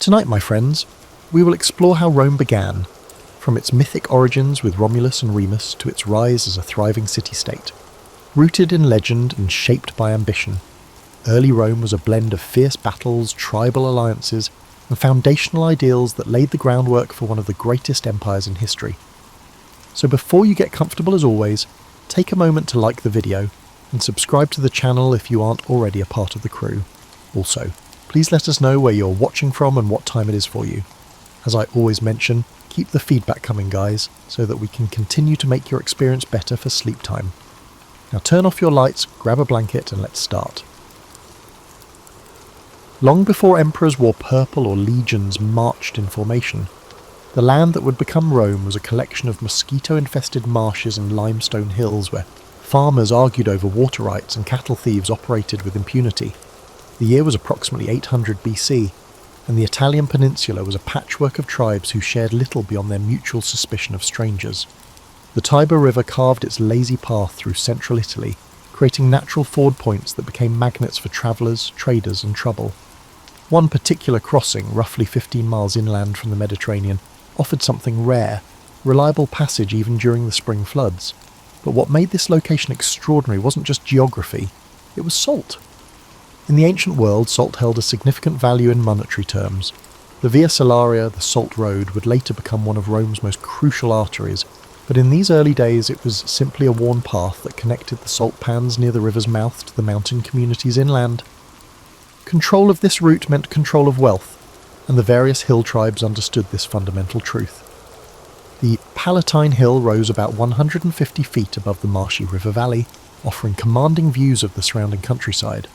Tonight, my friends, we will explore how Rome began, from its mythic origins with Romulus and Remus to its rise as a thriving city-state. Rooted in legend and shaped by ambition, early Rome was a blend of fierce battles, tribal alliances, and foundational ideals that laid the groundwork for one of the greatest empires in history. So before you get comfortable, as always, take a moment to like the video and subscribe to the channel if you aren't already a part of the crew. Also, please let us know where you're watching from and what time it is for you. As I always mention, keep the feedback coming, guys, so that we can continue to make your experience better for sleep time. Now turn off your lights, grab a blanket, and let's start. Long before emperors wore purple or legions marched in formation, the land that would become Rome was a collection of mosquito-infested marshes and limestone hills where farmers argued over water rights and cattle thieves operated with impunity. The year was approximately 800 BC, and the Italian peninsula was a patchwork of tribes who shared little beyond their mutual suspicion of strangers. The Tiber River carved its lazy path through central Italy, creating natural ford points that became magnets for travellers, traders and trouble. One particular crossing, roughly 15 miles inland from the Mediterranean, offered something rare, reliable passage even during the spring floods. But what made this location extraordinary wasn't just geography, it was salt. In the ancient world, salt held a significant value in monetary terms. The Via Salaria, the Salt Road, would later become one of Rome's most crucial arteries, but in these early days it was simply a worn path that connected the salt pans near the river's mouth to the mountain communities inland. Control of this route meant control of wealth, and the various hill tribes understood this fundamental truth. The Palatine Hill rose about 150 feet above the marshy river valley, offering commanding views of the surrounding countryside.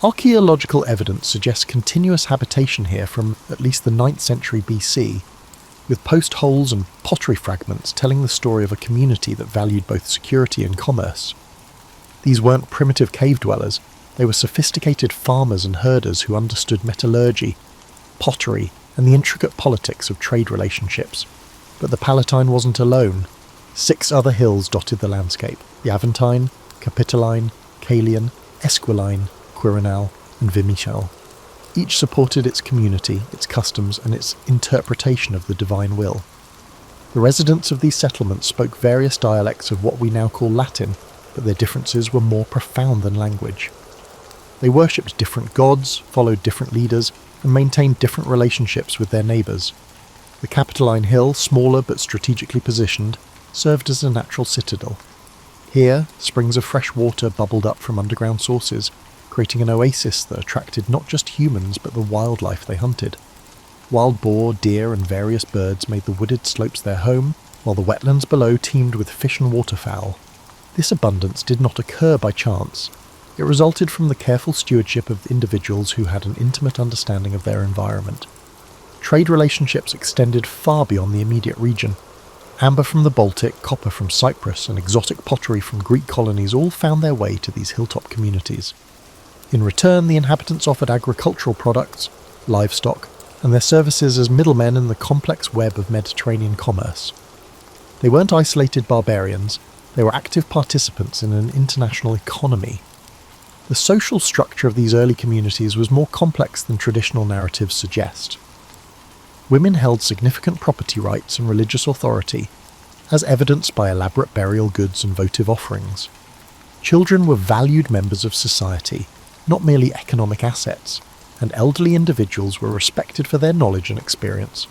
Archaeological evidence suggests continuous habitation here from at least the 9th century BC, with post holes and pottery fragments telling the story of a community that valued both security and commerce. These weren't primitive cave dwellers, they were sophisticated farmers and herders who understood metallurgy, pottery, and the intricate politics of trade relationships. But the Palatine wasn't alone. 6 other hills dotted the landscape: the Aventine, Capitoline, Caelian, Esquiline, Quirinal, and Vimicial. Each supported its community, its customs, and its interpretation of the divine will. The residents of these settlements spoke various dialects of what we now call Latin, but their differences were more profound than language. They worshipped different gods, followed different leaders, and maintained different relationships with their neighbours. The Capitoline Hill, smaller but strategically positioned, served as a natural citadel. Here, springs of fresh water bubbled up from underground sources, creating an oasis that attracted not just humans but the wildlife they hunted. Wild boar, deer and various birds made the wooded slopes their home, while the wetlands below teemed with fish and waterfowl. This abundance did not occur by chance. It resulted from the careful stewardship of individuals who had an intimate understanding of their environment. Trade relationships extended far beyond the immediate region. Amber from the Baltic, copper from Cyprus, and exotic pottery from Greek colonies all found their way to these hilltop communities. In return, the inhabitants offered agricultural products, livestock, and their services as middlemen in the complex web of Mediterranean commerce. They weren't isolated barbarians, they were active participants in an international economy. The social structure of these early communities was more complex than traditional narratives suggest. Women held significant property rights and religious authority, as evidenced by elaborate burial goods and votive offerings. Children were valued members of society, not merely economic assets, and elderly individuals were respected for their knowledge and experience.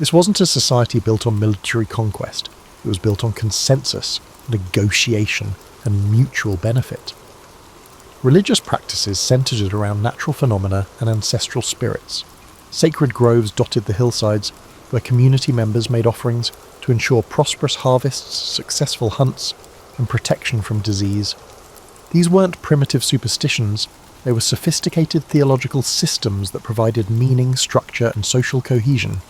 This wasn't a society built on military conquest, it was built on consensus, negotiation, and mutual benefit. Religious practices centered around natural phenomena and ancestral spirits. Sacred groves dotted the hillsides, where community members made offerings to ensure prosperous harvests, successful hunts, and protection from disease. These weren't primitive superstitions, they were sophisticated theological systems that provided meaning, structure, and social cohesion.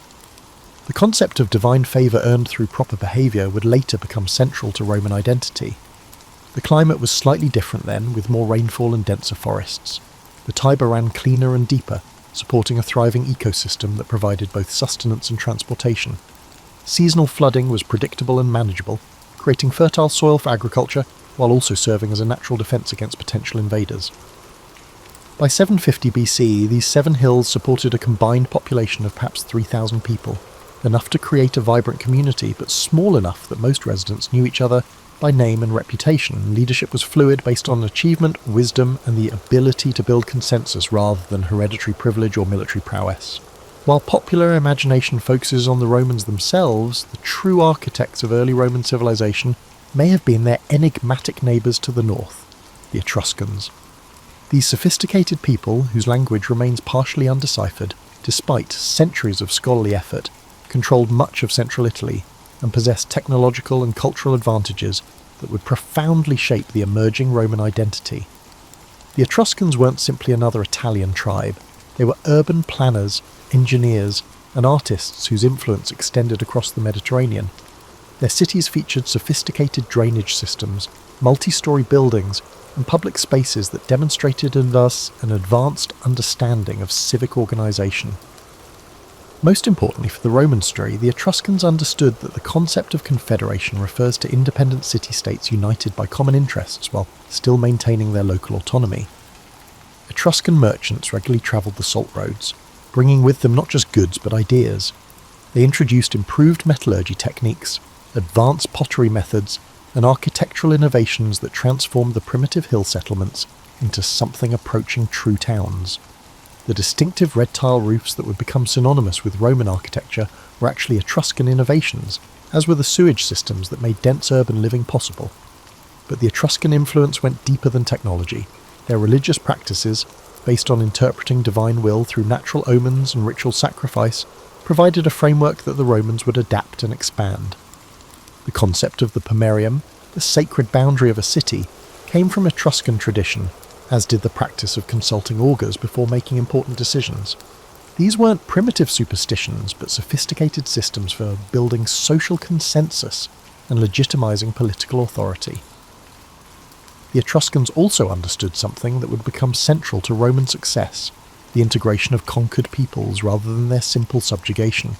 The concept of divine favour earned through proper behaviour would later become central to Roman identity. The climate was slightly different then, with more rainfall and denser forests. The Tiber ran cleaner and deeper, supporting a thriving ecosystem that provided both sustenance and transportation. Seasonal flooding was predictable and manageable, creating fertile soil for agriculture, while also serving as a natural defence against potential invaders. By 750 BC, these 7 hills supported a combined population of perhaps 3,000 people, enough to create a vibrant community, but small enough that most residents knew each other by name and reputation. Leadership was fluid based on achievement, wisdom, and the ability to build consensus rather than hereditary privilege or military prowess. While popular imagination focuses on the Romans themselves, the true architects of early Roman civilization may have been their enigmatic neighbours to the north, the Etruscans. These sophisticated people, whose language remains partially undeciphered, despite centuries of scholarly effort, controlled much of central Italy and possessed technological and cultural advantages that would profoundly shape the emerging Roman identity. The Etruscans weren't simply another Italian tribe. They were urban planners, engineers, and artists whose influence extended across the Mediterranean. Their cities featured sophisticated drainage systems, multi-storey buildings, and public spaces that demonstrated in us an advanced understanding of civic organisation. Most importantly for the Roman story, the Etruscans understood that the concept of confederation refers to independent city-states united by common interests while still maintaining their local autonomy. Etruscan merchants regularly travelled the salt roads, bringing with them not just goods but ideas. They introduced improved metallurgy techniques, advanced pottery methods, and architectural innovations that transformed the primitive hill settlements into something approaching true towns. The distinctive red tile roofs that would become synonymous with Roman architecture were actually Etruscan innovations, as were the sewage systems that made dense urban living possible. But the Etruscan influence went deeper than technology. Their religious practices, based on interpreting divine will through natural omens and ritual sacrifice, provided a framework that the Romans would adapt and expand. The concept of the pomerium, the sacred boundary of a city, came from Etruscan tradition, as did the practice of consulting augurs before making important decisions. These weren't primitive superstitions, but sophisticated systems for building social consensus and legitimizing political authority. The Etruscans also understood something that would become central to Roman success: the integration of conquered peoples rather than their simple subjugation.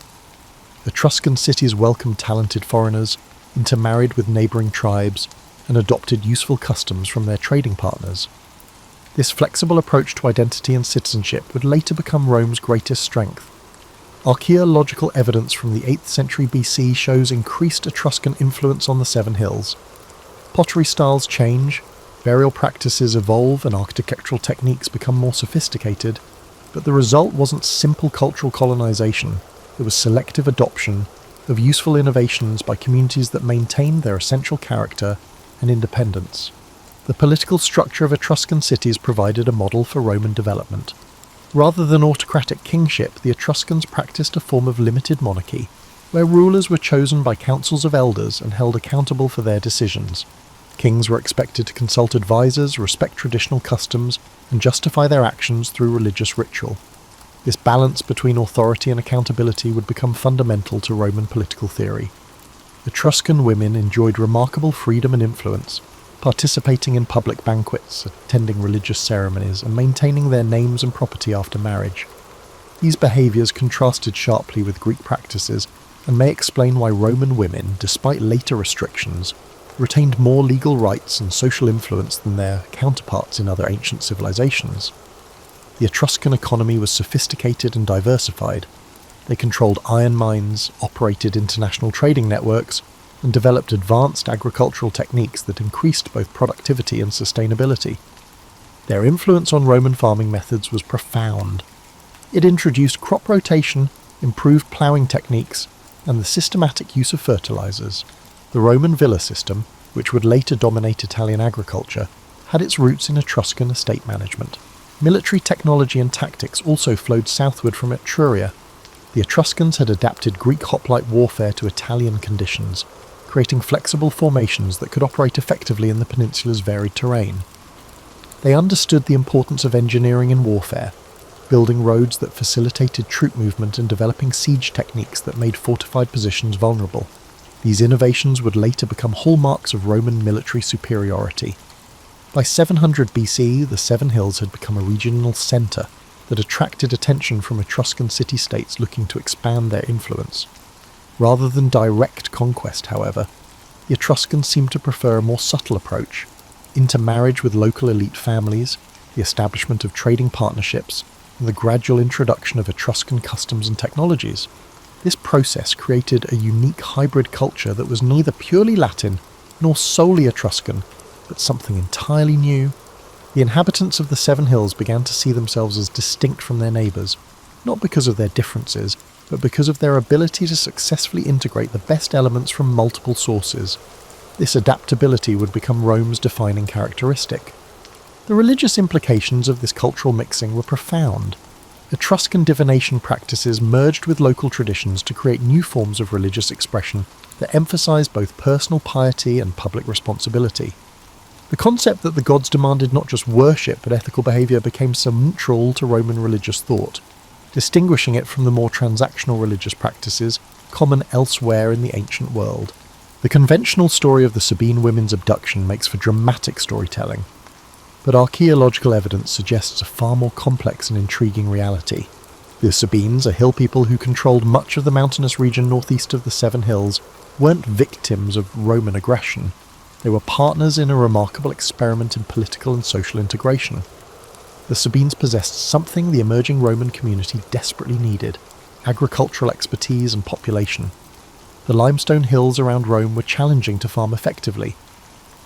Etruscan cities welcomed talented foreigners, intermarried with neighbouring tribes, and adopted useful customs from their trading partners. This flexible approach to identity and citizenship would later become Rome's greatest strength. Archaeological evidence from the 8th century BC shows increased Etruscan influence on the Seven Hills. Pottery styles change, burial practices evolve, and architectural techniques become more sophisticated, but the result wasn't simple cultural colonization. It was selective adoption of useful innovations by communities that maintained their essential character and independence. The political structure of Etruscan cities provided a model for Roman development. Rather than autocratic kingship, the Etruscans practiced a form of limited monarchy, where rulers were chosen by councils of elders and held accountable for their decisions. Kings were expected to consult advisors, respect traditional customs, and justify their actions through religious ritual. This balance between authority and accountability would become fundamental to Roman political theory. Etruscan women enjoyed remarkable freedom and influence, participating in public banquets, attending religious ceremonies, and maintaining their names and property after marriage. These behaviours contrasted sharply with Greek practices and may explain why Roman women, despite later restrictions, retained more legal rights and social influence than their counterparts in other ancient civilizations. The Etruscan economy was sophisticated and diversified. They controlled iron mines, operated international trading networks, and developed advanced agricultural techniques that increased both productivity and sustainability. Their influence on Roman farming methods was profound. It introduced crop rotation, improved ploughing techniques, and the systematic use of fertilizers. The Roman villa system, which would later dominate Italian agriculture, had its roots in Etruscan estate management. Military technology and tactics also flowed southward from Etruria. The Etruscans had adapted Greek hoplite warfare to Italian conditions, creating flexible formations that could operate effectively in the peninsula's varied terrain. They understood the importance of engineering in warfare, building roads that facilitated troop movement and developing siege techniques that made fortified positions vulnerable. These innovations would later become hallmarks of Roman military superiority. By 700 BC, the Seven Hills had become a regional centre that attracted attention from Etruscan city-states looking to expand their influence. Rather than direct conquest, however, the Etruscans seemed to prefer a more subtle approach: intermarriage with local elite families, the establishment of trading partnerships, and the gradual introduction of Etruscan customs and technologies. This process created a unique hybrid culture that was neither purely Latin nor solely Etruscan, but something entirely new. The inhabitants of the Seven Hills began to see themselves as distinct from their neighbours, not because of their differences, but because of their ability to successfully integrate the best elements from multiple sources. This adaptability would become Rome's defining characteristic. The religious implications of this cultural mixing were profound. Etruscan divination practices merged with local traditions to create new forms of religious expression that emphasized both personal piety and public responsibility. The concept that the gods demanded not just worship but ethical behavior became central to Roman religious thought, distinguishing it from the more transactional religious practices common elsewhere in the ancient world. The conventional story of the Sabine women's abduction makes for dramatic storytelling, but archaeological evidence suggests a far more complex and intriguing reality. The Sabines, a hill people who controlled much of the mountainous region northeast of the Seven Hills, weren't victims of Roman aggression. They were partners in a remarkable experiment in political and social integration. The Sabines possessed something the emerging Roman community desperately needed: agricultural expertise and population. The limestone hills around Rome were challenging to farm effectively,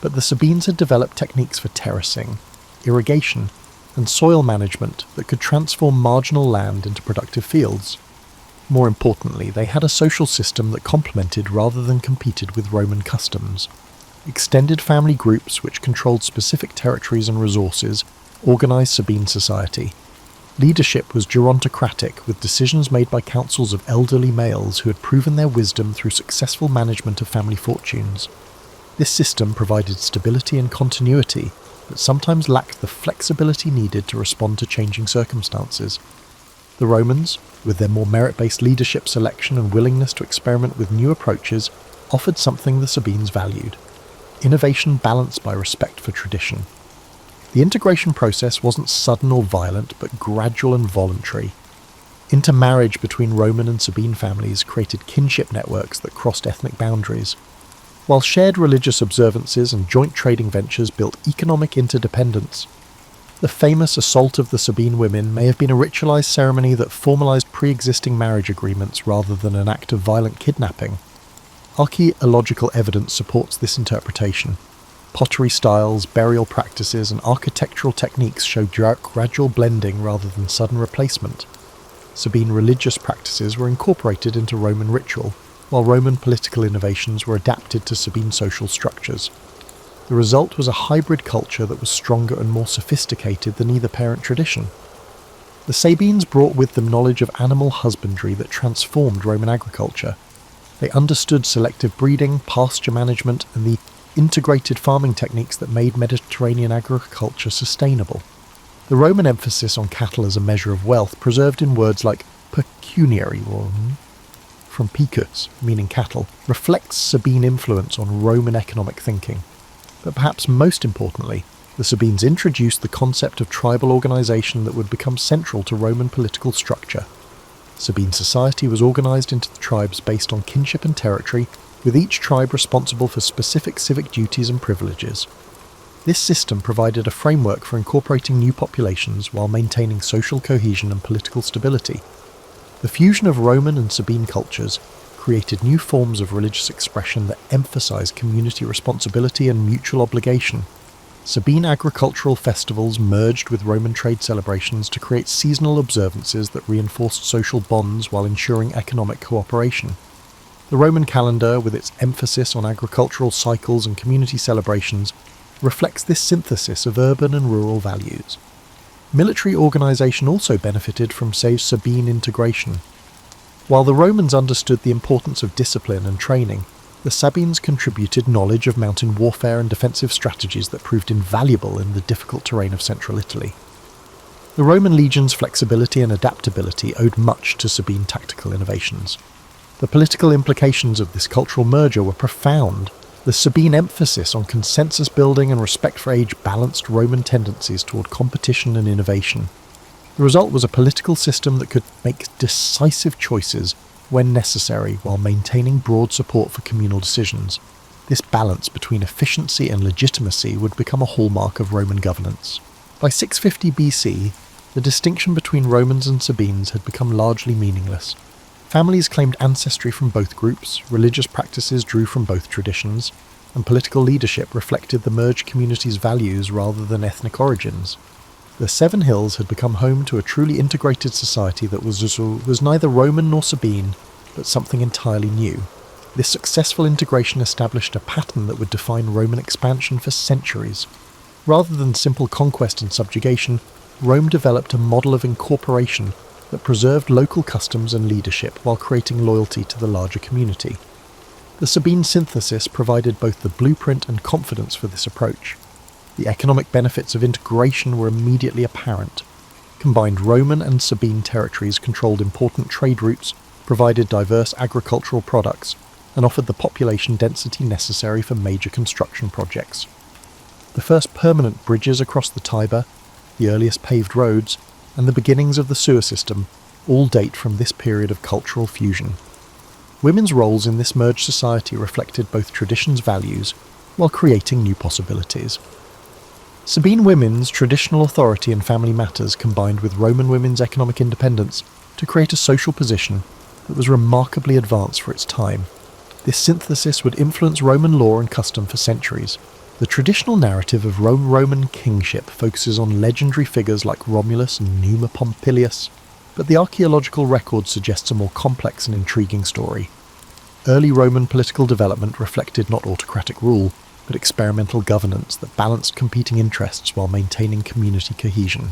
but the Sabines had developed techniques for terracing, irrigation, and soil management that could transform marginal land into productive fields. More importantly, they had a social system that complemented rather than competed with Roman customs. Extended family groups which controlled specific territories and resources organised Sabine society. Leadership was gerontocratic, with decisions made by councils of elderly males who had proven their wisdom through successful management of family fortunes. This system provided stability and continuity, but sometimes lacked the flexibility needed to respond to changing circumstances. The Romans, with their more merit-based leadership selection and willingness to experiment with new approaches, offered something the Sabines valued: innovation balanced by respect for tradition. The integration process wasn't sudden or violent, but gradual and voluntary. Intermarriage between Roman and Sabine families created kinship networks that crossed ethnic boundaries, while shared religious observances and joint trading ventures built economic interdependence. The famous assault of the Sabine women may have been a ritualized ceremony that formalized pre-existing marriage agreements rather than an act of violent kidnapping. Archaeological evidence supports this interpretation. Pottery styles, burial practices, and architectural techniques show gradual blending rather than sudden replacement. Sabine religious practices were incorporated into Roman ritual, while Roman political innovations were adapted to Sabine social structures. The result was a hybrid culture that was stronger and more sophisticated than either parent tradition. The Sabines brought with them knowledge of animal husbandry that transformed Roman agriculture. They understood selective breeding, pasture management, and the integrated farming techniques that made Mediterranean agriculture sustainable. The Roman emphasis on cattle as a measure of wealth, preserved in words like pecuniary, from pecus, meaning cattle, reflects Sabine influence on Roman economic thinking. But perhaps most importantly, the Sabines introduced the concept of tribal organisation that would become central to Roman political structure. Sabine society was organised into the tribes based on kinship and territory, with each tribe responsible for specific civic duties and privileges. This system provided a framework for incorporating new populations while maintaining social cohesion and political stability. The fusion of Roman and Sabine cultures created new forms of religious expression that emphasized community responsibility and mutual obligation. Sabine agricultural festivals merged with Roman trade celebrations to create seasonal observances that reinforced social bonds while ensuring economic cooperation. The Roman calendar, with its emphasis on agricultural cycles and community celebrations, reflects this synthesis of urban and rural values. Military organisation also benefited from Sabine integration. While the Romans understood the importance of discipline and training, the Sabines contributed knowledge of mountain warfare and defensive strategies that proved invaluable in the difficult terrain of central Italy. The Roman legion's flexibility and adaptability owed much to Sabine tactical innovations. The political implications of this cultural merger were profound. The Sabine emphasis on consensus building and respect for age balanced Roman tendencies toward competition and innovation. The result was a political system that could make decisive choices when necessary while maintaining broad support for communal decisions. This balance between efficiency and legitimacy would become a hallmark of Roman governance. By 650 BC, the distinction between Romans and Sabines had become largely meaningless. Families claimed ancestry from both groups, religious practices drew from both traditions, and political leadership reflected the merged community's values rather than ethnic origins. The Seven Hills had become home to a truly integrated society that was neither Roman nor Sabine, but something entirely new. This successful integration established a pattern that would define Roman expansion for centuries. Rather than simple conquest and subjugation, Rome developed a model of incorporation that preserved local customs and leadership while creating loyalty to the larger community. The Sabine synthesis provided both the blueprint and confidence for this approach. The economic benefits of integration were immediately apparent. Combined Roman and Sabine territories controlled important trade routes, provided diverse agricultural products, and offered the population density necessary for major construction projects. The first permanent bridges across the Tiber, the earliest paved roads, and the beginnings of the sewer system all date from this period of cultural fusion. Women's roles in this merged society reflected both tradition's values while creating new possibilities. Sabine women's traditional authority in family matters combined with Roman women's economic independence to create a social position that was remarkably advanced for its time. This synthesis would influence Roman law and custom for centuries. The traditional narrative of Roman kingship focuses on legendary figures like Romulus and Numa Pompilius, but the archaeological record suggests a more complex and intriguing story. Early Roman political development reflected not autocratic rule, but experimental governance that balanced competing interests while maintaining community cohesion.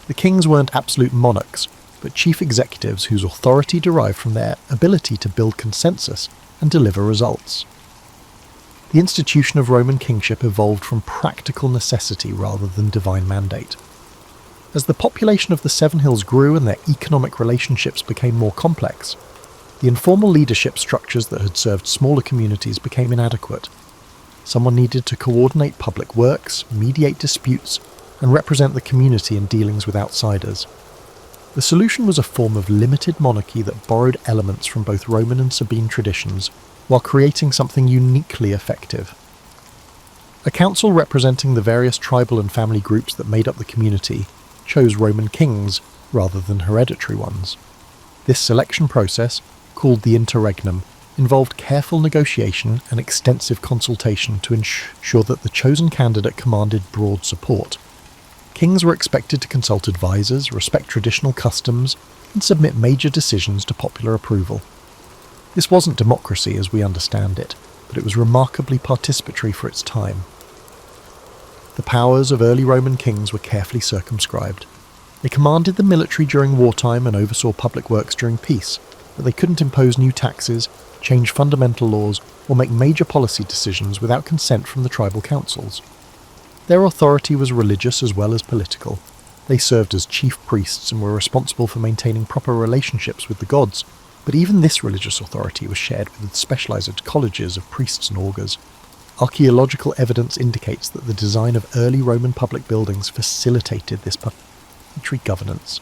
The kings weren't absolute monarchs, but chief executives whose authority derived from their ability to build consensus and deliver results. The institution of Roman kingship evolved from practical necessity rather than divine mandate. As the population of the Seven Hills grew and their economic relationships became more complex, the informal leadership structures that had served smaller communities became inadequate. Someone needed to coordinate public works, mediate disputes, and represent the community in dealings with outsiders. The solution was a form of limited monarchy that borrowed elements from both Roman and Sabine traditions, while creating something uniquely effective. A council representing the various tribal and family groups that made up the community chose Roman kings rather than hereditary ones. This selection process, called the interregnum, involved careful negotiation and extensive consultation to ensure that the chosen candidate commanded broad support. Kings were expected to consult advisors, respect traditional customs, and submit major decisions to popular approval. This wasn't democracy as we understand it, but it was remarkably participatory for its time. The powers of early Roman kings were carefully circumscribed. They commanded the military during wartime and oversaw public works during peace, but they couldn't impose new taxes, change fundamental laws, or make major policy decisions without consent from the tribal councils. Their authority was religious as well as political. They served as chief priests and were responsible for maintaining proper relationships with the gods, but even this religious authority was shared with specialized colleges of priests and augurs. Archaeological evidence indicates that the design of early Roman public buildings facilitated this parliamentary governance.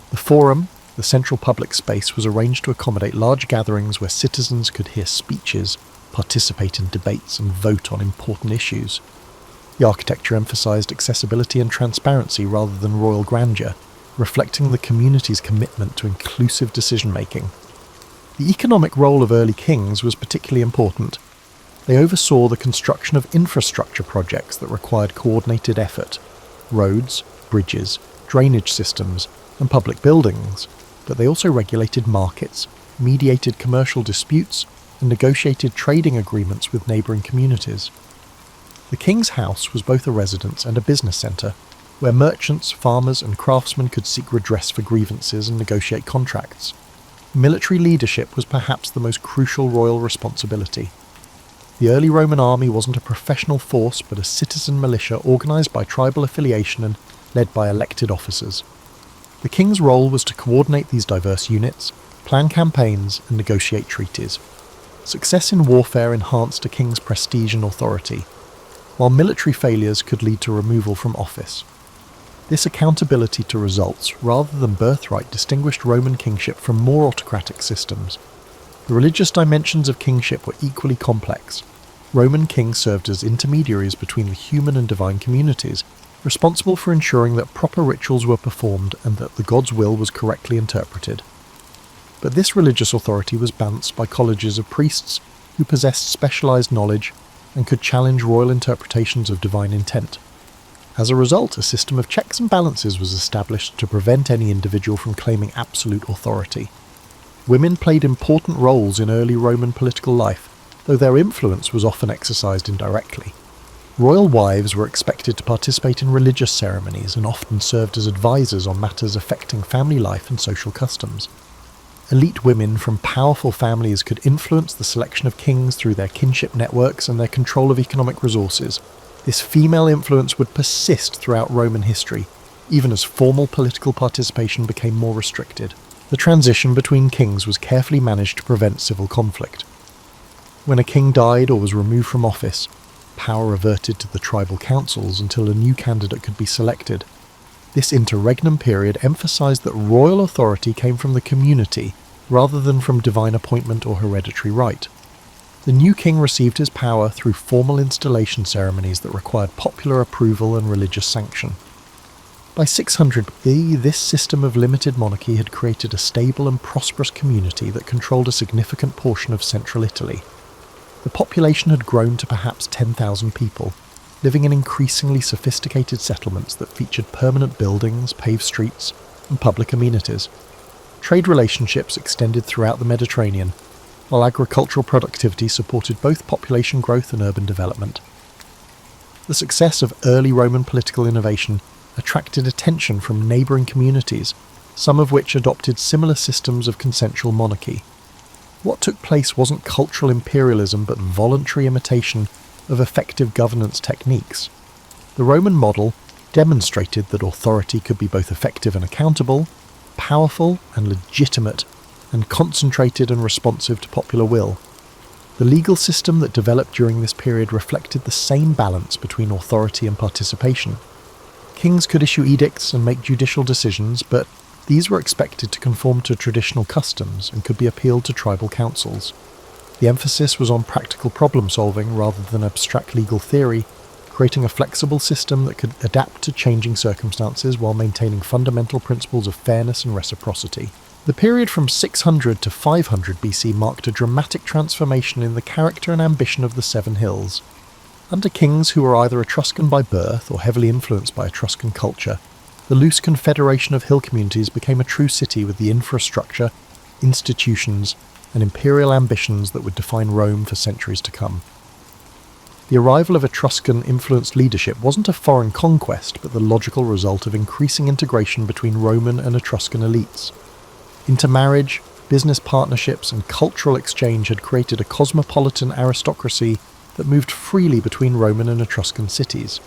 The forum, the central public space, was arranged to accommodate large gatherings where citizens could hear speeches, participate in debates, and vote on important issues. The architecture emphasized accessibility and transparency rather than royal grandeur, reflecting the community's commitment to inclusive decision-making. The economic role of early kings was particularly important. They oversaw the construction of infrastructure projects that required coordinated effort: roads, bridges, drainage systems, and public buildings, but they also regulated markets, mediated commercial disputes, and negotiated trading agreements with neighbouring communities. The king's house was both a residence and a business centre, where merchants, farmers, and craftsmen could seek redress for grievances and negotiate contracts. Military leadership was perhaps the most crucial royal responsibility. The early Roman army wasn't a professional force but a citizen militia organised by tribal affiliation and led by elected officers. The king's role was to coordinate these diverse units, plan campaigns, and negotiate treaties. Success in warfare enhanced a king's prestige and authority, while military failures could lead to removal from office. This accountability to results, rather than birthright, distinguished Roman kingship from more autocratic systems. The religious dimensions of kingship were equally complex. Roman kings served as intermediaries between the human and divine communities, responsible for ensuring that proper rituals were performed and that the god's will was correctly interpreted. But this religious authority was balanced by colleges of priests who possessed specialised knowledge and could challenge royal interpretations of divine intent. As a result, a system of checks and balances was established to prevent any individual from claiming absolute authority. Women played important roles in early Roman political life, though their influence was often exercised indirectly. Royal wives were expected to participate in religious ceremonies and often served as advisors on matters affecting family life and social customs. Elite women from powerful families could influence the selection of kings through their kinship networks and their control of economic resources. This female influence would persist throughout Roman history, even as formal political participation became more restricted. The transition between kings was carefully managed to prevent civil conflict. When a king died or was removed from office, power reverted to the tribal councils until a new candidate could be selected. This interregnum period emphasised that royal authority came from the community rather than from divine appointment or hereditary right. The new king received his power through formal installation ceremonies that required popular approval and religious sanction. By 600 BC, this system of limited monarchy had created a stable and prosperous community that controlled a significant portion of central Italy. The population had grown to perhaps 10,000 people, living in increasingly sophisticated settlements that featured permanent buildings, paved streets, and public amenities. Trade relationships extended throughout the Mediterranean, while agricultural productivity supported both population growth and urban development. The success of early Roman political innovation attracted attention from neighbouring communities, some of which adopted similar systems of consensual monarchy. What took place wasn't cultural imperialism but voluntary imitation of effective governance techniques. The Roman model demonstrated that authority could be both effective and accountable, powerful and legitimate, and concentrated and responsive to popular will. The legal system that developed during this period reflected the same balance between authority and participation. Kings could issue edicts and make judicial decisions, but these were expected to conform to traditional customs and could be appealed to tribal councils. The emphasis was on practical problem-solving rather than abstract legal theory, creating a flexible system that could adapt to changing circumstances while maintaining fundamental principles of fairness and reciprocity. The period from 600 to 500 BC marked a dramatic transformation in the character and ambition of the Seven Hills. Under kings who were either Etruscan by birth or heavily influenced by Etruscan culture, the loose confederation of hill communities became a true city with the infrastructure, institutions, and imperial ambitions that would define Rome for centuries to come. The arrival of Etruscan-influenced leadership wasn't a foreign conquest, but the logical result of increasing integration between Roman and Etruscan elites. Intermarriage, business partnerships, and cultural exchange had created a cosmopolitan aristocracy that moved freely between Roman and Etruscan cities.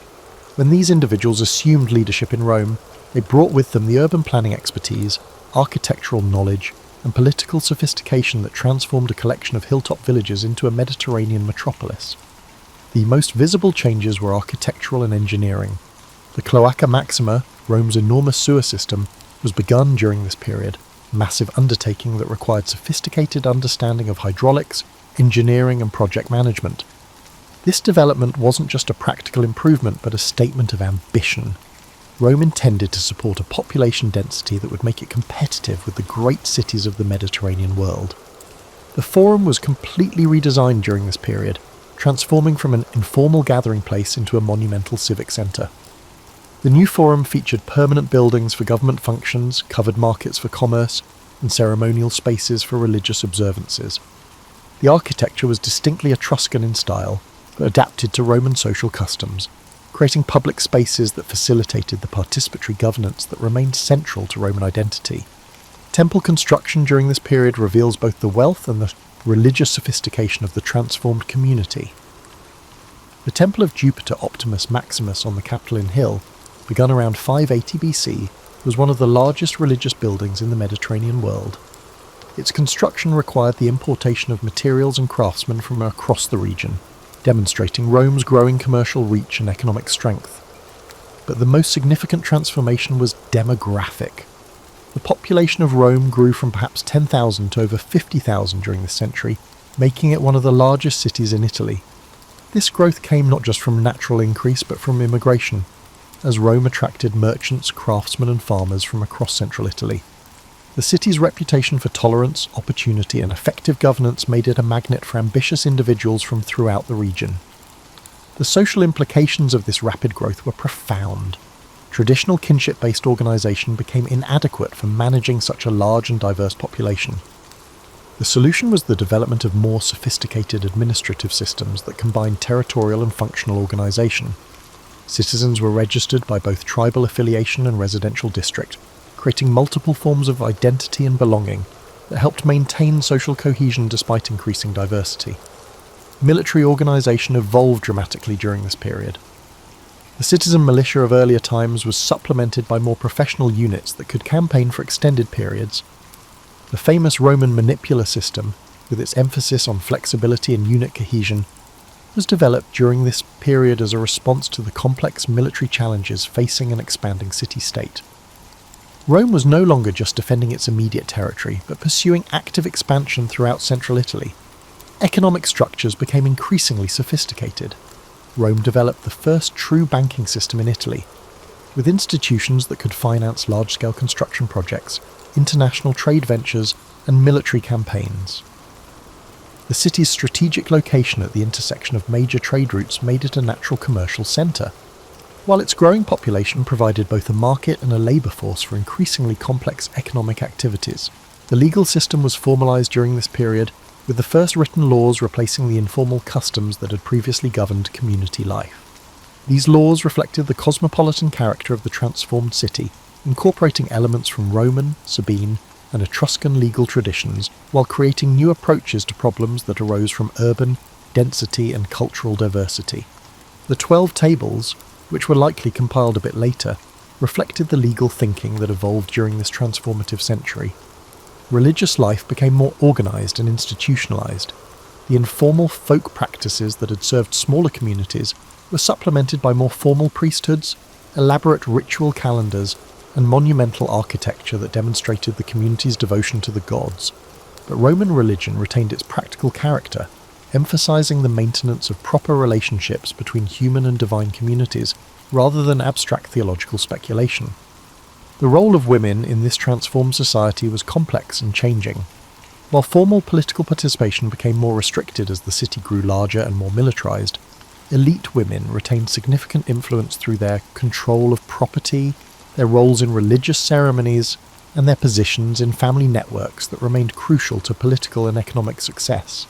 When these individuals assumed leadership in Rome, they brought with them the urban planning expertise, architectural knowledge, and political sophistication that transformed a collection of hilltop villages into a Mediterranean metropolis. The most visible changes were architectural and engineering. The Cloaca Maxima, Rome's enormous sewer system, was begun during this period, a massive undertaking that required sophisticated understanding of hydraulics, engineering, and project management. This development wasn't just a practical improvement, but a statement of ambition. Rome intended to support a population density that would make it competitive with the great cities of the Mediterranean world. The Forum was completely redesigned during this period, transforming from an informal gathering place into a monumental civic centre. The new Forum featured permanent buildings for government functions, covered markets for commerce, and ceremonial spaces for religious observances. The architecture was distinctly Etruscan in style, but adapted to Roman social customs, creating public spaces that facilitated the participatory governance that remained central to Roman identity. Temple construction during this period reveals both the wealth and the religious sophistication of the transformed community. The Temple of Jupiter Optimus Maximus on the Capitoline Hill, begun around 580 BC, was one of the largest religious buildings in the Mediterranean world. Its construction required the importation of materials and craftsmen from across the region, demonstrating Rome's growing commercial reach and economic strength. But the most significant transformation was demographic. The population of Rome grew from perhaps 10,000 to over 50,000 during this century, making it one of the largest cities in Italy. This growth came not just from natural increase but from immigration. as Rome attracted merchants, craftsmen and farmers from across central Italy. The city's reputation for tolerance, opportunity and effective governance made it a magnet for ambitious individuals from throughout the region. The social implications of this rapid growth were profound. Traditional kinship-based organisation became inadequate for managing such a large and diverse population. The solution was the development of more sophisticated administrative systems that combined territorial and functional organisation. Citizens were registered by both tribal affiliation and residential district, creating multiple forms of identity and belonging that helped maintain social cohesion despite increasing diversity. Military organisation evolved dramatically during this period. The citizen militia of earlier times was supplemented by more professional units that could campaign for extended periods. The famous Roman manipular system, with its emphasis on flexibility and unit cohesion, was developed during this period as a response to the complex military challenges facing an expanding city-state. Rome was no longer just defending its immediate territory, but pursuing active expansion throughout central Italy. Economic structures became increasingly sophisticated. Rome developed the first true banking system in Italy, with institutions that could finance large-scale construction projects, international trade ventures, and military campaigns. The city's strategic location at the intersection of major trade routes made it a natural commercial centre, while its growing population provided both a market and a labour force for increasingly complex economic activities. The legal system was formalised during this period, with the first written laws replacing the informal customs that had previously governed community life. These laws reflected the cosmopolitan character of the transformed city, incorporating elements from Roman, Sabine, and Etruscan legal traditions, while creating new approaches to problems that arose from urban density and cultural diversity. The 12 Tables, which were likely compiled a bit later, reflected the legal thinking that evolved during this transformative century. Religious life became more organised and institutionalised. The informal folk practices that had served smaller communities were supplemented by more formal priesthoods, elaborate ritual calendars, and monumental architecture that demonstrated the community's devotion to the gods. But Roman religion retained its practical character, emphasising the maintenance of proper relationships between human and divine communities, rather than abstract theological speculation. The role of women in this transformed society was complex and changing. While formal political participation became more restricted as the city grew larger and more militarised, elite women retained significant influence through their control of property, their roles in religious ceremonies, and their positions in family networks that remained crucial to political and economic success.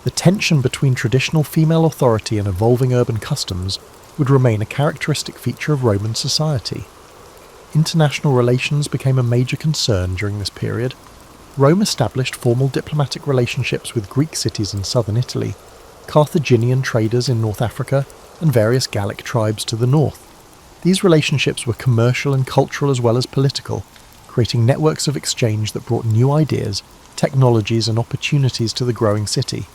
The tension between traditional female authority and evolving urban customs would remain a characteristic feature of Roman society. International relations became a major concern during this period. Rome established formal diplomatic relationships with Greek cities in southern Italy, Carthaginian traders in North Africa, and various Gallic tribes to the north. These relationships were commercial and cultural as well as political, creating networks of exchange that brought new ideas, technologies, and opportunities to the growing city.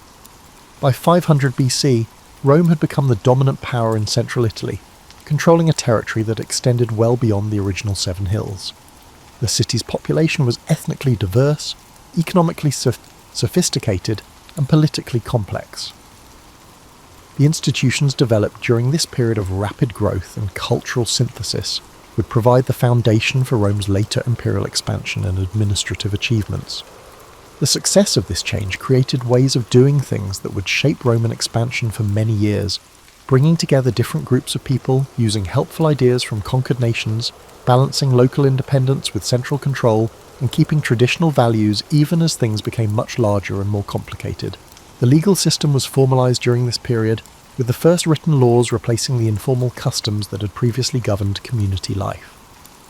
By 500 BC, Rome had become the dominant power in central Italy, controlling a territory that extended well beyond the original 7 hills. The city's population was ethnically diverse, economically sophisticated, and politically complex. The institutions developed during this period of rapid growth and cultural synthesis would provide the foundation for Rome's later imperial expansion and administrative achievements. The success of this change created ways of doing things that would shape Roman expansion for many years, bringing together different groups of people, using helpful ideas from conquered nations, balancing local independence with central control, and keeping traditional values even as things became much larger and more complicated. The legal system was formalised during this period, with the first written laws replacing the informal customs that had previously governed community life.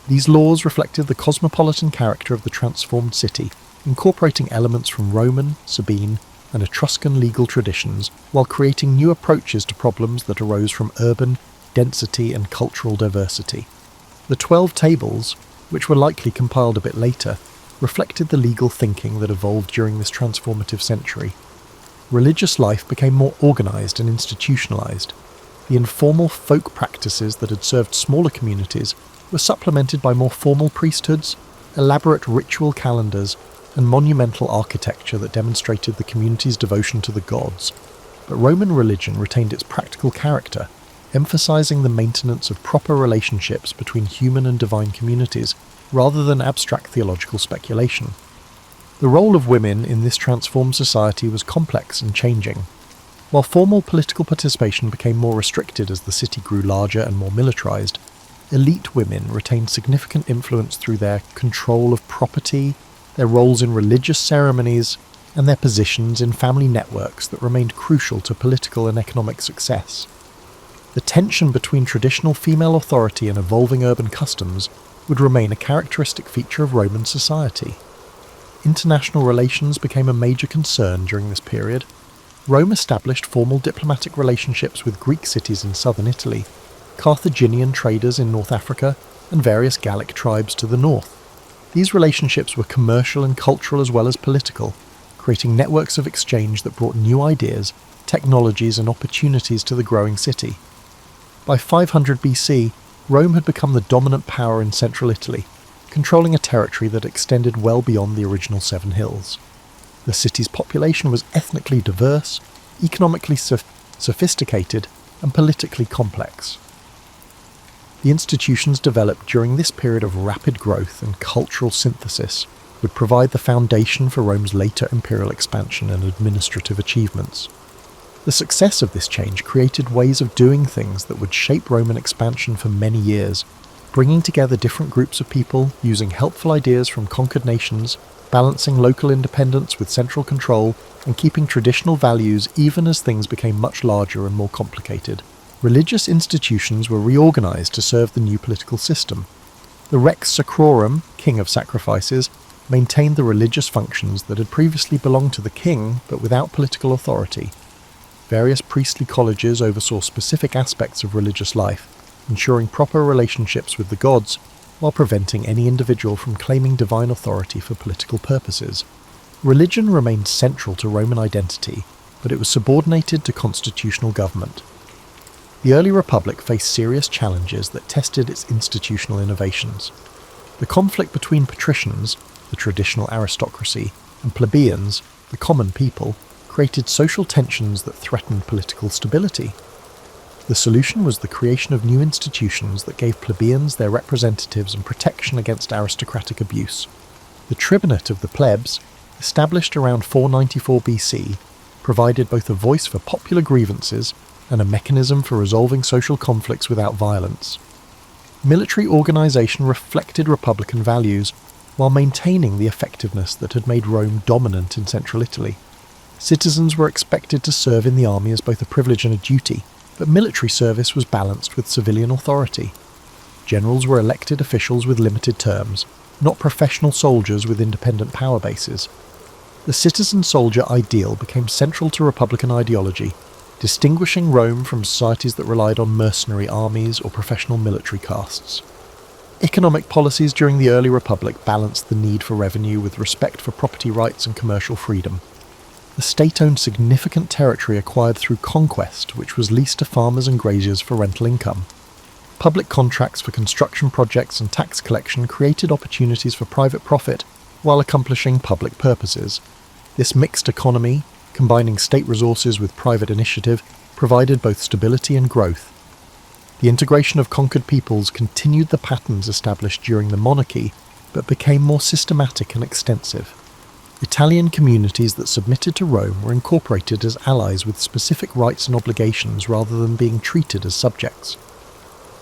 These laws reflected the cosmopolitan character of the transformed city, incorporating elements from Roman, Sabine, and Etruscan legal traditions, while creating new approaches to problems that arose from urban density and cultural diversity. The 12 Tables, which were likely compiled a bit later, reflected the legal thinking that evolved during this transformative century. Religious life became more organised and institutionalised. The informal folk practices that had served smaller communities were supplemented by more formal priesthoods, elaborate ritual calendars, and monumental architecture that demonstrated the community's devotion to the gods. But Roman religion retained its practical character, emphasizing the maintenance of proper relationships between human and divine communities, rather than abstract theological speculation. The role of women in this transformed society was complex and changing. While formal political participation became more restricted as the city grew larger and more militarized, elite women retained significant influence through their control of property, their roles in religious ceremonies, and their positions in family networks that remained crucial to political and economic success. The tension between traditional female authority and evolving urban customs would remain a characteristic feature of Roman society. International relations became a major concern during this period. Rome established formal diplomatic relationships with Greek cities in southern Italy, Carthaginian traders in North Africa, and various Gallic tribes to the north. These relationships were commercial and cultural as well as political, creating networks of exchange that brought new ideas, technologies, and opportunities to the growing city. By 500 BC, Rome had become the dominant power in central Italy, controlling a territory that extended well beyond the original Seven Hills. The city's population was ethnically diverse, economically sophisticated, and politically complex. The institutions developed during this period of rapid growth and cultural synthesis would provide the foundation for Rome's later imperial expansion and administrative achievements. The success of this change created ways of doing things that would shape Roman expansion for many years, bringing together different groups of people, using helpful ideas from conquered nations, balancing local independence with central control, and keeping traditional values even as things became much larger and more complicated. Religious institutions were reorganized to serve the new political system. The Rex Sacrorum, king of sacrifices, maintained the religious functions that had previously belonged to the king but without political authority. Various priestly colleges oversaw specific aspects of religious life, ensuring proper relationships with the gods, while preventing any individual from claiming divine authority for political purposes. Religion remained central to Roman identity, but it was subordinated to constitutional government. The early republic faced serious challenges that tested its institutional innovations. The conflict between patricians, the traditional aristocracy, and plebeians, the common people, created social tensions that threatened political stability. The solution was the creation of new institutions that gave plebeians their representatives and protection against aristocratic abuse. The tribunate of the plebs, established around 494 BC, provided both a voice for popular grievances and a mechanism for resolving social conflicts without violence. Military organization reflected republican values, while maintaining the effectiveness that had made Rome dominant in central Italy. Citizens were expected to serve in the army as both a privilege and a duty, but military service was balanced with civilian authority. Generals were elected officials with limited terms, not professional soldiers with independent power bases. The citizen-soldier ideal became central to republican ideology, distinguishing Rome from societies that relied on mercenary armies or professional military castes. Economic policies during the early republic balanced the need for revenue with respect for property rights and commercial freedom. The state owned significant territory acquired through conquest, which was leased to farmers and graziers for rental income. Public contracts for construction projects and tax collection created opportunities for private profit while accomplishing public purposes. This mixed economy, combining state resources with private initiative, provided both stability and growth. The integration of conquered peoples continued the patterns established during the monarchy, but became more systematic and extensive. Italian communities that submitted to Rome were incorporated as allies with specific rights and obligations rather than being treated as subjects.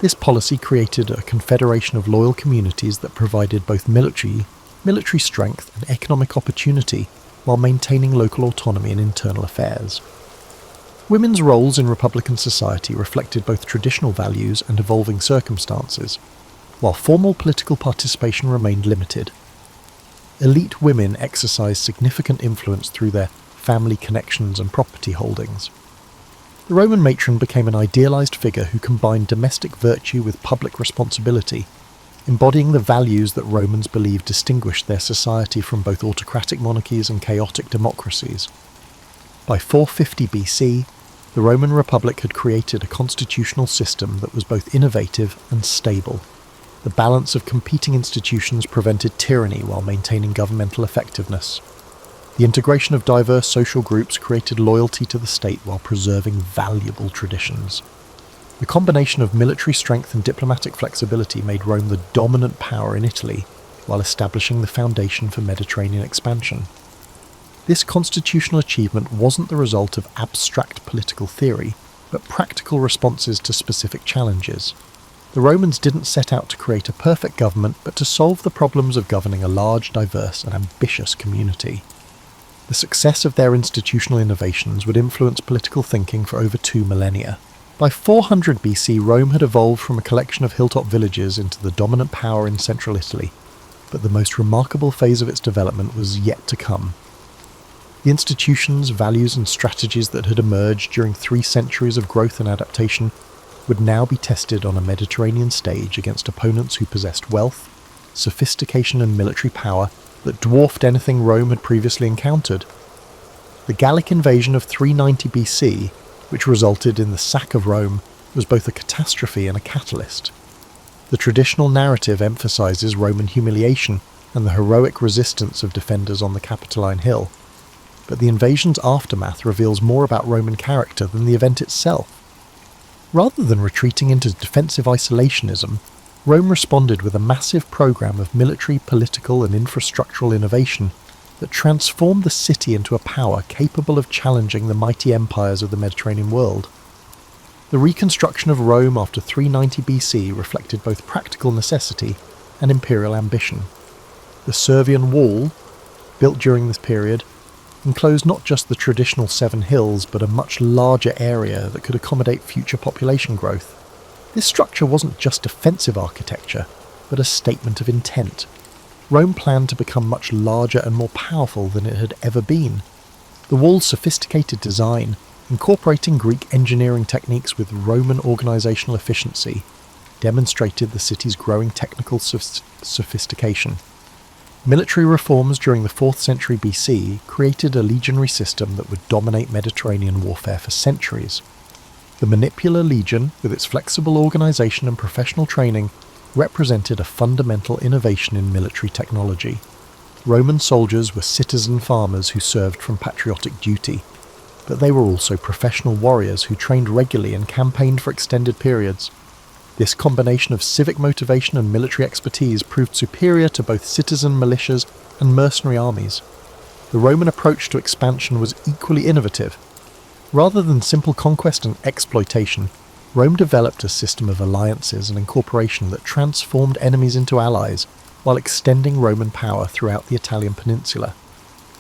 This policy created a confederation of loyal communities that provided both military strength and economic opportunity while maintaining local autonomy in internal affairs. Women's roles in Republican society reflected both traditional values and evolving circumstances, while formal political participation remained limited. Elite women exercised significant influence through their family connections and property holdings. The Roman matron became an idealized figure who combined domestic virtue with public responsibility, embodying the values that Romans believed distinguished their society from both autocratic monarchies and chaotic democracies. By 450 BC, the Roman Republic had created a constitutional system that was both innovative and stable. The balance of competing institutions prevented tyranny while maintaining governmental effectiveness. The integration of diverse social groups created loyalty to the state while preserving valuable traditions. The combination of military strength and diplomatic flexibility made Rome the dominant power in Italy, while establishing the foundation for Mediterranean expansion. This constitutional achievement wasn't the result of abstract political theory, but practical responses to specific challenges. The Romans didn't set out to create a perfect government, but to solve the problems of governing a large, diverse, and ambitious community. The success of their institutional innovations would influence political thinking for over 2 millennia. By 400 BC, Rome had evolved from a collection of hilltop villages into the dominant power in central Italy, but the most remarkable phase of its development was yet to come. The institutions, values, and strategies that had emerged during 3 centuries of growth and adaptation would now be tested on a Mediterranean stage against opponents who possessed wealth, sophistication, and military power that dwarfed anything Rome had previously encountered. The Gallic invasion of 390 BC, which resulted in the sack of Rome, was both a catastrophe and a catalyst. The traditional narrative emphasizes Roman humiliation and the heroic resistance of defenders on the Capitoline Hill, but the invasion's aftermath reveals more about Roman character than the event itself. Rather than retreating into defensive isolationism, Rome responded with a massive program of military, political, and infrastructural innovation that transformed the city into a power capable of challenging the mighty empires of the Mediterranean world. The reconstruction of Rome after 390 BC reflected both practical necessity and imperial ambition. The Servian Wall, built during this period, enclosed not just the traditional 7 hills, but a much larger area that could accommodate future population growth. This structure wasn't just defensive architecture, but a statement of intent. Rome planned to become much larger and more powerful than it had ever been. The wall's sophisticated design, incorporating Greek engineering techniques with Roman organizational efficiency, demonstrated the city's growing technical sophistication. Military reforms during the 4th century BC created a legionary system that would dominate Mediterranean warfare for centuries. The Manipular Legion, with its flexible organization and professional training, represented a fundamental innovation in military technology. Roman soldiers were citizen farmers who served from patriotic duty, but they were also professional warriors who trained regularly and campaigned for extended periods. This combination of civic motivation and military expertise proved superior to both citizen militias and mercenary armies. The Roman approach to expansion was equally innovative. Rather than simple conquest and exploitation, Rome developed a system of alliances and incorporation that transformed enemies into allies while extending Roman power throughout the Italian peninsula.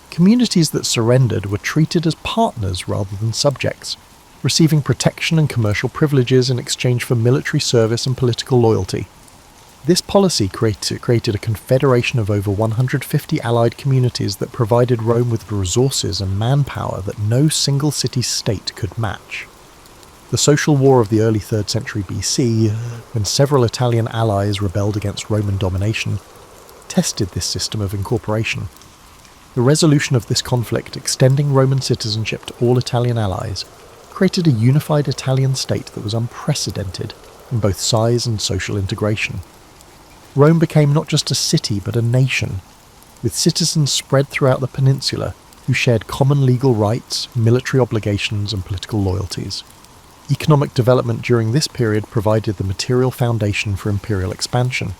Communities that surrendered were treated as partners rather than subjects, receiving protection and commercial privileges in exchange for military service and political loyalty. This policy created a confederation of over 150 allied communities that provided Rome with resources and manpower that no single city-state could match. The social war of the early 3rd century BC, when several Italian allies rebelled against Roman domination, tested this system of incorporation. The resolution of this conflict, extending Roman citizenship to all Italian allies, created a unified Italian state that was unprecedented in both size and social integration. Rome became not just a city but a nation, with citizens spread throughout the peninsula who shared common legal rights, military obligations, and political loyalties. Economic development during this period provided the material foundation for imperial expansion.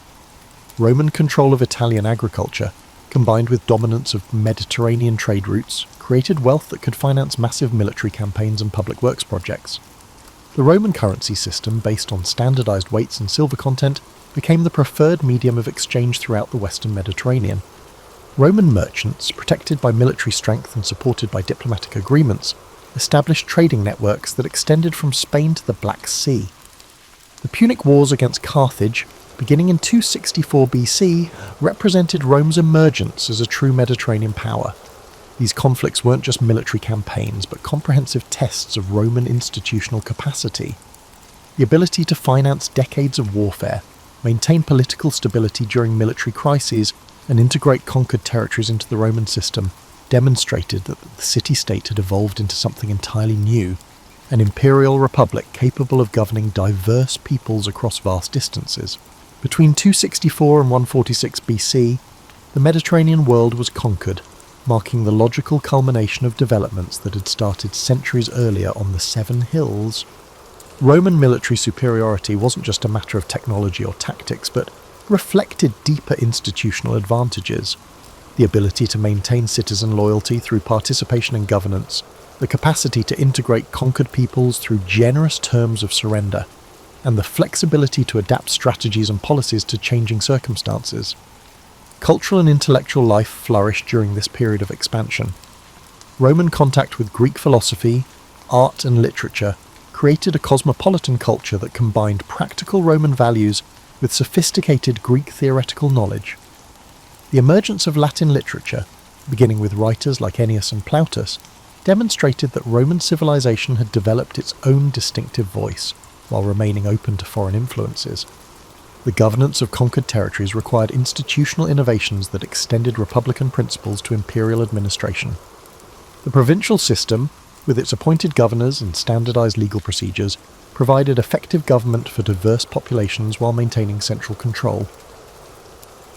Roman control of Italian agriculture, combined with dominance of Mediterranean trade routes, created wealth that could finance massive military campaigns and public works projects. The Roman currency system, based on standardized weights and silver content, became the preferred medium of exchange throughout the Western Mediterranean. Roman merchants, protected by military strength and supported by diplomatic agreements, established trading networks that extended from Spain to the Black Sea. The Punic Wars against Carthage, beginning in 264 BC, represented Rome's emergence as a true Mediterranean power. These conflicts weren't just military campaigns, but comprehensive tests of Roman institutional capacity. The ability to finance decades of warfare, maintain political stability during military crises, and integrate conquered territories into the Roman system demonstrated that the city-state had evolved into something entirely new, an imperial republic capable of governing diverse peoples across vast distances. Between 264 and 146 BC, the Mediterranean world was conquered, marking the logical culmination of developments that had started centuries earlier on the 7 hills. Roman military superiority wasn't just a matter of technology or tactics, but reflected deeper institutional advantages: the ability to maintain citizen loyalty through participation in governance, the capacity to integrate conquered peoples through generous terms of surrender, and the flexibility to adapt strategies and policies to changing circumstances. Cultural and intellectual life flourished during this period of expansion. Roman contact with Greek philosophy, art and literature created a cosmopolitan culture that combined practical Roman values with sophisticated Greek theoretical knowledge. The emergence of Latin literature, beginning with writers like Ennius and Plautus, demonstrated that Roman civilization had developed its own distinctive voice, while remaining open to foreign influences. The governance of conquered territories required institutional innovations that extended republican principles to imperial administration. The provincial system, with its appointed governors and standardized legal procedures, provided effective government for diverse populations while maintaining central control.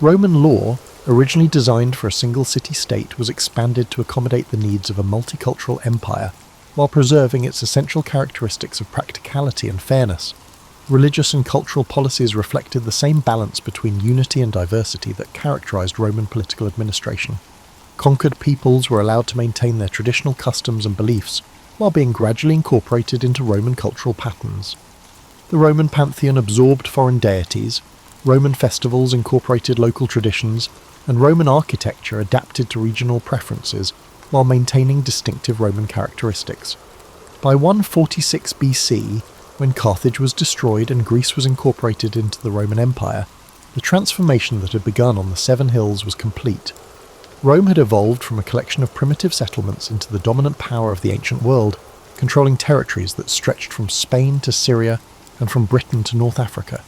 Roman law, originally designed for a single city-state, was expanded to accommodate the needs of a multicultural empire, while preserving its essential characteristics of practicality and fairness. Religious and cultural policies reflected the same balance between unity and diversity that characterized Roman political administration. Conquered peoples were allowed to maintain their traditional customs and beliefs, while being gradually incorporated into Roman cultural patterns. The Roman pantheon absorbed foreign deities, Roman festivals incorporated local traditions, and Roman architecture adapted to regional preferences while maintaining distinctive Roman characteristics. By 146 BC, when Carthage was destroyed and Greece was incorporated into the Roman Empire, the transformation that had begun on the Seven Hills was complete. Rome had evolved from a collection of primitive settlements into the dominant power of the ancient world, controlling territories that stretched from Spain to Syria and from Britain to North Africa.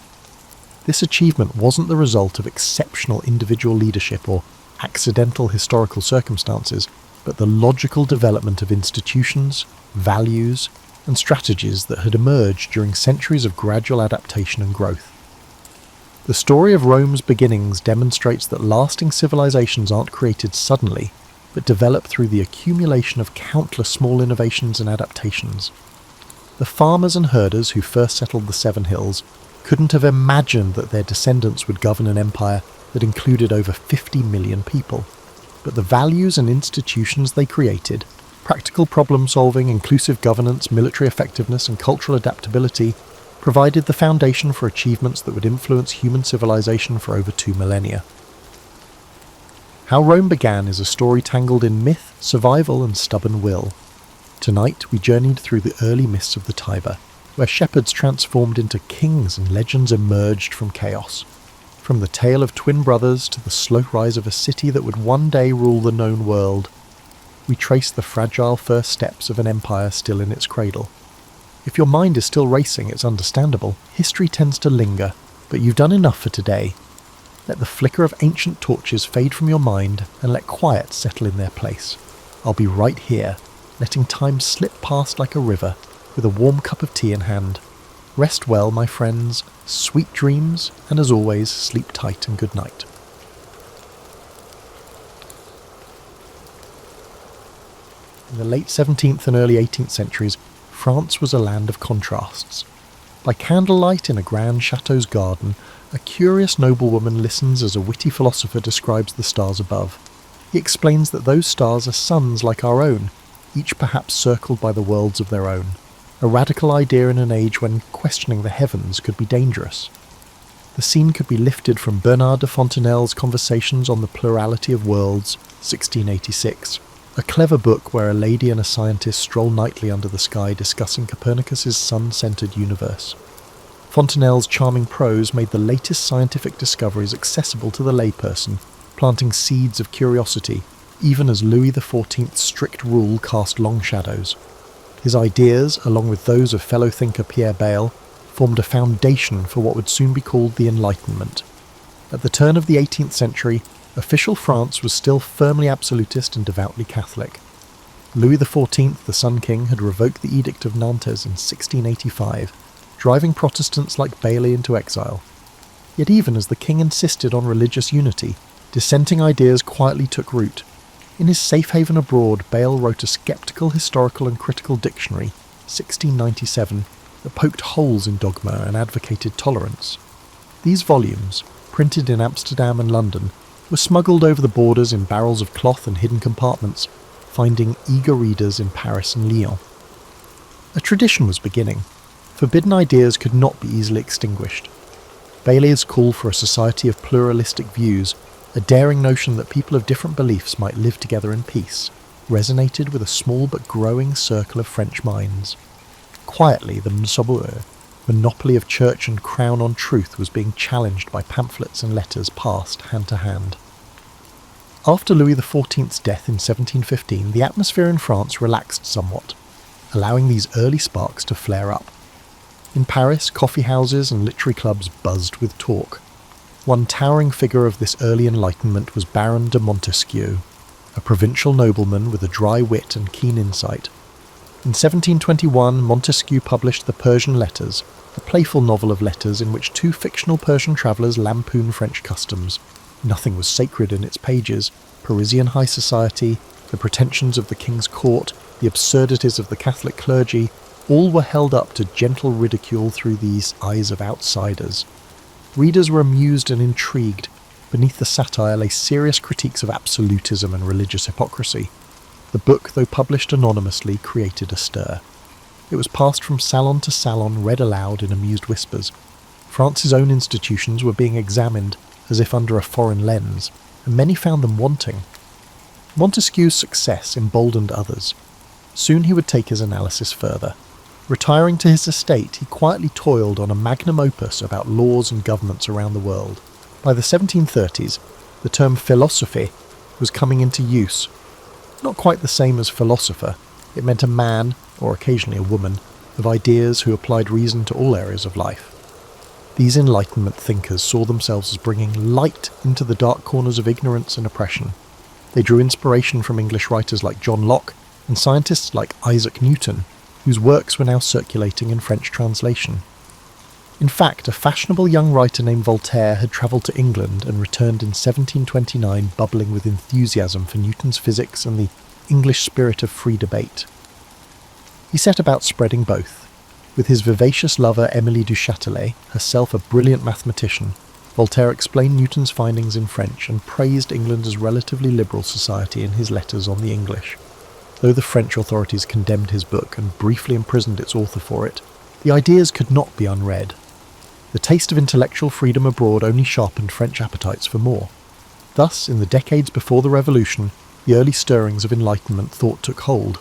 This achievement wasn't the result of exceptional individual leadership or accidental historical circumstances, but the logical development of institutions, values, and strategies that had emerged during centuries of gradual adaptation and growth. The story of Rome's beginnings demonstrates that lasting civilizations aren't created suddenly, but develop through the accumulation of countless small innovations and adaptations. The farmers and herders who first settled the Seven Hills couldn't have imagined that their descendants would govern an empire that included over 50 million people. But the values and institutions they created, practical problem-solving, inclusive governance, military effectiveness, and cultural adaptability, provided the foundation for achievements that would influence human civilization for over 2 millennia. How Rome began is a story tangled in myth, survival, and stubborn will. Tonight we journeyed through the early mists of the Tiber, where shepherds transformed into kings and legends emerged from chaos. From the tale of twin brothers to the slow rise of a city that would one day rule the known world, we trace the fragile first steps of an empire still in its cradle. If your mind is still racing, it's understandable. History tends to linger, but you've done enough for today. Let the flicker of ancient torches fade from your mind and let quiet settle in their place. I'll be right here, letting time slip past like a river, with a warm cup of tea in hand. Rest well, my friends, sweet dreams, and as always, sleep tight and good night. In the late 17th and early 18th centuries, France was a land of contrasts. By candlelight in a grand chateau's garden, a curious noblewoman listens as a witty philosopher describes the stars above. He explains that those stars are suns like our own, each perhaps circled by the worlds of their own. A radical idea in an age when questioning the heavens could be dangerous. The scene could be lifted from Bernard de Fontenelle's Conversations on the Plurality of Worlds, 1686, a clever book where a lady and a scientist stroll nightly under the sky discussing Copernicus's sun-centered universe. Fontenelle's charming prose made the latest scientific discoveries accessible to the layperson, planting seeds of curiosity, even as Louis XIV's strict rule cast long shadows. His ideas, along with those of fellow thinker Pierre Bayle, formed a foundation for what would soon be called the Enlightenment. At the turn of the 18th century, official France was still firmly absolutist and devoutly Catholic. Louis XIV, the Sun King, had revoked the Edict of Nantes in 1685, driving Protestants like Bailey into exile. Yet even as the king insisted on religious unity, dissenting ideas quietly took root. In his Safe Haven Abroad, Bayle wrote a sceptical historical and critical dictionary, 1697, that poked holes in dogma and advocated tolerance. These volumes, printed in Amsterdam and London, were smuggled over the borders in barrels of cloth and hidden compartments, finding eager readers in Paris and Lyon. A tradition was beginning. Forbidden ideas could not be easily extinguished. Bayle's call for a society of pluralistic views, a daring notion that people of different beliefs might live together in peace, resonated with a small but growing circle of French minds. Quietly, the monopoly of church and crown on truth was being challenged by pamphlets and letters passed hand to hand. After Louis XIV's death in 1715, the atmosphere in France relaxed somewhat, allowing these early sparks to flare up. In Paris, coffee houses and literary clubs buzzed with talk. One towering figure of this early Enlightenment was Baron de Montesquieu, a provincial nobleman with a dry wit and keen insight. In 1721, Montesquieu published The Persian Letters, a playful novel of letters in which two fictional Persian travellers lampoon French customs. Nothing was sacred in its pages. Parisian high society, the pretensions of the king's court, the absurdities of the Catholic clergy, all were held up to gentle ridicule through these eyes of outsiders. Readers were amused and intrigued. Beneath the satire lay serious critiques of absolutism and religious hypocrisy. The book, though published anonymously, created a stir. It was passed from salon to salon, read aloud in amused whispers. France's own institutions were being examined as if under a foreign lens, and many found them wanting. Montesquieu's success emboldened others. Soon he would take his analysis further. Retiring to his estate, he quietly toiled on a magnum opus about laws and governments around the world. By the 1730s, the term philosophy was coming into use. Not quite the same as philosopher, it meant a man, or occasionally a woman, of ideas who applied reason to all areas of life. These Enlightenment thinkers saw themselves as bringing light into the dark corners of ignorance and oppression. They drew inspiration from English writers like John Locke and scientists like Isaac Newton, whose works were now circulating in French translation. In fact, a fashionable young writer named Voltaire had travelled to England and returned in 1729 bubbling with enthusiasm for Newton's physics and the English spirit of free debate. He set about spreading both. With his vivacious lover Émilie du Châtelet, herself a brilliant mathematician, Voltaire explained Newton's findings in French and praised England as relatively liberal society in his letters on the English. Though the French authorities condemned his book and briefly imprisoned its author for it, the ideas could not be unread. The taste of intellectual freedom abroad only sharpened French appetites for more. Thus, in the decades before the Revolution, the early stirrings of Enlightenment thought took hold.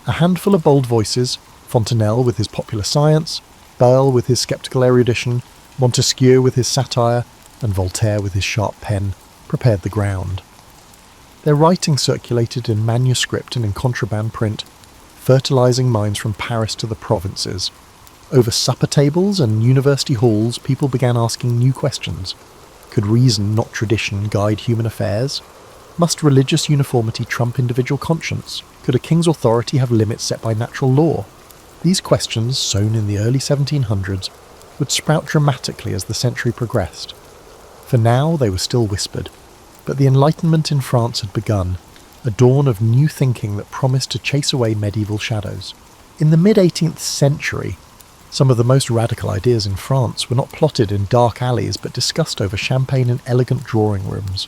A handful of bold voices, Fontenelle with his popular science, Bayle with his sceptical erudition, Montesquieu with his satire, and Voltaire with his sharp pen, prepared the ground. Their writing circulated in manuscript and in contraband print, fertilizing minds from Paris to the provinces. Over supper tables and university halls, people began asking new questions. Could reason, not tradition, guide human affairs? Must religious uniformity trump individual conscience? Could a king's authority have limits set by natural law? These questions, sown in the early 1700s, would sprout dramatically as the century progressed. For now, they were still whispered. But the Enlightenment in France had begun, a dawn of new thinking that promised to chase away medieval shadows. In the mid-18th century, some of the most radical ideas in France were not plotted in dark alleys but discussed over champagne in elegant drawing rooms.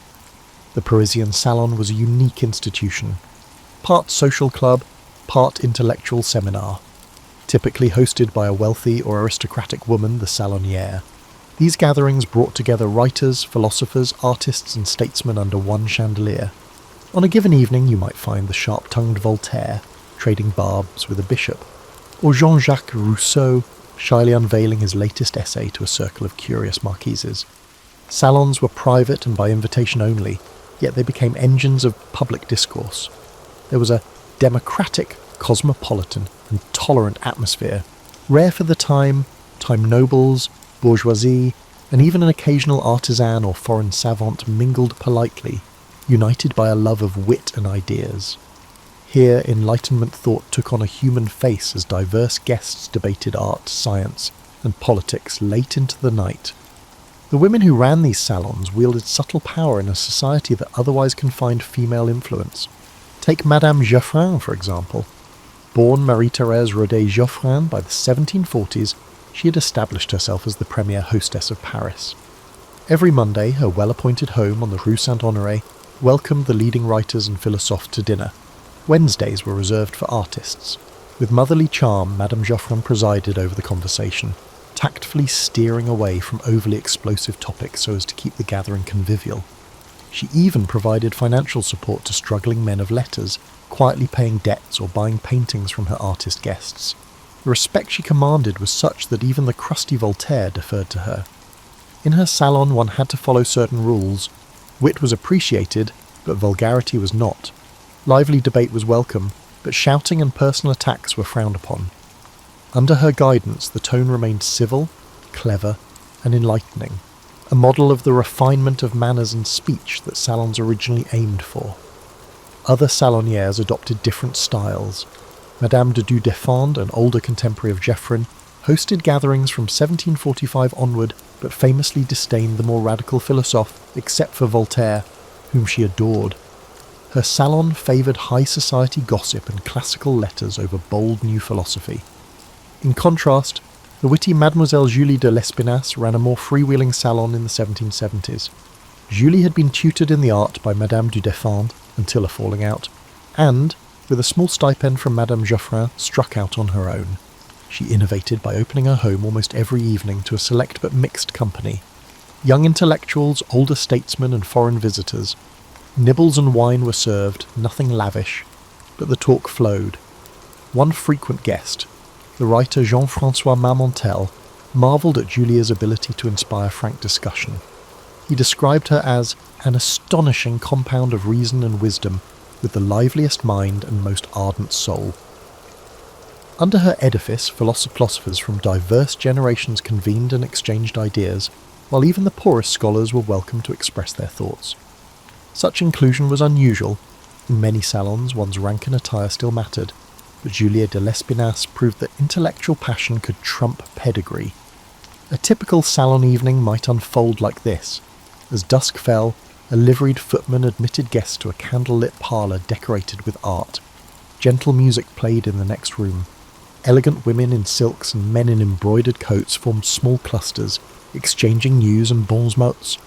The Parisian salon was a unique institution, part social club, part intellectual seminar, typically hosted by a wealthy or aristocratic woman, the salonière. These gatherings brought together writers, philosophers, artists and statesmen under one chandelier. On a given evening you might find the sharp-tongued Voltaire trading barbs with a bishop, or Jean-Jacques Rousseau shyly unveiling his latest essay to a circle of curious marquises. Salons were private and by invitation only, yet they became engines of public discourse. There was a democratic, cosmopolitan and tolerant atmosphere, rare for the time nobles, bourgeoisie, and even an occasional artisan or foreign savant mingled politely, united by a love of wit and ideas. Here, Enlightenment thought took on a human face as diverse guests debated art, science, and politics late into the night. The women who ran these salons wielded subtle power in a society that otherwise confined female influence. Take Madame Geoffrin, for example. Born Marie-Thérèse Rodet-Geoffrin by the 1740s, she had established herself as the premier hostess of Paris. Every Monday, her well-appointed home on the Rue Saint-Honoré welcomed the leading writers and philosophes to dinner. Wednesdays were reserved for artists. With motherly charm, Madame Geoffrin presided over the conversation, tactfully steering away from overly explosive topics so as to keep the gathering convivial. She even provided financial support to struggling men of letters, quietly paying debts or buying paintings from her artist guests. The respect she commanded was such that even the crusty Voltaire deferred to her. In her salon one had to follow certain rules. Wit was appreciated, but vulgarity was not. Lively debate was welcome, but shouting and personal attacks were frowned upon. Under her guidance, the tone remained civil, clever, and enlightening, a model of the refinement of manners and speech that salons originally aimed for. Other salonières adopted different styles. Madame de Du-Deffand, an older contemporary of Geoffrin, hosted gatherings from 1745 onward, but famously disdained the more radical philosophe, except for Voltaire, whom she adored. Her salon favoured high society gossip and classical letters over bold new philosophy. In contrast, the witty Mademoiselle Julie de Lespinasse ran a more freewheeling salon in the 1770s. Julie had been tutored in the art by Madame du Deffand until a falling out, and, with a small stipend from Madame Geoffrin, struck out on her own. She innovated by opening her home almost every evening to a select but mixed company. Young intellectuals, older statesmen and foreign visitors. Nibbles and wine were served, nothing lavish, but the talk flowed. One frequent guest, the writer Jean-François Marmontel, marvelled at Julia's ability to inspire frank discussion. He described her as an astonishing compound of reason and wisdom, with the liveliest mind and most ardent soul. Under her edifice, philosophers from diverse generations convened and exchanged ideas, while even the poorest scholars were welcome to express their thoughts. Such inclusion was unusual. In many salons, one's rank and attire still mattered, but Julia de Lespinasse proved that intellectual passion could trump pedigree. A typical salon evening might unfold like this. As dusk fell, a liveried footman admitted guests to a candle-lit parlour decorated with art. Gentle music played in the next room. Elegant women in silks and men in embroidered coats formed small clusters, exchanging news and bons mots.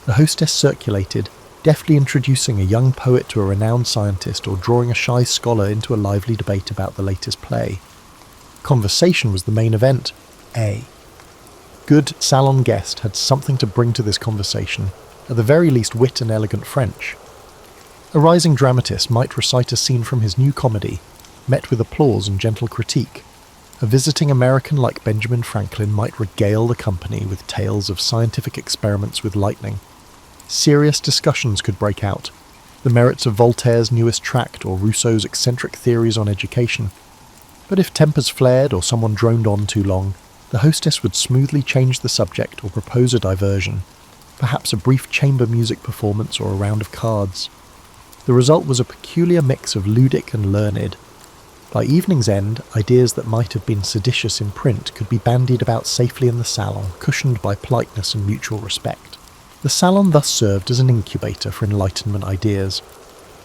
The hostess circulated, deftly introducing a young poet to a renowned scientist or drawing a shy scholar into a lively debate about the latest play. Conversation was the main event. A good salon guest had something to bring to this conversation, at the very least wit and elegant French. A rising dramatist might recite a scene from his new comedy, met with applause and gentle critique. A visiting American like Benjamin Franklin might regale the company with tales of scientific experiments with lightning. Serious discussions could break out, the merits of Voltaire's newest tract or Rousseau's eccentric theories on education. But if tempers flared or someone droned on too long, the hostess would smoothly change the subject or propose a diversion, perhaps a brief chamber music performance or a round of cards. The result was a peculiar mix of ludic and learned. By evening's end, ideas that might have been seditious in print could be bandied about safely in the salon, cushioned by politeness and mutual respect. The salon thus served as an incubator for Enlightenment ideas.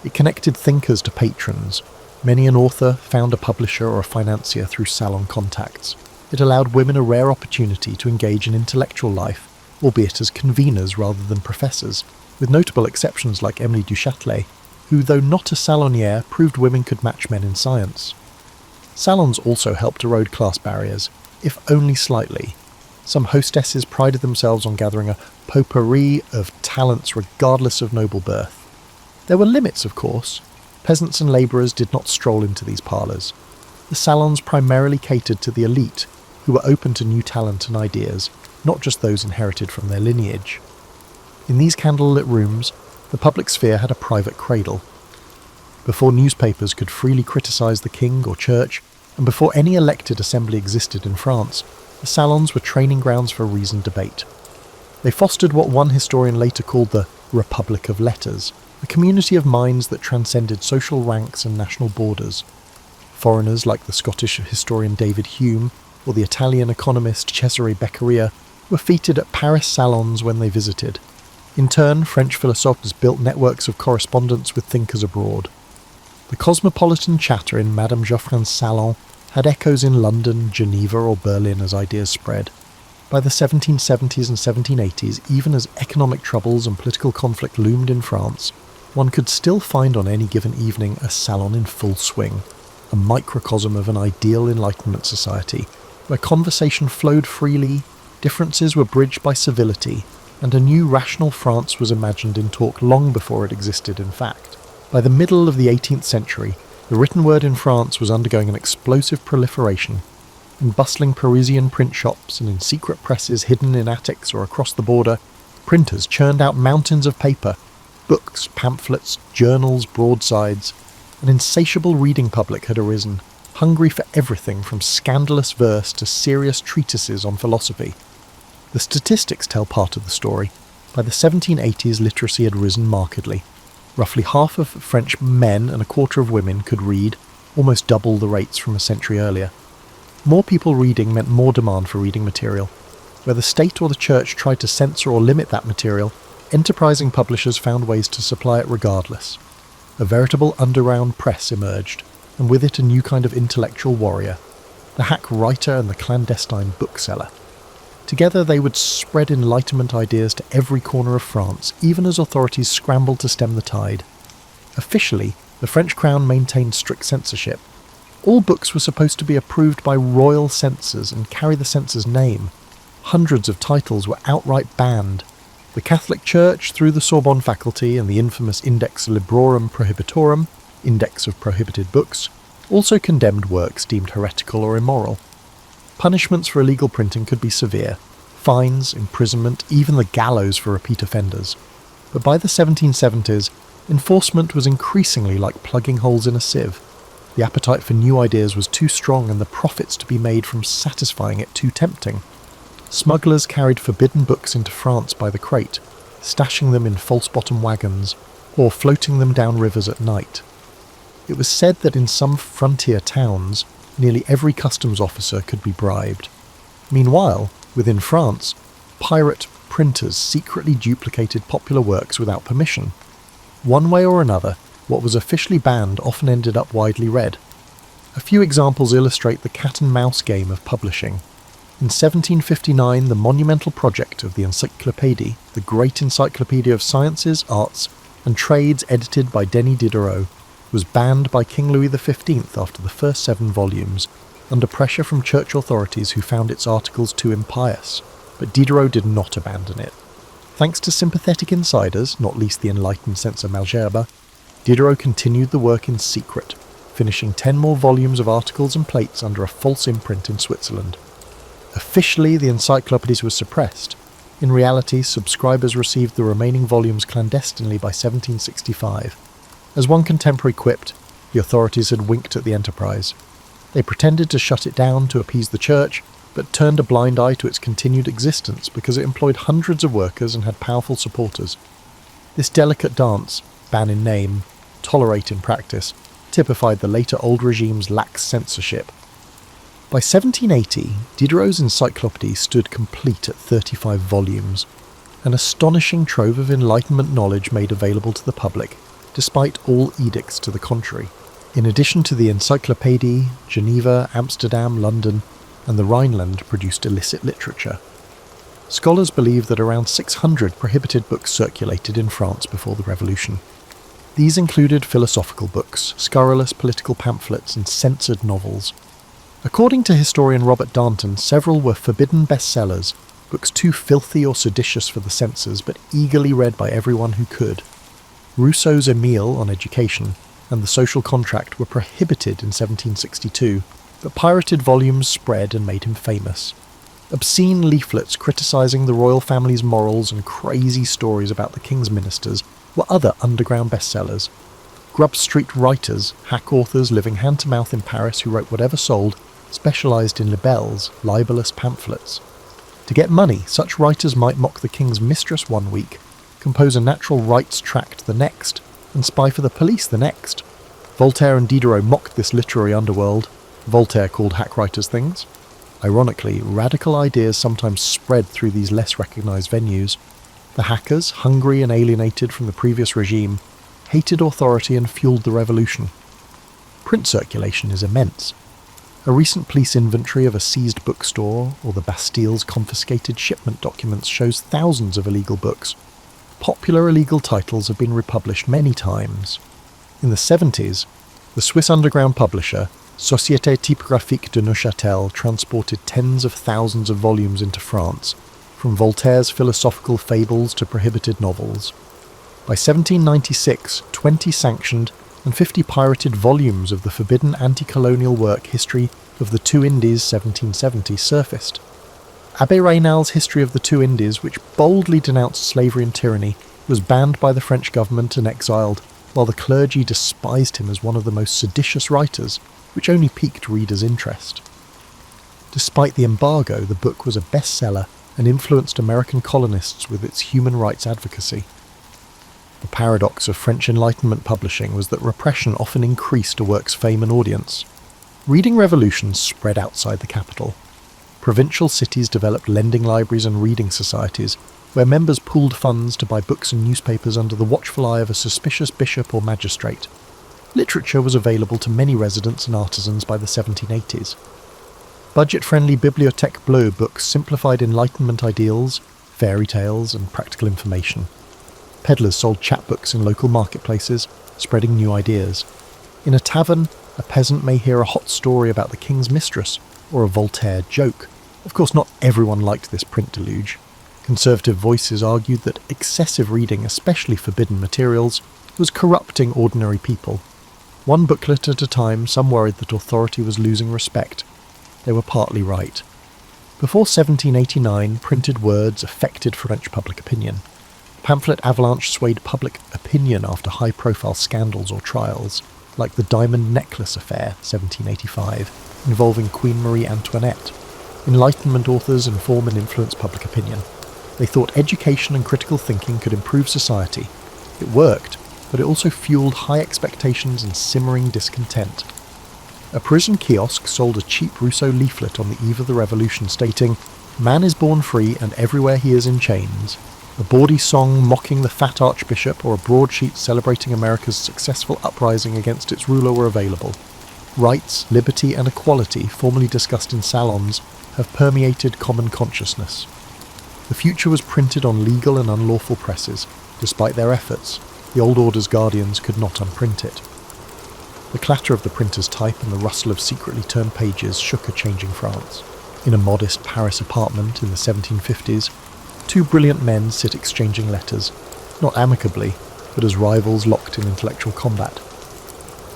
It connected thinkers to patrons. Many an author found a publisher or a financier through salon contacts. It allowed women a rare opportunity to engage in intellectual life, albeit as conveners rather than professors, with notable exceptions like Émilie du Châtelet, who, though not a salonière, proved women could match men in science. Salons also helped erode class barriers, if only slightly. Some hostesses prided themselves on gathering a potpourri of talents regardless of noble birth. There were limits, of course. Peasants and labourers did not stroll into these parlours. The salons primarily catered to the elite, who were open to new talent and ideas, not just those inherited from their lineage. In these candlelit rooms, the public sphere had a private cradle. Before newspapers could freely criticise the king or church, and before any elected assembly existed in France, the salons were training grounds for reasoned debate. They fostered what one historian later called the Republic of Letters, a community of minds that transcended social ranks and national borders. Foreigners like the Scottish historian David Hume or the Italian economist Cesare Beccaria were feted at Paris salons when they visited. In turn, French philosophers built networks of correspondence with thinkers abroad. The cosmopolitan chatter in Madame Geoffrin's salon had echoes in London, Geneva or Berlin as ideas spread. By the 1770s and 1780s, even as economic troubles and political conflict loomed in France, one could still find on any given evening a salon in full swing, a microcosm of an ideal Enlightenment society, where conversation flowed freely, differences were bridged by civility, and a new rational France was imagined in talk long before it existed in fact. By the middle of the 18th century, the written word in France was undergoing an explosive proliferation. In bustling Parisian print shops and in secret presses hidden in attics or across the border, printers churned out mountains of paper, books, pamphlets, journals, broadsides. An insatiable reading public had arisen, hungry for everything from scandalous verse to serious treatises on philosophy. The statistics tell part of the story. By the 1780s, literacy had risen markedly. Roughly half of French men and a quarter of women could read, almost double the rates from a century earlier. More people reading meant more demand for reading material. Where the state or the church tried to censor or limit that material, enterprising publishers found ways to supply it regardless. A veritable underground press emerged, and with it a new kind of intellectual warrior, the hack writer and the clandestine bookseller. Together they would spread Enlightenment ideas to every corner of France, even as authorities scrambled to stem the tide. Officially, the French crown maintained strict censorship. All books were supposed to be approved by royal censors and carry the censor's name. Hundreds of titles were outright banned. The Catholic Church, through the Sorbonne faculty and the infamous Index Librorum Prohibitorum, Index of Prohibited Books, also condemned works deemed heretical or immoral. Punishments for illegal printing could be severe: fines, imprisonment, even the gallows for repeat offenders. But by the 1770s, enforcement was increasingly like plugging holes in a sieve. The appetite for new ideas was too strong and the profits to be made from satisfying it too tempting. Smugglers carried forbidden books into France by the crate, stashing them in false-bottom wagons, or floating them down rivers at night. It was said that in some frontier towns, nearly every customs officer could be bribed. Meanwhile, within France, pirate printers secretly duplicated popular works without permission. One way or another, what was officially banned often ended up widely read. A few examples illustrate the cat-and-mouse game of publishing. In 1759, the monumental project of the Encyclopédie, the great encyclopedia of sciences, arts, and trades edited by Denis Diderot, was banned by King Louis XV after the first 7 volumes, under pressure from church authorities who found its articles too impious. But Diderot did not abandon it. Thanks to sympathetic insiders, not least the enlightened censor Malgerbe, Diderot continued the work in secret, finishing 10 more volumes of articles and plates under a false imprint in Switzerland. Officially, the encyclopedies were suppressed. In reality, subscribers received the remaining volumes clandestinely by 1765. As one contemporary quipped, the authorities had winked at the enterprise. They pretended to shut it down to appease the church, but turned a blind eye to its continued existence because it employed hundreds of workers and had powerful supporters. This delicate dance, ban in name, tolerate in practice, typified the later old regime's lax censorship. By 1780, Diderot's encyclopédie stood complete at 35 volumes, an astonishing trove of Enlightenment knowledge made available to the public, despite all edicts to the contrary. In addition to the Encyclopédie, Geneva, Amsterdam, London, and the Rhineland produced illicit literature. Scholars believe that around 600 prohibited books circulated in France before the Revolution. These included philosophical books, scurrilous political pamphlets, and censored novels. According to historian Robert Darnton, several were forbidden bestsellers, books too filthy or seditious for the censors, but eagerly read by everyone who could. Rousseau's Emile on education and the social contract were prohibited in 1762, but pirated volumes spread and made him famous. Obscene leaflets criticising the royal family's morals and crazy stories about the king's ministers were other underground bestsellers. Grub Street writers, hack authors living hand-to-mouth in Paris who wrote whatever sold, specialised in libelles, libellous pamphlets. To get money, such writers might mock the king's mistress one week, compose a natural rights tract the next, and spy for the police the next. Voltaire and Diderot mocked this literary underworld. Voltaire called hack writers things. Ironically, radical ideas sometimes spread through these less recognised venues. The hackers, hungry and alienated from the previous regime, hated authority and fueled the revolution. print circulation is immense. A recent police inventory of a seized bookstore or the Bastille's confiscated shipment documents shows thousands of illegal books. Popular illegal titles have been republished many times. In the 70s, the Swiss underground publisher Société Typographique de Neuchâtel transported tens of thousands of volumes into France, from Voltaire's philosophical fables to prohibited novels. By 1796, 20 sanctioned and 50 pirated volumes of the forbidden anti-colonial work History of the Two Indies 1770 surfaced. Abbé Raynal's History of the Two Indies, which boldly denounced slavery and tyranny, was banned by the French government and exiled, while the clergy despised him as one of the most seditious writers, which only piqued readers' interest. Despite the embargo, the book was a bestseller and influenced American colonists with its human rights advocacy. The paradox of French Enlightenment publishing was that repression often increased a work's fame and audience. Reading revolutions spread outside the capital. Provincial cities developed lending libraries and reading societies, where members pooled funds to buy books and newspapers under the watchful eye of a suspicious bishop or magistrate. Literature was available to many residents and artisans by the 1780s. Budget-friendly Bibliothèque Bleue books simplified Enlightenment ideals, fairy tales, and practical information. Peddlers sold chapbooks in local marketplaces, spreading new ideas. In a tavern, a peasant may hear a hot story about the king's mistress, or a Voltaire joke. Of course, not everyone liked this print deluge. Conservative voices argued that excessive reading, especially forbidden materials, was corrupting ordinary people. One booklet at a time, some worried that authority was losing respect. They were partly right. Before 1789, printed words affected French public opinion. Pamphlet avalanche swayed public opinion after high-profile scandals or trials, like the Diamond Necklace Affair, 1785, involving Queen Marie Antoinette. Enlightenment authors inform and influence public opinion. They thought education and critical thinking could improve society. It worked, but it also fueled high expectations and simmering discontent. A Parisian kiosk sold a cheap Rousseau leaflet on the eve of the revolution stating, "Man is born free and everywhere he is in chains." A bawdy song mocking the fat archbishop or a broadsheet celebrating America's successful uprising against its ruler were available. Rights, liberty and equality, formerly discussed in salons, have permeated common consciousness. The future was printed on legal and unlawful presses. Despite their efforts, the old order's guardians could not unprint it. The clatter of the printer's type and the rustle of secretly turned pages shook a changing France. In a modest Paris apartment in the 1750s, two brilliant men sit exchanging letters, not amicably, but as rivals locked in intellectual combat.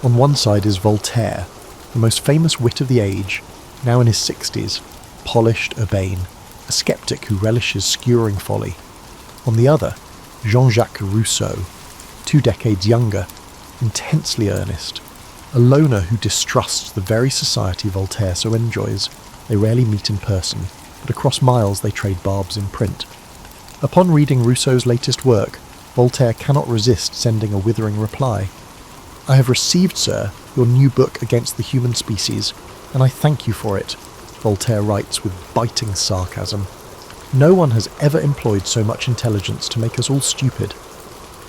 On one side is Voltaire, the most famous wit of the age, now in his 60s, polished, urbane, a skeptic who relishes skewering folly. On the other, Jean-Jacques Rousseau, 2 decades younger, intensely earnest, a loner who distrusts the very society Voltaire so enjoys. They rarely meet in person, but across miles they trade barbs in print. Upon reading Rousseau's latest work, Voltaire cannot resist sending a withering reply. "I have received, sir, your new book against the human species, and I thank you for it," Voltaire writes with biting sarcasm. "No one has ever employed so much intelligence to make us all stupid.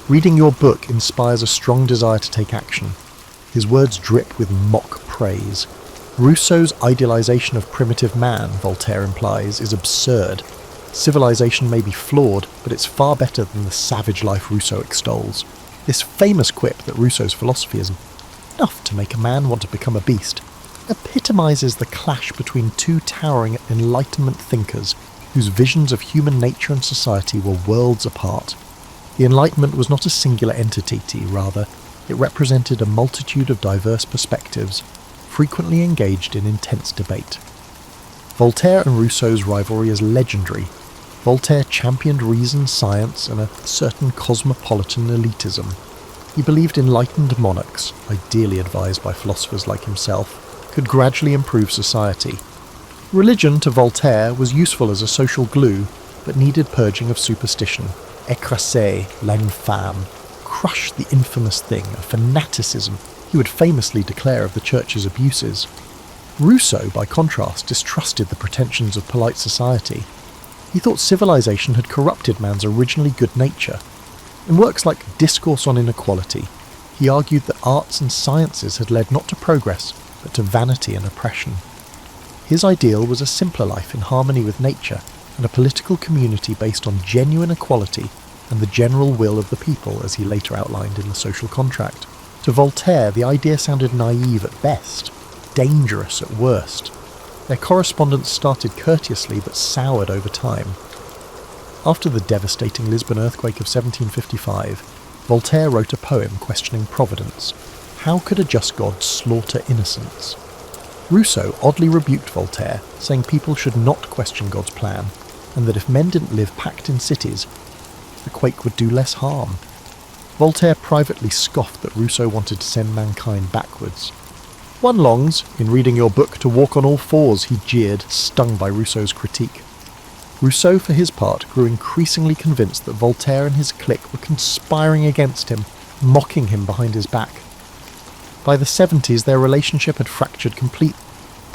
Reading your book inspires a strong desire to take action." His words drip with mock praise. Rousseau's idealization of primitive man, Voltaire implies, is absurd. Civilization may be flawed, but it's far better than the savage life Rousseau extols. This famous quip that Rousseau's philosophy is enough to make a man want to become a beast epitomizes the clash between two towering Enlightenment thinkers whose visions of human nature and society were worlds apart. The Enlightenment was not a singular entity, rather, it represented a multitude of diverse perspectives, frequently engaged in intense debate. Voltaire and Rousseau's rivalry is legendary. Voltaire championed reason, science, and a certain cosmopolitan elitism. He believed enlightened monarchs, ideally advised by philosophers like himself, could gradually improve society. Religion, to Voltaire, was useful as a social glue, but needed purging of superstition. Écraser l'infâme, crush the infamous thing, a fanaticism he would famously declare of the church's abuses. Rousseau, by contrast, distrusted the pretensions of polite society. He thought civilization had corrupted man's originally good nature. In works like Discourse on Inequality, he argued that arts and sciences had led not to progress, but to vanity and oppression. His ideal was a simpler life in harmony with nature, and a political community based on genuine equality and the general will of the people, as he later outlined in The Social Contract. To Voltaire, the idea sounded naive at best, dangerous at worst. Their correspondence started courteously but soured over time. After the devastating Lisbon earthquake of 1755, Voltaire wrote a poem questioning providence. How could a just God slaughter innocents? Rousseau oddly rebuked Voltaire, saying people should not question God's plan, and that if men didn't live packed in cities, the quake would do less harm. Voltaire privately scoffed that Rousseau wanted to send mankind backwards. One longs, in reading your book, to walk on all fours, he jeered, stung by Rousseau's critique. Rousseau, for his part, grew increasingly convinced that Voltaire and his clique were conspiring against him, mocking him behind his back. By the 70s, their relationship had fractured completely.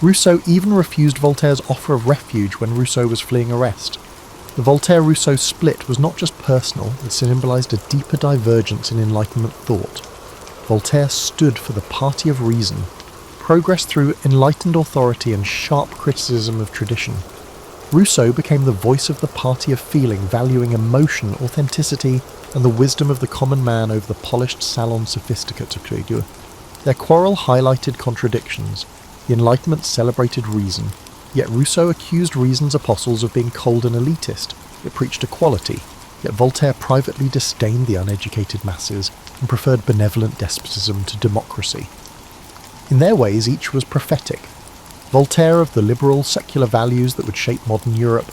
Rousseau even refused Voltaire's offer of refuge when Rousseau was fleeing arrest. The Voltaire-Rousseau split was not just personal, it symbolised a deeper divergence in Enlightenment thought. Voltaire stood for the party of reason, progress through enlightened authority and sharp criticism of tradition. Rousseau became the voice of the party of feeling, valuing emotion, authenticity, and the wisdom of the common man over the polished salon sophisticate of Crédieu. Their quarrel highlighted contradictions. The Enlightenment celebrated reason, yet Rousseau accused reason's apostles of being cold and elitist. It preached equality, yet Voltaire privately disdained the uneducated masses and preferred benevolent despotism to democracy. In their ways, each was prophetic. Voltaire of the liberal, secular values that would shape modern Europe,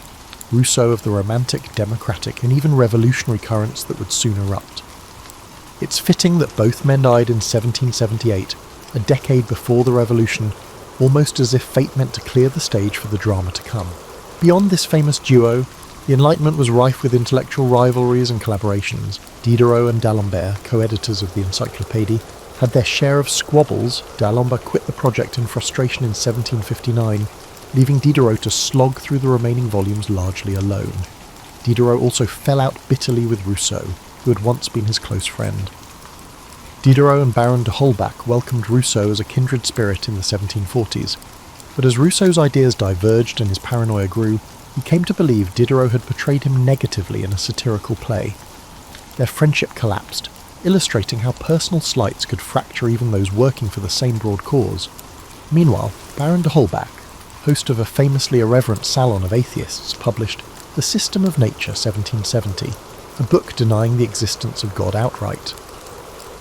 Rousseau of the romantic, democratic, and even revolutionary currents that would soon erupt. It's fitting that both men died in 1778, a decade before the Revolution, almost as if fate meant to clear the stage for the drama to come. Beyond this famous duo, the Enlightenment was rife with intellectual rivalries and collaborations. Diderot and D'Alembert, co-editors of the Encyclopédie, had their share of squabbles. D'Alembert quit the project in frustration in 1759, leaving Diderot to slog through the remaining volumes largely alone. Diderot also fell out bitterly with Rousseau, who had once been his close friend. Diderot and Baron de Holbach welcomed Rousseau as a kindred spirit in the 1740s, but as Rousseau's ideas diverged and his paranoia grew, he came to believe Diderot had portrayed him negatively in a satirical play. Their friendship collapsed, illustrating how personal slights could fracture even those working for the same broad cause. Meanwhile, Baron de Holbach, host of a famously irreverent salon of atheists, published The System of Nature 1770, a book denying the existence of God outright.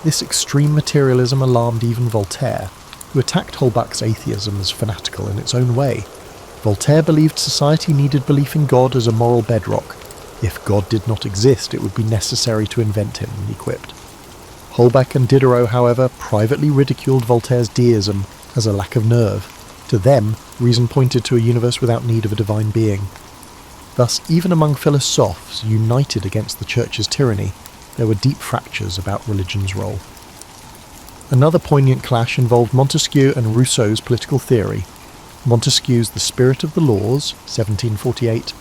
This extreme materialism alarmed even Voltaire, who attacked Holbach's atheism as fanatical in its own way. Voltaire believed society needed belief in God as a moral bedrock. If God did not exist, it would be necessary to invent him, he quipped. Holbach and Diderot, however, privately ridiculed Voltaire's deism as a lack of nerve. To them, reason pointed to a universe without need of a divine being. Thus, even among philosophes united against the Church's tyranny, there were deep fractures about religion's role. Another poignant clash involved Montesquieu and Rousseau's political theory. Montesquieu's The Spirit of the Laws, 1748,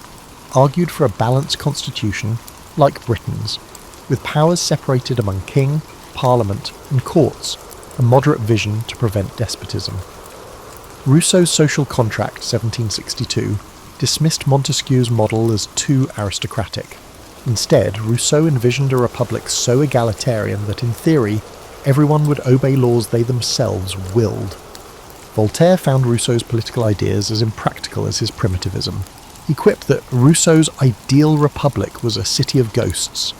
argued for a balanced constitution, like Britain's, with powers separated among king, parliament, and courts, a moderate vision to prevent despotism. Rousseau's Social Contract, 1762, dismissed Montesquieu's model as too aristocratic. Instead, Rousseau envisioned a republic so egalitarian that, in theory, everyone would obey laws they themselves willed. Voltaire found Rousseau's political ideas as impractical as his primitivism. He quipped that Rousseau's ideal republic was a city of ghosts,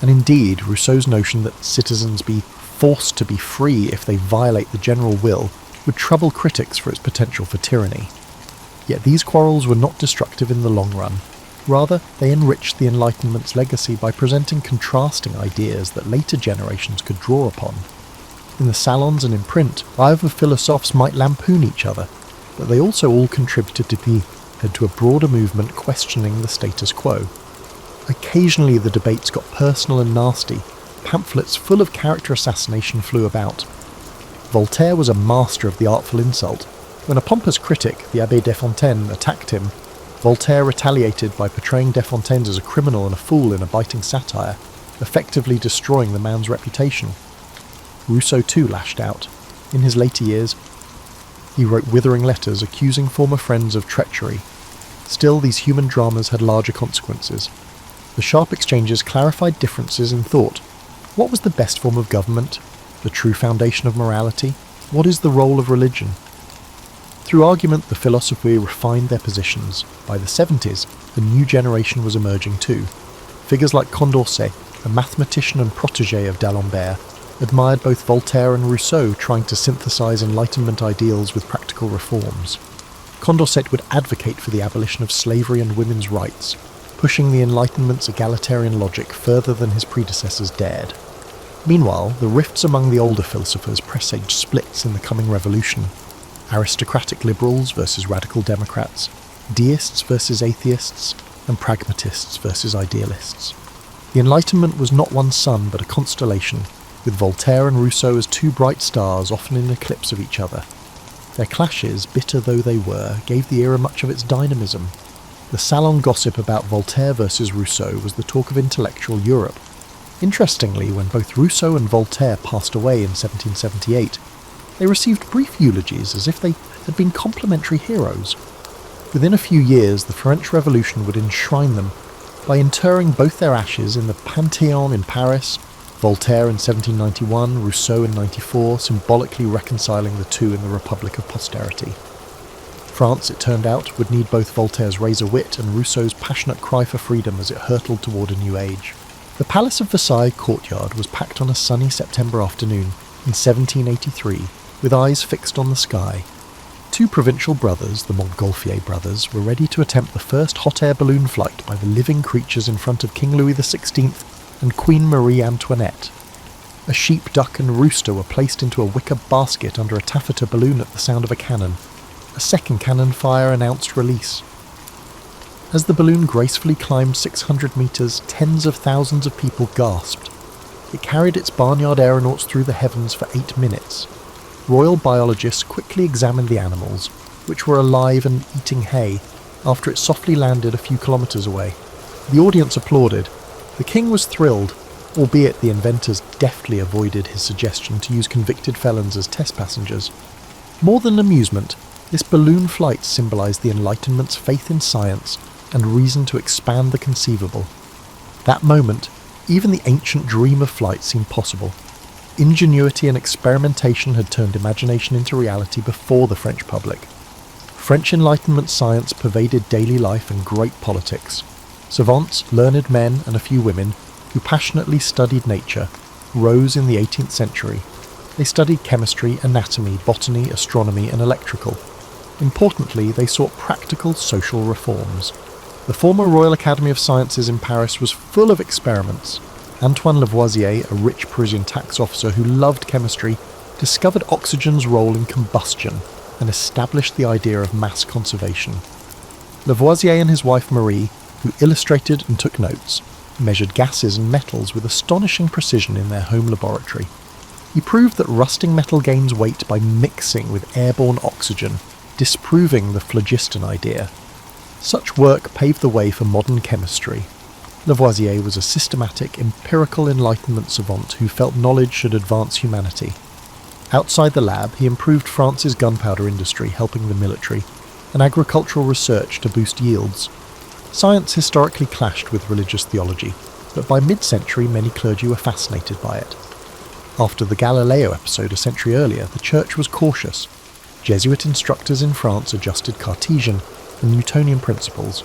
and indeed Rousseau's notion that citizens be forced to be free if they violate the general will would trouble critics for its potential for tyranny. Yet these quarrels were not destructive in the long run. Rather, they enriched the Enlightenment's legacy by presenting contrasting ideas that later generations could draw upon. In the salons and in print, rival philosophers might lampoon each other, but they also all contributed to a broader movement questioning the status quo. Occasionally the debates got personal and nasty. Pamphlets full of character assassination flew about. Voltaire was a master of the artful insult. When a pompous critic, the Abbé Desfontaines, attacked him, Voltaire retaliated by portraying Desfontaines as a criminal and a fool in a biting satire, effectively destroying the man's reputation. Rousseau too lashed out. In his later years, he wrote withering letters accusing former friends of treachery. Still, these human dramas had larger consequences. The sharp exchanges clarified differences in thought. What was the best form of government? The true foundation of morality? What is the role of religion? Through argument, the philosophy refined their positions. By the 70s, a new generation was emerging too. Figures like Condorcet, a mathematician and protégé of d'Alembert, admired both Voltaire and Rousseau trying to synthesize Enlightenment ideals with practical reforms. Condorcet would advocate for the abolition of slavery and women's rights, pushing the Enlightenment's egalitarian logic further than his predecessors dared. Meanwhile, the rifts among the older philosophers presaged splits in the coming revolution. Aristocratic liberals versus radical democrats, deists versus atheists, and pragmatists versus idealists. The Enlightenment was not one sun but a constellation, with Voltaire and Rousseau as two bright stars often in eclipse of each other. Their clashes, bitter though they were, gave the era much of its dynamism. The salon gossip about Voltaire versus Rousseau was the talk of intellectual Europe. Interestingly, when both Rousseau and Voltaire passed away in 1778, they received brief eulogies as if they had been complementary heroes. Within a few years, the French Revolution would enshrine them by interring both their ashes in the Panthéon in Paris, Voltaire in 1791, Rousseau in 94, symbolically reconciling the two in the Republic of Posterity. France, it turned out, would need both Voltaire's razor wit and Rousseau's passionate cry for freedom as it hurtled toward a new age. The Palace of Versailles courtyard was packed on a sunny September afternoon in 1783, with eyes fixed on the sky. Two provincial brothers, the Montgolfier brothers, were ready to attempt the first hot air balloon flight by the living creatures in front of King Louis XVI and Queen Marie Antoinette. A sheep, duck and rooster were placed into a wicker basket under a taffeta balloon at the sound of a cannon. A second cannon fire announced release. As the balloon gracefully climbed 600 metres, tens of thousands of people gasped. It carried its barnyard aeronauts through the heavens for 8 minutes. Royal biologists quickly examined the animals, which were alive and eating hay, after it softly landed a few kilometres away. The audience applauded. The king was thrilled, albeit the inventors deftly avoided his suggestion to use convicted felons as test passengers. More than amusement, this balloon flight symbolised the Enlightenment's faith in science and reason to expand the conceivable. That moment, even the ancient dream of flight seemed possible. Ingenuity and experimentation had turned imagination into reality before the French public. French Enlightenment science pervaded daily life and great politics. Savants, learned men, and a few women, who passionately studied nature, rose in the 18th century. They studied chemistry, anatomy, botany, astronomy, and electrical. Importantly, they sought practical social reforms. The former Royal Academy of Sciences in Paris was full of experiments. Antoine Lavoisier, a rich Parisian tax officer who loved chemistry, discovered oxygen's role in combustion and established the idea of mass conservation. Lavoisier and his wife Marie, who illustrated and took notes, measured gases and metals with astonishing precision in their home laboratory. He proved that rusting metal gains weight by mixing with airborne oxygen, disproving the phlogiston idea. Such work paved the way for modern chemistry. Lavoisier was a systematic, empirical Enlightenment savant who felt knowledge should advance humanity. Outside the lab, he improved France's gunpowder industry, helping the military, and agricultural research to boost yields. Science historically clashed with religious theology, but by mid-century many clergy were fascinated by it. After the Galileo episode a century earlier, the Church was cautious. Jesuit instructors in France adjusted Cartesian and Newtonian principles.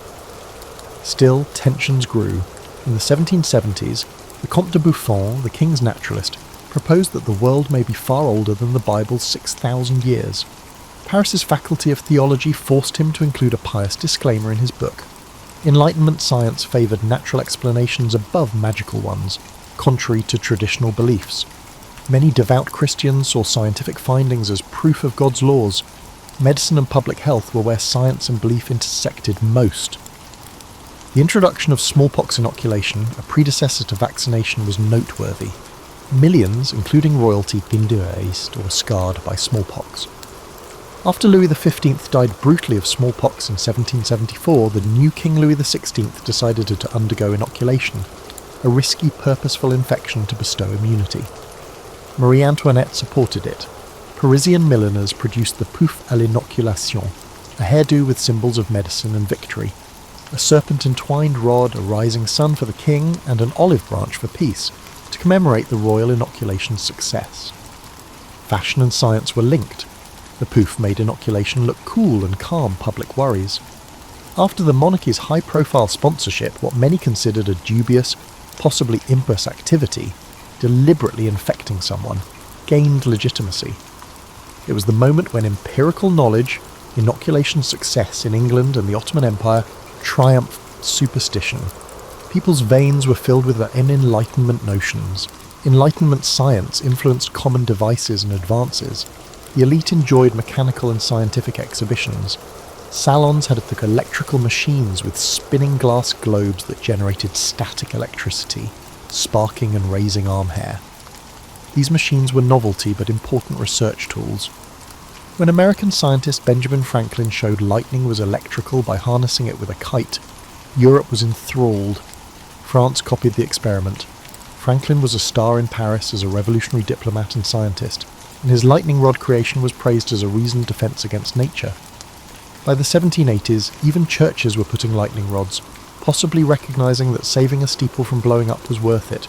Still, tensions grew. In the 1770s, the Comte de Buffon, the king's naturalist, proposed that the world may be far older than the Bible's 6,000 years. Paris's Faculty of Theology forced him to include a pious disclaimer in his book. Enlightenment science favoured natural explanations above magical ones, contrary to traditional beliefs. Many devout Christians saw scientific findings as proof of God's laws. Medicine and public health were where science and belief intersected most. The introduction of smallpox inoculation, a predecessor to vaccination, was noteworthy. Millions, including royalty, pindurized or scarred by smallpox. After Louis XV died brutally of smallpox in 1774, the new King Louis XVI decided to undergo inoculation, a risky, purposeful infection to bestow immunity. Marie Antoinette supported it. Parisian milliners produced the pouf à l'inoculation, a hairdo with symbols of medicine and victory, a serpent-entwined rod, a rising sun for the king, and an olive branch for peace, to commemorate the royal inoculation's success. Fashion and science were linked. The pouf made inoculation look cool and calm public worries. After the monarchy's high-profile sponsorship, what many considered a dubious, possibly impious activity, deliberately infecting someone, gained legitimacy. It was the moment when empirical knowledge, inoculation success in England and the Ottoman Empire, triumphed superstition. People's veins were filled with Enlightenment notions. Enlightenment science influenced common devices and advances. The elite enjoyed mechanical and scientific exhibitions. Salons had electrical machines with spinning glass globes that generated static electricity, sparking and raising arm hair. These machines were novelty but important research tools. When American scientist Benjamin Franklin showed lightning was electrical by harnessing it with a kite, Europe was enthralled. France copied the experiment. Franklin was a star in Paris as a revolutionary diplomat and scientist, and his lightning rod creation was praised as a reasoned defense against nature. By the 1780s, even churches were putting lightning rods, possibly recognizing that saving a steeple from blowing up was worth it.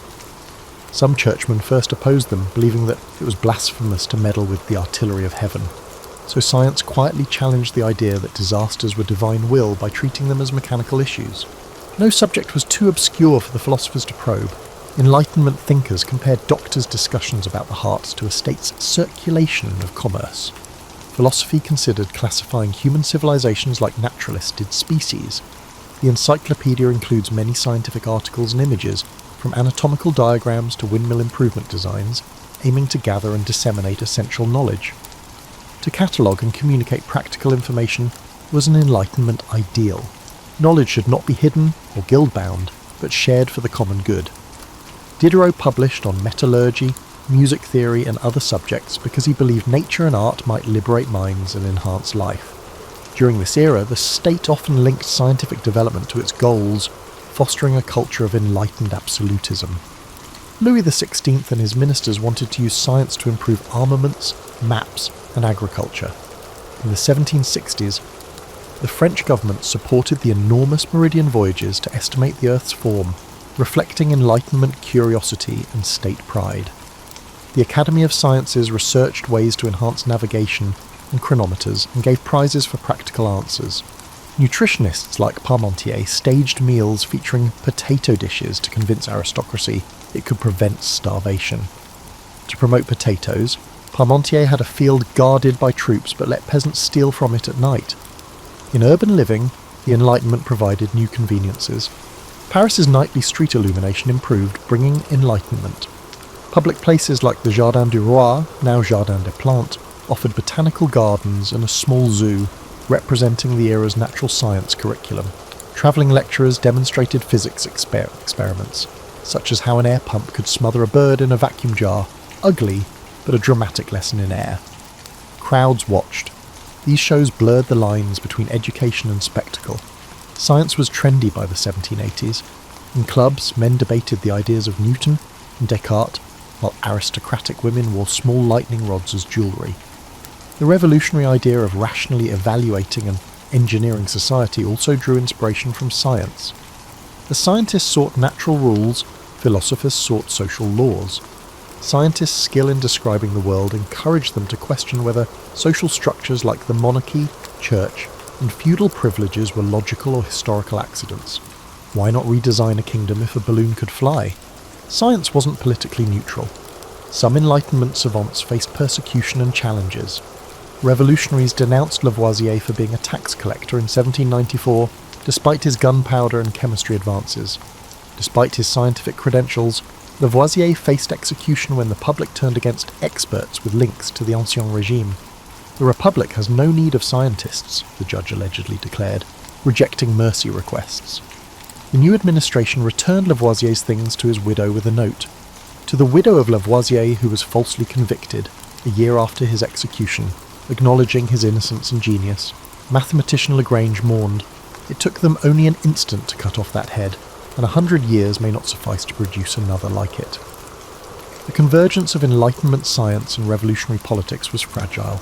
Some churchmen first opposed them, believing that it was blasphemous to meddle with the artillery of heaven. So science quietly challenged the idea that disasters were divine will by treating them as mechanical issues. No subject was too obscure for the philosophers to probe. Enlightenment thinkers compared doctors' discussions about the heart to a state's circulation of commerce. Philosophy considered classifying human civilizations like naturalists did species. The encyclopedia includes many scientific articles and images, from anatomical diagrams to windmill improvement designs, aiming to gather and disseminate essential knowledge. To catalogue and communicate practical information was an Enlightenment ideal. Knowledge should not be hidden or guild-bound, but shared for the common good. Diderot published on metallurgy, music theory and other subjects because he believed nature and art might liberate minds and enhance life. During this era, the state often linked scientific development to its goals, fostering a culture of enlightened absolutism. Louis XVI and his ministers wanted to use science to improve armaments, maps and agriculture. In the 1760s, the French government supported the enormous meridian voyages to estimate the Earth's form, reflecting Enlightenment curiosity and state pride. The Academy of Sciences researched ways to enhance navigation and chronometers and gave prizes for practical answers. Nutritionists like Parmentier staged meals featuring potato dishes to convince aristocracy it could prevent starvation. To promote potatoes, Parmentier had a field guarded by troops but let peasants steal from it at night. In urban living, the Enlightenment provided new conveniences. Paris's nightly street illumination improved, bringing enlightenment. Public places like the Jardin du Roi, now Jardin des Plantes, offered botanical gardens and a small zoo, representing the era's natural science curriculum. Travelling lecturers demonstrated physics experiments, such as how an air pump could smother a bird in a vacuum jar, ugly, but a dramatic lesson in air. Crowds watched. These shows blurred the lines between education and spectacle. Science was trendy by the 1780s. In clubs, men debated the ideas of Newton and Descartes, while aristocratic women wore small lightning rods as jewellery. The revolutionary idea of rationally evaluating and engineering society also drew inspiration from science. As scientists sought natural rules, philosophers sought social laws. Scientists' skill in describing the world encouraged them to question whether social structures like the monarchy, church, and feudal privileges were logical or historical accidents. Why not redesign a kingdom if a balloon could fly? Science wasn't politically neutral. Some Enlightenment savants faced persecution and challenges. Revolutionaries denounced Lavoisier for being a tax collector in 1794, despite his gunpowder and chemistry advances. Despite his scientific credentials, Lavoisier faced execution when the public turned against experts with links to the Ancien Regime. The Republic has no need of scientists, the judge allegedly declared, rejecting mercy requests. The new administration returned Lavoisier's things to his widow with a note. To the widow of Lavoisier, who was falsely convicted, a year after his execution, acknowledging his innocence and genius, mathematician Lagrange mourned, "It took them only an instant to cut off that head, and 100 years may not suffice to produce another like it." The convergence of Enlightenment science and revolutionary politics was fragile.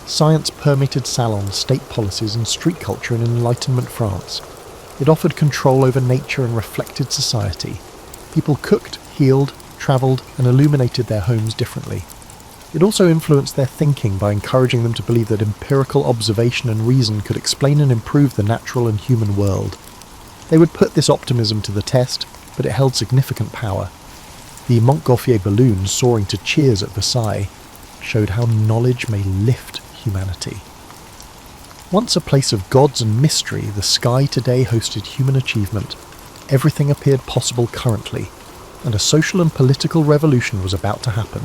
Science permeated salons, state policies, and street culture in Enlightenment France. It offered control over nature and reflected society. People cooked, healed, travelled, and illuminated their homes differently. It also influenced their thinking by encouraging them to believe that empirical observation and reason could explain and improve the natural and human world. They would put this optimism to the test, but it held significant power. The Montgolfier balloon soaring to cheers at Versailles showed how knowledge may lift humanity. Once a place of gods and mystery, the sky today hosted human achievement. Everything appeared possible currently, and a social and political revolution was about to happen,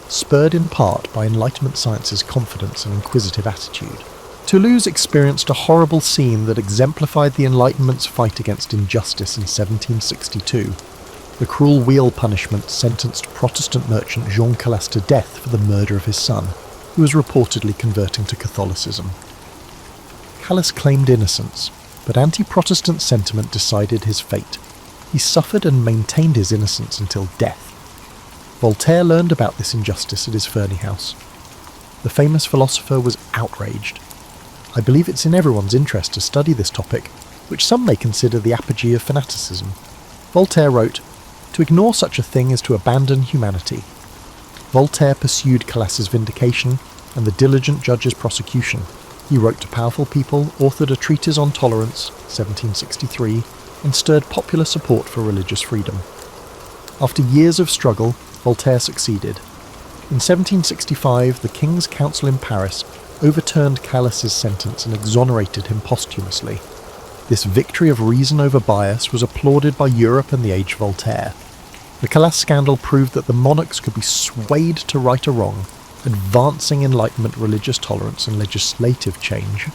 spurred in part by Enlightenment science's confidence and inquisitive attitude. Toulouse experienced a horrible scene that exemplified the Enlightenment's fight against injustice in 1762. The cruel wheel punishment sentenced Protestant merchant Jean Calas to death for the murder of his son, who was reportedly converting to Catholicism. Calas claimed innocence, but anti-Protestant sentiment decided his fate. He suffered and maintained his innocence until death. Voltaire learned about this injustice at his Ferney house. The famous philosopher was outraged. I believe it's in everyone's interest to study this topic, which some may consider the apogee of fanaticism. Voltaire wrote, "To ignore such a thing is to abandon humanity." Voltaire pursued Calas's vindication and the diligent judge's prosecution. He wrote to powerful people, authored a treatise on tolerance, 1763, and stirred popular support for religious freedom. After years of struggle, Voltaire succeeded. In 1765, the King's Council in Paris overturned Calas's sentence and exonerated him posthumously. This victory of reason over bias was applauded by Europe and the age of Voltaire. The Calas scandal proved that the monarchs could be swayed to right a wrong, advancing Enlightenment religious tolerance and legislative change.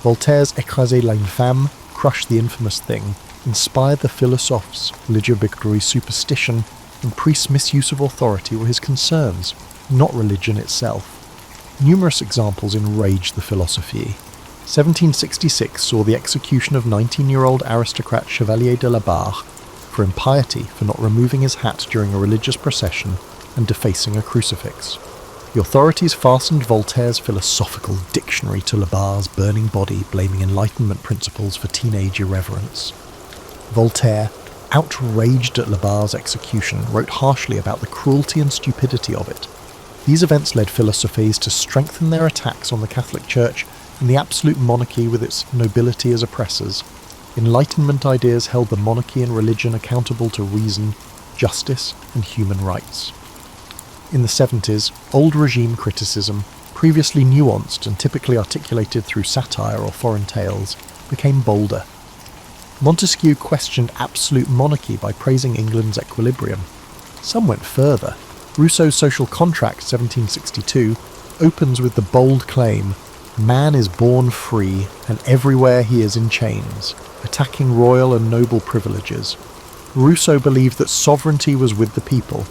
Voltaire's "Écraser l'infâme," crush the infamous thing, inspired the philosophes. Religieux superstition and priests' misuse of authority were his concerns, not religion itself. Numerous examples enraged the philosophie. 1766 saw the execution of 19-year-old aristocrat Chevalier de la Barre for impiety for not removing his hat during a religious procession and defacing a crucifix. The authorities fastened Voltaire's philosophical dictionary to La Barre's burning body, blaming Enlightenment principles for teenage irreverence. Voltaire, outraged at La Barre's execution, wrote harshly about the cruelty and stupidity of it. These events led philosophes to strengthen their attacks on the Catholic Church and the absolute monarchy with its nobility as oppressors. Enlightenment ideas held the monarchy and religion accountable to reason, justice, and human rights. In the 70s, old regime criticism, previously nuanced and typically articulated through satire or foreign tales, became bolder. Montesquieu questioned absolute monarchy by praising England's equilibrium. Some went further. Rousseau's Social Contract, 1762, opens with the bold claim, "Man is born free, and everywhere he is in chains," attacking royal and noble privileges. Rousseau believed that sovereignty was with the people,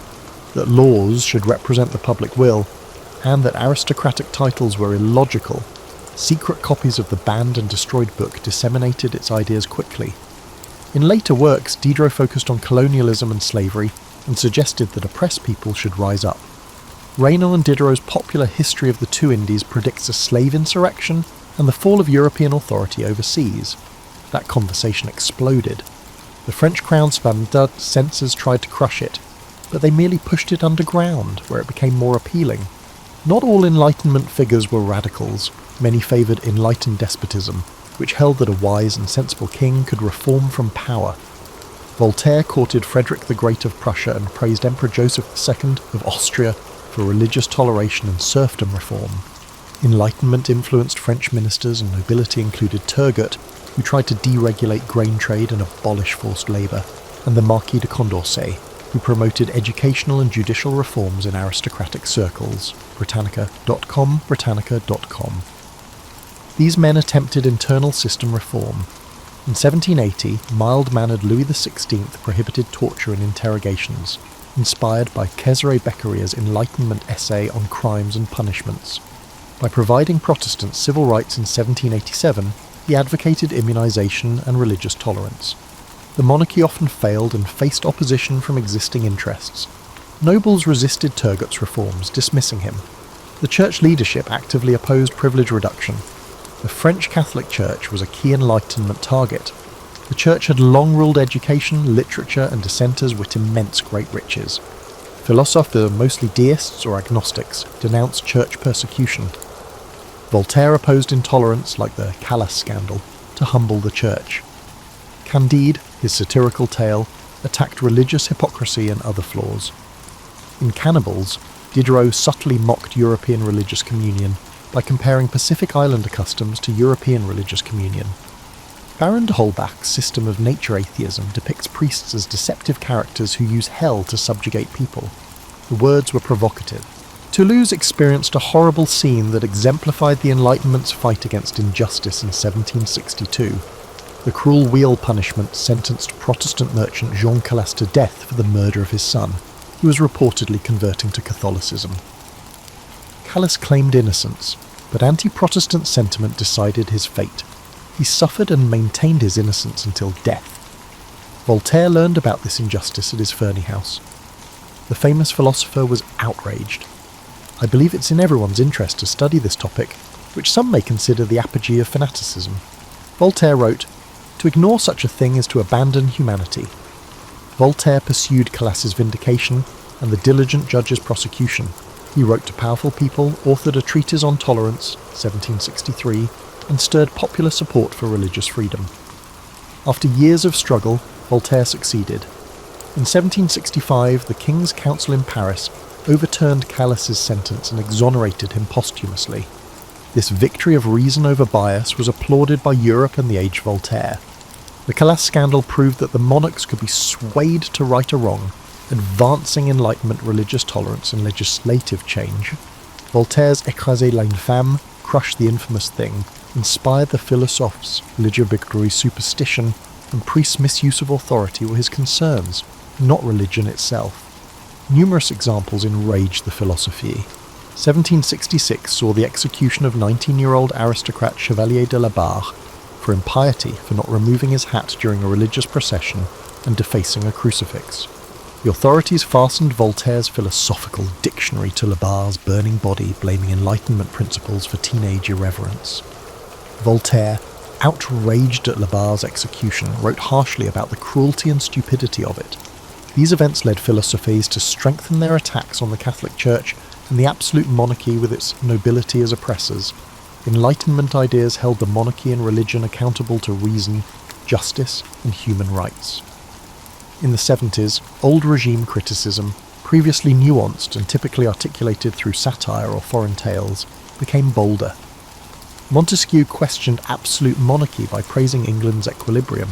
that laws should represent the public will, and that aristocratic titles were illogical. Secret copies of the banned and destroyed book disseminated its ideas quickly. In later works, Diderot focused on colonialism and slavery, and suggested that oppressed people should rise up. Raynal and Diderot's popular History of the Two Indies predicts a slave insurrection and the fall of European authority overseas. That conversation exploded. The French crown's Vendée censors tried to crush it, but they merely pushed it underground, where it became more appealing. Not all Enlightenment figures were radicals. Many favoured enlightened despotism, which held that a wise and sensible king could reform from power. Voltaire courted Frederick the Great of Prussia and praised Emperor Joseph II of Austria for religious toleration and serfdom reform. Enlightenment influenced French ministers, and nobility included Turgot, who tried to deregulate grain trade and abolish forced labour, and the Marquis de Condorcet, who promoted educational and judicial reforms in aristocratic circles. Britannica.com. These men attempted internal system reform. In 1780, mild-mannered Louis XVI prohibited torture and interrogations, inspired by Cesare Beccaриa's Enlightenment essay on crimes and punishments. By providing Protestants civil rights in 1787, he advocated immunization and religious tolerance. The monarchy often failed and faced opposition from existing interests. Nobles resisted Turgot's reforms, dismissing him. The church leadership actively opposed privilege reduction. The French Catholic Church was a key Enlightenment target. The church had long ruled education, literature, and dissenters with immense great riches. Philosophers, mostly deists or agnostics, denounced church persecution. Voltaire opposed intolerance, like the Calas scandal, to humble the church. Candide, his satirical tale, attacked religious hypocrisy and other flaws. In Cannibals, Diderot subtly mocked European religious communion by comparing Pacific Islander customs to European religious communion. Baron de Holbach's system of nature atheism depicts priests as deceptive characters who use hell to subjugate people. The words were provocative. Toulouse experienced a horrible scene that exemplified the Enlightenment's fight against injustice in 1762. The cruel wheel punishment sentenced Protestant merchant Jean Calas to death for the murder of his son, who was reportedly converting to Catholicism. Calas claimed innocence, but anti-Protestant sentiment decided his fate. He suffered and maintained his innocence until death. Voltaire learned about this injustice at his Ferney house. The famous philosopher was outraged. I believe it's in everyone's interest to study this topic, which some may consider the apogee of fanaticism. Voltaire wrote, "To ignore such a thing is to abandon humanity." Voltaire pursued Calas's vindication and the diligent judge's prosecution. He wrote to powerful people, authored a treatise on tolerance, 1763, and stirred popular support for religious freedom. After years of struggle, Voltaire succeeded. In 1765, the King's Council in Paris overturned Calas's sentence and exonerated him posthumously. This victory of reason over bias was applauded by Europe and the age of Voltaire. The Calas scandal proved that the monarchs could be swayed to right or wrong, advancing Enlightenment religious tolerance and legislative change. Voltaire's Écraser l'infâme, crush the infamous thing, inspired the philosophes. Religion superstition and priests' misuse of authority were his concerns, not religion itself. Numerous examples enraged the philosophie. 1766 saw the execution of 19-year-old aristocrat Chevalier de la Barre for impiety for not removing his hat during a religious procession and defacing a crucifix. The authorities fastened Voltaire's philosophical dictionary to La Barre's burning body, blaming Enlightenment principles for teenage irreverence. Voltaire, outraged at La Barre's execution, wrote harshly about the cruelty and stupidity of it. These events led philosophes to strengthen their attacks on the Catholic Church and the absolute monarchy with its nobility as oppressors. Enlightenment ideas held the monarchy and religion accountable to reason, justice, and human rights. In the 70s, old regime criticism, previously nuanced and typically articulated through satire or foreign tales, became bolder. Montesquieu questioned absolute monarchy by praising England's equilibrium.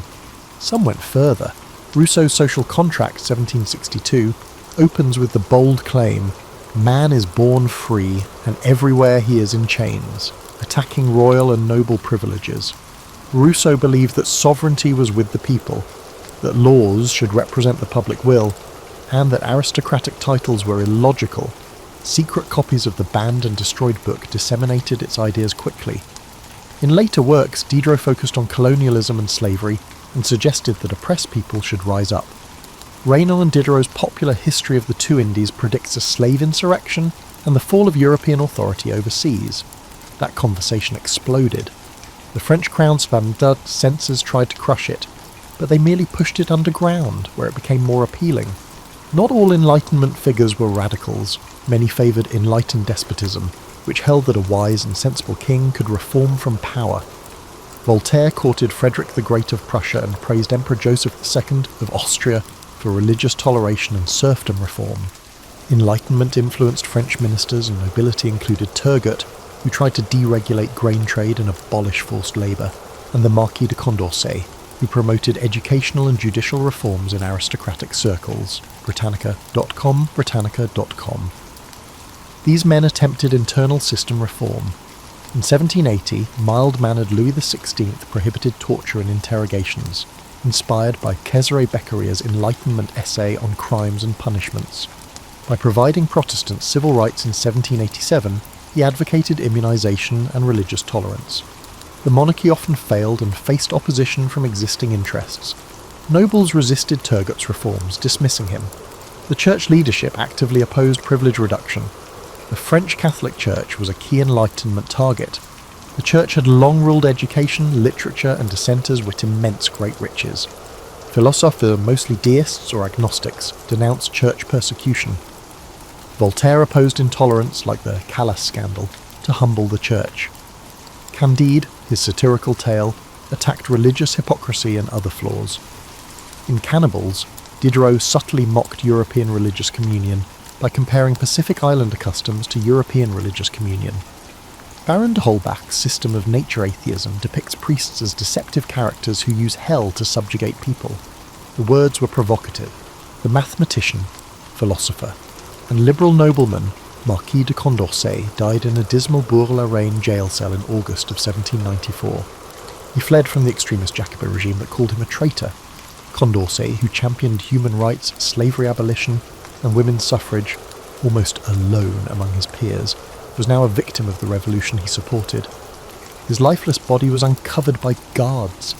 Some went further. Rousseau's Social Contract, 1762, opens with the bold claim, "Man is born free, and everywhere he is in chains," attacking royal and noble privileges. Rousseau believed that sovereignty was with the people, that laws should represent the public will, and that aristocratic titles were illogical. Secret copies of the banned and destroyed book disseminated its ideas quickly. In later works, Diderot focused on colonialism and slavery, and suggested that oppressed people should rise up. Raynal and Diderot's popular History of the Two Indies predicts a slave insurrection and the fall of European authority overseas. That conversation exploded. The French crown's Vendôme censors tried to crush it, but they merely pushed it underground, where it became more appealing. Not all Enlightenment figures were radicals. Many favoured enlightened despotism, which held that a wise and sensible king could reform from power. Voltaire courted Frederick the Great of Prussia and praised Emperor Joseph II of Austria for religious toleration and serfdom reform. Enlightenment influenced French ministers and nobility included Turgot, who tried to deregulate grain trade and abolish forced labour, and the Marquis de Condorcet, who promoted educational and judicial reforms in aristocratic circles. Britannica.com. These men attempted internal system reform. In 1780, mild-mannered Louis XVI prohibited torture and interrogations, inspired by Cesare Beccaria's Enlightenment essay on crimes and punishments. By providing Protestants civil rights in 1787, he advocated immunization and religious tolerance. The monarchy often failed and faced opposition from existing interests. Nobles resisted Turgot's reforms, dismissing him. The church leadership actively opposed privilege reduction. The French Catholic Church was a key Enlightenment target. The church had long ruled education, literature, and dissenters with immense great riches. Philosophers, mostly deists or agnostics, denounced church persecution. Voltaire opposed intolerance, like the Calas scandal, to humble the church. Candide, his satirical tale, attacked religious hypocrisy and other flaws. In Cannibals, Diderot subtly mocked European religious communion by comparing Pacific Islander customs to European religious communion. Baron de Holbach's system of nature atheism depicts priests as deceptive characters who use hell to subjugate people. The words were provocative. The mathematician, philosopher, and liberal nobleman Marquis de Condorcet died in a dismal Bourg-la-Reine jail cell in August of 1794. He fled from the extremist Jacobin regime that called him a traitor. Condorcet, who championed human rights, slavery abolition, and women's suffrage, almost alone among his peers, was now a victim of the revolution he supported. His lifeless body was uncovered by guards.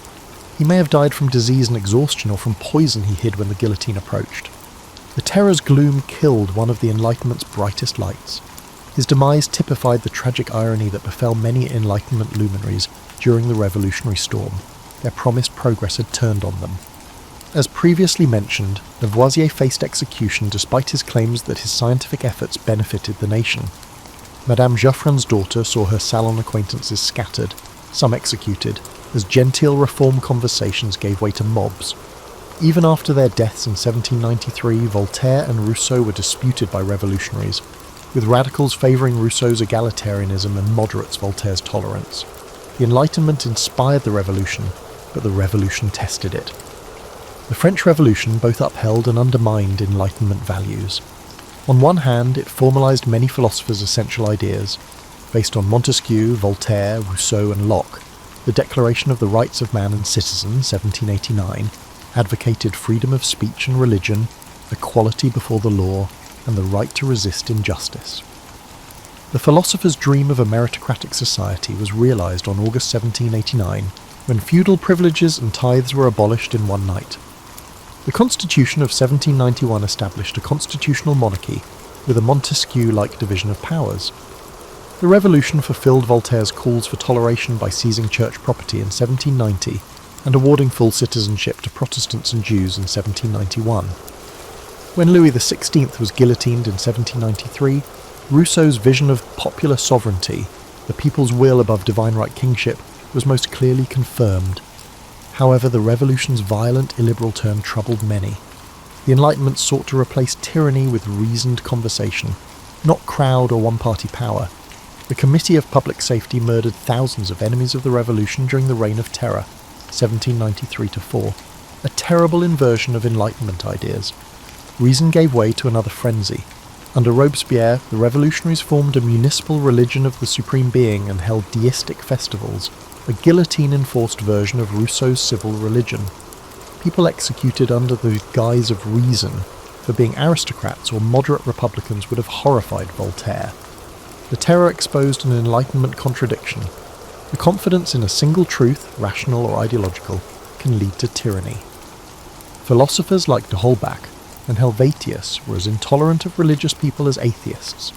He may have died from disease and exhaustion or from poison he hid when the guillotine approached. The terror's gloom killed one of the Enlightenment's brightest lights. His demise typified the tragic irony that befell many Enlightenment luminaries during the revolutionary storm. Their promised progress had turned on them. As previously mentioned, Lavoisier faced execution despite his claims that his scientific efforts benefited the nation. Madame Geoffrin's daughter saw her salon acquaintances scattered, some executed, as genteel reform conversations gave way to mobs. Even after their deaths in 1793, Voltaire and Rousseau were disputed by revolutionaries, with radicals favouring Rousseau's egalitarianism and moderates Voltaire's tolerance. The Enlightenment inspired the revolution, but the revolution tested it. The French Revolution both upheld and undermined Enlightenment values. On one hand, it formalised many philosophers' essential ideas. Based on Montesquieu, Voltaire, Rousseau and Locke, the Declaration of the Rights of Man and Citizen, 1789, advocated freedom of speech and religion, equality before the law, and the right to resist injustice. The philosopher's dream of a meritocratic society was realised on August 1789, when feudal privileges and tithes were abolished in one night. The Constitution of 1791 established a constitutional monarchy with a Montesquieu-like division of powers. The Revolution fulfilled Voltaire's calls for toleration by seizing church property in 1790 and awarding full citizenship to Protestants and Jews in 1791. When Louis XVI was guillotined in 1793, Rousseau's vision of popular sovereignty, the people's will above divine right kingship, was most clearly confirmed. However, the revolution's violent, illiberal turn troubled many. The Enlightenment sought to replace tyranny with reasoned conversation, not crowd or one-party power. The Committee of Public Safety murdered thousands of enemies of the revolution during the Reign of Terror, 1793-4, a terrible inversion of Enlightenment ideas. Reason gave way to another frenzy. Under Robespierre, the revolutionaries formed a municipal religion of the Supreme Being and held deistic festivals, a guillotine-enforced version of Rousseau's civil religion. People executed under the guise of reason for being aristocrats or moderate republicans would have horrified Voltaire. The terror exposed an Enlightenment contradiction. The confidence in a single truth, rational or ideological, can lead to tyranny. Philosophers like de Holbach and Helvetius were as intolerant of religious people as atheists.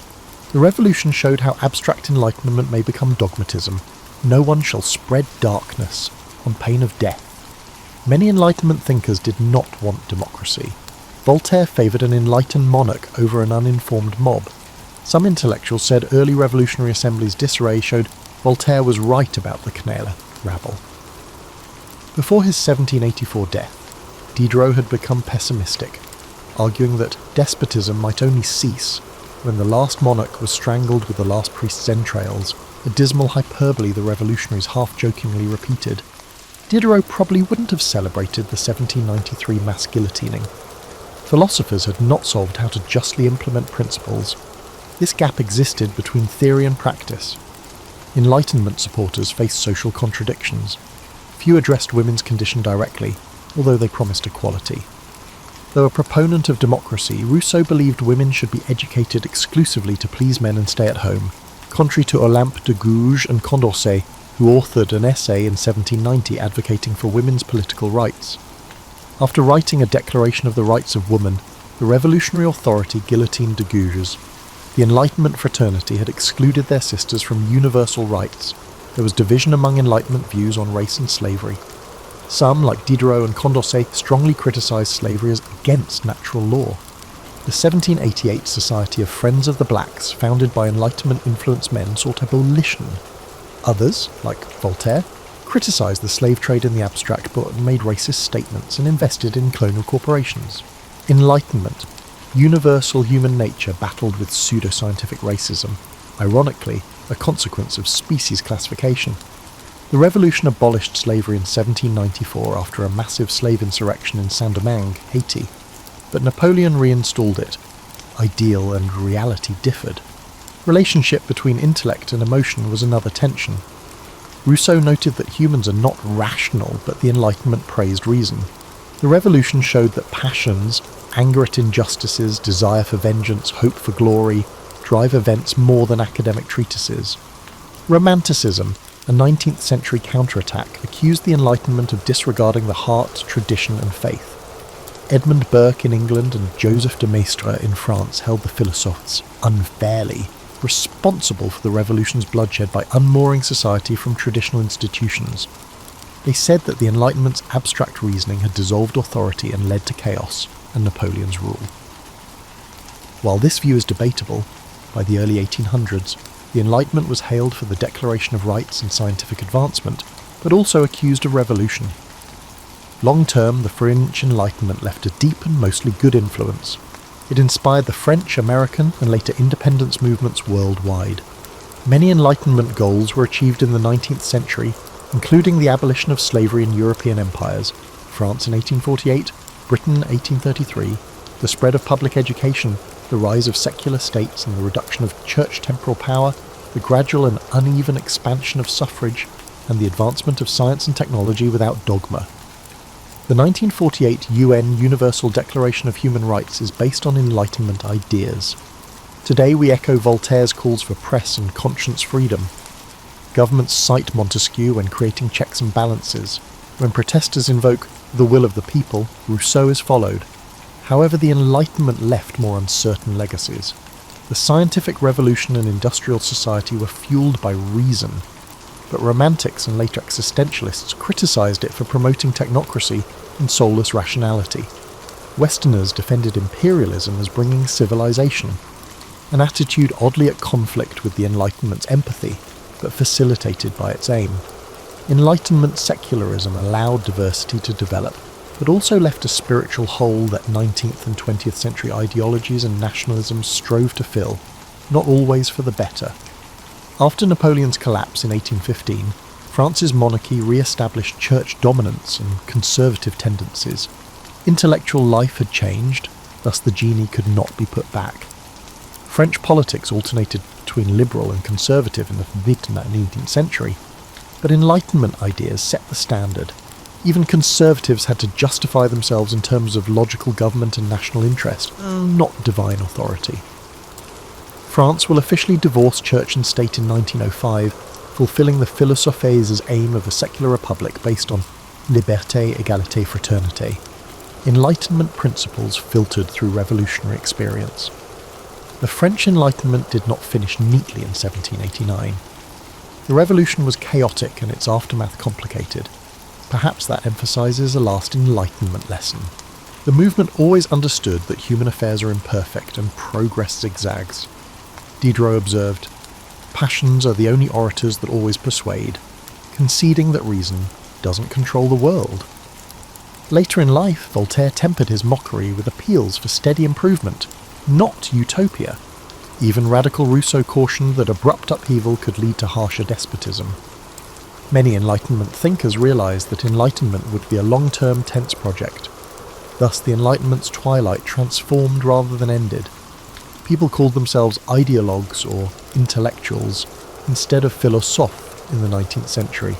The revolution showed how abstract enlightenment may become dogmatism. No one shall spread darkness, on pain of death. Many Enlightenment thinkers did not want democracy. Voltaire favoured an enlightened monarch over an uninformed mob. Some intellectuals said early revolutionary assemblies' disarray showed Voltaire was right about the Quenelle rabble. Before his 1784 death, Diderot had become pessimistic, arguing that despotism might only cease when the last monarch was strangled with the last priest's entrails, a dismal hyperbole the revolutionaries half-jokingly repeated. Diderot probably wouldn't have celebrated the 1793 mass guillotining. Philosophers had not solved how to justly implement principles. This gap existed between theory and practice. Enlightenment supporters faced social contradictions. Few addressed women's condition directly, although they promised equality. Though a proponent of democracy, Rousseau believed women should be educated exclusively to please men and stay at home, contrary to Olympe de Gouges and Condorcet, who authored an essay in 1790 advocating for women's political rights. After writing a Declaration of the Rights of Woman, The revolutionary authority guillotined de Gouges. The Enlightenment fraternity had excluded their sisters from universal rights. There was division among Enlightenment views on race and slavery. Some, like Diderot and Condorcet, strongly criticised slavery as against natural law. The 1788 Society of Friends of the Blacks, founded by Enlightenment-influenced men, sought abolition. Others, like Voltaire, criticised the slave trade in the abstract but made racist statements and invested in colonial corporations. Enlightenment, universal human nature battled with pseudoscientific racism, ironically a consequence of species classification. The revolution abolished slavery in 1794 after a massive slave insurrection in Saint-Domingue, Haiti, but Napoleon reinstalled it. Ideal and reality differed. Relationship between intellect and emotion was another tension. Rousseau noted that humans are not rational, but the Enlightenment praised reason. The revolution showed that passions, anger at injustices, desire for vengeance, hope for glory, drive events more than academic treatises. Romanticism, a 19th century counterattack, accused the Enlightenment of disregarding the heart, tradition and faith. Edmund Burke in England and Joseph de Maistre in France held the philosophes unfairly responsible for the revolution's bloodshed by unmooring society from traditional institutions. They said that the Enlightenment's abstract reasoning had dissolved authority and led to chaos and Napoleon's rule. While this view is debatable, by the early 1800s, the Enlightenment was hailed for the Declaration of Rights and scientific advancement, but also accused of revolution. Long-term, the French Enlightenment left a deep and mostly good influence. It inspired the French, American, and later independence movements worldwide. Many Enlightenment goals were achieved in the 19th century, including the abolition of slavery in European empires, France in 1848, Britain 1833, the spread of public education, the rise of secular states and the reduction of church temporal power, the gradual and uneven expansion of suffrage, and the advancement of science and technology without dogma. The 1948 UN Universal Declaration of Human Rights is based on Enlightenment ideas. Today we echo Voltaire's calls for press and conscience freedom. Governments cite Montesquieu when creating checks and balances. When protesters invoke the will of the people, Rousseau is followed. However, the Enlightenment left more uncertain legacies. The scientific revolution and industrial society were fueled by reason, but romantics and later existentialists criticised it for promoting technocracy and soulless rationality. Westerners defended imperialism as bringing civilization, an attitude oddly at conflict with the Enlightenment's empathy, but facilitated by its aim. Enlightenment secularism allowed diversity to develop, but also left a spiritual hole that 19th and 20th century ideologies and nationalisms strove to fill, not always for the better. After Napoleon's collapse in 1815, France's monarchy re-established church dominance and conservative tendencies. Intellectual life had changed, thus the genie could not be put back. French politics alternated between liberal and conservative in the mid-19th century, but Enlightenment ideas set the standard. Even conservatives had to justify themselves in terms of logical government and national interest, not divine authority. France will officially divorce church and state in 1905, fulfilling the philosophes' aim of a secular republic based on liberté, égalité, fraternité. Enlightenment principles filtered through revolutionary experience. The French Enlightenment did not finish neatly in 1789. The revolution was chaotic and its aftermath complicated. Perhaps that emphasises a last Enlightenment lesson. The movement always understood that human affairs are imperfect and progress zigzags. Diderot observed, "Passions are the only orators that always persuade, conceding that reason doesn't control the world." Later in life, Voltaire tempered his mockery with appeals for steady improvement, not utopia. Even radical Rousseau cautioned that abrupt upheaval could lead to harsher despotism. Many Enlightenment thinkers realised that enlightenment would be a long-term tense project. Thus the Enlightenment's twilight transformed rather than ended. People called themselves ideologues or intellectuals instead of philosophes in the 19th century,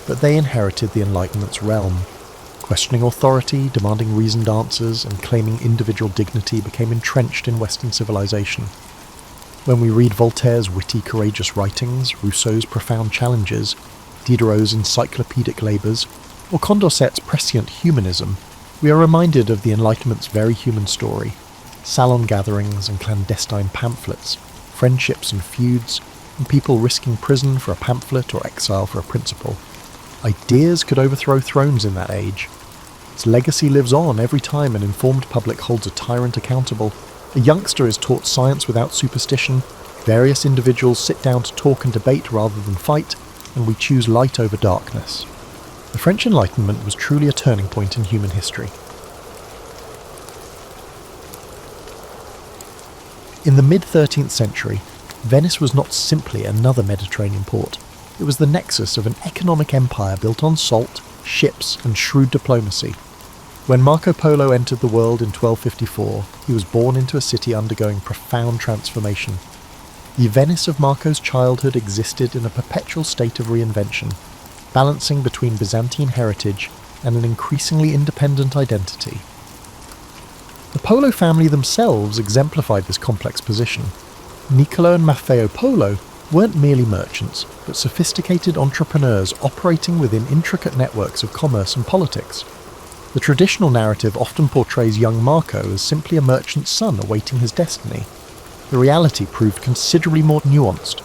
but they inherited the Enlightenment's realm. Questioning authority, demanding reasoned answers, and claiming individual dignity became entrenched in Western civilization. When we read Voltaire's witty, courageous writings, Rousseau's profound challenges, Diderot's encyclopedic labours, or Condorcet's prescient humanism, we are reminded of the Enlightenment's very human story. salon gatherings and clandestine pamphlets, friendships and feuds, and people risking prison for a pamphlet or exile for a principle. Ideas could overthrow thrones in that age. Its legacy lives on every time an informed public holds a tyrant accountable. A youngster is taught science without superstition, various individuals sit down to talk and debate rather than fight, and we choose light over darkness. The French Enlightenment was truly a turning point in human history. In the mid-13th century, Venice was not simply another Mediterranean port. It was the nexus of an economic empire built on salt, ships, and shrewd diplomacy. When Marco Polo entered the world in 1254, he was born into a city undergoing profound transformation. The Venice of Marco's childhood existed in a perpetual state of reinvention, balancing between Byzantine heritage and an increasingly independent identity. The Polo family themselves exemplified this complex position. Niccolo and Maffeo Polo weren't merely merchants, but sophisticated entrepreneurs operating within intricate networks of commerce and politics. The traditional narrative often portrays young Marco as simply a merchant's son awaiting his destiny. The reality proved considerably more nuanced.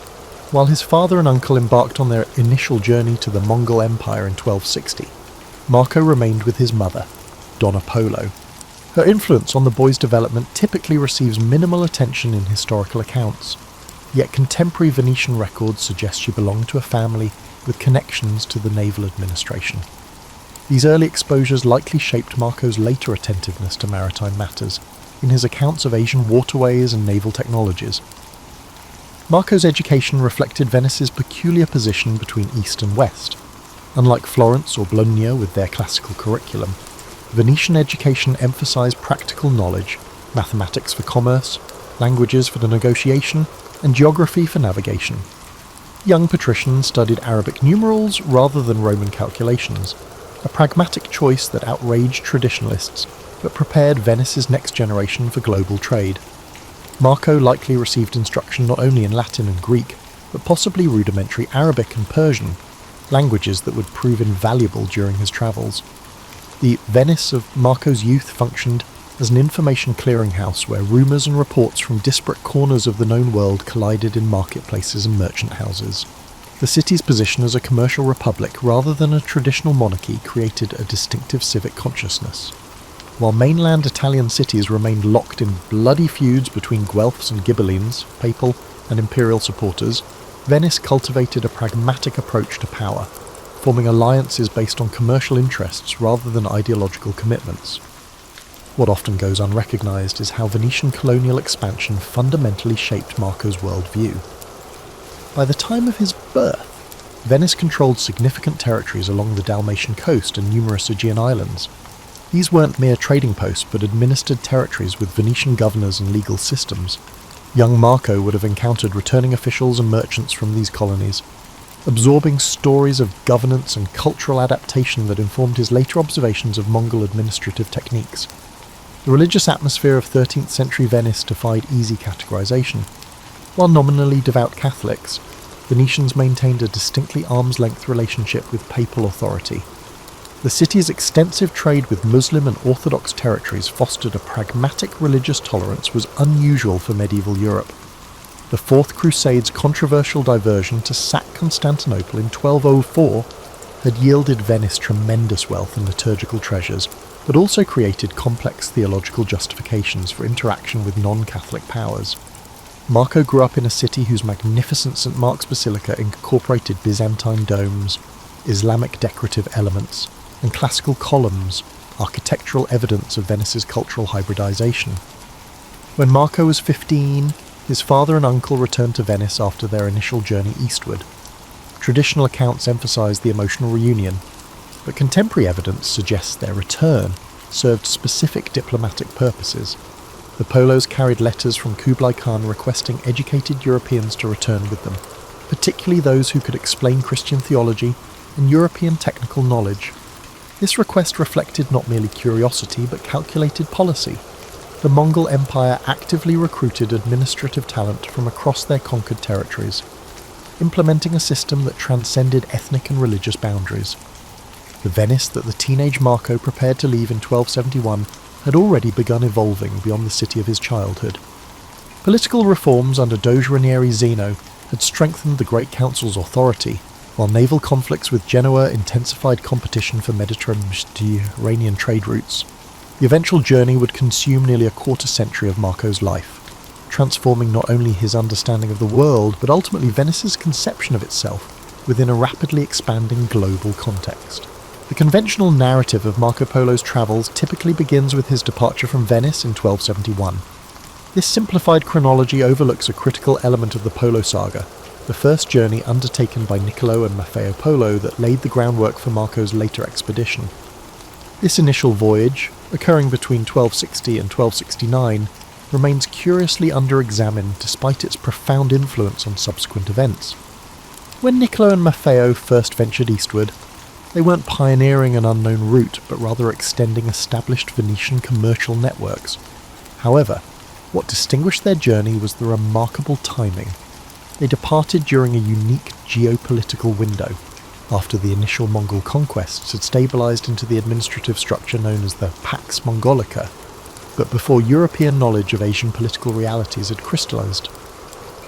While his father and uncle embarked on their initial journey to the Mongol Empire in 1260, Marco remained with his mother, Donna Polo. Her influence on the boy's development typically receives minimal attention in historical accounts, yet contemporary Venetian records suggest she belonged to a family with connections to the naval administration. These early exposures likely shaped Marco's later attentiveness to maritime matters, in his accounts of Asian waterways and naval technologies. Marco's education reflected Venice's peculiar position between East and West. Unlike Florence or Bologna with their classical curriculum, Venetian education emphasized practical knowledge, mathematics for commerce, languages for the negotiation, and geography for navigation. Young patricians studied Arabic numerals rather than Roman calculations, a pragmatic choice that outraged traditionalists, but prepared Venice's next generation for global trade. Marco likely received instruction not only in Latin and Greek, but possibly rudimentary Arabic and Persian, languages that would prove invaluable during his travels. The Venice of Marco's youth functioned as an information clearinghouse where rumours and reports from disparate corners of the known world collided in marketplaces and merchant houses. The city's position as a commercial republic rather than a traditional monarchy created a distinctive civic consciousness. While mainland Italian cities remained locked in bloody feuds between Guelphs and Ghibellines, papal and imperial supporters, Venice cultivated a pragmatic approach to power, forming alliances based on commercial interests rather than ideological commitments. What often goes unrecognised is how Venetian colonial expansion fundamentally shaped Marco's worldview. By the time of his birth, Venice controlled significant territories along the Dalmatian coast and numerous Aegean islands. These weren't mere trading posts but administered territories with Venetian governors and legal systems. Young Marco would have encountered returning officials and merchants from these colonies, absorbing stories of governance and cultural adaptation that informed his later observations of Mongol administrative techniques. The religious atmosphere of 13th century Venice defied easy categorization. While nominally devout Catholics, Venetians maintained a distinctly arm's-length relationship with papal authority. The city's extensive trade with Muslim and Orthodox territories fostered a pragmatic religious tolerance was unusual for medieval Europe. The Fourth Crusade's controversial diversion to sack Constantinople in 1204 had yielded Venice tremendous wealth and liturgical treasures, but also created complex theological justifications for interaction with non-Catholic powers. Marco grew up in a city whose magnificent St. Mark's Basilica incorporated Byzantine domes, Islamic decorative elements, and classical columns, architectural evidence of Venice's cultural hybridization. When Marco was 15, his father and uncle returned to Venice after their initial journey eastward. Traditional accounts emphasize the emotional reunion, but contemporary evidence suggests their return served specific diplomatic purposes. The Polos carried letters from Kublai Khan requesting educated Europeans to return with them, particularly those who could explain Christian theology and European technical knowledge. This request reflected not merely curiosity but calculated policy. The Mongol Empire actively recruited administrative talent from across their conquered territories, implementing a system that transcended ethnic and religious boundaries. The Venice that the teenage Marco prepared to leave in 1271 had already begun evolving beyond the city of his childhood. Political reforms under Doge Ranieri Zeno had strengthened the Great Council's authority, while naval conflicts with Genoa intensified competition for Mediterranean trade routes. The eventual journey would consume nearly a quarter century of Marco's life, transforming not only his understanding of the world, but ultimately Venice's conception of itself within a rapidly expanding global context. The conventional narrative of Marco Polo's travels typically begins with his departure from Venice in 1271. This simplified chronology overlooks a critical element of the Polo saga, the first journey undertaken by Niccolo and Maffeo Polo that laid the groundwork for Marco's later expedition. This initial voyage, occurring between 1260 and 1269, remains curiously under-examined despite its profound influence on subsequent events. When Niccolo and Maffeo first ventured eastward, they weren't pioneering an unknown route, but rather extending established Venetian commercial networks. However, what distinguished their journey was the remarkable timing. They departed during a unique geopolitical window, after the initial Mongol conquests had stabilised into the administrative structure known as the Pax Mongolica, but before European knowledge of Asian political realities had crystallised.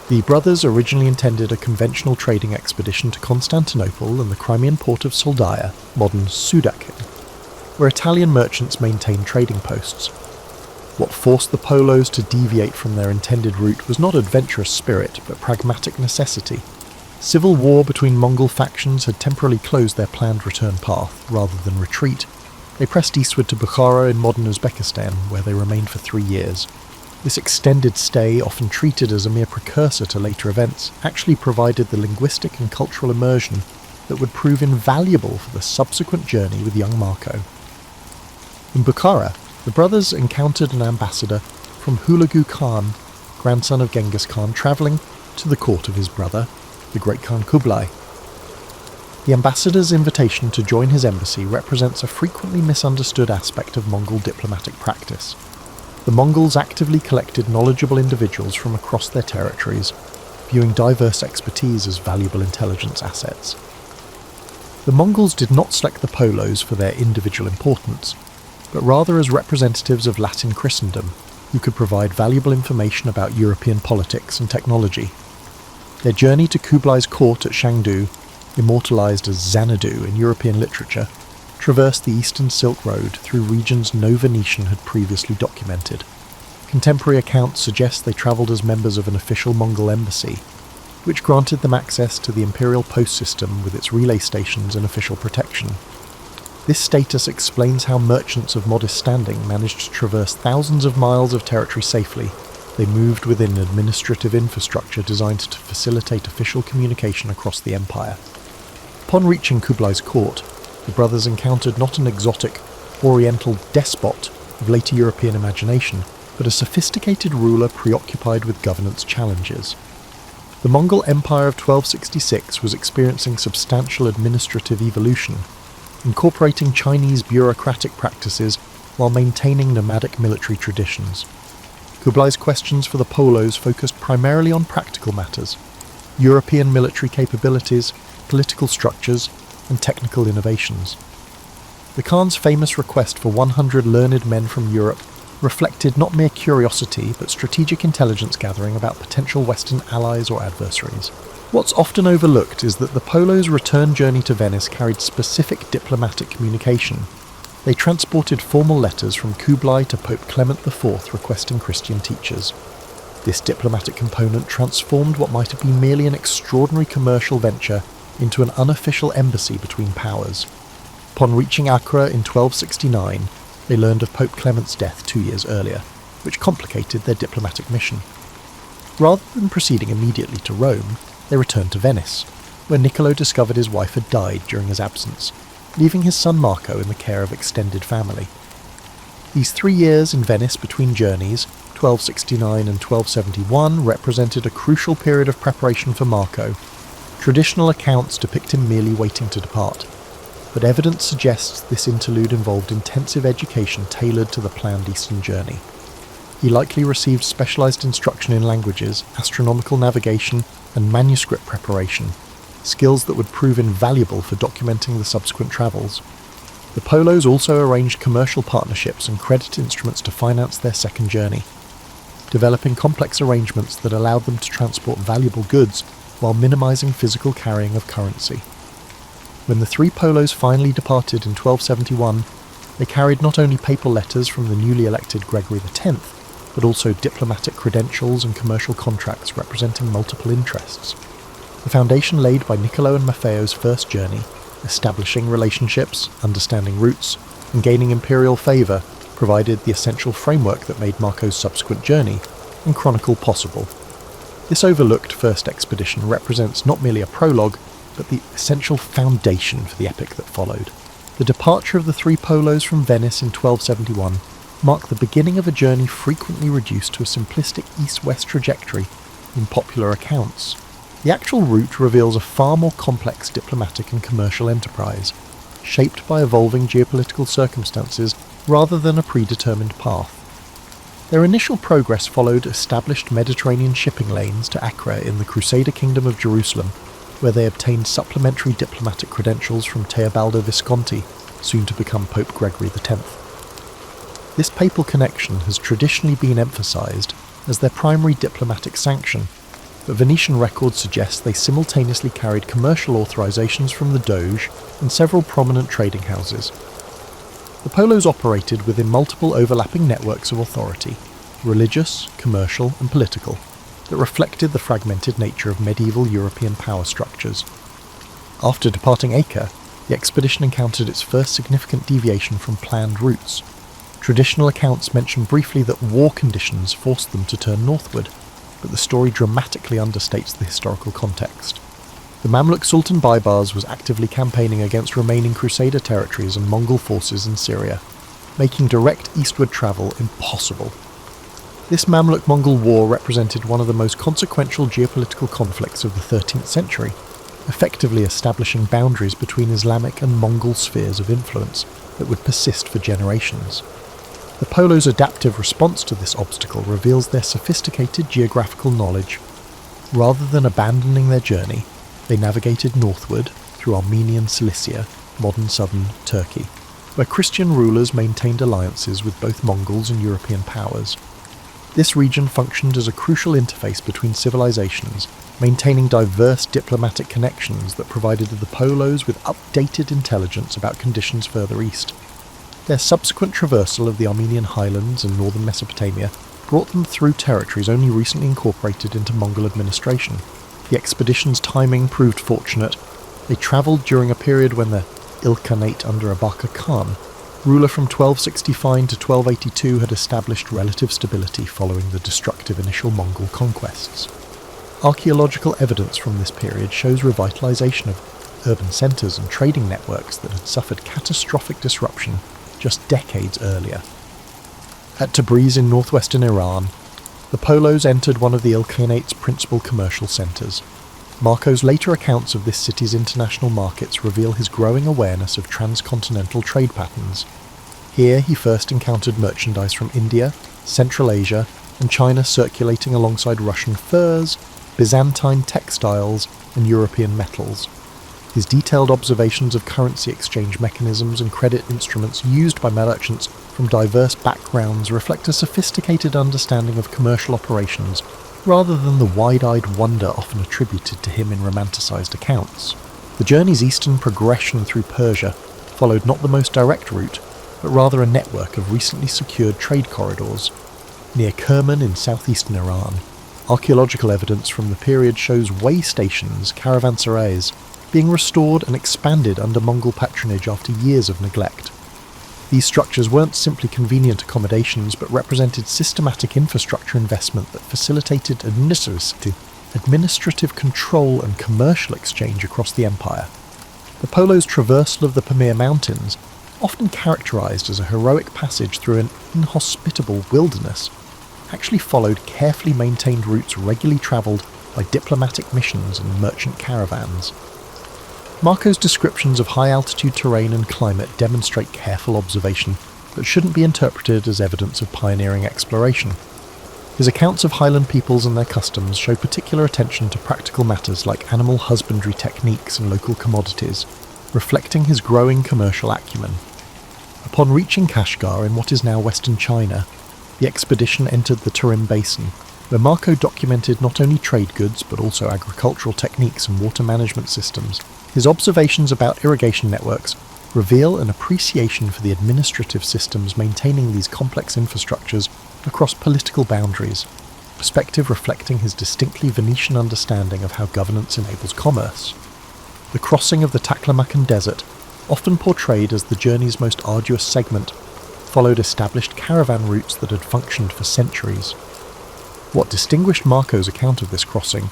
The brothers originally intended a conventional trading expedition to Constantinople and the Crimean port of Soldaia, modern Sudakin, where Italian merchants maintained trading posts. What forced the Polos to deviate from their intended route was not adventurous spirit, but pragmatic necessity. Civil war between Mongol factions had temporarily closed their planned return path. Rather than retreat, they pressed eastward to Bukhara in modern Uzbekistan, where they remained for 3 years. This extended stay, often treated as a mere precursor to later events, actually provided the linguistic and cultural immersion that would prove invaluable for the subsequent journey with young Marco. In Bukhara, the brothers encountered an ambassador from Hulagu Khan, grandson of Genghis Khan, travelling to the court of his brother, the great Khan Kublai. The ambassador's invitation to join his embassy represents a frequently misunderstood aspect of Mongol diplomatic practice. The Mongols actively collected knowledgeable individuals from across their territories, viewing diverse expertise as valuable intelligence assets. The Mongols did not select the Polos for their individual importance, but rather as representatives of Latin Christendom, who could provide valuable information about European politics and technology. Their journey to Kublai's court at Shangdu, immortalised as Xanadu in European literature, traversed the Eastern Silk Road through regions no Venetian had previously documented. Contemporary accounts suggest they travelled as members of an official Mongol embassy, which granted them access to the imperial post system with its relay stations and official protection. This status explains how merchants of modest standing managed to traverse thousands of miles of territory safely. They moved within administrative infrastructure designed to facilitate official communication across the empire. Upon reaching Kublai's court, the brothers encountered not an exotic, oriental despot of later European imagination, but a sophisticated ruler preoccupied with governance challenges. The Mongol Empire of 1266 was experiencing substantial administrative evolution, incorporating Chinese bureaucratic practices while maintaining nomadic military traditions. Kublai's questions for the Polos focused primarily on practical matters: European military capabilities, political structures, and technical innovations. The Khan's famous request for 100 learned men from Europe reflected not mere curiosity, but strategic intelligence gathering about potential Western allies or adversaries. What's often overlooked is that the Polos' return journey to Venice carried specific diplomatic communication. They transported formal letters from Kublai to Pope Clement IV requesting Christian teachers. This diplomatic component transformed what might have been merely an extraordinary commercial venture into an unofficial embassy between powers. Upon reaching Accra in 1269, they learned of Pope Clement's death 2 years earlier, which complicated their diplomatic mission. Rather than proceeding immediately to Rome, they returned to Venice, where Niccolo discovered his wife had died during his absence, leaving his son Marco in the care of extended family. These 3 years in Venice between journeys, 1269 and 1271, represented a crucial period of preparation for Marco. Traditional accounts depict him merely waiting to depart, but evidence suggests this interlude involved intensive education tailored to the planned eastern journey. He likely received specialised instruction in languages, astronomical navigation, and manuscript preparation, skills that would prove invaluable for documenting the subsequent travels. The Polos also arranged commercial partnerships and credit instruments to finance their second journey, developing complex arrangements that allowed them to transport valuable goods while minimizing physical carrying of currency. When the three Polos finally departed in 1271, they carried not only papal letters from the newly elected Gregory X, but also diplomatic credentials and commercial contracts representing multiple interests. The foundation laid by Niccolo and Maffeo's first journey, establishing relationships, understanding routes, and gaining imperial favour, provided the essential framework that made Marco's subsequent journey and chronicle possible. This overlooked first expedition represents not merely a prologue, but the essential foundation for the epic that followed. The departure of the three Polos from Venice in 1271 marked the beginning of a journey frequently reduced to a simplistic east-west trajectory in popular accounts. The actual route reveals a far more complex diplomatic and commercial enterprise, shaped by evolving geopolitical circumstances rather than a predetermined path. Their initial progress followed established Mediterranean shipping lanes to Acre in the Crusader Kingdom of Jerusalem, where they obtained supplementary diplomatic credentials from Teobaldo Visconti, soon to become Pope Gregory X. This papal connection has traditionally been emphasised as their primary diplomatic sanction, but Venetian records suggest they simultaneously carried commercial authorisations from the Doge and several prominent trading houses. The Polos operated within multiple overlapping networks of authority, religious, commercial and political, that reflected the fragmented nature of medieval European power structures. After departing Acre, the expedition encountered its first significant deviation from planned routes. Traditional accounts mention briefly that war conditions forced them to turn northward, but the story dramatically understates the historical context. The Mamluk Sultan Baybars was actively campaigning against remaining Crusader territories and Mongol forces in Syria, making direct eastward travel impossible. This Mamluk-Mongol war represented one of the most consequential geopolitical conflicts of the 13th century, effectively establishing boundaries between Islamic and Mongol spheres of influence that would persist for generations. The Polos' adaptive response to this obstacle reveals their sophisticated geographical knowledge. Rather than abandoning their journey, they navigated northward through Armenian Cilicia, modern southern Turkey, where Christian rulers maintained alliances with both Mongols and European powers. This region functioned as a crucial interface between civilizations, maintaining diverse diplomatic connections that provided the Polos with updated intelligence about conditions further east. Their subsequent traversal of the Armenian highlands and northern Mesopotamia brought them through territories only recently incorporated into Mongol administration. The expedition's timing proved fortunate. They travelled during a period when the Ilkhanate under Abaka Khan, ruler from 1265 to 1282, had established relative stability following the destructive initial Mongol conquests. Archaeological evidence from this period shows revitalisation of urban centres and trading networks that had suffered catastrophic disruption just decades earlier. At Tabriz in northwestern Iran, the Polos entered one of the Ilkhanate's principal commercial centres. Marco's later accounts of this city's international markets reveal his growing awareness of transcontinental trade patterns. Here he first encountered merchandise from India, Central Asia, and China circulating alongside Russian furs, Byzantine textiles, and European metals. His detailed observations of currency exchange mechanisms and credit instruments used by merchants from diverse backgrounds reflect a sophisticated understanding of commercial operations, rather than the wide-eyed wonder often attributed to him in romanticised accounts. The journey's eastern progression through Persia followed not the most direct route, but rather a network of recently secured trade corridors. Near Kerman in southeastern Iran, archaeological evidence from the period shows way stations, caravanserais, being restored and expanded under Mongol patronage after years of neglect. These structures weren't simply convenient accommodations, but represented systematic infrastructure investment that facilitated administrative control and commercial exchange across the empire. The Polos' traversal of the Pamir Mountains, often characterized as a heroic passage through an inhospitable wilderness, actually followed carefully maintained routes regularly travelled by diplomatic missions and merchant caravans. Marco's descriptions of high-altitude terrain and climate demonstrate careful observation, but shouldn't be interpreted as evidence of pioneering exploration. His accounts of highland peoples and their customs show particular attention to practical matters like animal husbandry techniques and local commodities, reflecting his growing commercial acumen. Upon reaching Kashgar in what is now western China, the expedition entered the Tarim Basin, where Marco documented not only trade goods but also agricultural techniques and water management systems. His observations about irrigation networks reveal an appreciation for the administrative systems maintaining these complex infrastructures across political boundaries, a perspective reflecting his distinctly Venetian understanding of how governance enables commerce. The crossing of the Taklamakan Desert, often portrayed as the journey's most arduous segment, followed established caravan routes that had functioned for centuries. What distinguished Marco's account of this crossing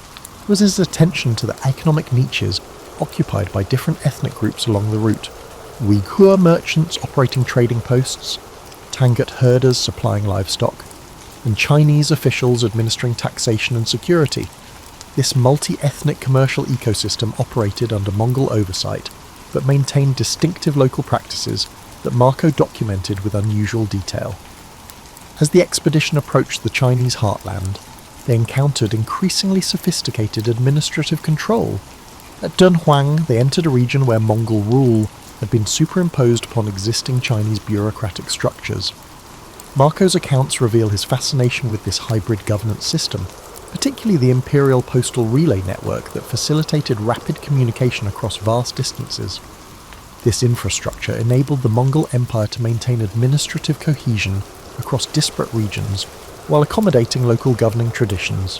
was his attention to the economic niches occupied by different ethnic groups along the route: Uyghur merchants operating trading posts, Tangut herders supplying livestock, and Chinese officials administering taxation and security. This multi-ethnic commercial ecosystem operated under Mongol oversight, but maintained distinctive local practices that Marco documented with unusual detail. As the expedition approached the Chinese heartland, they encountered increasingly sophisticated administrative control. At Dunhuang, they entered a region where Mongol rule had been superimposed upon existing Chinese bureaucratic structures. Marco's accounts reveal his fascination with this hybrid governance system, particularly the imperial postal relay network that facilitated rapid communication across vast distances. This infrastructure enabled the Mongol Empire to maintain administrative cohesion across disparate regions while accommodating local governing traditions.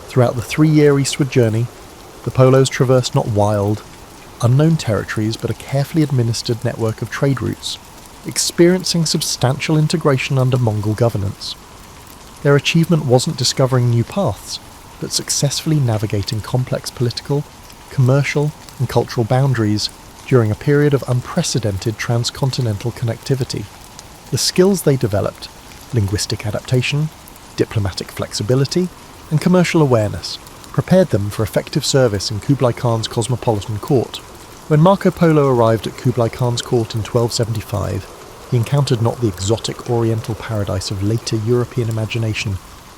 Throughout the 3-year eastward journey, the Polos traversed not wild, unknown territories but a carefully administered network of trade routes, experiencing substantial integration under Mongol governance. Their achievement wasn't discovering new paths, but successfully navigating complex political, commercial, and cultural boundaries during a period of unprecedented transcontinental connectivity. The skills they developed, linguistic adaptation, diplomatic flexibility, and commercial awareness, prepared them for effective service in Kublai Khan's cosmopolitan court. When Marco Polo arrived at Kublai Khan's court in 1275, he encountered not the exotic oriental paradise of later European imagination,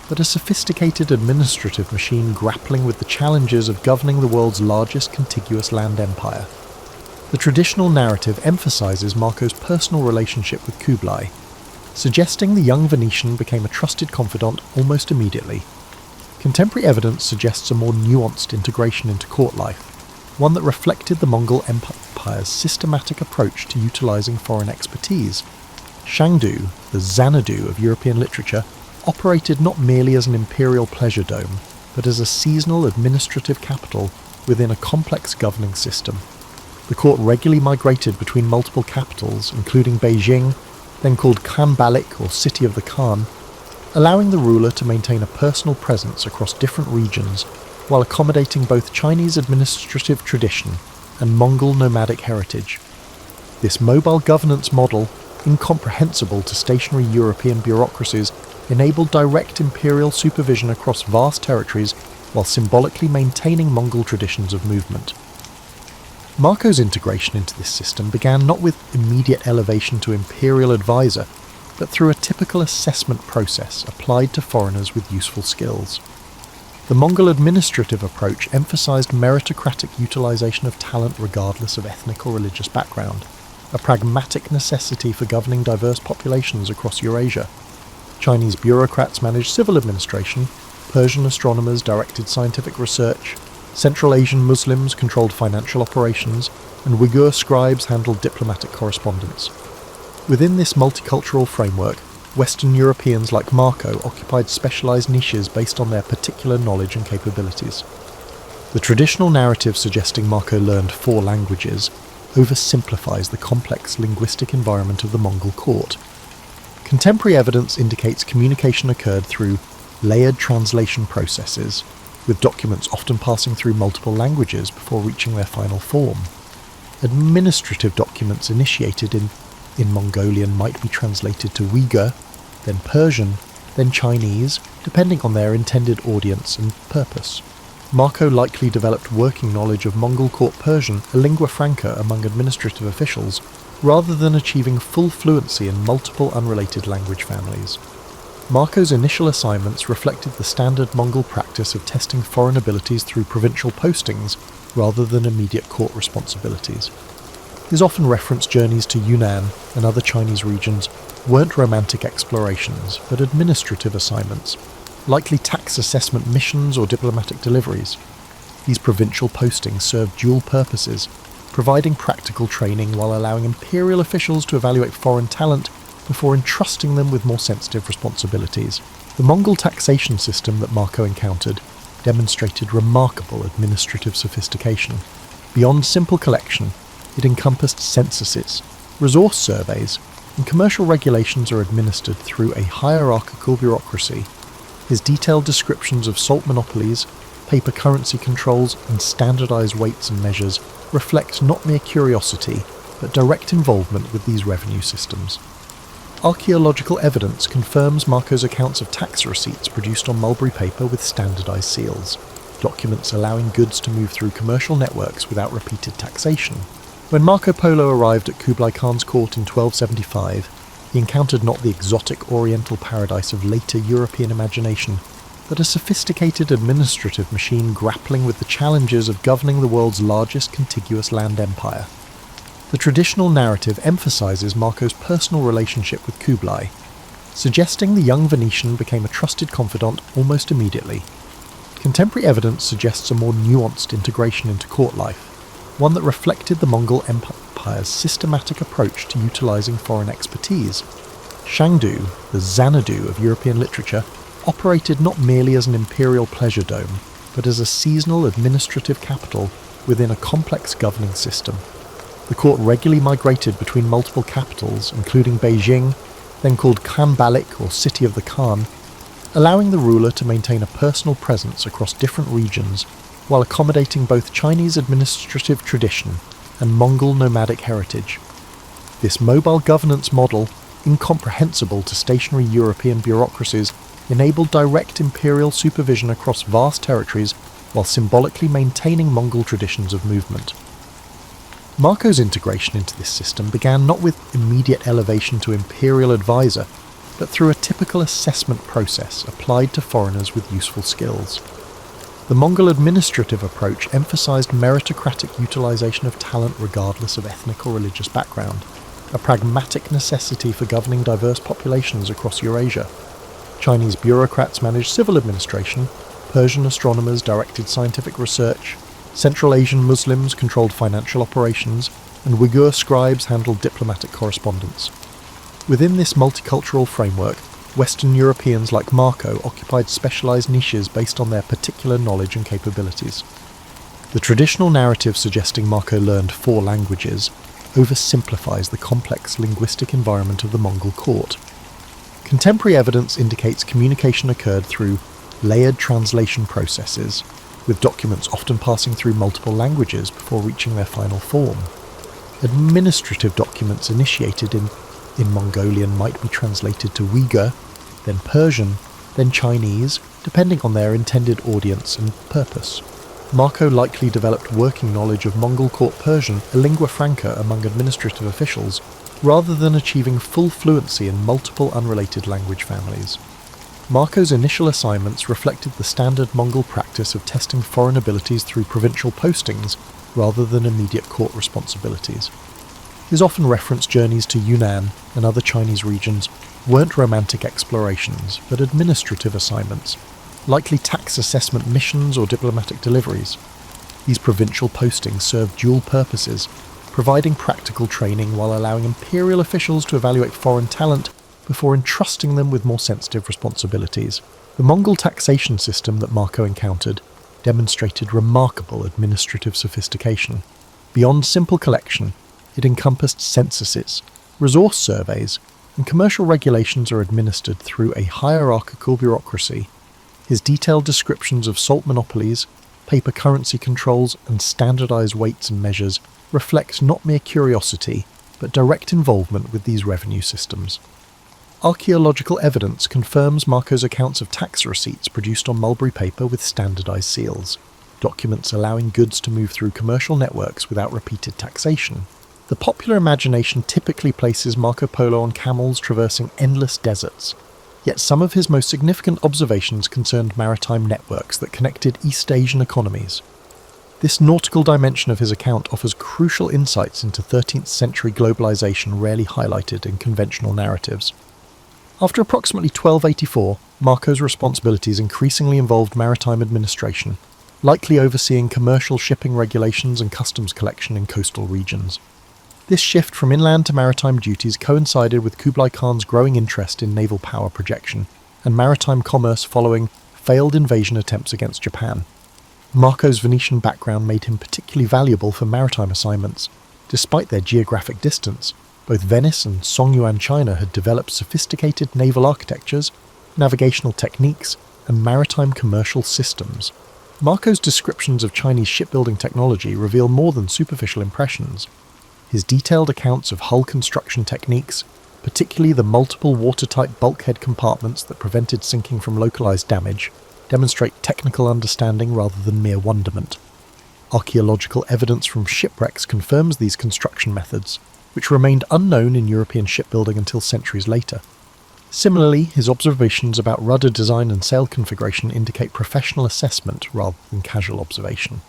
but a sophisticated administrative machine grappling with the challenges of governing the world's largest contiguous land empire. The traditional narrative emphasizes Marco's personal relationship with Kublai, suggesting the young Venetian became a trusted confidant almost immediately. Contemporary evidence suggests a more nuanced integration into court life, one that reflected the Mongol Empire's systematic approach to utilizing foreign expertise. Shangdu, the Xanadu of European literature, operated not merely as an imperial pleasure dome, but as a seasonal administrative capital within a complex governing system. The court regularly migrated between multiple capitals, including Beijing, then called Khanbalik or City of the Khan, allowing the ruler to maintain a personal presence across different regions while accommodating both Chinese administrative tradition and Mongol nomadic heritage. This mobile governance model, incomprehensible to stationary European bureaucracies, enabled direct imperial supervision across vast territories while symbolically maintaining Mongol traditions of movement. Marco's integration into this system began not with immediate elevation to imperial advisor, but through a typical assessment process applied to foreigners with useful skills. The Mongol administrative approach emphasized meritocratic utilization of talent regardless of ethnic or religious background, a pragmatic necessity for governing diverse populations across Eurasia. Chinese bureaucrats managed civil administration, Persian astronomers directed scientific research, Central Asian Muslims controlled financial operations, and Uyghur scribes handled diplomatic correspondence. Within this multicultural framework, Western Europeans like Marco occupied specialized niches based on their particular knowledge and capabilities. The traditional narrative suggesting Marco learned 4 languages oversimplifies the complex linguistic environment of the Mongol court. Contemporary evidence indicates communication occurred through layered translation processes, with documents often passing through multiple languages before reaching their final form. Administrative documents initiated in Mongolian might be translated to Uyghur, then Persian, then Chinese, depending on their intended audience and purpose. Marco likely developed working knowledge of Mongol court Persian, a lingua franca among administrative officials, rather than achieving full fluency in multiple unrelated language families. Marco's initial assignments reflected the standard Mongol practice of testing foreign abilities through provincial postings rather than immediate court responsibilities. His often referenced journeys to Yunnan and other Chinese regions weren't romantic explorations, but administrative assignments, likely tax assessment missions or diplomatic deliveries. These provincial postings served dual purposes, providing practical training while allowing imperial officials to evaluate foreign talent before entrusting them with more sensitive responsibilities. The Mongol taxation system that Marco encountered demonstrated remarkable administrative sophistication. Beyond simple collection, it encompassed censuses, resource surveys, and commercial regulations are administered through a hierarchical bureaucracy. His detailed descriptions of salt monopolies, paper currency controls, and standardized weights and measures reflect not mere curiosity, but direct involvement with these revenue systems. Archaeological evidence confirms Marco's accounts of tax receipts produced on mulberry paper with standardized seals, documents allowing goods to move through commercial networks without repeated taxation. When Marco Polo arrived at Kublai Khan's court in 1275, he encountered not the exotic oriental paradise of later European imagination, but a sophisticated administrative machine grappling with the challenges of governing the world's largest contiguous land empire. The traditional narrative emphasizes Marco's personal relationship with Kublai, suggesting the young Venetian became a trusted confidant almost immediately. Contemporary evidence suggests a more nuanced integration into court life, one that reflected the Mongol Empire's systematic approach to utilizing foreign expertise. Shangdu, the Xanadu of European literature, operated not merely as an imperial pleasure dome, but as a seasonal administrative capital within a complex governing system. The court regularly migrated between multiple capitals, including Beijing, then called Khanbalik or City of the Khan, allowing the ruler to maintain a personal presence across different regions while accommodating both Chinese administrative tradition and Mongol nomadic heritage. This mobile governance model, incomprehensible to stationary European bureaucracies, enabled direct imperial supervision across vast territories while symbolically maintaining Mongol traditions of movement. Marco's integration into this system began not with immediate elevation to imperial advisor, but through a typical assessment process applied to foreigners with useful skills. The Mongol administrative approach emphasized meritocratic utilization of talent regardless of ethnic or religious background, a pragmatic necessity for governing diverse populations across Eurasia. Chinese bureaucrats managed civil administration, Persian astronomers directed scientific research, Central Asian Muslims controlled financial operations, and Uyghur scribes handled diplomatic correspondence. Within this multicultural framework, Western Europeans like Marco occupied specialized niches based on their particular knowledge and capabilities. The traditional narrative suggesting Marco learned 4 languages oversimplifies the complex linguistic environment of the Mongol court. Contemporary evidence indicates communication occurred through layered translation processes, with documents often passing through multiple languages before reaching their final form. Administrative documents initiated in Mongolian might be translated to Uyghur, then Persian, then Chinese, depending on their intended audience and purpose. Marco likely developed working knowledge of Mongol court Persian, a lingua franca among administrative officials, rather than achieving full fluency in multiple unrelated language families. Marco's initial assignments reflected the standard Mongol practice of testing foreign abilities through provincial postings rather than immediate court responsibilities. His often referenced journeys to Yunnan and other Chinese regions weren't romantic explorations, but administrative assignments, likely tax assessment missions or diplomatic deliveries. These provincial postings served dual purposes, providing practical training while allowing imperial officials to evaluate foreign talent before entrusting them with more sensitive responsibilities. The Mongol taxation system that Marco encountered demonstrated remarkable administrative sophistication. Beyond simple collection, it encompassed censuses, resource surveys, and commercial regulations are administered through a hierarchical bureaucracy. His detailed descriptions of salt monopolies, paper currency controls, and standardized weights and measures reflect not mere curiosity, but direct involvement with these revenue systems. Archaeological evidence confirms Marco's accounts of tax receipts produced on mulberry paper with standardized seals, documents allowing goods to move through commercial networks without repeated taxation. The popular imagination typically places Marco Polo on camels traversing endless deserts, yet some of his most significant observations concerned maritime networks that connected East Asian economies. This nautical dimension of his account offers crucial insights into 13th century globalization rarely highlighted in conventional narratives. After approximately 1284, Marco's responsibilities increasingly involved maritime administration, likely overseeing commercial shipping regulations and customs collection in coastal regions. This shift from inland to maritime duties coincided with Kublai Khan's growing interest in naval power projection and maritime commerce following failed invasion attempts against Japan. Marco's Venetian background made him particularly valuable for maritime assignments. Despite their geographic distance, both Venice and Songyuan China had developed sophisticated naval architectures, navigational techniques, and maritime commercial systems. Marco's descriptions of Chinese shipbuilding technology reveal more than superficial impressions. His detailed accounts of hull construction techniques, particularly the multiple watertight bulkhead compartments that prevented sinking from localized damage, demonstrate technical understanding rather than mere wonderment. Archaeological evidence from shipwrecks confirms these construction methods, which remained unknown in European shipbuilding until centuries later. Similarly, his observations about rudder design and sail configuration indicate professional assessment rather than casual observation.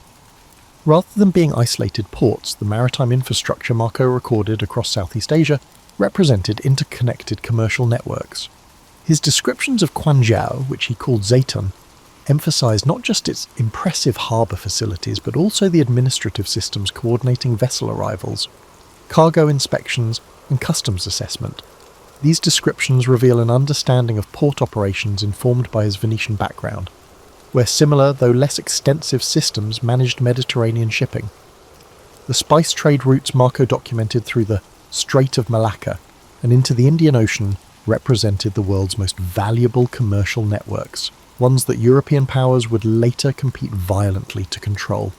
Rather than being isolated ports, the maritime infrastructure Marco recorded across Southeast Asia represented interconnected commercial networks. His descriptions of Quanzhou, which he called Zaytun, emphasized not just its impressive harbour facilities but also the administrative systems coordinating vessel arrivals, cargo inspections, and customs assessment. These descriptions reveal an understanding of port operations informed by his Venetian background, where similar though less extensive systems managed Mediterranean shipping. The spice trade routes Marco documented through the Strait of Malacca and into the Indian Ocean represented the world's most valuable commercial networks, ones that European powers would later compete violently to control.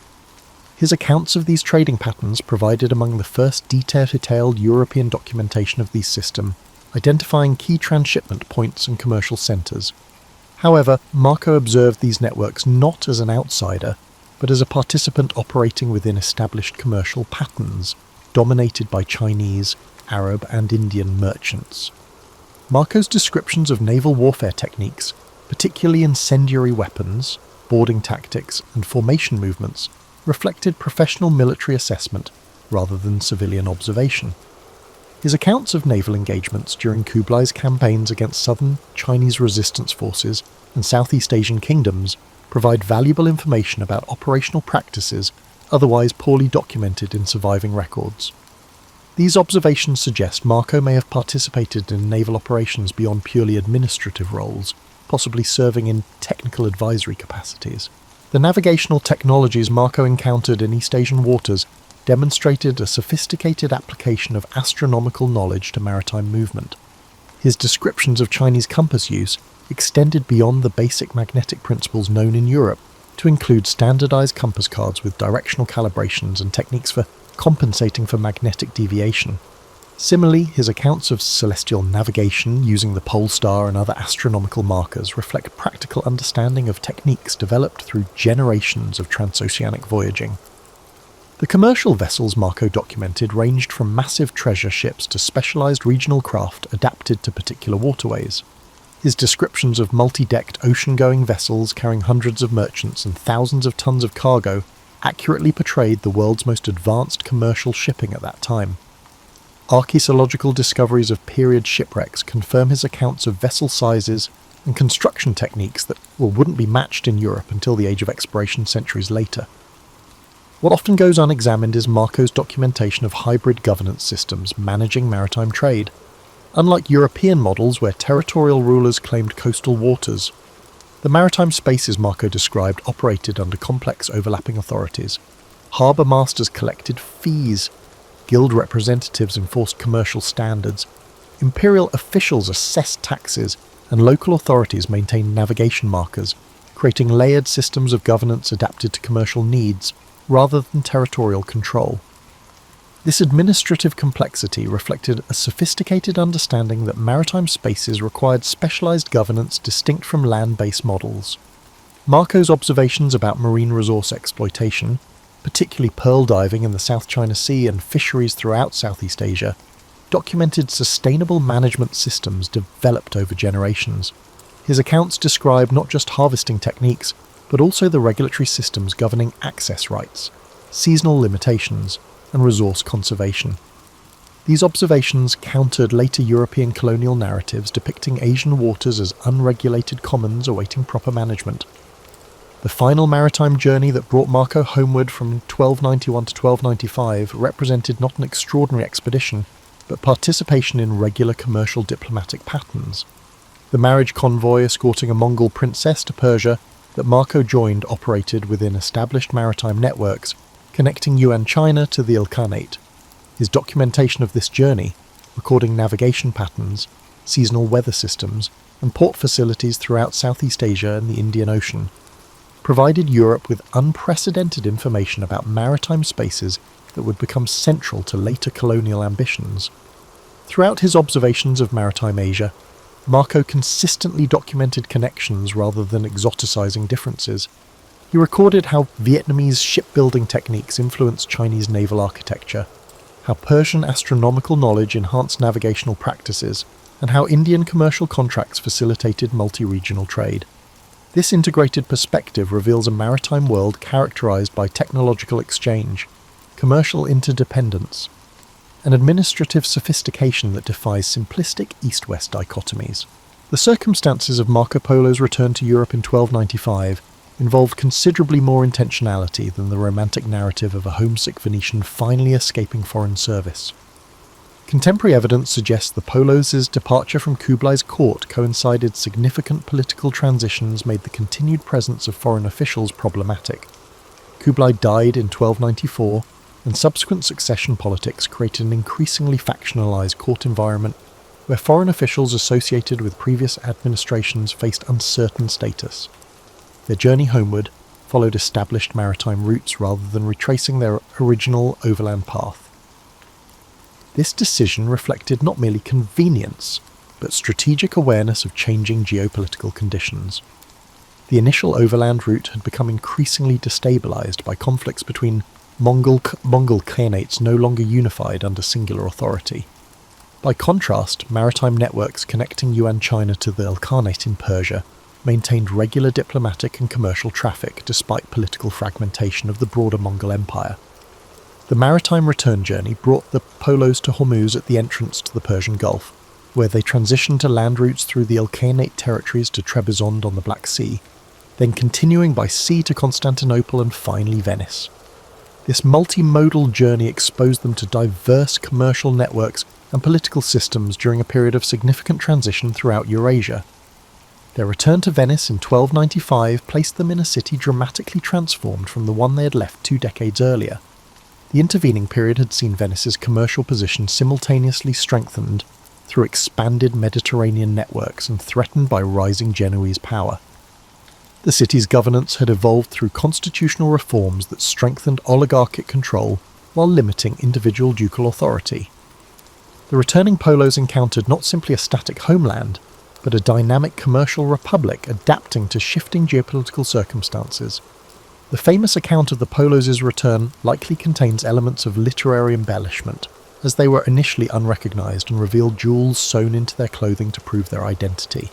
His accounts of these trading patterns provided among the first detailed European documentation of these systems, identifying key transshipment points and commercial centres. However, Marco observed these networks not as an outsider, but as a participant operating within established commercial patterns, dominated by Chinese, Arab and Indian merchants. Marco's descriptions of naval warfare techniques, particularly incendiary weapons, boarding tactics and formation movements, reflected professional military assessment rather than civilian observation. His accounts of naval engagements during Kublai's campaigns against southern Chinese resistance forces and Southeast Asian kingdoms provide valuable information about operational practices otherwise poorly documented in surviving records. These observations suggest Marco may have participated in naval operations beyond purely administrative roles, possibly serving in technical advisory capacities. The navigational technologies Marco encountered in East Asian waters demonstrated a sophisticated application of astronomical knowledge to maritime movement. His descriptions of Chinese compass use extended beyond the basic magnetic principles known in Europe to include standardized compass cards with directional calibrations and techniques for compensating for magnetic deviation. Similarly, his accounts of celestial navigation using the pole star and other astronomical markers reflect practical understanding of techniques developed through generations of transoceanic voyaging. The commercial vessels Marco documented ranged from massive treasure ships to specialized regional craft adapted to particular waterways. His descriptions of multi-decked ocean-going vessels carrying hundreds of merchants and thousands of tons of cargo accurately portrayed the world's most advanced commercial shipping at that time. Archaeological discoveries of period shipwrecks confirm his accounts of vessel sizes and construction techniques that wouldn't be matched in Europe until the Age of Exploration centuries later. What often goes unexamined is Marco's documentation of hybrid governance systems managing maritime trade. Unlike European models where territorial rulers claimed coastal waters, the maritime spaces Marco described operated under complex overlapping authorities. Harbour masters collected fees, guild representatives enforced commercial standards, imperial officials assessed taxes, and local authorities maintained navigation markers, creating layered systems of governance adapted to commercial needs rather than territorial control. This administrative complexity reflected a sophisticated understanding that maritime spaces required specialized governance distinct from land-based models. Marco's observations about marine resource exploitation, particularly pearl diving in the South China Sea and fisheries throughout Southeast Asia, documented sustainable management systems developed over generations. His accounts describe not just harvesting techniques, but also the regulatory systems governing access rights, seasonal limitations, and resource conservation. These observations countered later European colonial narratives depicting Asian waters as unregulated commons awaiting proper management. The final maritime journey that brought Marco homeward from 1291 to 1295 represented not an extraordinary expedition, but participation in regular commercial diplomatic patterns. The marriage convoy escorting a Mongol princess to Persia that Marco joined operated within established maritime networks, connecting Yuan China to the Ilkhanate. His documentation of this journey, recording navigation patterns, seasonal weather systems, and port facilities throughout Southeast Asia and the Indian Ocean, provided Europe with unprecedented information about maritime spaces that would become central to later colonial ambitions. Throughout his observations of maritime Asia, Marco consistently documented connections rather than exoticizing differences. He recorded how Vietnamese shipbuilding techniques influenced Chinese naval architecture, how Persian astronomical knowledge enhanced navigational practices, and how Indian commercial contracts facilitated multi-regional trade. This integrated perspective reveals a maritime world characterized by technological exchange, commercial interdependence, and administrative sophistication that defies simplistic East-West dichotomies. The circumstances of Marco Polo's return to Europe in 1295 involved considerably more intentionality than the romantic narrative of a homesick Venetian finally escaping foreign service. Contemporary evidence suggests the Polos' departure from Kublai's court coincided significant political transitions made the continued presence of foreign officials problematic. Kublai died in 1294, and subsequent succession politics created an increasingly factionalized court environment where foreign officials associated with previous administrations faced uncertain status. Their journey homeward followed established maritime routes rather than retracing their original overland path. This decision reflected not merely convenience, but strategic awareness of changing geopolitical conditions. The initial overland route had become increasingly destabilized by conflicts between Mongol khanates no longer unified under singular authority. By contrast, maritime networks connecting Yuan China to the Ilkhanate in Persia maintained regular diplomatic and commercial traffic despite political fragmentation of the broader Mongol Empire. The maritime return journey brought the Polos to Hormuz at the entrance to the Persian Gulf, where they transitioned to land routes through the Ilkhanate territories to Trebizond on the Black Sea, then continuing by sea to Constantinople and finally Venice. This multimodal journey exposed them to diverse commercial networks and political systems during a period of significant transition throughout Eurasia. Their return to Venice in 1295 placed them in a city dramatically transformed from the one they had left 2 decades earlier. The intervening period had seen Venice's commercial position simultaneously strengthened through expanded Mediterranean networks and threatened by rising Genoese power. The city's governance had evolved through constitutional reforms that strengthened oligarchic control while limiting individual ducal authority. The returning Polos encountered not simply a static homeland, but a dynamic commercial republic adapting to shifting geopolitical circumstances. The famous account of the Polos' return likely contains elements of literary embellishment, as they were initially unrecognized and revealed jewels sewn into their clothing to prove their identity.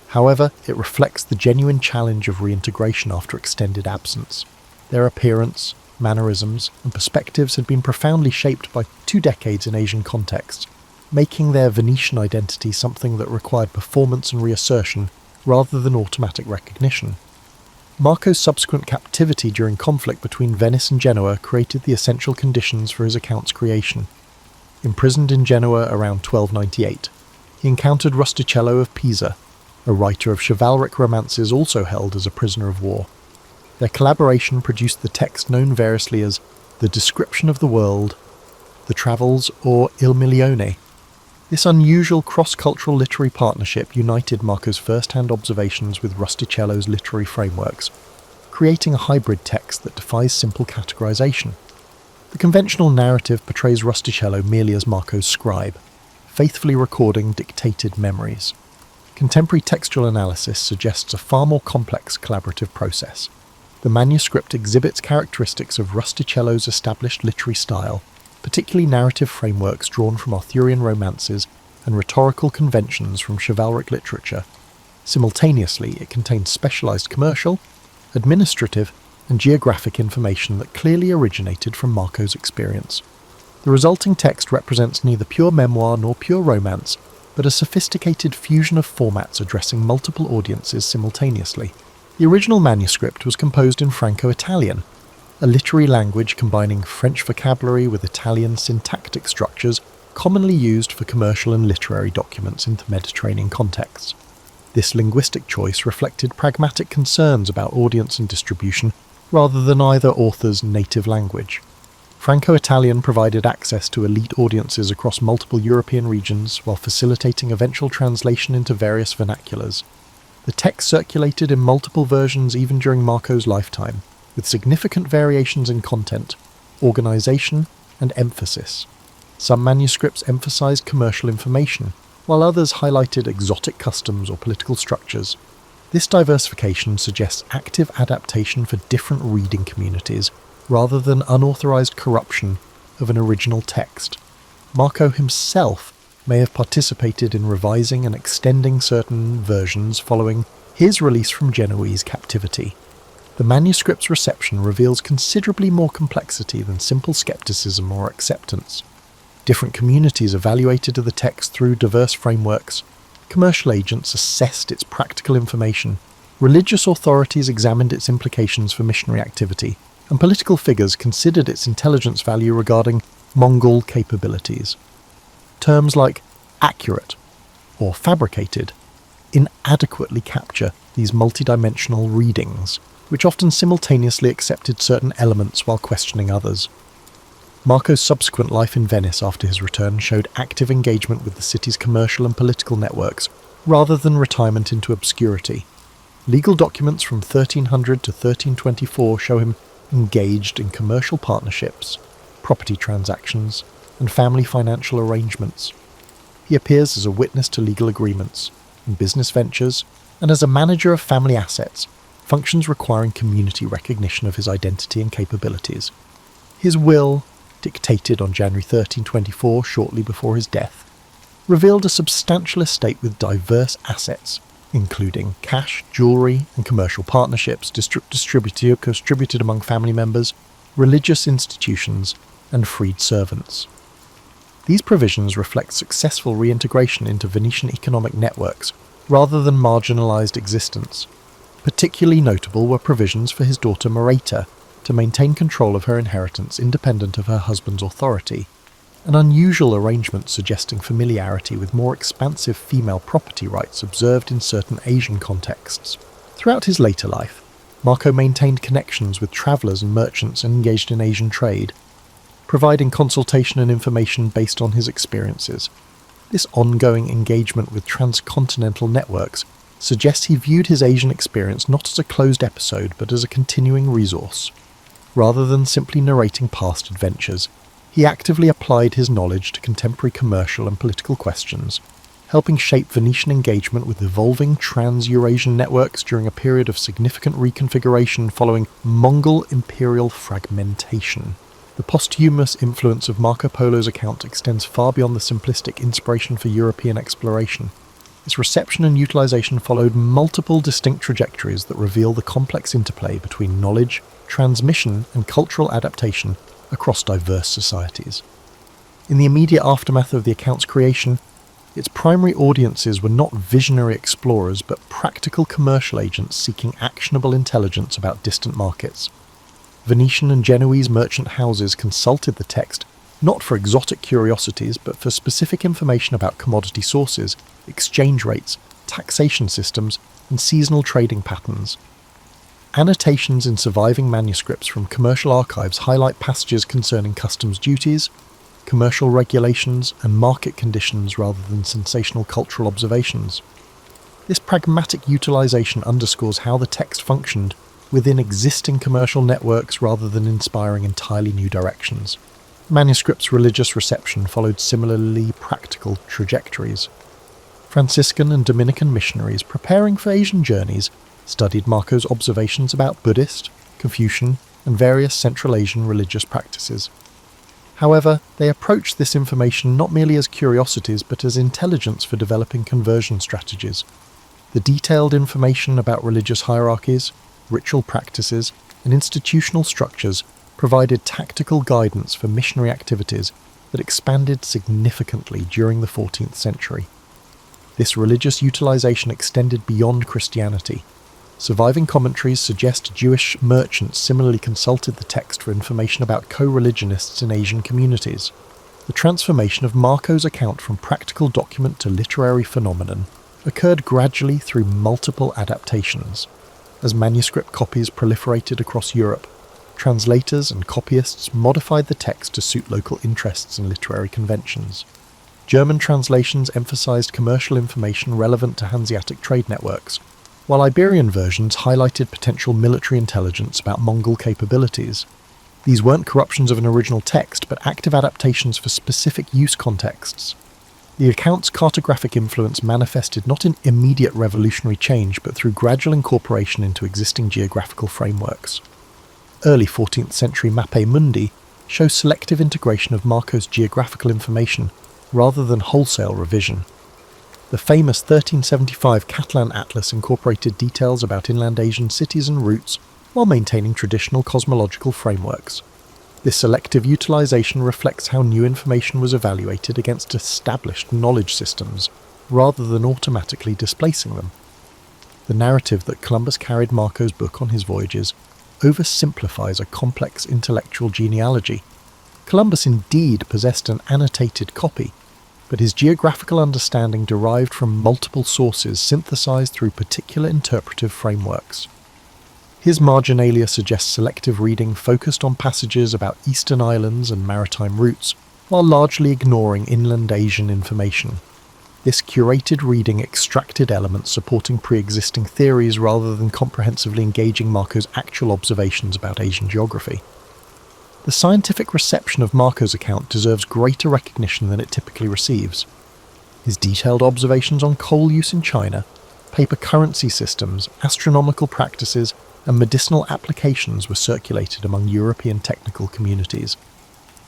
However, it reflects the genuine challenge of reintegration after extended absence. Their appearance, mannerisms, and perspectives had been profoundly shaped by 2 decades in Asian contexts, making their Venetian identity something that required performance and reassertion rather than automatic recognition. Marco's subsequent captivity during conflict between Venice and Genoa created the essential conditions for his account's creation. Imprisoned in Genoa around 1298, he encountered Rustichello of Pisa, a writer of chivalric romances also held as a prisoner of war. Their collaboration produced the text known variously as The Description of the World, The Travels, or Il Milione. This unusual cross-cultural literary partnership united Marco's first-hand observations with Rustichello's literary frameworks, creating a hybrid text that defies simple categorization. The conventional narrative portrays Rustichello merely as Marco's scribe, faithfully recording dictated memories. Contemporary textual analysis suggests a far more complex collaborative process. The manuscript exhibits characteristics of Rustichello's established literary style, particularly narrative frameworks drawn from Arthurian romances and rhetorical conventions from chivalric literature. Simultaneously, it contains specialized commercial, administrative, and geographic information that clearly originated from Marco's experience. The resulting text represents neither pure memoir nor pure romance, but a sophisticated fusion of formats addressing multiple audiences simultaneously. The original manuscript was composed in Franco-Italian, a literary language combining French vocabulary with Italian syntactic structures commonly used for commercial and literary documents in Mediterranean contexts. This linguistic choice reflected pragmatic concerns about audience and distribution rather than either author's native language. Franco-Italian provided access to elite audiences across multiple European regions while facilitating eventual translation into various vernaculars. The text circulated in multiple versions even during Marco's lifetime, with significant variations in content, organization, and emphasis. Some manuscripts emphasized commercial information, while others highlighted exotic customs or political structures. This diversification suggests active adaptation for different reading communities, rather than unauthorized corruption of an original text. Marco himself may have participated in revising and extending certain versions following his release from Genoese captivity. The manuscript's reception reveals considerably more complexity than simple skepticism or acceptance. Different communities evaluated the text through diverse frameworks. Commercial agents assessed its practical information. Religious authorities examined its implications for missionary activity, and political figures considered its intelligence value regarding Mongol capabilities. Terms like accurate or fabricated inadequately capture these multidimensional readings, which often simultaneously accepted certain elements while questioning others. Marco's subsequent life in Venice after his return showed active engagement with the city's commercial and political networks, rather than retirement into obscurity. Legal documents from 1300 to 1324 show him engaged in commercial partnerships, property transactions, and family financial arrangements. He appears as a witness to legal agreements, in business ventures, and as a manager of family assets, functions requiring community recognition of his identity and capabilities. His will, dictated on January 1324, shortly before his death, revealed a substantial estate with diverse assets, including cash, jewellery, and commercial partnerships distributed among family members, religious institutions, and freed servants. These provisions reflect successful reintegration into Venetian economic networks, rather than marginalised existence. Particularly notable were provisions for his daughter Mareta to maintain control of her inheritance independent of her husband's authority, an unusual arrangement suggesting familiarity with more expansive female property rights observed in certain Asian contexts. Throughout his later life, Marco maintained connections with travellers and merchants engaged in Asian trade, providing consultation and information based on his experiences. This ongoing engagement with transcontinental networks suggests he viewed his Asian experience not as a closed episode but as a continuing resource. Rather than simply narrating past adventures, he actively applied his knowledge to contemporary commercial and political questions, helping shape Venetian engagement with evolving trans-Eurasian networks during a period of significant reconfiguration following Mongol imperial fragmentation. The posthumous influence of Marco Polo's account extends far beyond the simplistic inspiration for European exploration. Its reception and utilization followed multiple distinct trajectories that reveal the complex interplay between knowledge, transmission, and cultural adaptation across diverse societies. In the immediate aftermath of the account's creation, its primary audiences were not visionary explorers but practical commercial agents seeking actionable intelligence about distant markets. Venetian and Genoese merchant houses consulted the text not for exotic curiosities but for specific information about commodity sources, exchange rates, taxation systems, and seasonal trading patterns. Annotations in surviving manuscripts from commercial archives highlight passages concerning customs duties, commercial regulations, and market conditions rather than sensational cultural observations. This pragmatic utilization underscores how the text functioned within existing commercial networks rather than inspiring entirely new directions. The manuscript's religious reception followed similarly practical trajectories. Franciscan and Dominican missionaries preparing for Asian journeys studied Marco's observations about Buddhist, Confucian, and various Central Asian religious practices. However, they approached this information not merely as curiosities but as intelligence for developing conversion strategies. The detailed information about religious hierarchies, ritual practices, and institutional structures provided tactical guidance for missionary activities that expanded significantly during the 14th century. This religious utilization extended beyond Christianity. Surviving commentaries suggest Jewish merchants similarly consulted the text for information about co-religionists in Asian communities. The transformation of Marco's account from practical document to literary phenomenon occurred gradually through multiple adaptations. As manuscript copies proliferated across Europe, translators and copyists modified the text to suit local interests and literary conventions. German translations emphasized commercial information relevant to Hanseatic trade networks, while Iberian versions highlighted potential military intelligence about Mongol capabilities. These weren't corruptions of an original text, but active adaptations for specific use contexts. The account's cartographic influence manifested not in immediate revolutionary change, but through gradual incorporation into existing geographical frameworks. Early 14th century Mappe Mundi show selective integration of Marco's geographical information rather than wholesale revision. The famous 1375 Catalan Atlas incorporated details about inland Asian cities and routes while maintaining traditional cosmological frameworks. This selective utilization reflects how new information was evaluated against established knowledge systems, rather than automatically displacing them. The narrative that Columbus carried Marco's book on his voyages oversimplifies a complex intellectual genealogy. Columbus indeed possessed an annotated copy, but his geographical understanding derived from multiple sources synthesized through particular interpretive frameworks. His marginalia suggests selective reading focused on passages about eastern islands and maritime routes, while largely ignoring inland Asian information. This curated reading extracted elements supporting pre-existing theories rather than comprehensively engaging Marco's actual observations about Asian geography. The scientific reception of Marco's account deserves greater recognition than it typically receives. His detailed observations on coal use in China, paper currency systems, astronomical practices, and medicinal applications were circulated among European technical communities.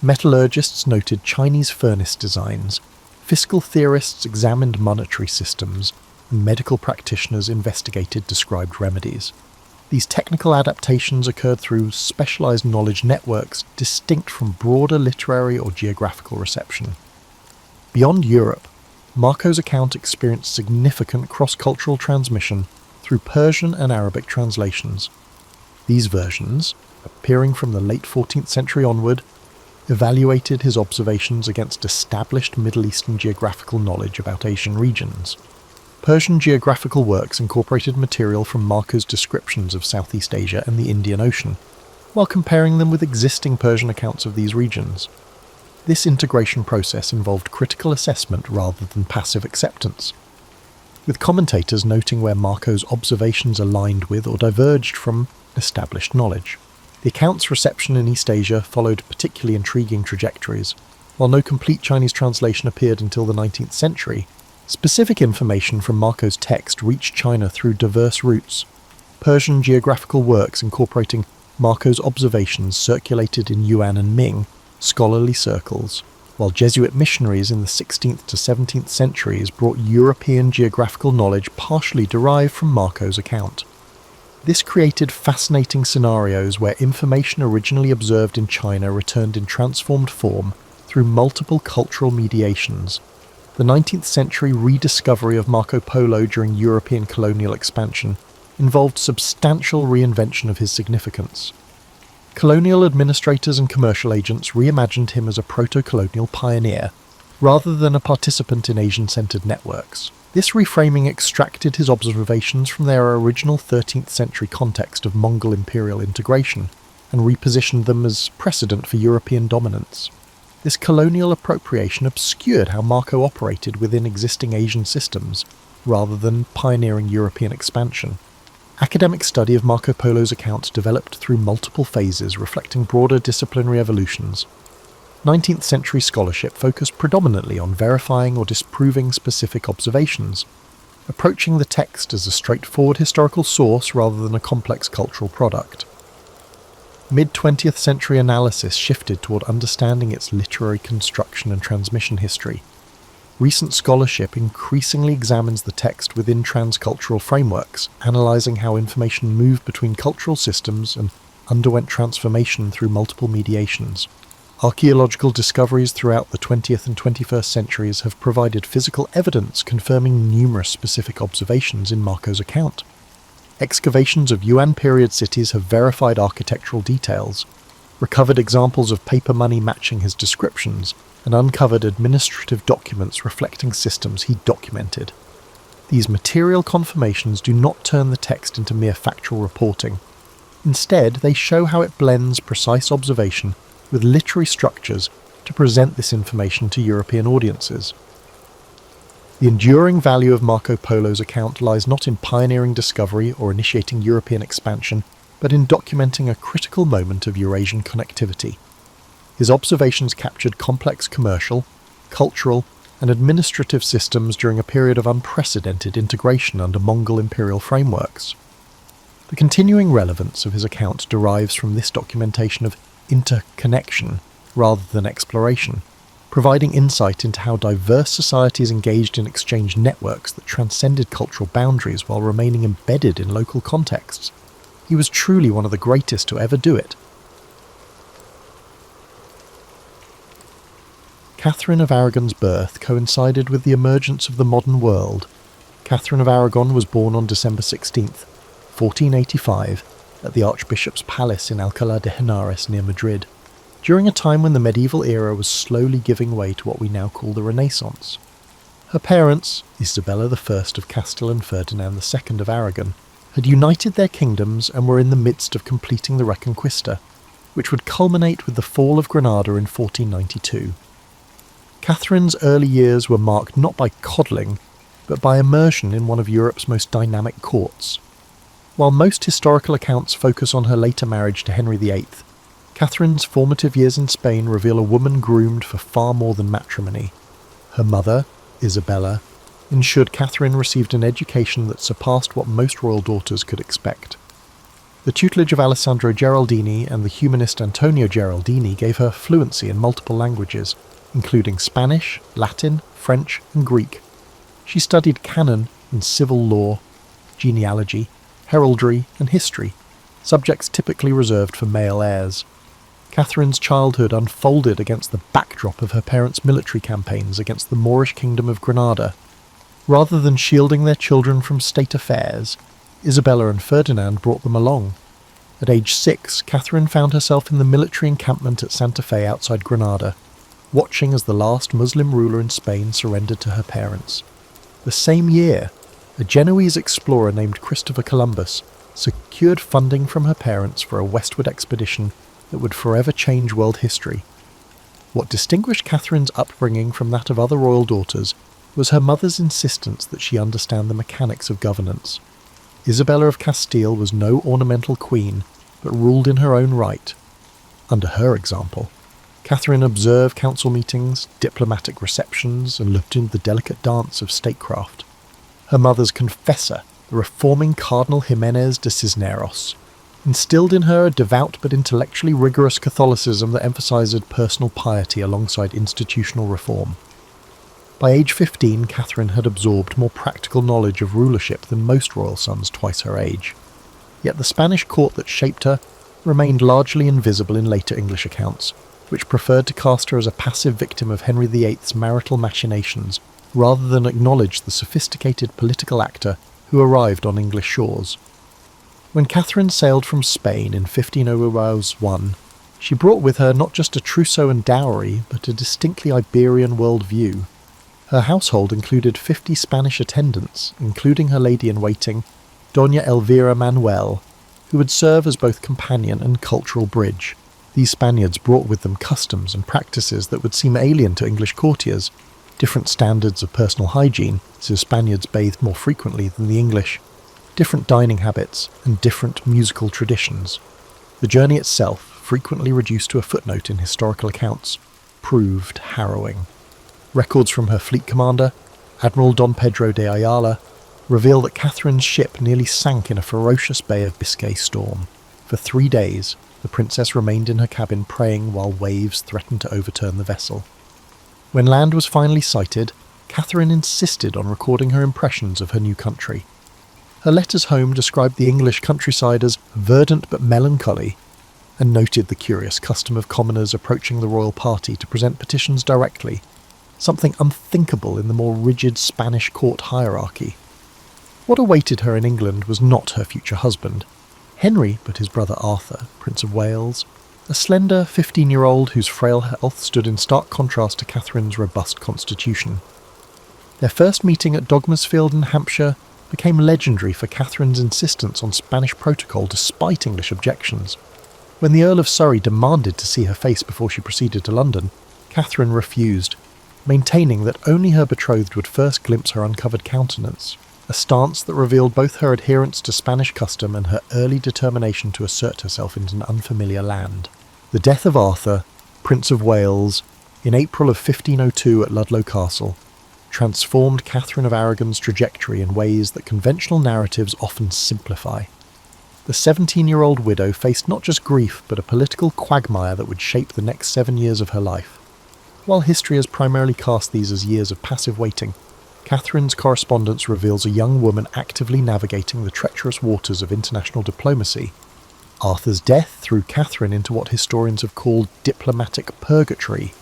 Metallurgists noted Chinese furnace designs, fiscal theorists examined monetary systems, and medical practitioners investigated described remedies. These technical adaptations occurred through specialized knowledge networks distinct from broader literary or geographical reception. Beyond Europe, Marco's account experienced significant cross-cultural transmission through Persian and Arabic translations. These versions, appearing from the late 14th century onward, evaluated his observations against established Middle Eastern geographical knowledge about Asian regions. Persian geographical works incorporated material from Marco's descriptions of Southeast Asia and the Indian Ocean, while comparing them with existing Persian accounts of these regions. This integration process involved critical assessment rather than passive acceptance, with commentators noting where Marco's observations aligned with or diverged from established knowledge. The account's reception in East Asia followed particularly intriguing trajectories. While no complete Chinese translation appeared until the 19th century, specific information from Marco's text reached China through diverse routes. Persian geographical works incorporating Marco's observations circulated in Yuan and Ming scholarly circles, while Jesuit missionaries in the 16th to 17th centuries brought European geographical knowledge partially derived from Marco's account. This created fascinating scenarios where information originally observed in China returned in transformed form through multiple cultural mediations. The 19th century rediscovery of Marco Polo during European colonial expansion involved substantial reinvention of his significance. Colonial administrators and commercial agents reimagined him as a proto-colonial pioneer, rather than a participant in Asian-centered networks. This reframing extracted his observations from their original 13th century context of Mongol imperial integration, and repositioned them as precedent for European dominance. This colonial appropriation obscured how Marco operated within existing Asian systems, rather than pioneering European expansion. Academic study of Marco Polo's account developed through multiple phases reflecting broader disciplinary evolutions. 19th century scholarship focused predominantly on verifying or disproving specific observations, approaching the text as a straightforward historical source rather than a complex cultural product. Mid-20th century analysis shifted toward understanding its literary construction and transmission history. recent scholarship increasingly examines the text within transcultural frameworks, analysing how information moved between cultural systems and underwent transformation through multiple mediations. Archaeological discoveries throughout the 20th and 21st centuries have provided physical evidence confirming numerous specific observations in Marco's account. Excavations of Yuan period cities have verified architectural details, recovered examples of paper money matching his descriptions, and uncovered administrative documents reflecting systems he documented. These material confirmations do not turn the text into mere factual reporting. Instead, they show how it blends precise observation with literary structures to present this information to European audiences. The enduring value of Marco Polo's account lies not in pioneering discovery or initiating European expansion, but in documenting a critical moment of Eurasian connectivity. His observations captured complex commercial, cultural, and administrative systems during a period of unprecedented integration under Mongol imperial frameworks. The continuing relevance of his account derives from this documentation of interconnection rather than exploration, providing insight into how diverse societies engaged in exchange networks that transcended cultural boundaries while remaining embedded in local contexts. He was truly one of the greatest to ever do it. Catherine of Aragon's birth coincided with the emergence of the modern world. Catherine of Aragon was born on December 16th, 1485, at the Archbishop's Palace in Alcalá de Henares near Madrid, during a time when the medieval era was slowly giving way to what we now call the Renaissance. Her parents, Isabella I of Castile and Ferdinand II of Aragon, had united their kingdoms and were in the midst of completing the Reconquista, which would culminate with the fall of Granada in 1492. Catherine's early years were marked not by coddling, but by immersion in one of Europe's most dynamic courts. While most historical accounts focus on her later marriage to Henry VIII, Catherine's formative years in Spain reveal a woman groomed for far more than matrimony. Her mother, Isabella, ensured Catherine received an education that surpassed what most royal daughters could expect. The tutelage of Alessandro Geraldini and the humanist Antonio Geraldini gave her fluency in multiple languages, including Spanish, Latin, French, and Greek. She studied canon and civil law, genealogy, heraldry, and history, subjects typically reserved for male heirs. Catherine's childhood unfolded against the backdrop of her parents' military campaigns against the Moorish kingdom of Granada. Rather than shielding their children from state affairs, Isabella and Ferdinand brought them along. At age 6, Catherine found herself in the military encampment at Santa Fe outside Granada, watching as the last Muslim ruler in Spain surrendered to her parents. The same year, a Genoese explorer named Christopher Columbus secured funding from her parents for a westward expedition that would forever change world history. What distinguished Catherine's upbringing from that of other royal daughters was her mother's insistence that she understand the mechanics of governance. Isabella of Castile was no ornamental queen, but ruled in her own right. Under her example, Catherine observed council meetings, diplomatic receptions, and looked into the delicate dance of statecraft. Her mother's confessor, the reforming Cardinal Jiménez de Cisneros, instilled in her a devout but intellectually rigorous Catholicism that emphasized personal piety alongside institutional reform. By age 15, Catherine had absorbed more practical knowledge of rulership than most royal sons twice her age. Yet the Spanish court that shaped her remained largely invisible in later English accounts, which preferred to cast her as a passive victim of Henry VIII's marital machinations rather than acknowledge the sophisticated political actor who arrived on English shores. When Catherine sailed from Spain in 1501, she brought with her not just a trousseau and dowry, but a distinctly Iberian worldview. Her household included 50 Spanish attendants, including her lady-in-waiting, Doña Elvira Manuel, who would serve as both companion and cultural bridge. These Spaniards brought with them customs and practices that would seem alien to English courtiers, different standards of personal hygiene, so Spaniards bathed more frequently than the English, different dining habits, and different musical traditions. The journey itself, frequently reduced to a footnote in historical accounts, proved harrowing. Records from her fleet commander, Admiral Don Pedro de Ayala, reveal that Catherine's ship nearly sank in a ferocious Bay of Biscay storm. For 3 days, the princess remained in her cabin praying while waves threatened to overturn the vessel. When land was finally sighted, Catherine insisted on recording her impressions of her new country. Her letters home described the English countryside as verdant but melancholy, and noted the curious custom of commoners approaching the royal party to present petitions directly, something unthinkable in the more rigid Spanish court hierarchy. What awaited her in England was not her future husband, Henry, but his brother Arthur, Prince of Wales, a slender 15-year-old whose frail health stood in stark contrast to Catherine's robust constitution. Their first meeting at Dogmersfield in Hampshire became legendary for Catherine's insistence on Spanish protocol despite English objections. When the Earl of Surrey demanded to see her face before she proceeded to London, Catherine refused, maintaining that only her betrothed would first glimpse her uncovered countenance, a stance that revealed both her adherence to Spanish custom and her early determination to assert herself in an unfamiliar land. The death of Arthur, Prince of Wales, in April of 1502 at Ludlow Castle, transformed Catherine of Aragon's trajectory in ways that conventional narratives often simplify. The 17-year-old widow faced not just grief but a political quagmire that would shape the next 7 years of her life. While history has primarily cast these as years of passive waiting, Catherine's correspondence reveals a young woman actively navigating the treacherous waters of international diplomacy. Arthur's death threw Catherine into what historians have called diplomatic purgatory.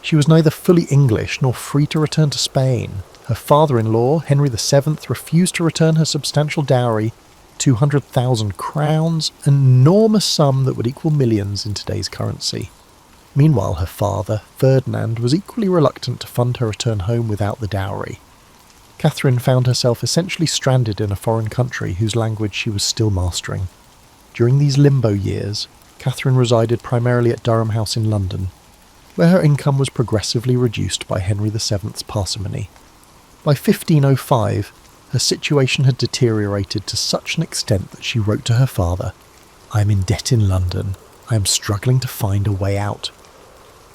She was neither fully English nor free to return to Spain. Her father-in-law, Henry VII, refused to return her substantial dowry, 200,000 crowns, an enormous sum that would equal millions in today's currency. Meanwhile, her father, Ferdinand, was equally reluctant to fund her return home without the dowry. Catherine found herself essentially stranded in a foreign country whose language she was still mastering. During these limbo years, Catherine resided primarily at Durham House in London, where her income was progressively reduced by Henry VII's parsimony. By 1505, her situation had deteriorated to such an extent that she wrote to her father, "I am in debt in London. I am struggling to find a way out."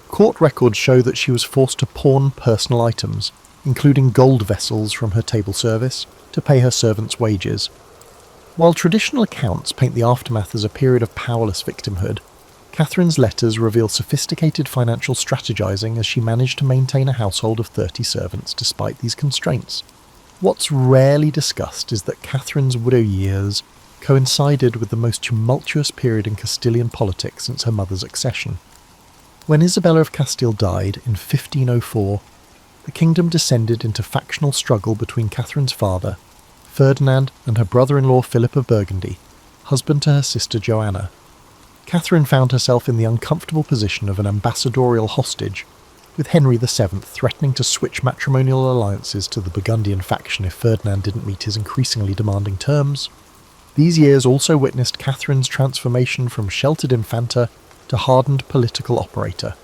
Court records show that she was forced to pawn personal items, including gold vessels from her table service, to pay her servants' wages. While traditional accounts paint the aftermath as a period of powerless victimhood, Catherine's letters reveal sophisticated financial strategizing as she managed to maintain a household of 30 servants despite these constraints. What's rarely discussed is that Catherine's widow years coincided with the most tumultuous period in Castilian politics since her mother's accession. When Isabella of Castile died in 1504, the kingdom descended into factional struggle between Catherine's father, Ferdinand, and her brother-in-law Philip of Burgundy, husband to her sister Joanna. Catherine found herself in the uncomfortable position of an ambassadorial hostage, with Henry VII threatening to switch matrimonial alliances to the Burgundian faction if Ferdinand didn't meet his increasingly demanding terms. These years also witnessed Catherine's transformation from sheltered infanta to hardened political operator.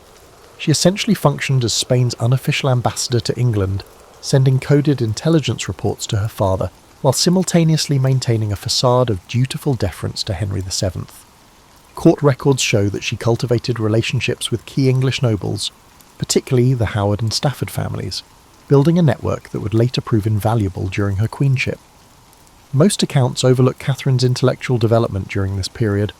She essentially functioned as Spain's unofficial ambassador to England, sending coded intelligence reports to her father, while simultaneously maintaining a facade of dutiful deference to Henry VII. Court records show that she cultivated relationships with key English nobles, particularly the Howard and Stafford families, building a network that would later prove invaluable during her queenship. Most accounts overlook Catherine's intellectual development during this period.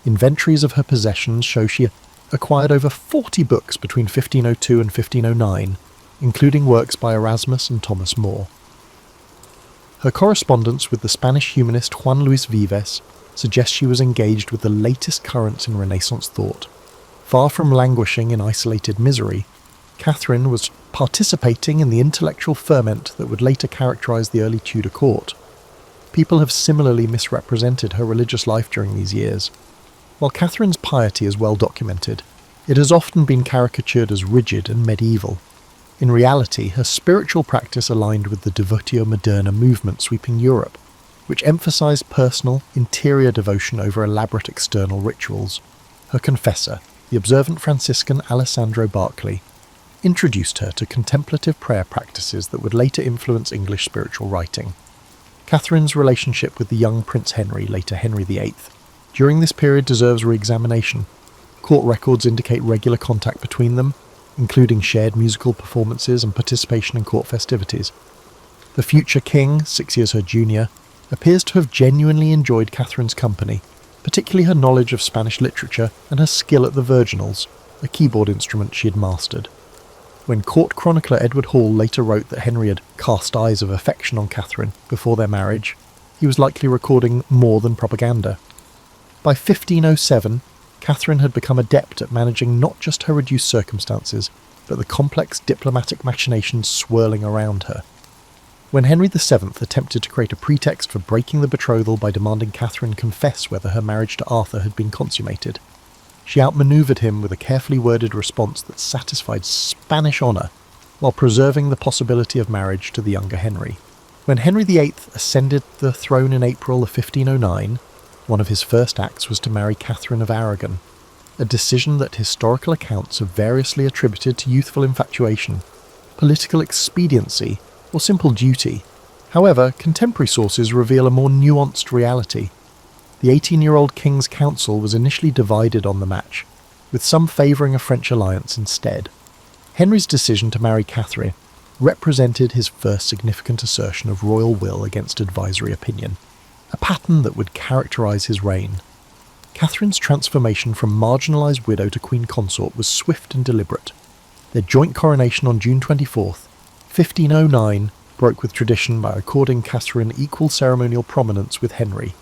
Inventories of her possessions show she acquired over 40 books between 1502 and 1509, including works by Erasmus and Thomas More. Her correspondence with the Spanish humanist Juan Luis Vives suggests she was engaged with the latest currents in Renaissance thought. Far from languishing in isolated misery, Catherine was participating in the intellectual ferment that would later characterise the early Tudor court. People have similarly misrepresented her religious life during these years. While Catherine's piety is well documented, it has often been caricatured as rigid and medieval. In reality, her spiritual practice aligned with the Devotio Moderna movement sweeping Europe, which emphasised personal, interior devotion over elaborate external rituals. Her confessor, the observant Franciscan Alessandro Barclay, introduced her to contemplative prayer practices that would later influence English spiritual writing. Catherine's relationship with the young Prince Henry, later Henry VIII, during this period deserves re-examination. Court records indicate regular contact between them, including shared musical performances and participation in court festivities. The future king, 6 years her junior, appears to have genuinely enjoyed Catherine's company, particularly her knowledge of Spanish literature and her skill at the virginals, a keyboard instrument she had mastered. When court chronicler Edward Hall later wrote that Henry had cast eyes of affection on Catherine before their marriage, he was likely recording more than propaganda. By 1507, Catherine had become adept at managing not just her reduced circumstances, but the complex diplomatic machinations swirling around her. When Henry VII attempted to create a pretext for breaking the betrothal by demanding Catherine confess whether her marriage to Arthur had been consummated, she outmanoeuvred him with a carefully worded response that satisfied Spanish honour while preserving the possibility of marriage to the younger Henry. When Henry VIII ascended the throne in April of 1509, one of his first acts was to marry Catherine of Aragon, a decision that historical accounts have variously attributed to youthful infatuation, political expediency, or simple duty. However, contemporary sources reveal a more nuanced reality. The 18-year-old King's Council was initially divided on the match, with some favouring a French alliance instead. Henry's decision to marry Catherine represented his first significant assertion of royal will against advisory opinion, a pattern that would characterise his reign. Catherine's transformation from marginalised widow to queen consort was swift and deliberate. Their joint coronation on June 24th, 1509, broke with tradition by according Catherine equal ceremonial prominence with Henry.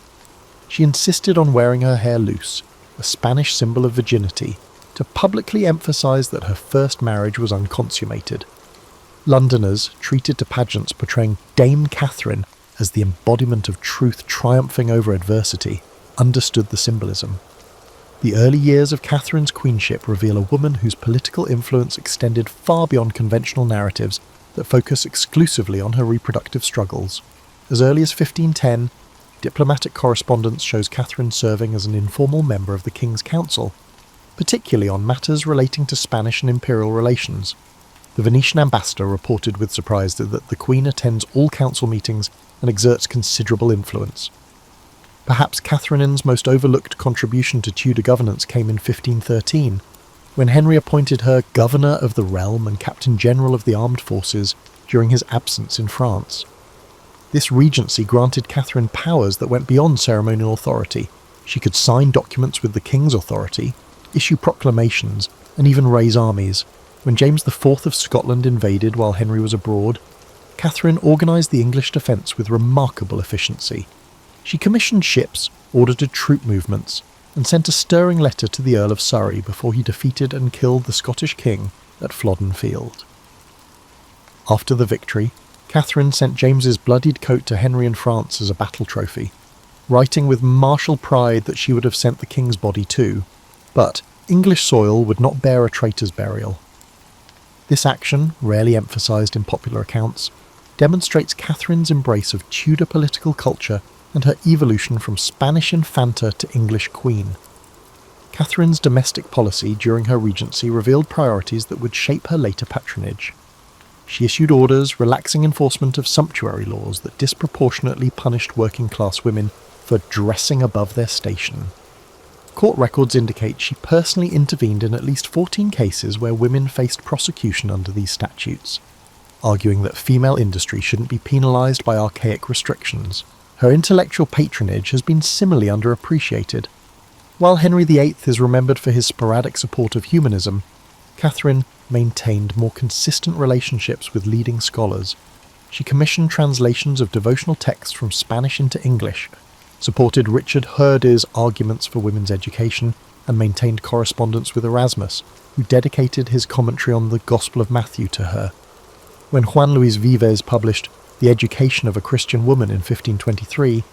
She insisted on wearing her hair loose, a Spanish symbol of virginity, to publicly emphasise that her first marriage was unconsummated. Londoners, treated to pageants portraying Dame Catherine as the embodiment of truth triumphing over adversity, understood the symbolism. The early years of Catherine's queenship reveal a woman whose political influence extended far beyond conventional narratives that focus exclusively on her reproductive struggles. As early as 1510, diplomatic correspondence shows Catherine serving as an informal member of the King's Council, particularly on matters relating to Spanish and imperial relations. The Venetian ambassador reported with surprise that the Queen attends all council meetings and exerts considerable influence. Perhaps Catherine's most overlooked contribution to Tudor governance came in 1513, when Henry appointed her Governor of the Realm and Captain General of the Armed Forces during his absence in France. This regency granted Catherine powers that went beyond ceremonial authority. She could sign documents with the king's authority, issue proclamations, and even raise armies. When James IV of Scotland invaded while Henry was abroad, Catherine organised the English defence with remarkable efficiency. She commissioned ships, ordered troop movements, and sent a stirring letter to the Earl of Surrey before he defeated and killed the Scottish king at Flodden Field. After the victory, Catherine sent James's bloodied coat to Henry in France as a battle trophy, writing with martial pride that she would have sent the king's body too, but English soil would not bear a traitor's burial. This action, rarely emphasised in popular accounts, demonstrates Catherine's embrace of Tudor political culture and her evolution from Spanish infanta to English queen. Catherine's domestic policy during her regency revealed priorities that would shape her later patronage. She issued orders relaxing enforcement of sumptuary laws that disproportionately punished working-class women for dressing above their station. Court records indicate she personally intervened in at least 14 cases where women faced prosecution under these statutes, arguing that female industry shouldn't be penalised by archaic restrictions. Her intellectual patronage has been similarly underappreciated. While Henry VIII is remembered for his sporadic support of humanism, Catherine maintained more consistent relationships with leading scholars. She commissioned translations of devotional texts from Spanish into English, supported Richard Hurdy's arguments for women's education, and maintained correspondence with Erasmus, who dedicated his commentary on the Gospel of Matthew to her. When Juan Luis Vives published The Education of a Christian Woman in 1523,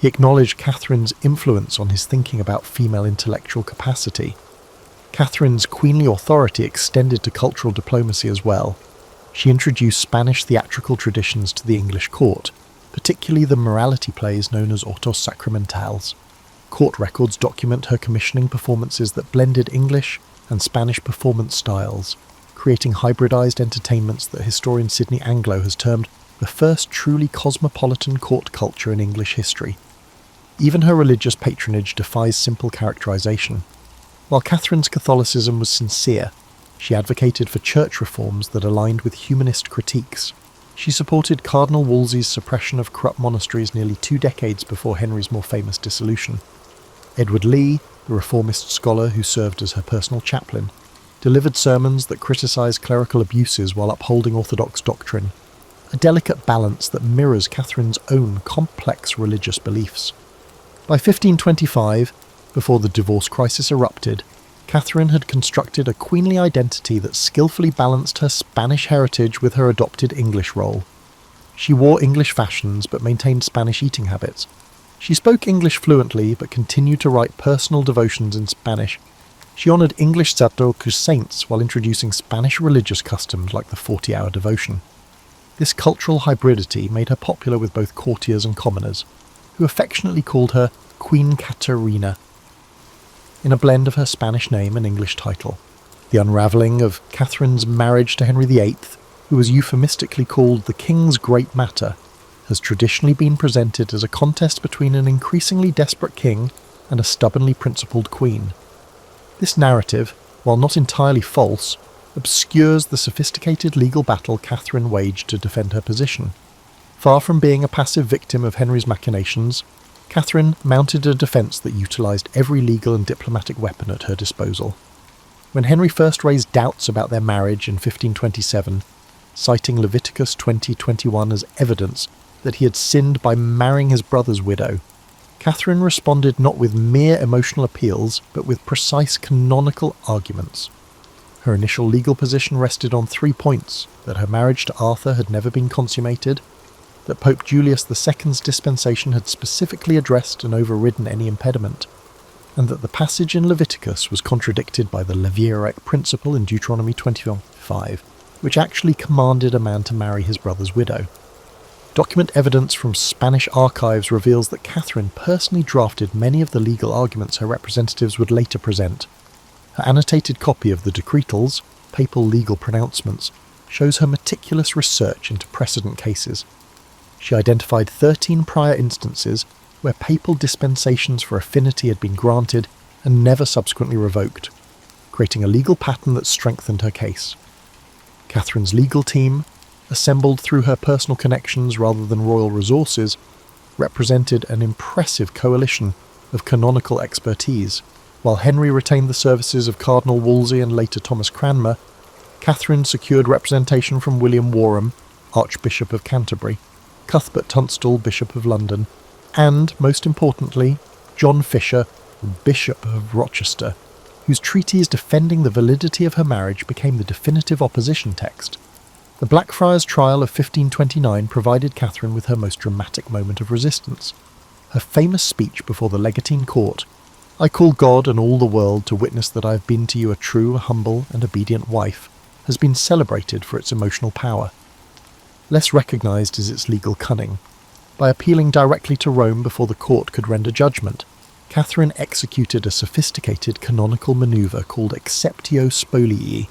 he acknowledged Catherine's influence on his thinking about female intellectual capacity. Catherine's queenly authority extended to cultural diplomacy as well. She introduced Spanish theatrical traditions to the English court, particularly the morality plays known as autos sacramentals. Court records document her commissioning performances that blended English and Spanish performance styles, creating hybridized entertainments that historian Sidney Anglo has termed the first truly cosmopolitan court culture in English history. Even her religious patronage defies simple characterization. While Catherine's Catholicism was sincere, she advocated for church reforms that aligned with humanist critiques. She supported Cardinal Wolsey's suppression of corrupt monasteries nearly 2 decades before Henry's more famous dissolution. Edward Lee, the reformist scholar who served as her personal chaplain, delivered sermons that criticised clerical abuses while upholding orthodox doctrine, a delicate balance that mirrors Catherine's own complex religious beliefs. By 1525, before the divorce crisis erupted, Catherine had constructed a queenly identity that skillfully balanced her Spanish heritage with her adopted English role. She wore English fashions but maintained Spanish eating habits. She spoke English fluently but continued to write personal devotions in Spanish. She honoured English Sacerdotal saints while introducing Spanish religious customs like the 40-hour devotion. This cultural hybridity made her popular with both courtiers and commoners, who affectionately called her Queen Caterina, in a blend of her Spanish name and English title. The unravelling of Catherine's marriage to Henry VIII, who was euphemistically called the King's Great Matter, has traditionally been presented as a contest between an increasingly desperate king and a stubbornly principled queen. This narrative, while not entirely false, obscures the sophisticated legal battle Catherine waged to defend her position. Far from being a passive victim of Henry's machinations, Catherine mounted a defence that utilised every legal and diplomatic weapon at her disposal. When Henry first raised doubts about their marriage in 1527, citing Leviticus 20:21 as evidence that he had sinned by marrying his brother's widow, Catherine responded not with mere emotional appeals, but with precise canonical arguments. Her initial legal position rested on 3 points: that her marriage to Arthur had never been consummated, that Pope Julius II's dispensation had specifically addressed and overridden any impediment, and that the passage in Leviticus was contradicted by the levirate principle in Deuteronomy 25, which actually commanded a man to marry his brother's widow. Document evidence from Spanish archives reveals that Catherine personally drafted many of the legal arguments her representatives would later present. Her annotated copy of the decretals, papal legal pronouncements, shows her meticulous research into precedent cases. She identified 13 prior instances where papal dispensations for affinity had been granted and never subsequently revoked, creating a legal pattern that strengthened her case. Catherine's legal team, assembled through her personal connections rather than royal resources, represented an impressive coalition of canonical expertise. While Henry retained the services of Cardinal Wolsey and later Thomas Cranmer, Catherine secured representation from William Warham, Archbishop of Canterbury, Cuthbert Tunstall, Bishop of London, and, most importantly, John Fisher, Bishop of Rochester, whose treatise defending the validity of her marriage became the definitive opposition text. The Blackfriars trial of 1529 provided Catherine with her most dramatic moment of resistance. Her famous speech before the Legatine court, "I call God and all the world to witness that I have been to you a true, humble, and obedient wife," has been celebrated for its emotional power. Less recognised is its legal cunning. By appealing directly to Rome before the court could render judgment, Catherine executed a sophisticated canonical manoeuvre called exceptio spolii,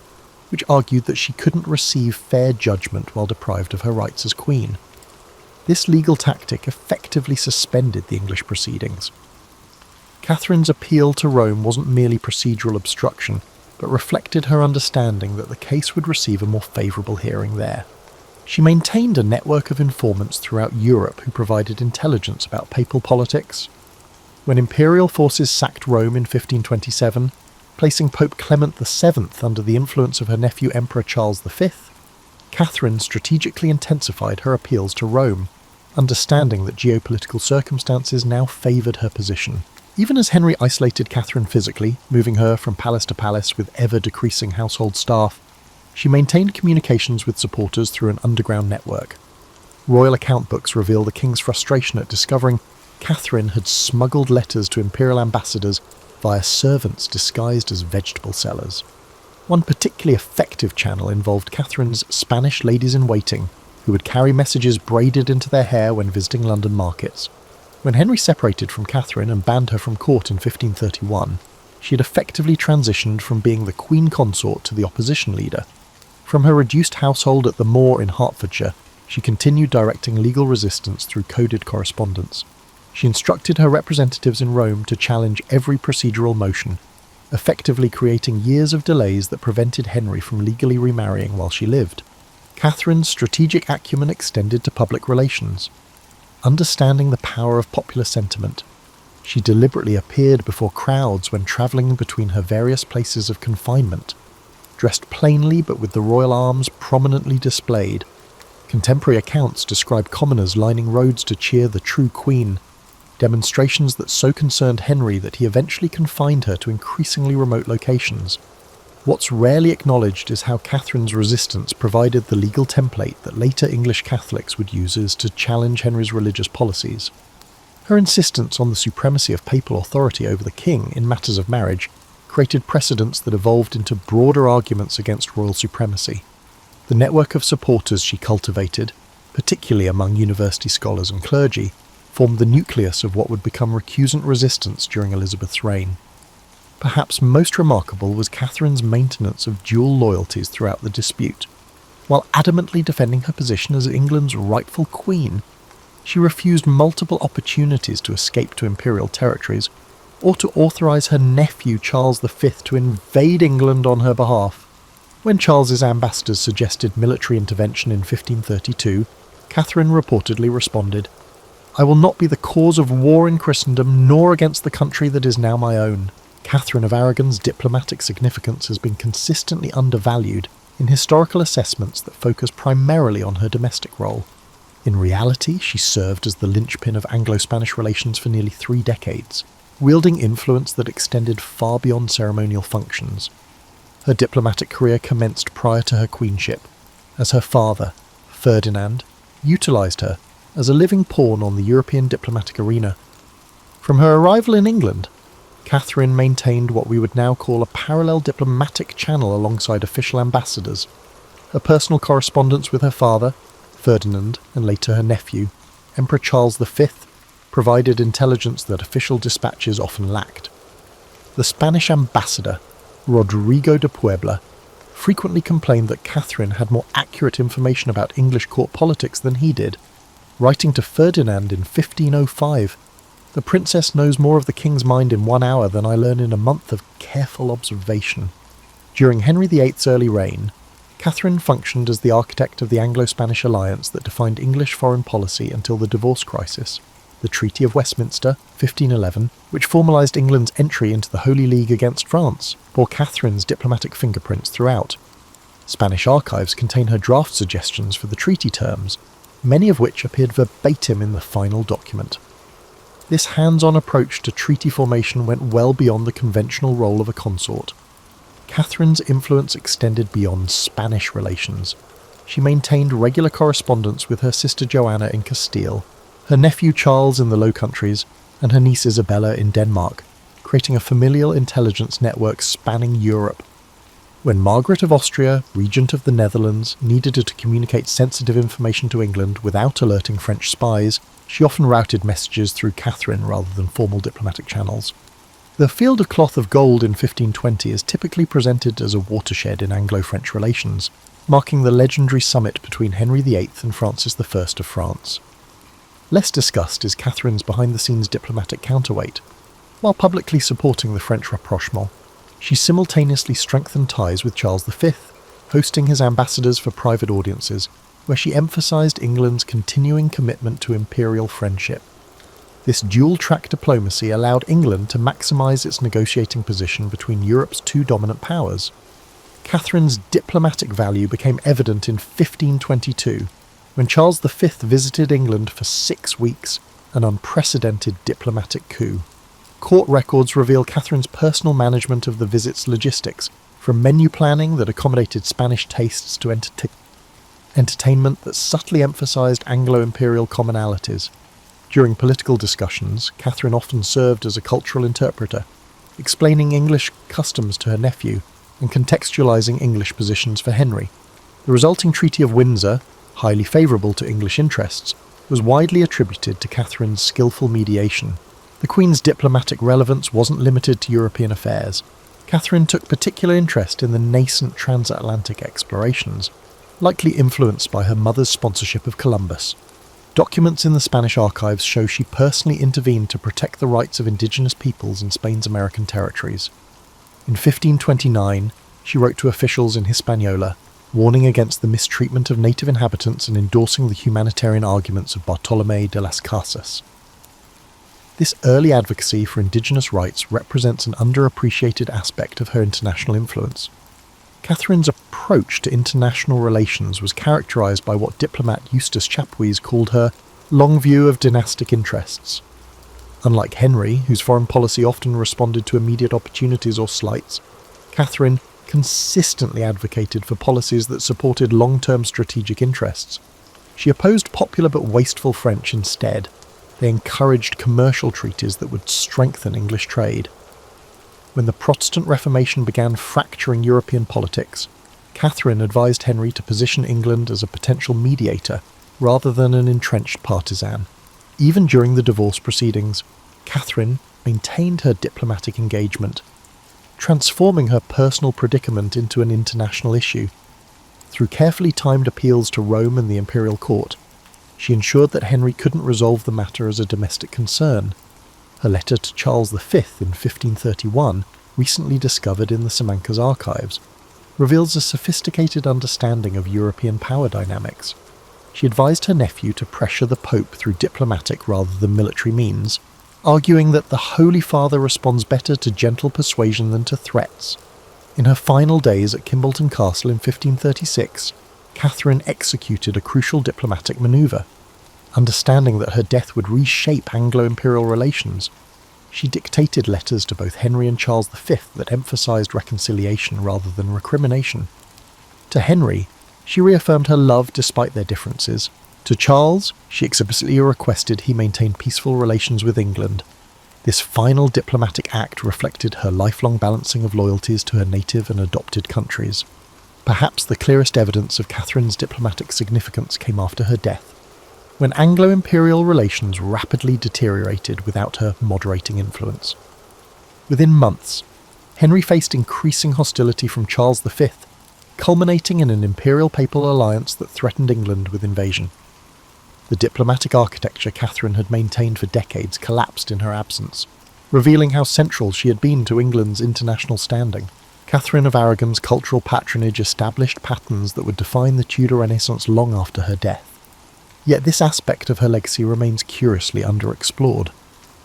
which argued that she couldn't receive fair judgment while deprived of her rights as queen. This legal tactic effectively suspended the English proceedings. Catherine's appeal to Rome wasn't merely procedural obstruction, but reflected her understanding that the case would receive a more favourable hearing there. She maintained a network of informants throughout Europe who provided intelligence about papal politics. When imperial forces sacked Rome in 1527, placing Pope Clement VII under the influence of her nephew Emperor Charles V, Catherine strategically intensified her appeals to Rome, understanding that geopolitical circumstances now favoured her position. Even as Henry isolated Catherine physically, moving her from palace to palace with ever-decreasing household staff, she maintained communications with supporters through an underground network. Royal account books reveal the king's frustration at discovering Catherine had smuggled letters to imperial ambassadors via servants disguised as vegetable sellers. One particularly effective channel involved Catherine's Spanish ladies-in-waiting, who would carry messages braided into their hair when visiting London markets. When Henry separated from Catherine and banned her from court in 1531, she had effectively transitioned from being the queen consort to the opposition leader. From her reduced household at the Moor in Hertfordshire, she continued directing legal resistance through coded correspondence. She instructed her representatives in Rome to challenge every procedural motion, effectively creating years of delays that prevented Henry from legally remarrying while she lived. Catherine's strategic acumen extended to public relations. Understanding the power of popular sentiment, she deliberately appeared before crowds when travelling between her various places of confinement, dressed plainly but with the royal arms prominently displayed. Contemporary accounts describe commoners lining roads to cheer the true queen, demonstrations that so concerned Henry that he eventually confined her to increasingly remote locations. What's rarely acknowledged is how Catherine's resistance provided the legal template that later English Catholics would use to challenge Henry's religious policies. Her insistence on the supremacy of papal authority over the king in matters of marriage created precedents that evolved into broader arguments against royal supremacy. The network of supporters she cultivated, particularly among university scholars and clergy, formed the nucleus of what would become recusant resistance during Elizabeth's reign. Perhaps most remarkable was Catherine's maintenance of dual loyalties throughout the dispute. While adamantly defending her position as England's rightful queen, she refused multiple opportunities to escape to imperial territories, or to authorise her nephew Charles V to invade England on her behalf. When Charles's ambassadors suggested military intervention in 1532, Catherine reportedly responded, "I will not be the cause of war in Christendom, nor against the country that is now my own." Catherine of Aragon's diplomatic significance has been consistently undervalued in historical assessments that focus primarily on her domestic role. In reality, she served as the linchpin of Anglo-Spanish relations for nearly 3 decades, wielding influence that extended far beyond ceremonial functions. Her diplomatic career commenced prior to her queenship, as her father, Ferdinand, utilised her as a living pawn on the European diplomatic arena. From her arrival in England, Catherine maintained what we would now call a parallel diplomatic channel alongside official ambassadors. Her personal correspondence with her father, Ferdinand, and later her nephew, Emperor Charles V, provided intelligence that official dispatches often lacked. The Spanish ambassador, Rodrigo de Puebla, frequently complained that Catherine had more accurate information about English court politics than he did. Writing to Ferdinand in 1505, "The princess knows more of the king's mind in 1 hour than I learn in a month of careful observation." During Henry VIII's early reign, Catherine functioned as the architect of the Anglo-Spanish alliance that defined English foreign policy until the divorce crisis. The Treaty of Westminster, 1511, which formalised England's entry into the Holy League against France, bore Catherine's diplomatic fingerprints throughout. Spanish archives contain her draft suggestions for the treaty terms, many of which appeared verbatim in the final document. This hands-on approach to treaty formation went well beyond the conventional role of a consort. Catherine's influence extended beyond Spanish relations. She maintained regular correspondence with her sister Joanna in Castile, her nephew Charles in the Low Countries, and her niece Isabella in Denmark, creating a familial intelligence network spanning Europe. When Margaret of Austria, regent of the Netherlands, needed to communicate sensitive information to England without alerting French spies, she often routed messages through Catherine rather than formal diplomatic channels. The Field of Cloth of Gold in 1520 is typically presented as a watershed in Anglo-French relations, marking the legendary summit between Henry VIII and Francis I of France. Less discussed is Catherine's behind-the-scenes diplomatic counterweight. While publicly supporting the French rapprochement, she simultaneously strengthened ties with Charles V, hosting his ambassadors for private audiences, where she emphasised England's continuing commitment to imperial friendship. This dual-track diplomacy allowed England to maximise its negotiating position between Europe's 2 dominant powers. Catherine's diplomatic value became evident in 1522, when Charles V visited England for 6 weeks, an unprecedented diplomatic coup. Court records reveal Catherine's personal management of the visit's logistics, from menu planning that accommodated Spanish tastes to entertainment that subtly emphasised Anglo-imperial commonalities. During political discussions, Catherine often served as a cultural interpreter, explaining English customs to her nephew and contextualising English positions for Henry. The resulting Treaty of Windsor, highly favourable to English interests, was widely attributed to Catherine's skillful mediation. The Queen's diplomatic relevance wasn't limited to European affairs. Catherine took particular interest in the nascent transatlantic explorations, likely influenced by her mother's sponsorship of Columbus. Documents in the Spanish archives show she personally intervened to protect the rights of indigenous peoples in Spain's American territories. In 1529, she wrote to officials in Hispaniola, warning against the mistreatment of native inhabitants and endorsing the humanitarian arguments of Bartolomé de las Casas. This early advocacy for indigenous rights represents an underappreciated aspect of her international influence. Catherine's approach to international relations was characterised by what diplomat Eustace Chapuys called her long view of dynastic interests. Unlike Henry, whose foreign policy often responded to immediate opportunities or slights, Catherine consistently advocated for policies that supported long-term strategic interests. She opposed popular but wasteful French instead. They encouraged commercial treaties that would strengthen English trade. When the Protestant Reformation began fracturing European politics, Catherine advised Henry to position England as a potential mediator rather than an entrenched partisan. Even during the divorce proceedings, Catherine maintained her diplomatic engagement, transforming her personal predicament into an international issue. Through carefully timed appeals to Rome and the imperial court, she ensured that Henry couldn't resolve the matter as a domestic concern. Her letter to Charles V in 1531, recently discovered in the Simancas archives, reveals a sophisticated understanding of European power dynamics. She advised her nephew to pressure the Pope through diplomatic rather than military means, arguing that the Holy Father responds better to gentle persuasion than to threats. In her final days at Kimbolton Castle in 1536, Catherine executed a crucial diplomatic manoeuvre. Understanding that her death would reshape Anglo-imperial relations, she dictated letters to both Henry and Charles V that emphasised reconciliation rather than recrimination. To Henry, she reaffirmed her love despite their differences. To Charles, she explicitly requested he maintain peaceful relations with England. This final diplomatic act reflected her lifelong balancing of loyalties to her native and adopted countries. Perhaps the clearest evidence of Catherine's diplomatic significance came after her death, when Anglo-imperial relations rapidly deteriorated without her moderating influence. Within months, Henry faced increasing hostility from Charles V, culminating in an imperial-papal alliance that threatened England with invasion. The diplomatic architecture Catherine had maintained for decades collapsed in her absence, revealing how central she had been to England's international standing. Catherine of Aragon's cultural patronage established patterns that would define the Tudor Renaissance long after her death. Yet this aspect of her legacy remains curiously underexplored.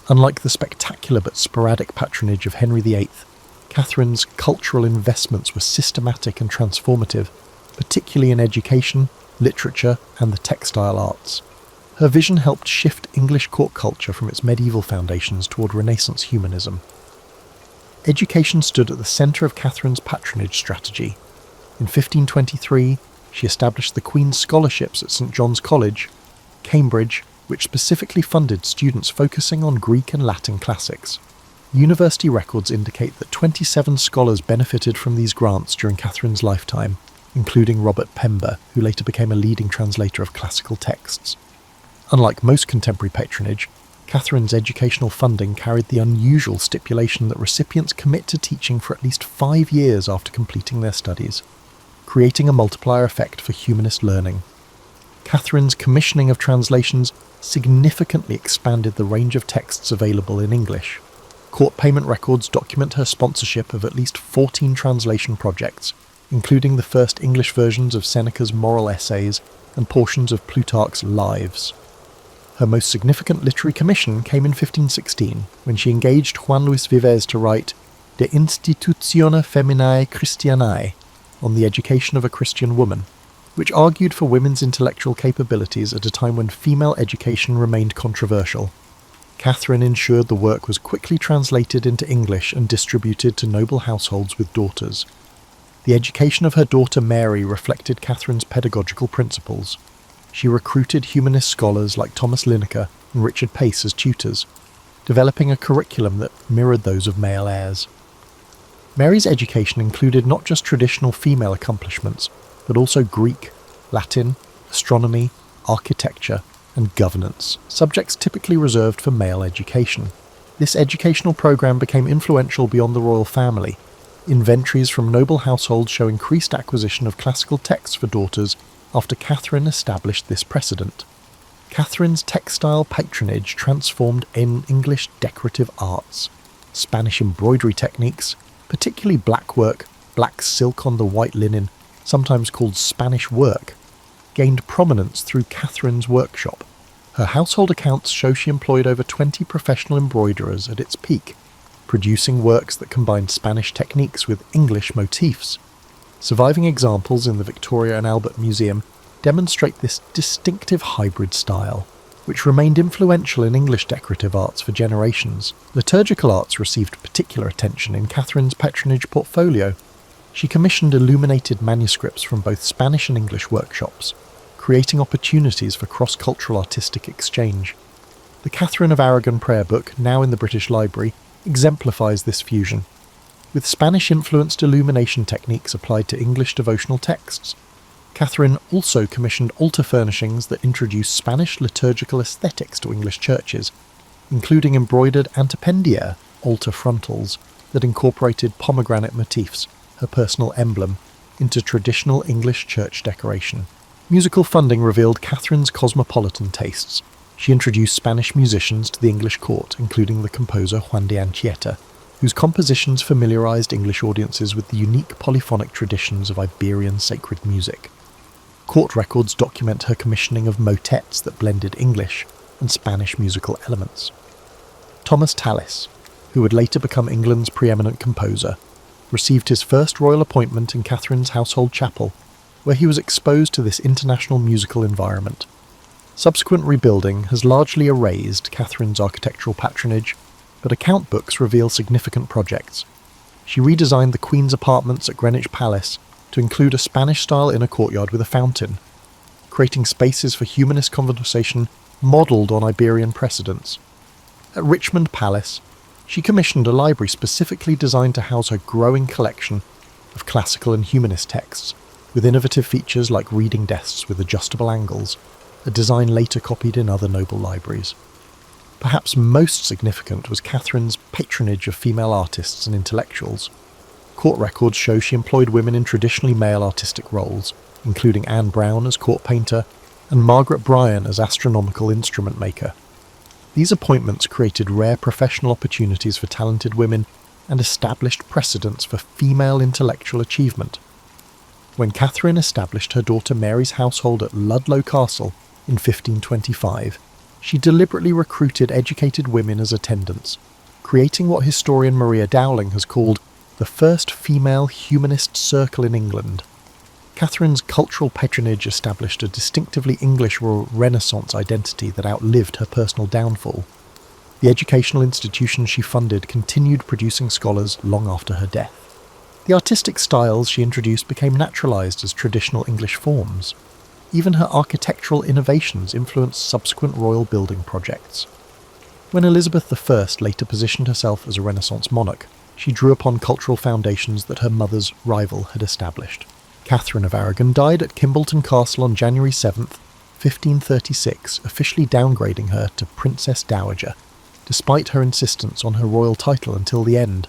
Unlike the spectacular but sporadic patronage of Henry VIII, Catherine's cultural investments were systematic and transformative, particularly in education, literature, and the textile arts. Her vision helped shift English court culture from its medieval foundations toward Renaissance humanism. Education stood at the centre of Catherine's patronage strategy. In 1523, she established the Queen's Scholarships at St John's College, Cambridge, which specifically funded students focusing on Greek and Latin classics. University records indicate that 27 scholars benefited from these grants during Catherine's lifetime, including Robert Pember, who later became a leading translator of classical texts. Unlike most contemporary patronage, Catherine's educational funding carried the unusual stipulation that recipients commit to teaching for at least 5 years after completing their studies, creating a multiplier effect for humanist learning. Catherine's commissioning of translations significantly expanded the range of texts available in English. Court payment records document her sponsorship of at least 14 translation projects, including the first English versions of Seneca's moral essays and portions of Plutarch's Lives. Her most significant literary commission came in 1516, when she engaged Juan Luis Vives to write De Institutione Feminae Christianae, on the education of a Christian woman, which argued for women's intellectual capabilities at a time when female education remained controversial. Catherine ensured the work was quickly translated into English and distributed to noble households with daughters. The education of her daughter Mary reflected Catherine's pedagogical principles. She recruited humanist scholars like Thomas Linacre and Richard Pace as tutors, developing a curriculum that mirrored those of male heirs. Mary's education included not just traditional female accomplishments, but also Greek, Latin, astronomy, architecture, and governance, subjects typically reserved for male education. This educational program became influential beyond the royal family. Inventories from noble households show increased acquisition of classical texts for daughters after Catherine established this precedent. Catherine's textile patronage transformed English decorative arts. Spanish embroidery techniques, particularly black work, black silk on the white linen, sometimes called Spanish work, gained prominence through Catherine's workshop. Her household accounts show she employed over 20 professional embroiderers at its peak, producing works that combined Spanish techniques with English motifs. Surviving examples in the Victoria and Albert Museum demonstrate this distinctive hybrid style, which remained influential in English decorative arts for generations. Liturgical arts received particular attention in Catherine's patronage portfolio. She commissioned illuminated manuscripts from both Spanish and English workshops, creating opportunities for cross-cultural artistic exchange. The Catherine of Aragon prayer book, now in the British Library, exemplifies this fusion, with Spanish-influenced illumination techniques applied to English devotional texts. Catherine also commissioned altar furnishings that introduced Spanish liturgical aesthetics to English churches, including embroidered antependiere altar frontals that incorporated pomegranate motifs, her personal emblem, into traditional English church decoration. Musical funding revealed Catherine's cosmopolitan tastes. She introduced Spanish musicians to the English court, including the composer Juan de Anchieta, whose compositions familiarised English audiences with the unique polyphonic traditions of Iberian sacred music. Court records document her commissioning of motets that blended English and Spanish musical elements. Thomas Tallis, who would later become England's preeminent composer, received his first royal appointment in Catherine's household chapel, where he was exposed to this international musical environment. Subsequent rebuilding has largely erased Catherine's architectural patronage, but account books reveal significant projects. She redesigned the Queen's apartments at Greenwich Palace to include a Spanish-style inner courtyard with a fountain, creating spaces for humanist conversation modelled on Iberian precedents. At Richmond Palace, she commissioned a library specifically designed to house her growing collection of classical and humanist texts, with innovative features like reading desks with adjustable angles, a design later copied in other noble libraries. Perhaps most significant was Catherine's patronage of female artists and intellectuals. Court records show she employed women in traditionally male artistic roles, including Anne Brown as court painter and Margaret Bryan as astronomical instrument maker. These appointments created rare professional opportunities for talented women and established precedents for female intellectual achievement. When Catherine established her daughter Mary's household at Ludlow Castle in 1525, she deliberately recruited educated women as attendants, creating what historian Maria Dowling has called the first female humanist circle in England. Catherine's cultural patronage established a distinctively English Renaissance identity that outlived her personal downfall. The educational institutions she funded continued producing scholars long after her death. The artistic styles she introduced became naturalised as traditional English forms. Even her architectural innovations influenced subsequent royal building projects. When Elizabeth I later positioned herself as a Renaissance monarch, she drew upon cultural foundations that her mother's rival had established. Catherine of Aragon died at Kimbolton Castle on January 7, 1536, officially downgrading her to Princess Dowager, despite her insistence on her royal title until the end.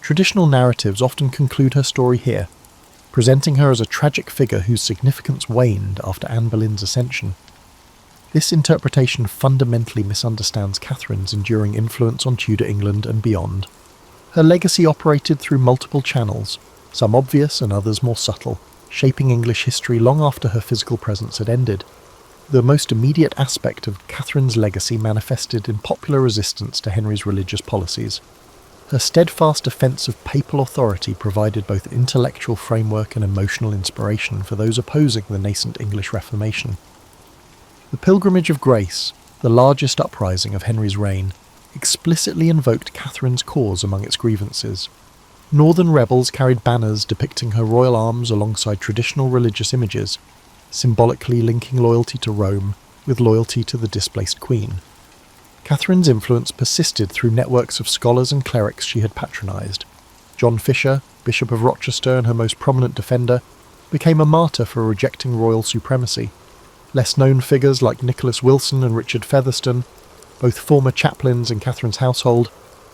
Traditional narratives often conclude her story here, presenting her as a tragic figure whose significance waned after Anne Boleyn's ascension. This interpretation fundamentally misunderstands Catherine's enduring influence on Tudor England and beyond. Her legacy operated through multiple channels, some obvious and others more subtle, shaping English history long after her physical presence had ended. The most immediate aspect of Catherine's legacy manifested in popular resistance to Henry's religious policies. Her steadfast defence of papal authority provided both intellectual framework and emotional inspiration for those opposing the nascent English Reformation. The Pilgrimage of Grace, the largest uprising of Henry's reign, explicitly invoked Catherine's cause among its grievances. Northern rebels carried banners depicting her royal arms alongside traditional religious images, symbolically linking loyalty to Rome with loyalty to the displaced queen. Catherine's influence persisted through networks of scholars and clerics she had patronised. John Fisher, Bishop of Rochester and her most prominent defender, became a martyr for rejecting royal supremacy. Less-known figures like Nicholas Wilson and Richard Featherstone, both former chaplains in Catherine's household,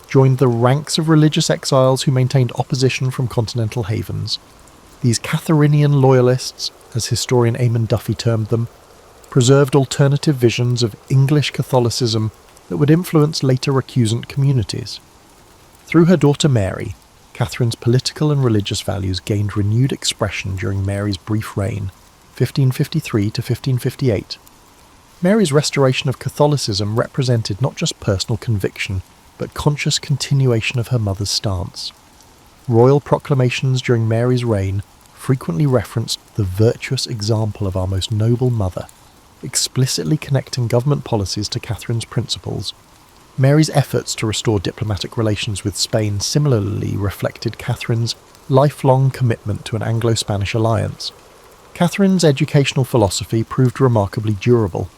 joined the ranks of religious exiles who maintained opposition from continental havens. These Catherinian loyalists, as historian Eamon Duffy termed them, preserved alternative visions of English Catholicism that would influence later recusant communities. Through her daughter Mary, Catherine's political and religious values gained renewed expression during Mary's brief reign, 1553 to 1558. Mary's restoration of Catholicism represented not just personal conviction, but conscious continuation of her mother's stance. Royal proclamations during Mary's reign frequently referenced the virtuous example of our most noble mother, explicitly connecting government policies to Catherine's principles. Mary's efforts to restore diplomatic relations with Spain similarly reflected Catherine's lifelong commitment to an Anglo-Spanish alliance. Catherine's educational philosophy proved remarkably durable.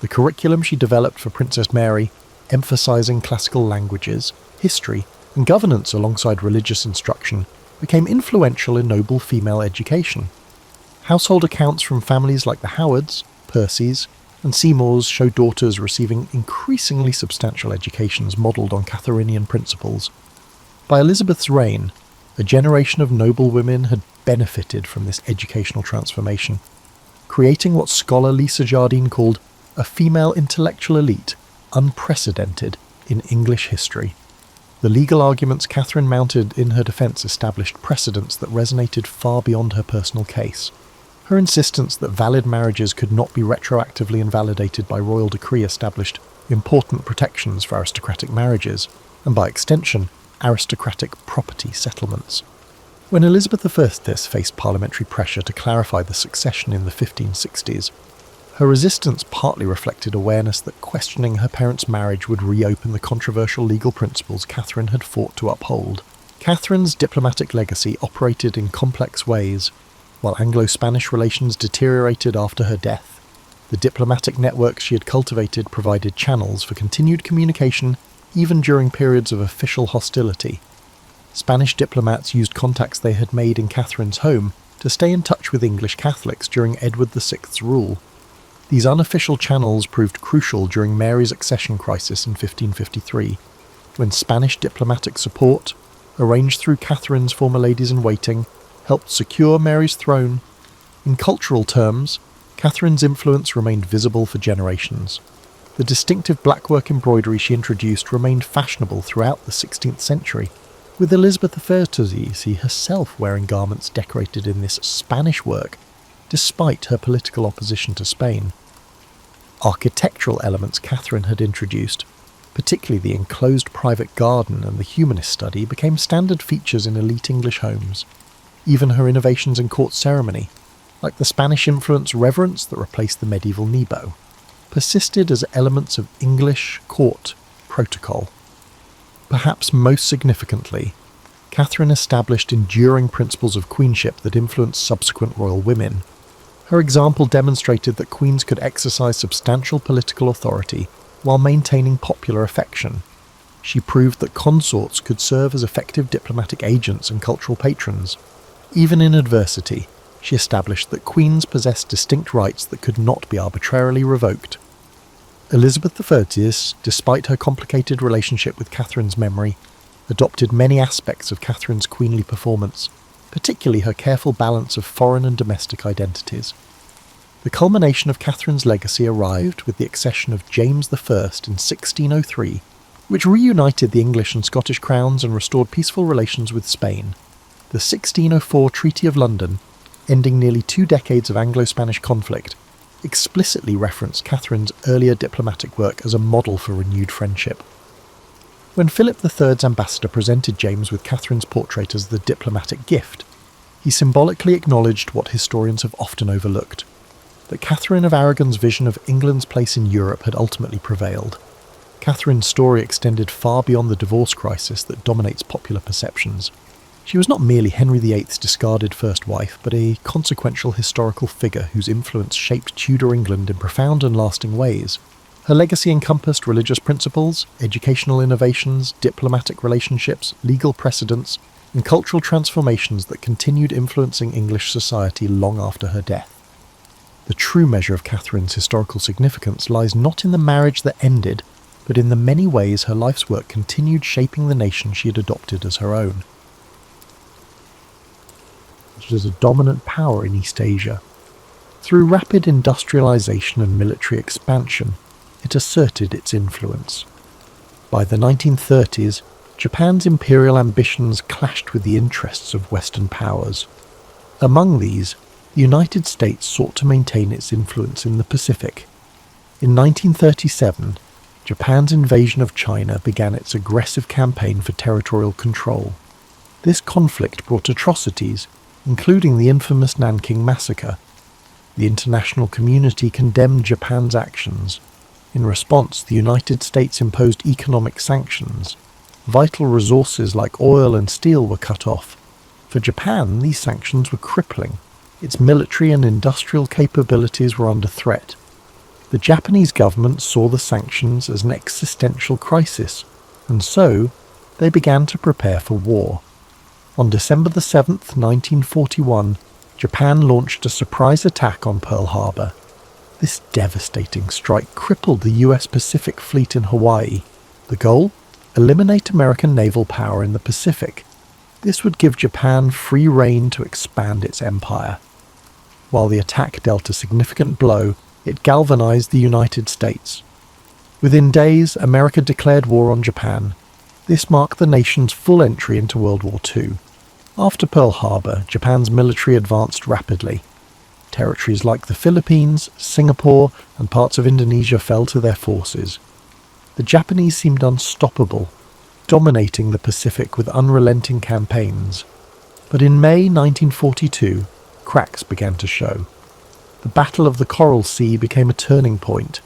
The curriculum she developed for Princess Mary, emphasising classical languages, history, and governance alongside religious instruction, became influential in noble female education. Household accounts from families like the Howards, Percys, and Seymours show daughters receiving increasingly substantial educations modelled on Catherinian principles. By Elizabeth's reign, a generation of noble women had benefited from this educational transformation, creating what scholar Lisa Jardine called a female intellectual elite unprecedented in English history. The legal arguments Catherine mounted in her defence established precedents that resonated far beyond her personal case. Her insistence that valid marriages could not be retroactively invalidated by royal decree established important protections for aristocratic marriages, and by extension, aristocratic property settlements. When Elizabeth I faced parliamentary pressure to clarify the succession in the 1560s, her resistance partly reflected awareness that questioning her parents' marriage would reopen the controversial legal principles Catherine had fought to uphold. Catherine's diplomatic legacy operated in complex ways. While Anglo-Spanish relations deteriorated after her death, the diplomatic networks she had cultivated provided channels for continued communication even during periods of official hostility. Spanish diplomats used contacts they had made in Catherine's home to stay in touch with English Catholics during Edward VI's rule. These unofficial channels proved crucial during Mary's accession crisis in 1553, when Spanish diplomatic support, arranged through Catherine's former ladies-in-waiting, helped secure Mary's throne. In cultural terms, Catherine's influence remained visible for generations. The distinctive blackwork embroidery she introduced remained fashionable throughout the 16th century, with Elizabeth I herself wearing garments decorated in this Spanish work, despite her political opposition to Spain. Architectural elements Catherine had introduced, particularly the enclosed private garden and the humanist study, became standard features in elite English homes. Even her innovations in court ceremony, like the Spanish-influenced reverence that replaced the medieval nebo, persisted as elements of English court protocol. Perhaps most significantly, Catherine established enduring principles of queenship that influenced subsequent royal women. Her example demonstrated that queens could exercise substantial political authority while maintaining popular affection. She proved that consorts could serve as effective diplomatic agents and cultural patrons. Even in adversity, she established that queens possessed distinct rights that could not be arbitrarily revoked. Elizabeth I, despite her complicated relationship with Catherine's memory, adopted many aspects of Catherine's queenly performance, particularly her careful balance of foreign and domestic identities. The culmination of Catherine's legacy arrived with the accession of James I in 1603, which reunited the English and Scottish crowns and restored peaceful relations with Spain. The 1604 Treaty of London, ending nearly 2 decades of Anglo-Spanish conflict, explicitly referenced Catherine's earlier diplomatic work as a model for renewed friendship. When Philip III's ambassador presented James with Catherine's portrait as the diplomatic gift, he symbolically acknowledged what historians have often overlooked, that Catherine of Aragon's vision of England's place in Europe had ultimately prevailed. Catherine's story extended far beyond the divorce crisis that dominates popular perceptions. She was not merely Henry VIII's discarded first wife, but a consequential historical figure whose influence shaped Tudor England in profound and lasting ways. Her legacy encompassed religious principles, educational innovations, diplomatic relationships, legal precedents, and cultural transformations that continued influencing English society long after her death. The true measure of Catherine's historical significance lies not in the marriage that ended, but in the many ways her life's work continued shaping the nation she had adopted as her own. It was a dominant power in East Asia. Through rapid industrialization and military expansion, it asserted its influence. By the 1930s, Japan's imperial ambitions clashed with the interests of Western powers. Among these, the United States sought to maintain its influence in the Pacific. In 1937, Japan's invasion of China began its aggressive campaign for territorial control. This conflict brought atrocities, including the infamous Nanking Massacre. The international community condemned Japan's actions. In response, the United States imposed economic sanctions. Vital resources like oil and steel were cut off. For Japan, these sanctions were crippling. Its military and industrial capabilities were under threat. The Japanese government saw the sanctions as an existential crisis, and so they began to prepare for war. On December the 7th, 1941, Japan launched a surprise attack on Pearl Harbor. This devastating strike crippled the US Pacific Fleet in Hawaii. The goal? Eliminate American naval power in the Pacific. This would give Japan free rein to expand its empire. While the attack dealt a significant blow, it galvanized the United States. Within days, America declared war on Japan. This marked the nation's full entry into World War II. After Pearl Harbor, Japan's military advanced rapidly. Territories like the Philippines, Singapore, and parts of Indonesia fell to their forces. The Japanese seemed unstoppable, dominating the Pacific with unrelenting campaigns. But in May 1942, cracks began to show. The Battle of the Coral Sea became a turning point.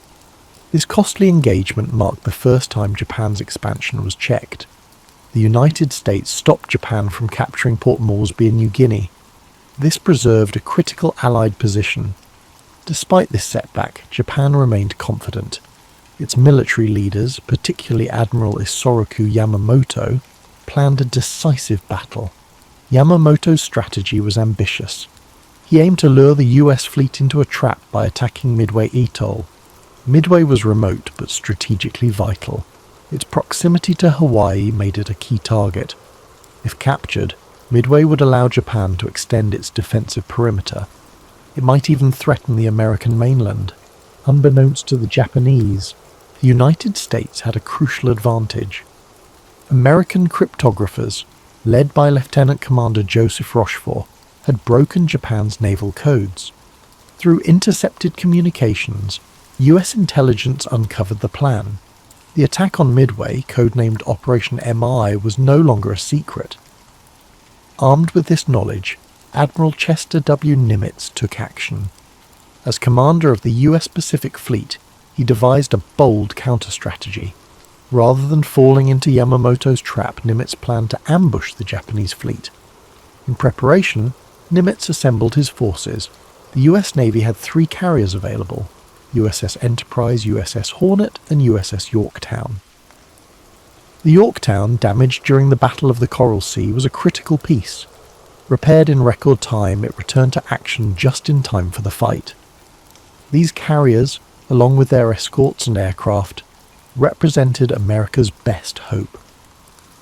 This costly engagement marked the first time Japan's expansion was checked. The United States stopped Japan from capturing Port Moresby in New Guinea. This preserved a critical Allied position. Despite this setback, Japan remained confident. Its military leaders, particularly Admiral Isoroku Yamamoto, planned a decisive battle. Yamamoto's strategy was ambitious. He aimed to lure the US fleet into a trap by attacking Midway Atoll. Midway was remote but strategically vital. Its proximity to Hawaii made it a key target. If captured, Midway would allow Japan to extend its defensive perimeter. It might even threaten the American mainland. Unbeknownst to the Japanese, the United States had a crucial advantage. American cryptographers, led by Lieutenant Commander Joseph Rochefort, had broken Japan's naval codes. Through intercepted communications, US intelligence uncovered the plan. The attack on Midway, codenamed Operation MI, was no longer a secret. Armed with this knowledge, Admiral Chester W. Nimitz took action. As commander of the US Pacific Fleet, he devised a bold counter-strategy. Rather than falling into Yamamoto's trap, Nimitz planned to ambush the Japanese fleet. In preparation, Nimitz assembled his forces. The US Navy had 3 carriers available: USS Enterprise, USS Hornet, and USS Yorktown. The Yorktown, damaged during the Battle of the Coral Sea, was a critical piece. Repaired in record time, it returned to action just in time for the fight. These carriers, along with their escorts and aircraft, represented America's best hope.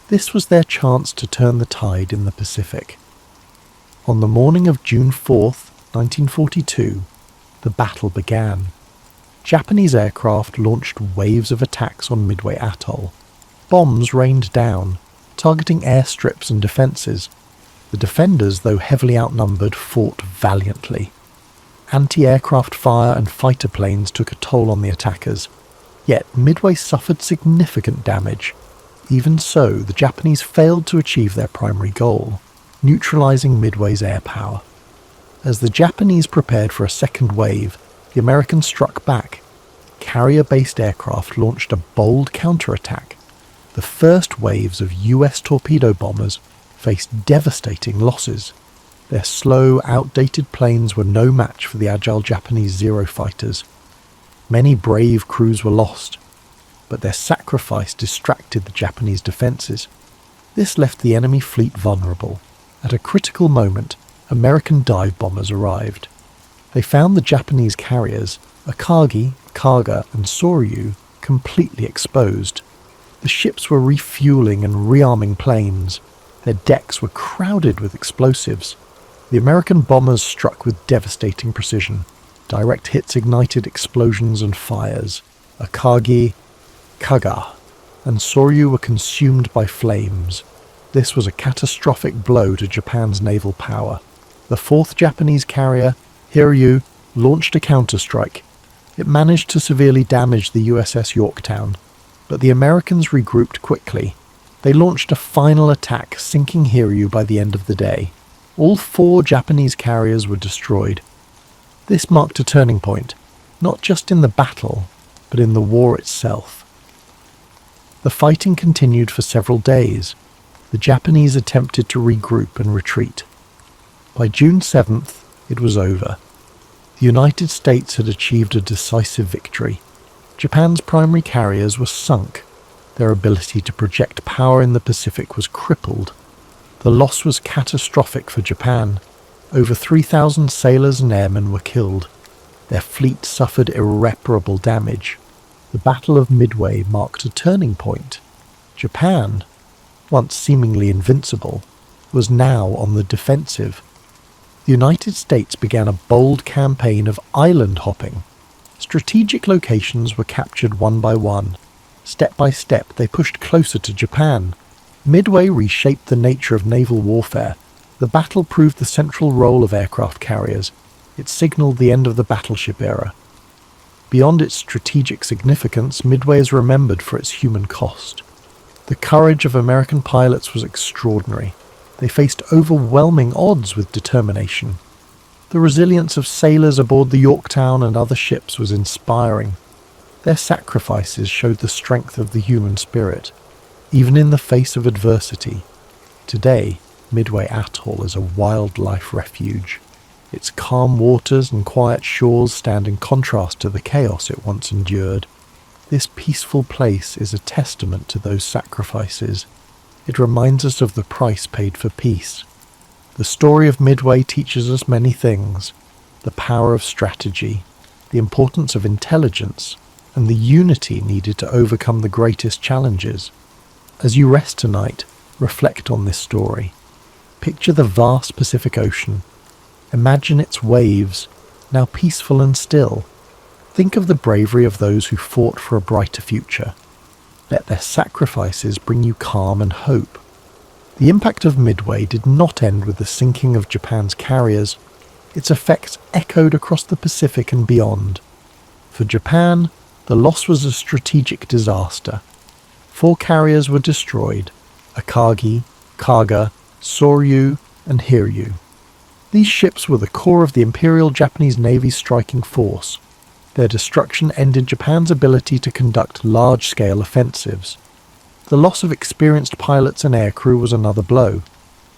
This was their chance to turn the tide in the Pacific. On the morning of June 4th, 1942, the battle began. Japanese aircraft launched waves of attacks on Midway Atoll. Bombs rained down, targeting airstrips and defences. The defenders, though heavily outnumbered, fought valiantly. Anti-aircraft fire and fighter planes took a toll on the attackers. Yet Midway suffered significant damage. Even so, the Japanese failed to achieve their primary goal, neutralising Midway's air power. As the Japanese prepared for a second wave, the Americans struck back. Carrier-based aircraft launched a bold counterattack. The first waves of US torpedo bombers faced devastating losses. Their slow, outdated planes were no match for the agile Japanese Zero fighters. Many brave crews were lost, but their sacrifice distracted the Japanese defences. This left the enemy fleet vulnerable. At a critical moment, American dive bombers arrived. They found the Japanese carriers, Akagi, Kaga, and Soryu, completely exposed. The ships were refueling and rearming planes. Their decks were crowded with explosives. The American bombers struck with devastating precision. Direct hits ignited explosions and fires. Akagi, Kaga, and Soryu were consumed by flames. This was a catastrophic blow to Japan's naval power. The 4th Japanese carrier, Hiryu, launched a counterstrike. It managed to severely damage the USS Yorktown, but the Americans regrouped quickly. They launched a final attack, sinking Hiryu by the end of the day. All 4 Japanese carriers were destroyed. This marked a turning point, not just in the battle, but in the war itself. The fighting continued for several days. The Japanese attempted to regroup and retreat. By June 7th, it was over. The United States had achieved a decisive victory. Japan's primary carriers were sunk. Their ability to project power in the Pacific was crippled. The loss was catastrophic for Japan. Over 3,000 sailors and airmen were killed. Their fleet suffered irreparable damage. The Battle of Midway marked a turning point. Japan, once seemingly invincible, was now on the defensive. The United States began a bold campaign of island hopping. Strategic locations were captured one by one. Step by step, they pushed closer to Japan. Midway reshaped the nature of naval warfare. The battle proved the central role of aircraft carriers. It signaled the end of the battleship era. Beyond its strategic significance, Midway is remembered for its human cost. The courage of American pilots was extraordinary. They faced overwhelming odds with determination. The resilience of sailors aboard the Yorktown and other ships was inspiring. Their sacrifices showed the strength of the human spirit, even in the face of adversity. Today, Midway Atoll is a wildlife refuge. Its calm waters and quiet shores stand in contrast to the chaos it once endured. This peaceful place is a testament to those sacrifices. It reminds us of the price paid for peace. The story of Midway teaches us many things: the power of strategy, the importance of intelligence, and the unity needed to overcome the greatest challenges. As you rest tonight, reflect on this story. Picture the vast Pacific Ocean. Imagine its waves, now peaceful and still. Think of the bravery of those who fought for a brighter future. Let their sacrifices bring you calm and hope. The impact of Midway did not end with the sinking of Japan's carriers. Its effects echoed across the Pacific and beyond. For Japan, the loss was a strategic disaster. 4 carriers were destroyed: Akagi, Kaga, Soryu, and Hiryu. These ships were the core of the Imperial Japanese Navy's striking force. Their destruction ended Japan's ability to conduct large-scale offensives. The loss of experienced pilots and aircrew was another blow.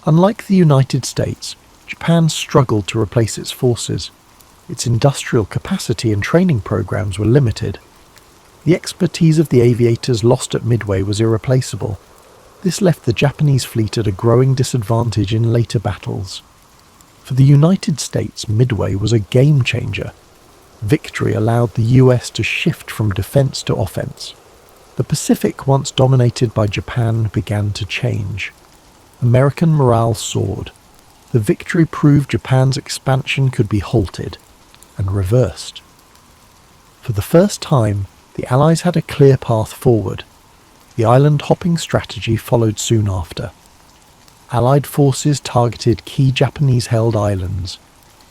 Unlike the United States, Japan struggled to replace its forces. Its industrial capacity and training programs were limited. The expertise of the aviators lost at Midway was irreplaceable. This left the Japanese fleet at a growing disadvantage in later battles. For the United States, Midway was a game-changer. Victory allowed the US to shift from defense to offense. The Pacific, once dominated by Japan, began to change. American morale soared. The victory proved Japan's expansion could be halted and reversed. For the first time, the Allies had a clear path forward. The island-hopping strategy followed soon after. Allied forces targeted key Japanese-held islands.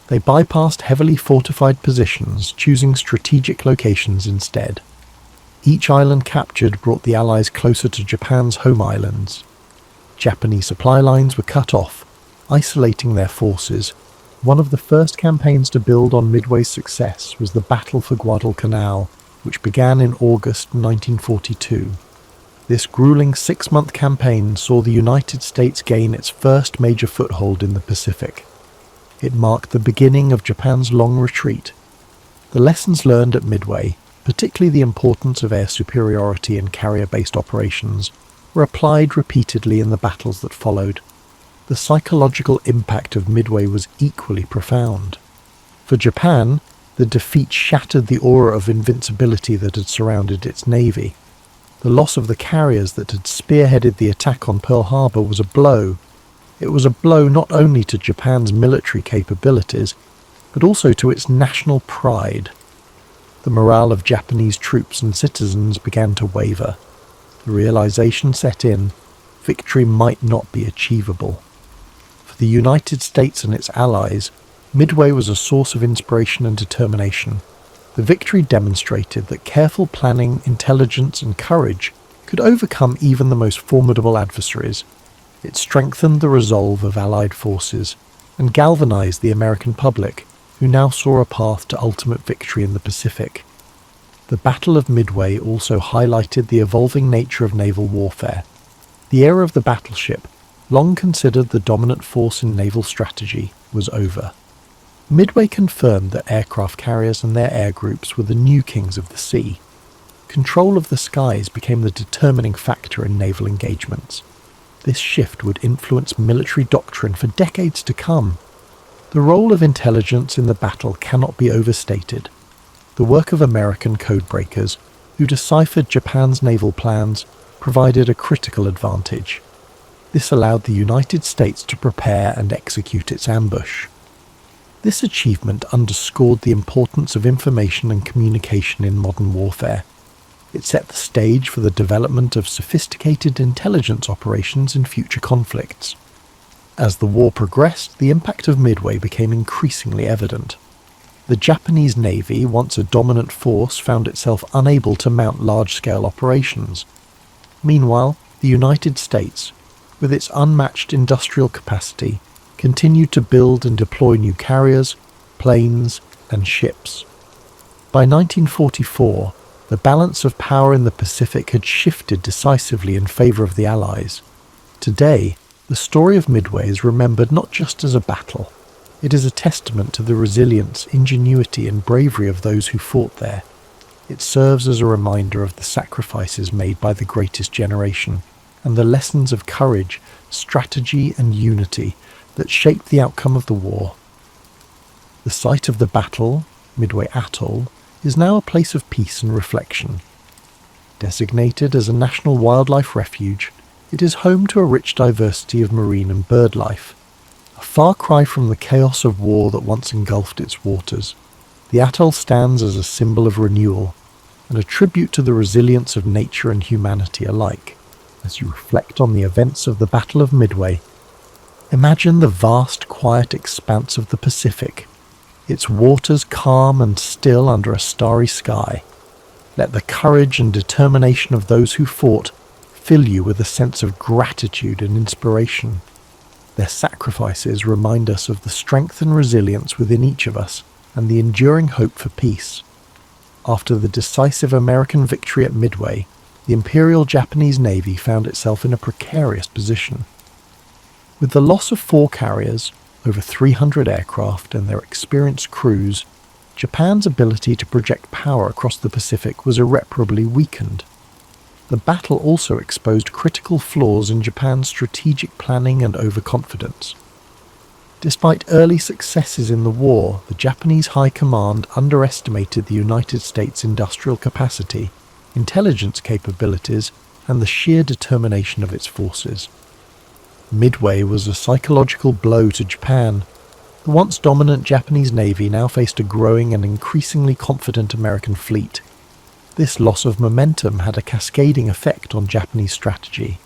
They bypassed heavily fortified positions, choosing strategic locations instead. Each island captured brought the Allies closer to Japan's home islands. Japanese supply lines were cut off, isolating their forces. One of the first campaigns to build on Midway's success was the Battle for Guadalcanal, which began in August 1942. This grueling 6-month campaign saw the United States gain its first major foothold in the Pacific. It marked the beginning of Japan's long retreat. The lessons learned at Midway, particularly the importance of air superiority and carrier-based operations, were applied repeatedly in the battles that followed. The psychological impact of Midway was equally profound. For Japan, the defeat shattered the aura of invincibility that had surrounded its navy. The loss of the carriers that had spearheaded the attack on Pearl Harbor was a blow. It was a blow not only to Japan's military capabilities, but also to its national pride. The morale of Japanese troops and citizens began to waver. The realization set in: victory might not be achievable. For the United States and its allies, Midway was a source of inspiration and determination. The victory demonstrated that careful planning, intelligence, and courage could overcome even the most formidable adversaries. It strengthened the resolve of Allied forces. and galvanized the American public, who now saw a path to ultimate victory in the Pacific. The Battle of Midway also highlighted the evolving nature of naval warfare. The era of the battleship, long considered the dominant force in naval strategy, was over. Midway confirmed that aircraft carriers and their air groups were the new kings of the sea. Control of the skies became the determining factor in naval engagements. This shift would influence military doctrine for decades to come. The role of intelligence in the battle cannot be overstated. The work of American codebreakers, who deciphered Japan's naval plans, provided a critical advantage. This allowed the United States to prepare and execute its ambush. This achievement underscored the importance of information and communication in modern warfare. It set the stage for the development of sophisticated intelligence operations in future conflicts. As the war progressed, the impact of Midway became increasingly evident. The Japanese Navy, once a dominant force, found itself unable to mount large-scale operations. Meanwhile, the United States, with its unmatched industrial capacity, continued to build and deploy new carriers, planes, and ships. By 1944, the balance of power in the Pacific had shifted decisively in favor of the Allies. Today, the story of Midway is remembered not just as a battle. It is a testament to the resilience, ingenuity, and bravery of those who fought there. It serves as a reminder of the sacrifices made by the greatest generation, and the lessons of courage, strategy, and unity that shaped the outcome of the war. The site of the battle, Midway Atoll, is now a place of peace and reflection. Designated as a national wildlife refuge, it is home to a rich diversity of marine and bird life. A far cry from the chaos of war that once engulfed its waters, the atoll stands as a symbol of renewal and a tribute to the resilience of nature and humanity alike. As you reflect on the events of the Battle of Midway, imagine the vast, quiet expanse of the Pacific, its waters calm and still under a starry sky. Let the courage and determination of those who fought fill you with a sense of gratitude and inspiration. Their sacrifices remind us of the strength and resilience within each of us and the enduring hope for peace. After the decisive American victory at Midway, the Imperial Japanese Navy found itself in a precarious position. With the loss of 4 carriers, over 300 aircraft, and their experienced crews, Japan's ability to project power across the Pacific was irreparably weakened. The battle also exposed critical flaws in Japan's strategic planning and overconfidence. Despite early successes in the war, the Japanese High Command underestimated the United States' industrial capacity, intelligence capabilities, and the sheer determination of its forces. Midway was a psychological blow to Japan. The once dominant Japanese Navy now faced a growing and increasingly confident American fleet. This loss of momentum had a cascading effect on Japanese strategy.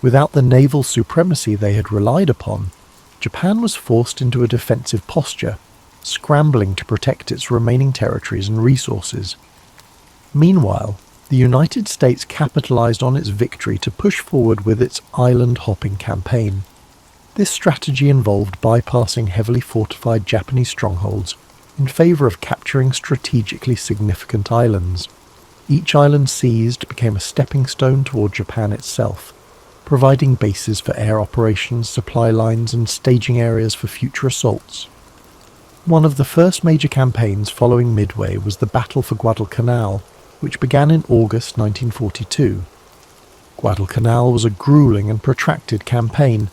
Without the naval supremacy they had relied upon, Japan was forced into a defensive posture, scrambling to protect its remaining territories and resources. Meanwhile, the United States capitalized on its victory to push forward with its island-hopping campaign. This strategy involved bypassing heavily fortified Japanese strongholds in favor of capturing strategically significant islands. Each island seized became a stepping stone toward Japan itself, providing bases for air operations, supply lines, and staging areas for future assaults. One of the first major campaigns following Midway was the Battle for Guadalcanal, which began in August 1942. Guadalcanal was a grueling and protracted campaign,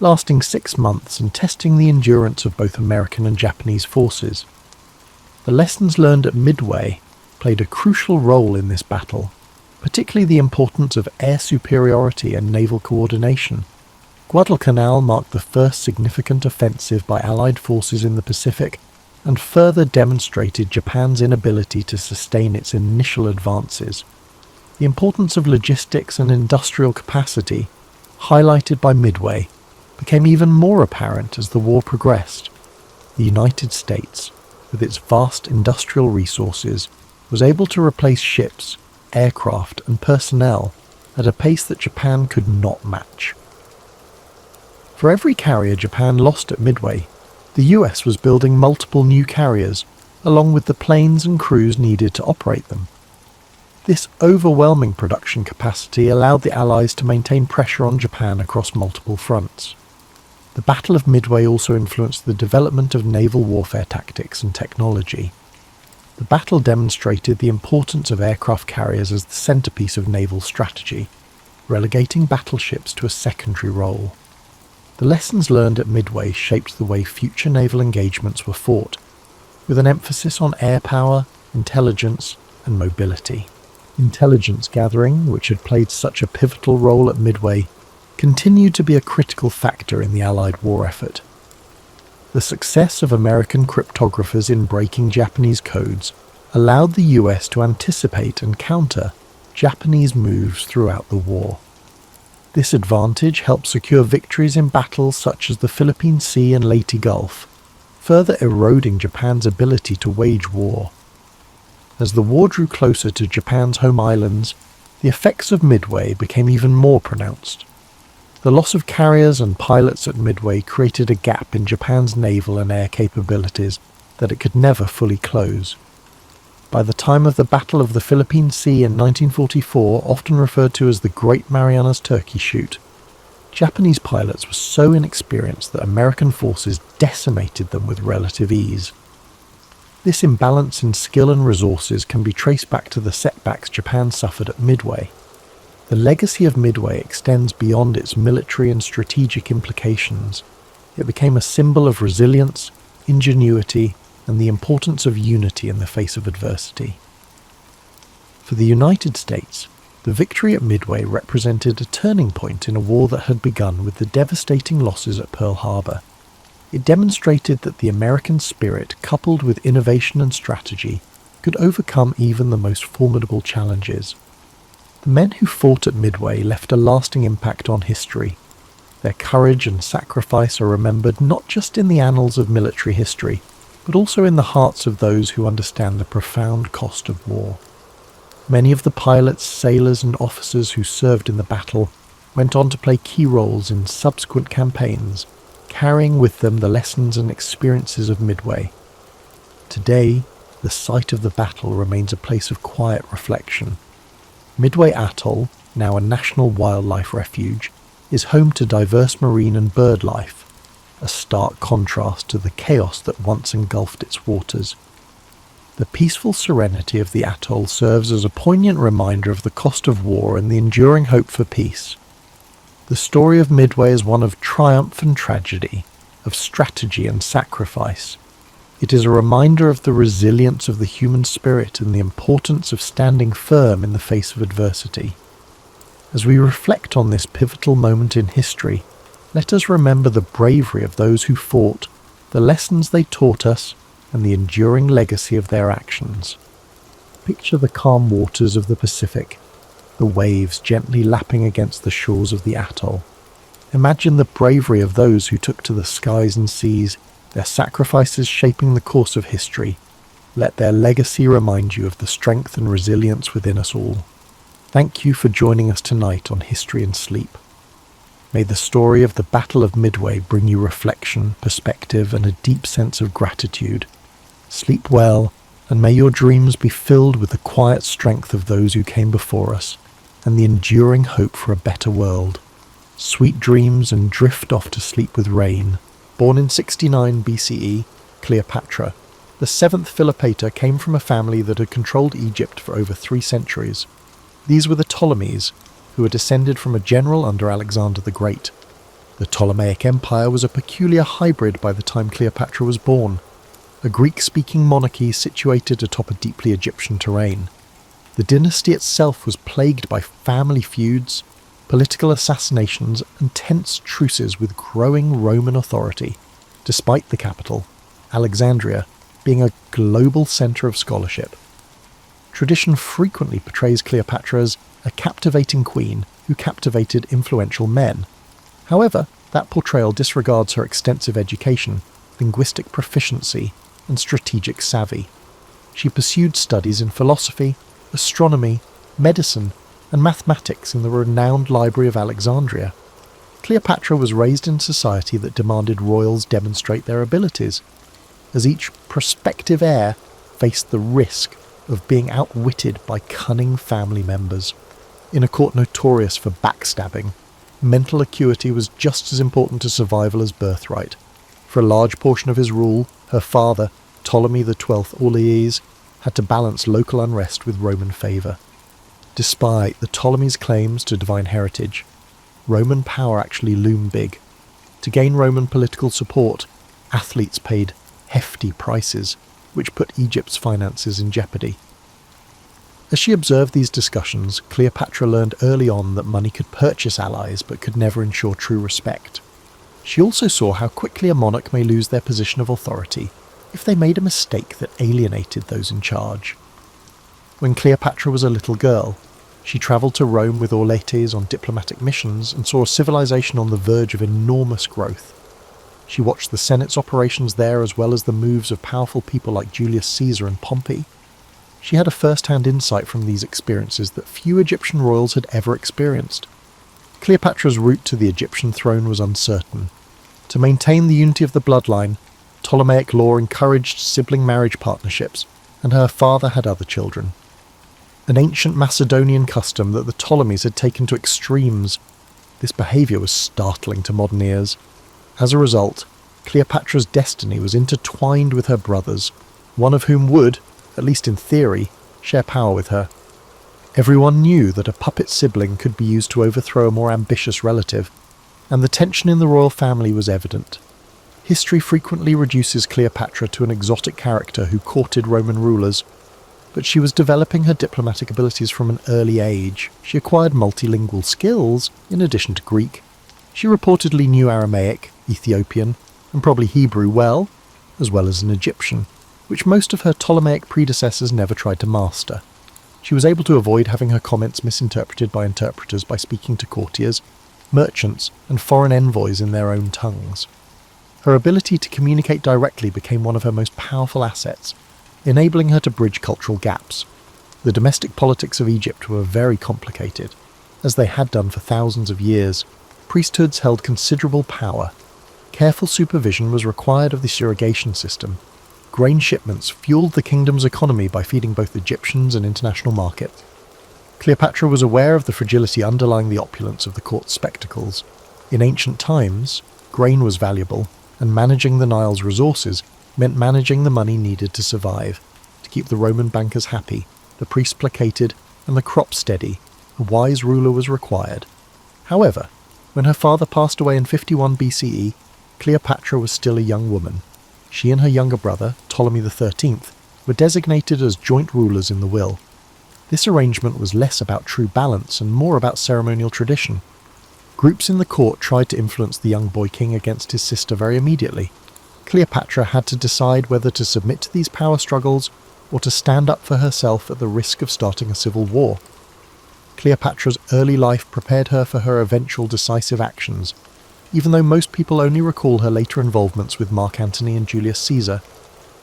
lasting 6 months and testing the endurance of both American and Japanese forces. The lessons learned at Midway played a crucial role in this battle, particularly the importance of air superiority and naval coordination. Guadalcanal marked the first significant offensive by Allied forces in the Pacific and further demonstrated Japan's inability to sustain its initial advances. The importance of logistics and industrial capacity, highlighted by Midway, became even more apparent as the war progressed. The United States, with its vast industrial resources, was able to replace ships, aircraft, and personnel at a pace that Japan could not match. For every carrier Japan lost at Midway, the US was building multiple new carriers, along with the planes and crews needed to operate them. This overwhelming production capacity allowed the Allies to maintain pressure on Japan across multiple fronts. The Battle of Midway also influenced the development of naval warfare tactics and technology. The battle demonstrated the importance of aircraft carriers as the centerpiece of naval strategy, relegating battleships to a secondary role. The lessons learned at Midway shaped the way future naval engagements were fought, with an emphasis on air power, intelligence, and mobility. Intelligence gathering, which had played such a pivotal role at Midway, continued to be a critical factor in the Allied war effort. The success of American cryptographers in breaking Japanese codes allowed the US to anticipate and counter Japanese moves throughout the war. This advantage helped secure victories in battles such as the Philippine Sea and Leyte Gulf, further eroding Japan's ability to wage war. As the war drew closer to Japan's home islands, the effects of Midway became even more pronounced. The loss of carriers and pilots at Midway created a gap in Japan's naval and air capabilities that it could never fully close. By the time of the Battle of the Philippine Sea in 1944, often referred to as the Great Marianas Turkey Shoot, Japanese pilots were so inexperienced that American forces decimated them with relative ease. This imbalance in skill and resources can be traced back to the setbacks Japan suffered at Midway. The legacy of Midway extends beyond its military and strategic implications. It became a symbol of resilience, ingenuity, and the importance of unity in the face of adversity. For the United States, the victory at Midway represented a turning point in a war that had begun with the devastating losses at Pearl Harbor. It demonstrated that the American spirit, coupled with innovation and strategy, could overcome even the most formidable challenges. The men who fought at Midway left a lasting impact on history. Their courage and sacrifice are remembered not just in the annals of military history, but also in the hearts of those who understand the profound cost of war. Many of the pilots, sailors, and officers who served in the battle went on to play key roles in subsequent campaigns, carrying with them the lessons and experiences of Midway. Today, the site of the battle remains a place of quiet reflection. Midway Atoll, now a national wildlife refuge, is home to diverse marine and bird life, a stark contrast to the chaos that once engulfed its waters. The peaceful serenity of the atoll serves as a poignant reminder of the cost of war and the enduring hope for peace. The story of Midway is one of triumph and tragedy, of strategy and sacrifice. It is a reminder of the resilience of the human spirit and the importance of standing firm in the face of adversity. As we reflect on this pivotal moment in history, let us remember the bravery of those who fought, the lessons they taught us, and the enduring legacy of their actions. Picture the calm waters of the Pacific, the waves gently lapping against the shores of the atoll. Imagine the bravery of those who took to the skies and seas, their sacrifices shaping the course of history. Let their legacy remind you of the strength and resilience within us all. Thank you for joining us tonight on History and Sleep. May the story of the Battle of Midway bring you reflection, perspective, and a deep sense of gratitude. Sleep well, and may your dreams be filled with the quiet strength of those who came before us, and the enduring hope for a better world. Sweet dreams, and drift off to sleep with rain. Born in 69 BCE, Cleopatra, the seventh Philopator, came from a family that had controlled Egypt for over 3 centuries. These were the Ptolemies, who were descended from a general under Alexander the Great. The Ptolemaic Empire was a peculiar hybrid by the time Cleopatra was born, a Greek-speaking monarchy situated atop a deeply Egyptian terrain. The dynasty itself was plagued by family feuds, political assassinations, and tense truces with growing Roman authority, despite the capital, Alexandria, being a global centre of scholarship. Tradition frequently portrays Cleopatra as a captivating queen who captivated influential men. However, that portrayal disregards her extensive education, linguistic proficiency, and strategic savvy. She pursued studies in philosophy, astronomy, medicine, and mathematics in the renowned Library of Alexandria. Cleopatra was raised in a society that demanded royals demonstrate their abilities, as each prospective heir faced the risk of being outwitted by cunning family members. In a court notorious for backstabbing, mental acuity was just as important to survival as birthright. For a large portion of his rule, her father, Ptolemy XII Orleans, had to balance local unrest with Roman favour. Despite the Ptolemies' claims to divine heritage, Roman power actually loomed big. To gain Roman political support, athletes paid hefty prices, which put Egypt's finances in jeopardy. As she observed these discussions, Cleopatra learned early on that money could purchase allies but could never ensure true respect. She also saw how quickly a monarch may lose their position of authority if they made a mistake that alienated those in charge. When Cleopatra was a little girl, she travelled to Rome with Auletes on diplomatic missions and saw a civilization on the verge of enormous growth. She watched the Senate's operations there as well as the moves of powerful people like Julius Caesar and Pompey. She had a first-hand insight from these experiences that few Egyptian royals had ever experienced. Cleopatra's route to the Egyptian throne was uncertain. To maintain the unity of the bloodline, Ptolemaic law encouraged sibling marriage partnerships, and her father had other children. An ancient Macedonian custom that the Ptolemies had taken to extremes, this behaviour was startling to modern ears. As a result, Cleopatra's destiny was intertwined with her brothers, one of whom would, at least in theory, share power with her. Everyone knew that a puppet sibling could be used to overthrow a more ambitious relative, and the tension in the royal family was evident. History frequently reduces Cleopatra to an exotic character who courted Roman rulers, but she was developing her diplomatic abilities from an early age. She acquired multilingual skills, in addition to Greek. She reportedly knew Aramaic, Ethiopian, and probably Hebrew well as an Egyptian, which most of her Ptolemaic predecessors never tried to master. She was able to avoid having her comments misinterpreted by interpreters by speaking to courtiers, merchants, and foreign envoys in their own tongues. Her ability to communicate directly became one of her most powerful assets, enabling her to bridge cultural gaps. The domestic politics of Egypt were very complicated, as they had done for thousands of years. Priesthoods held considerable power. Careful supervision was required of the irrigation system. Grain shipments fueled the kingdom's economy by feeding both Egyptians and international markets. Cleopatra was aware of the fragility underlying the opulence of the court spectacles. In ancient times, grain was valuable, and managing the Nile's resources meant managing the money needed to survive. To keep the Roman bankers happy, the priests placated, and the crop steady, a wise ruler was required. However, when her father passed away in 51 BCE, Cleopatra was still a young woman. She and her younger brother, Ptolemy XIII, were designated as joint rulers in the will. This arrangement was less about true balance and more about ceremonial tradition. Groups in the court tried to influence the young boy king against his sister very immediately. Cleopatra had to decide whether to submit to these power struggles or to stand up for herself at the risk of starting a civil war. Cleopatra's early life prepared her for her eventual decisive actions, even though most people only recall her later involvements with Mark Antony and Julius Caesar.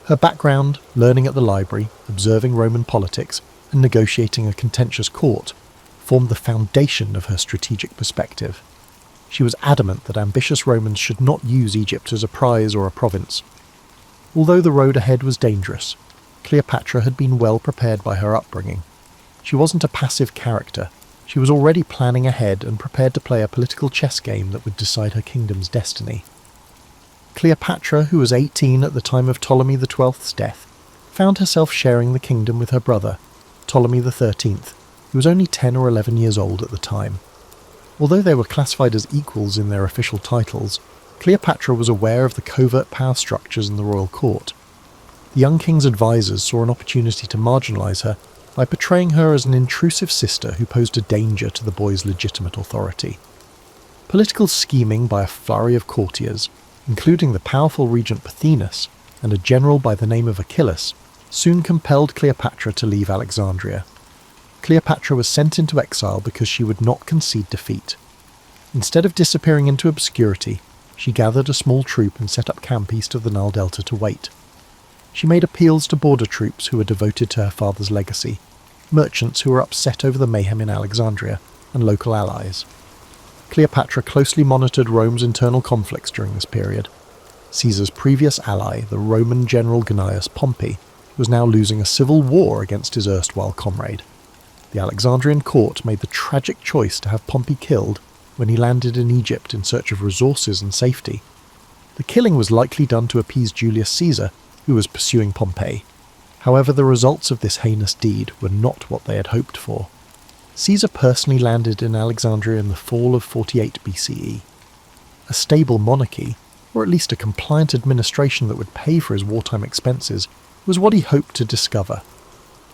Her background, learning at the library, observing Roman politics, and negotiating a contentious court, formed the foundation of her strategic perspective. She was adamant that ambitious Romans should not use Egypt as a prize or a province. Although the road ahead was dangerous, Cleopatra had been well prepared by her upbringing. She wasn't a passive character. She was already planning ahead and prepared to play a political chess game that would decide her kingdom's destiny. Cleopatra, who was 18 at the time of Ptolemy XII's death, found herself sharing the kingdom with her brother, Ptolemy XIII, who was only 10 or 11 years old at the time. Although they were classified as equals in their official titles, Cleopatra was aware of the covert power structures in the royal court. The young king's advisors saw an opportunity to marginalise her by portraying her as an intrusive sister who posed a danger to the boy's legitimate authority. Political scheming by a flurry of courtiers, including the powerful regent Pothinus and a general by the name of Achilles, soon compelled Cleopatra to leave Alexandria. Cleopatra was sent into exile because she would not concede defeat. Instead of disappearing into obscurity, she gathered a small troop and set up camp east of the Nile Delta to wait. She made appeals to border troops who were devoted to her father's legacy, merchants who were upset over the mayhem in Alexandria, and local allies. Cleopatra closely monitored Rome's internal conflicts during this period. Caesar's previous ally, the Roman general Gnaeus Pompey, was now losing a civil war against his erstwhile comrade. The Alexandrian court made the tragic choice to have Pompey killed when he landed in Egypt in search of resources and safety. The killing was likely done to appease Julius Caesar, who was pursuing Pompey. However, the results of this heinous deed were not what they had hoped for. Caesar personally landed in Alexandria in the fall of 48 BCE. A stable monarchy, or at least a compliant administration that would pay for his wartime expenses, was what he hoped to discover.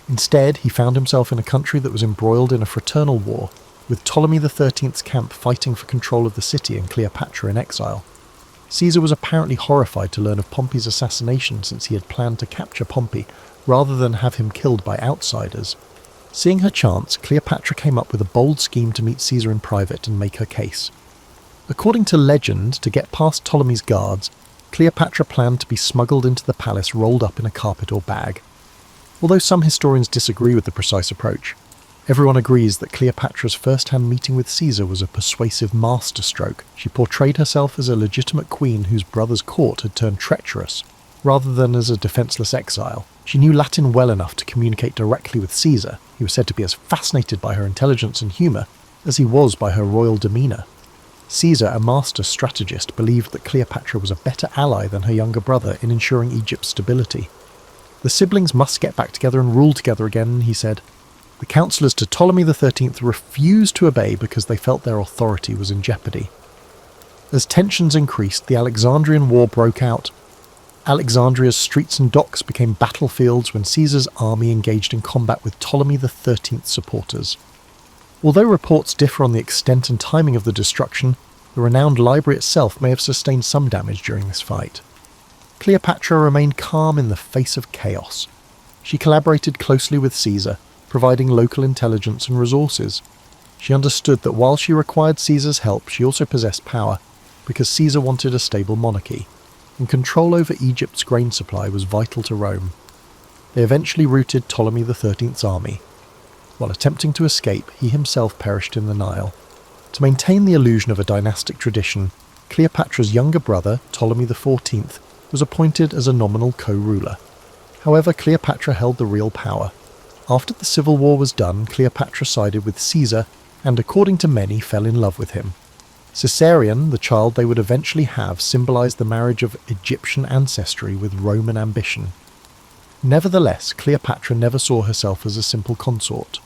Instead, he found himself in a country that was embroiled in a fraternal war, with Ptolemy XIII's camp fighting for control of the city and Cleopatra in exile. Caesar was apparently horrified to learn of Pompey's assassination, since he had planned to capture Pompey rather than have him killed by outsiders. Seeing her chance, Cleopatra came up with a bold scheme to meet Caesar in private and make her case. According to legend, to get past Ptolemy's guards, Cleopatra planned to be smuggled into the palace rolled up in a carpet or bag. Although some historians disagree with the precise approach, everyone agrees that Cleopatra's first-hand meeting with Caesar was a persuasive masterstroke. She portrayed herself as a legitimate queen whose brother's court had turned treacherous, rather than as a defenceless exile. She knew Latin well enough to communicate directly with Caesar. He was said to be as fascinated by her intelligence and humour as he was by her royal demeanour. Caesar, a master strategist, believed that Cleopatra was a better ally than her younger brother in ensuring Egypt's stability. The siblings must get back together and rule together again, he said. The councillors to Ptolemy XIII refused to obey because they felt their authority was in jeopardy. As tensions increased, the Alexandrian War broke out. Alexandria's streets and docks became battlefields when Caesar's army engaged in combat with Ptolemy XIII's supporters. Although reports differ on the extent and timing of the destruction, the renowned library itself may have sustained some damage during this fight. Cleopatra remained calm in the face of chaos. She collaborated closely with Caesar, providing local intelligence and resources. She understood that while she required Caesar's help, she also possessed power, because Caesar wanted a stable monarchy, and control over Egypt's grain supply was vital to Rome. They eventually routed Ptolemy XIII's army. While attempting to escape, he himself perished in the Nile. To maintain the illusion of a dynastic tradition, Cleopatra's younger brother, Ptolemy XIV, was appointed as a nominal co-ruler. However, Cleopatra held the real power. After the civil war was done, Cleopatra sided with Caesar and, according to many, fell in love with him. Caesarion, the child they would eventually have, symbolized the marriage of Egyptian ancestry with Roman ambition. Nevertheless, Cleopatra never saw herself as a simple consort.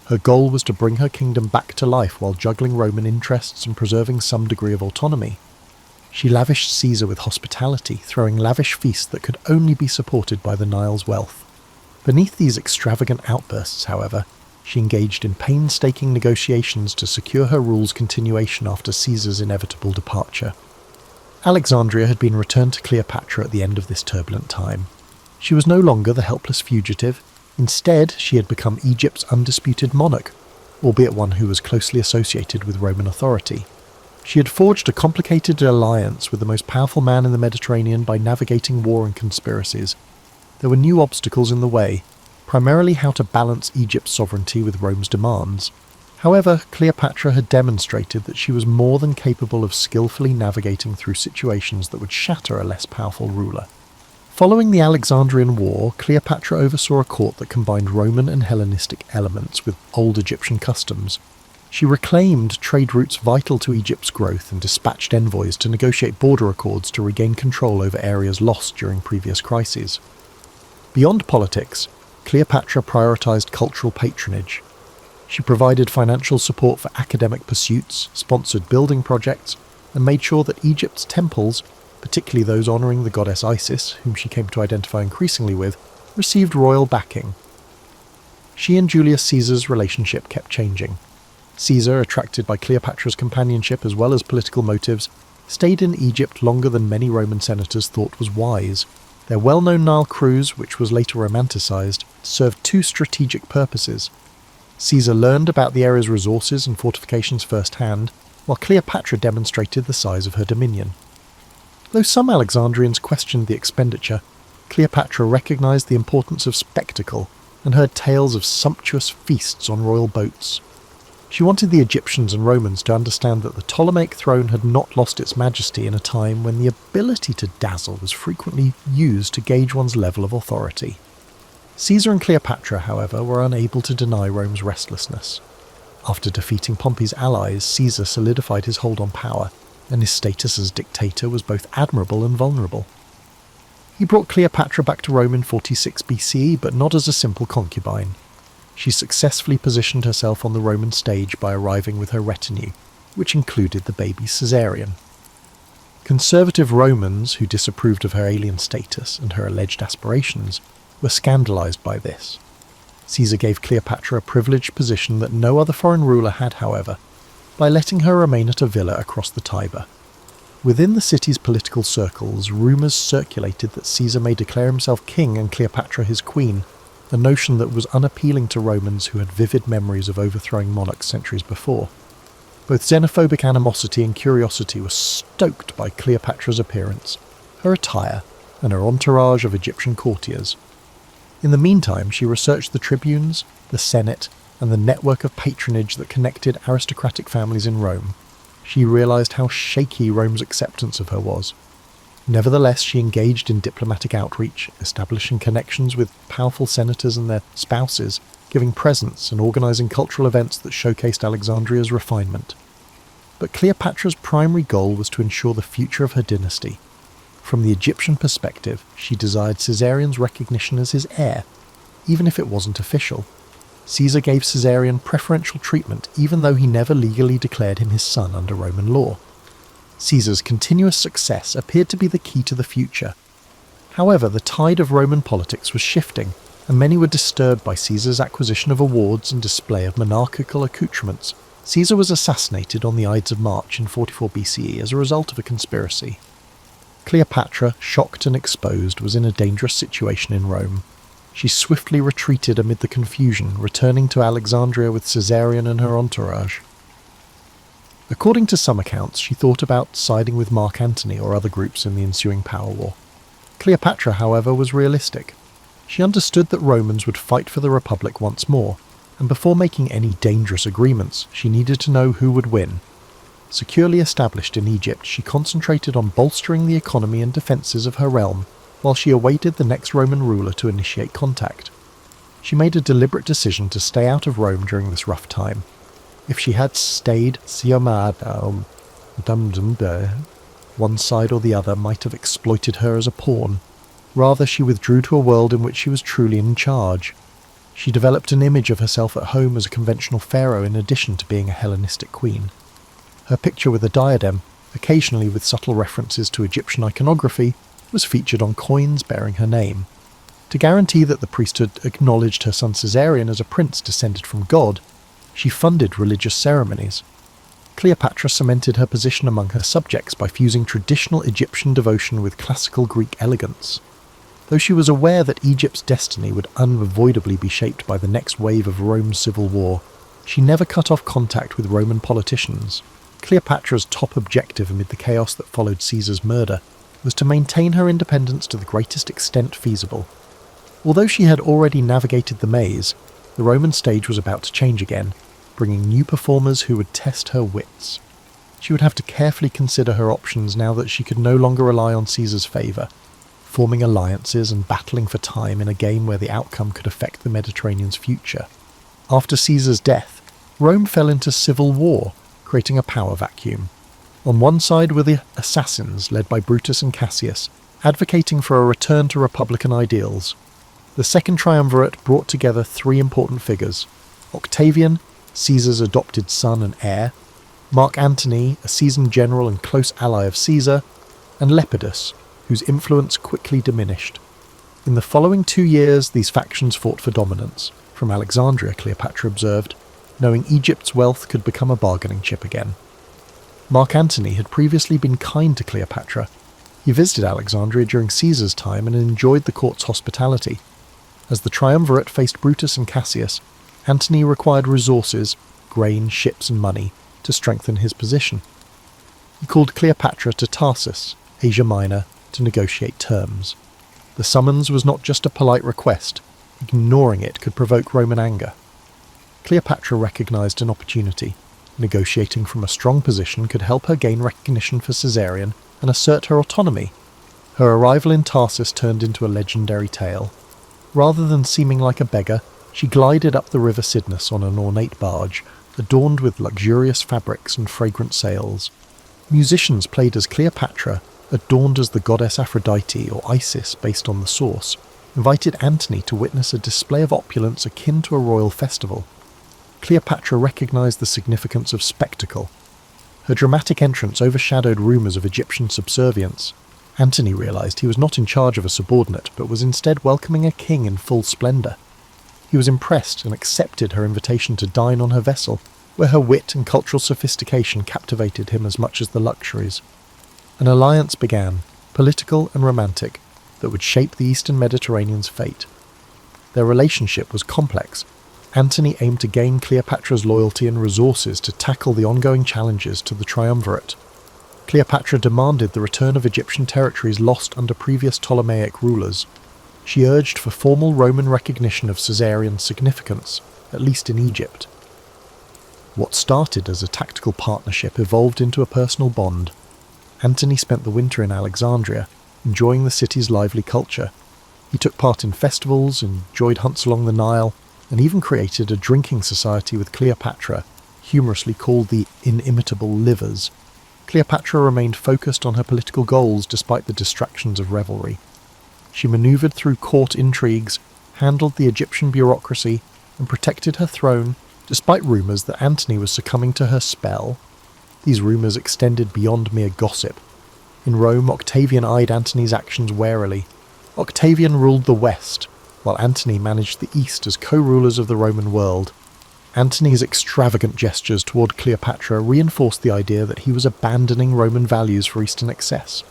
Her goal was to bring her kingdom back to life while juggling Roman interests and preserving some degree of autonomy. She lavished Caesar with hospitality, throwing lavish feasts that could only be supported by the Nile's wealth. Beneath these extravagant outbursts, however, she engaged in painstaking negotiations to secure her rule's continuation after Caesar's inevitable departure. Alexandria had been returned to Cleopatra at the end of this turbulent time. She was no longer the helpless fugitive. Instead, she had become Egypt's undisputed monarch, albeit one who was closely associated with Roman authority. She had forged a complicated alliance with the most powerful man in the Mediterranean by navigating war and conspiracies. There were new obstacles in the way, primarily how to balance Egypt's sovereignty with Rome's demands. However, Cleopatra had demonstrated that she was more than capable of skillfully navigating through situations that would shatter a less powerful ruler. Following the Alexandrian War, Cleopatra oversaw a court that combined Roman and Hellenistic elements with old Egyptian customs. She reclaimed trade routes vital to Egypt's growth and dispatched envoys to negotiate border accords to regain control over areas lost during previous crises. Beyond politics, Cleopatra prioritized cultural patronage. She provided financial support for academic pursuits, sponsored building projects, and made sure that Egypt's temples, particularly those honoring the goddess Isis, whom she came to identify increasingly with, received royal backing. She and Julius Caesar's relationship kept changing. Caesar, attracted by Cleopatra's companionship as well as political motives, stayed in Egypt longer than many Roman senators thought was wise. Their well-known Nile cruise, which was later romanticized, served two strategic purposes. Caesar learned about the area's resources and fortifications firsthand, while Cleopatra demonstrated the size of her dominion. Though some Alexandrians questioned the expenditure, Cleopatra recognized the importance of spectacle and heard tales of sumptuous feasts on royal boats. She wanted the Egyptians and Romans to understand that the Ptolemaic throne had not lost its majesty in a time when the ability to dazzle was frequently used to gauge one's level of authority. Caesar and Cleopatra, however, were unable to deny Rome's restlessness. After defeating Pompey's allies, Caesar solidified his hold on power, and his status as dictator was both admirable and vulnerable. He brought Cleopatra back to Rome in 46 BCE, but not as a simple concubine. She successfully positioned herself on the Roman stage by arriving with her retinue, which included the baby Caesarion. Conservative Romans, who disapproved of her alien status and her alleged aspirations, were scandalized by this. Caesar gave Cleopatra a privileged position that no other foreign ruler had, however, by letting her remain at a villa across the Tiber. Within the city's political circles, rumours circulated that Caesar may declare himself king and Cleopatra his queen, a notion that was unappealing to Romans who had vivid memories of overthrowing monarchs centuries before. Both xenophobic animosity and curiosity were stoked by Cleopatra's appearance, her attire, and her entourage of Egyptian courtiers. In the meantime, she researched the tribunes, the Senate, and the network of patronage that connected aristocratic families in Rome. She realised how shaky Rome's acceptance of her was. Nevertheless, she engaged in diplomatic outreach, establishing connections with powerful senators and their spouses, giving presents and organising cultural events that showcased Alexandria's refinement. But Cleopatra's primary goal was to ensure the future of her dynasty. From the Egyptian perspective, she desired Caesarion's recognition as his heir, even if it wasn't official. Caesar gave Caesarion preferential treatment even though he never legally declared him his son under Roman law. Caesar's continuous success appeared to be the key to the future. However, the tide of Roman politics was shifting, and many were disturbed by Caesar's acquisition of awards and display of monarchical accoutrements. Caesar was assassinated on the Ides of March in 44 BCE as a result of a conspiracy. Cleopatra, shocked and exposed, was in a dangerous situation in Rome. She swiftly retreated amid the confusion, returning to Alexandria with Caesarion and her entourage. According to some accounts, she thought about siding with Mark Antony or other groups in the ensuing power war. Cleopatra, however, was realistic. She understood that Romans would fight for the Republic once more, and before making any dangerous agreements, she needed to know who would win. Securely established in Egypt, she concentrated on bolstering the economy and defences of her realm, while she awaited the next Roman ruler to initiate contact. She made a deliberate decision to stay out of Rome during this rough time. If she had stayed, one side or the other might have exploited her as a pawn. Rather, she withdrew to a world in which she was truly in charge. She developed an image of herself at home as a conventional pharaoh in addition to being a Hellenistic queen. Her picture with a diadem, occasionally with subtle references to Egyptian iconography, was featured on coins bearing her name. To guarantee that the priesthood acknowledged her son Caesarion as a prince descended from God, she funded religious ceremonies. Cleopatra cemented her position among her subjects by fusing traditional Egyptian devotion with classical Greek elegance. Though she was aware that Egypt's destiny would unavoidably be shaped by the next wave of Rome's civil war, she never cut off contact with Roman politicians. Cleopatra's top objective amid the chaos that followed Caesar's murder was to maintain her independence to the greatest extent feasible. Although she had already navigated the maze, the Roman stage was about to change again, bringing new performers who would test her wits. She would have to carefully consider her options now that she could no longer rely on Caesar's favour, forming alliances and battling for time in a game where the outcome could affect the Mediterranean's future. After Caesar's death, Rome fell into civil war, creating a power vacuum. On one side were the assassins, led by Brutus and Cassius, advocating for a return to republican ideals. The second triumvirate brought together three important figures: Octavian, Caesar's adopted son and heir; Mark Antony, a seasoned general and close ally of Caesar; and Lepidus, whose influence quickly diminished. In the following 2 years, these factions fought for dominance. From Alexandria, Cleopatra observed, knowing Egypt's wealth could become a bargaining chip again. Mark Antony had previously been kind to Cleopatra. He visited Alexandria during Caesar's time and enjoyed the court's hospitality. As the triumvirate faced Brutus and Cassius, Antony required resources, grain, ships and money, to strengthen his position. He called Cleopatra to Tarsus, Asia Minor, to negotiate terms. The summons was not just a polite request. Ignoring it could provoke Roman anger. Cleopatra recognized an opportunity. Negotiating from a strong position could help her gain recognition for Caesarion and assert her autonomy. Her arrival in Tarsus turned into a legendary tale. Rather than seeming like a beggar, she glided up the river Cydnus on an ornate barge, adorned with luxurious fabrics and fragrant sails. Musicians played as Cleopatra, adorned as the goddess Aphrodite or Isis based on the source, invited Antony to witness a display of opulence akin to a royal festival. Cleopatra recognized the significance of spectacle. Her dramatic entrance overshadowed rumors of Egyptian subservience. Antony realized he was not in charge of a subordinate, but was instead welcoming a king in full splendor. He was impressed and accepted her invitation to dine on her vessel, where her wit and cultural sophistication captivated him as much as the luxuries. An alliance began, political and romantic, that would shape the Eastern Mediterranean's fate. Their relationship was complex. Antony aimed to gain Cleopatra's loyalty and resources to tackle the ongoing challenges to the triumvirate. Cleopatra demanded the return of Egyptian territories lost under previous Ptolemaic rulers. She urged for formal Roman recognition of Caesarian's significance, at least in Egypt. What started as a tactical partnership evolved into a personal bond. Antony spent the winter in Alexandria, enjoying the city's lively culture. He took part in festivals, enjoyed hunts along the Nile, and even created a drinking society with Cleopatra, humorously called the Inimitable Livers. Cleopatra remained focused on her political goals despite the distractions of revelry. She maneuvered through court intrigues, handled the Egyptian bureaucracy, and protected her throne, despite rumours that Antony was succumbing to her spell. These rumours extended beyond mere gossip. In Rome, Octavian eyed Antony's actions warily. Octavian ruled the West, while Antony managed the East as co-rulers of the Roman world. Antony's extravagant gestures toward Cleopatra reinforced the idea that he was abandoning Roman values for Eastern excess.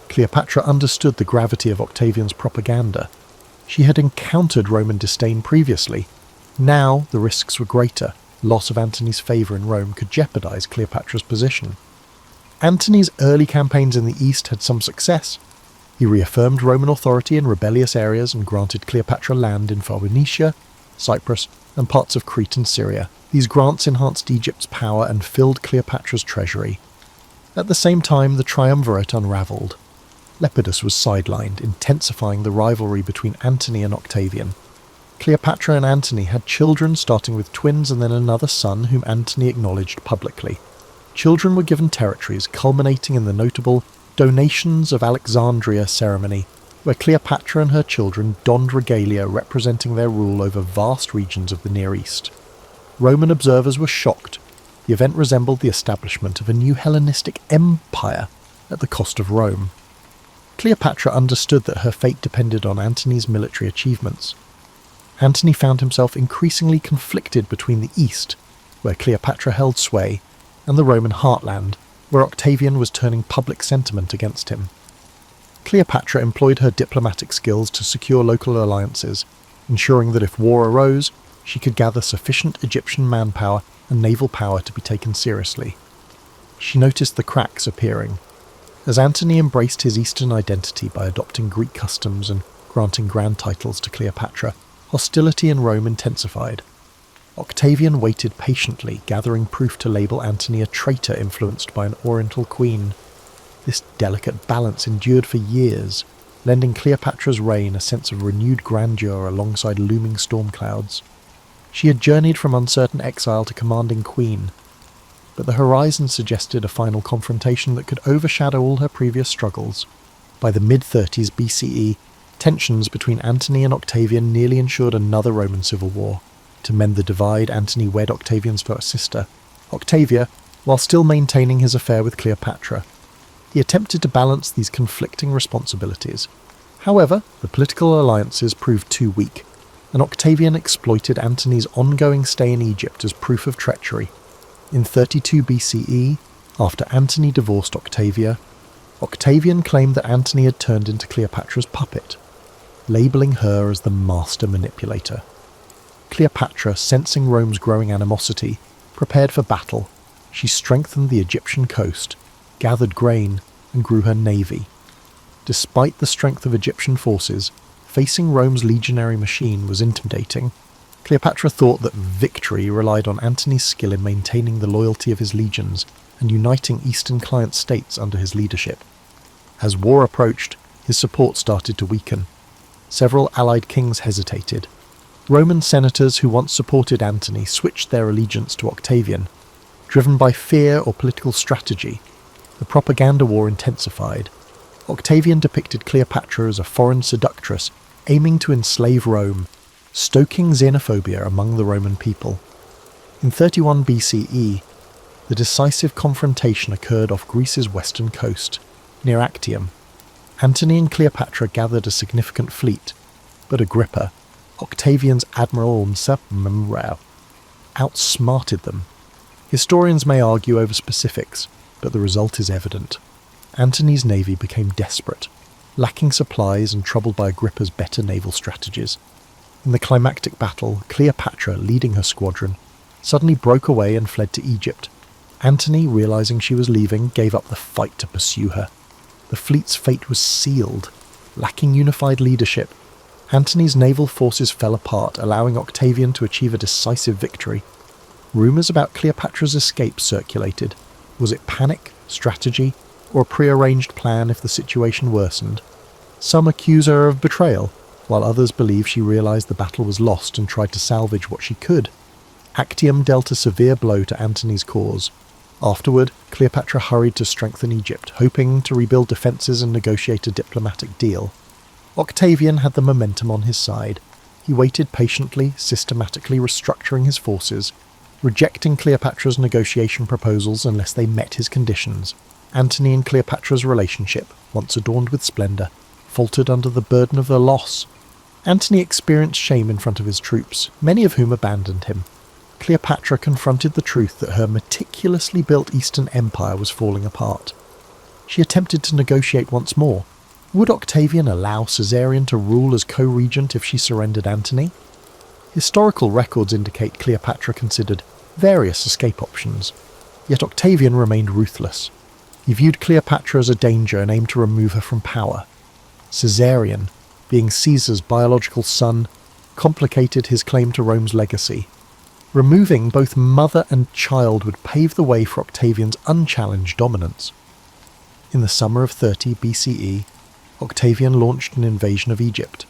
Cleopatra understood the gravity of Octavian's propaganda. She had encountered Roman disdain previously. Now the risks were greater. Loss of Antony's favour in Rome could jeopardize Cleopatra's position. Antony's early campaigns in the East had some success. He reaffirmed Roman authority in rebellious areas and granted Cleopatra land in Phoenicia, Cyprus, and parts of Crete and Syria. These grants enhanced Egypt's power and filled Cleopatra's treasury. At the same time, the triumvirate unravelled. Lepidus was sidelined, intensifying the rivalry between Antony and Octavian. Cleopatra and Antony had children, starting with twins and then another son whom Antony acknowledged publicly. Children were given territories, culminating in the notable Donations of Alexandria ceremony, where Cleopatra and her children donned regalia representing their rule over vast regions of the Near East. Roman observers were shocked. The event resembled the establishment of a new Hellenistic empire at the cost of Rome. Cleopatra understood that her fate depended on Antony's military achievements. Antony found himself increasingly conflicted between the East, where Cleopatra held sway, and the Roman heartland, where Octavian was turning public sentiment against him. Cleopatra employed her diplomatic skills to secure local alliances, ensuring that if war arose, she could gather sufficient Egyptian manpower and naval power to be taken seriously. She noticed the cracks appearing. As Antony embraced his Eastern identity by adopting Greek customs and granting grand titles to Cleopatra, hostility in Rome intensified. Octavian waited patiently, gathering proof to label Antony a traitor influenced by an Oriental queen. This delicate balance endured for years, lending Cleopatra's reign a sense of renewed grandeur alongside looming storm clouds. She had journeyed from uncertain exile to commanding queen, but the horizon suggested a final confrontation that could overshadow all her previous struggles. By the mid-30s BCE, tensions between Antony and Octavian nearly ensured another Roman civil war. To mend the divide, Antony wed Octavian's first sister, Octavia, while still maintaining his affair with Cleopatra. He attempted to balance these conflicting responsibilities. However, the political alliances proved too weak, and Octavian exploited Antony's ongoing stay in Egypt as proof of treachery. In 32 BCE, after Antony divorced Octavia, Octavian claimed that Antony had turned into Cleopatra's puppet, labelling her as the master manipulator. Cleopatra, sensing Rome's growing animosity, prepared for battle. She strengthened the Egyptian coast, gathered grain, and grew her navy. Despite the strength of Egyptian forces, facing Rome's legionary machine was intimidating. Cleopatra thought that victory relied on Antony's skill in maintaining the loyalty of his legions and uniting Eastern client states under his leadership. As war approached, his support started to weaken. Several allied kings hesitated. Roman senators who once supported Antony switched their allegiance to Octavian. Driven by fear or political strategy, the propaganda war intensified. Octavian depicted Cleopatra as a foreign seductress aiming to enslave Rome, stoking xenophobia among the Roman people. In 31 BCE, the decisive confrontation occurred off Greece's western coast, near Actium. Antony and Cleopatra gathered a significant fleet, but Agrippa, Octavian's admiral and subadmiral, outsmarted them. Historians may argue over specifics, but the result is evident. Antony's navy became desperate, lacking supplies and troubled by Agrippa's better naval strategies. In the climactic battle, Cleopatra, leading her squadron, suddenly broke away and fled to Egypt. Antony, realizing she was leaving, gave up the fight to pursue her. The fleet's fate was sealed. Lacking unified leadership, Antony's naval forces fell apart, allowing Octavian to achieve a decisive victory. Rumours about Cleopatra's escape circulated. Was it panic, strategy, or a prearranged plan if the situation worsened? Some accuse her of betrayal, while others believe she realised the battle was lost and tried to salvage what she could. Actium dealt a severe blow to Antony's cause. Afterward, Cleopatra hurried to strengthen Egypt, hoping to rebuild defences and negotiate a diplomatic deal. Octavian had the momentum on his side. He waited patiently, systematically restructuring his forces, rejecting Cleopatra's negotiation proposals unless they met his conditions. Antony and Cleopatra's relationship, once adorned with splendour, faltered under the burden of the loss. Antony experienced shame in front of his troops, many of whom abandoned him. Cleopatra confronted the truth that her meticulously built Eastern Empire was falling apart. She attempted to negotiate once more. Would Octavian allow Caesarion to rule as co-regent if she surrendered Antony? Historical records indicate Cleopatra considered various escape options, yet Octavian remained ruthless. He viewed Cleopatra as a danger and aimed to remove her from power. Caesarion, being Caesar's biological son, complicated his claim to Rome's legacy. Removing both mother and child would pave the way for Octavian's unchallenged dominance. In the summer of 30 BCE, Octavian launched an invasion of Egypt.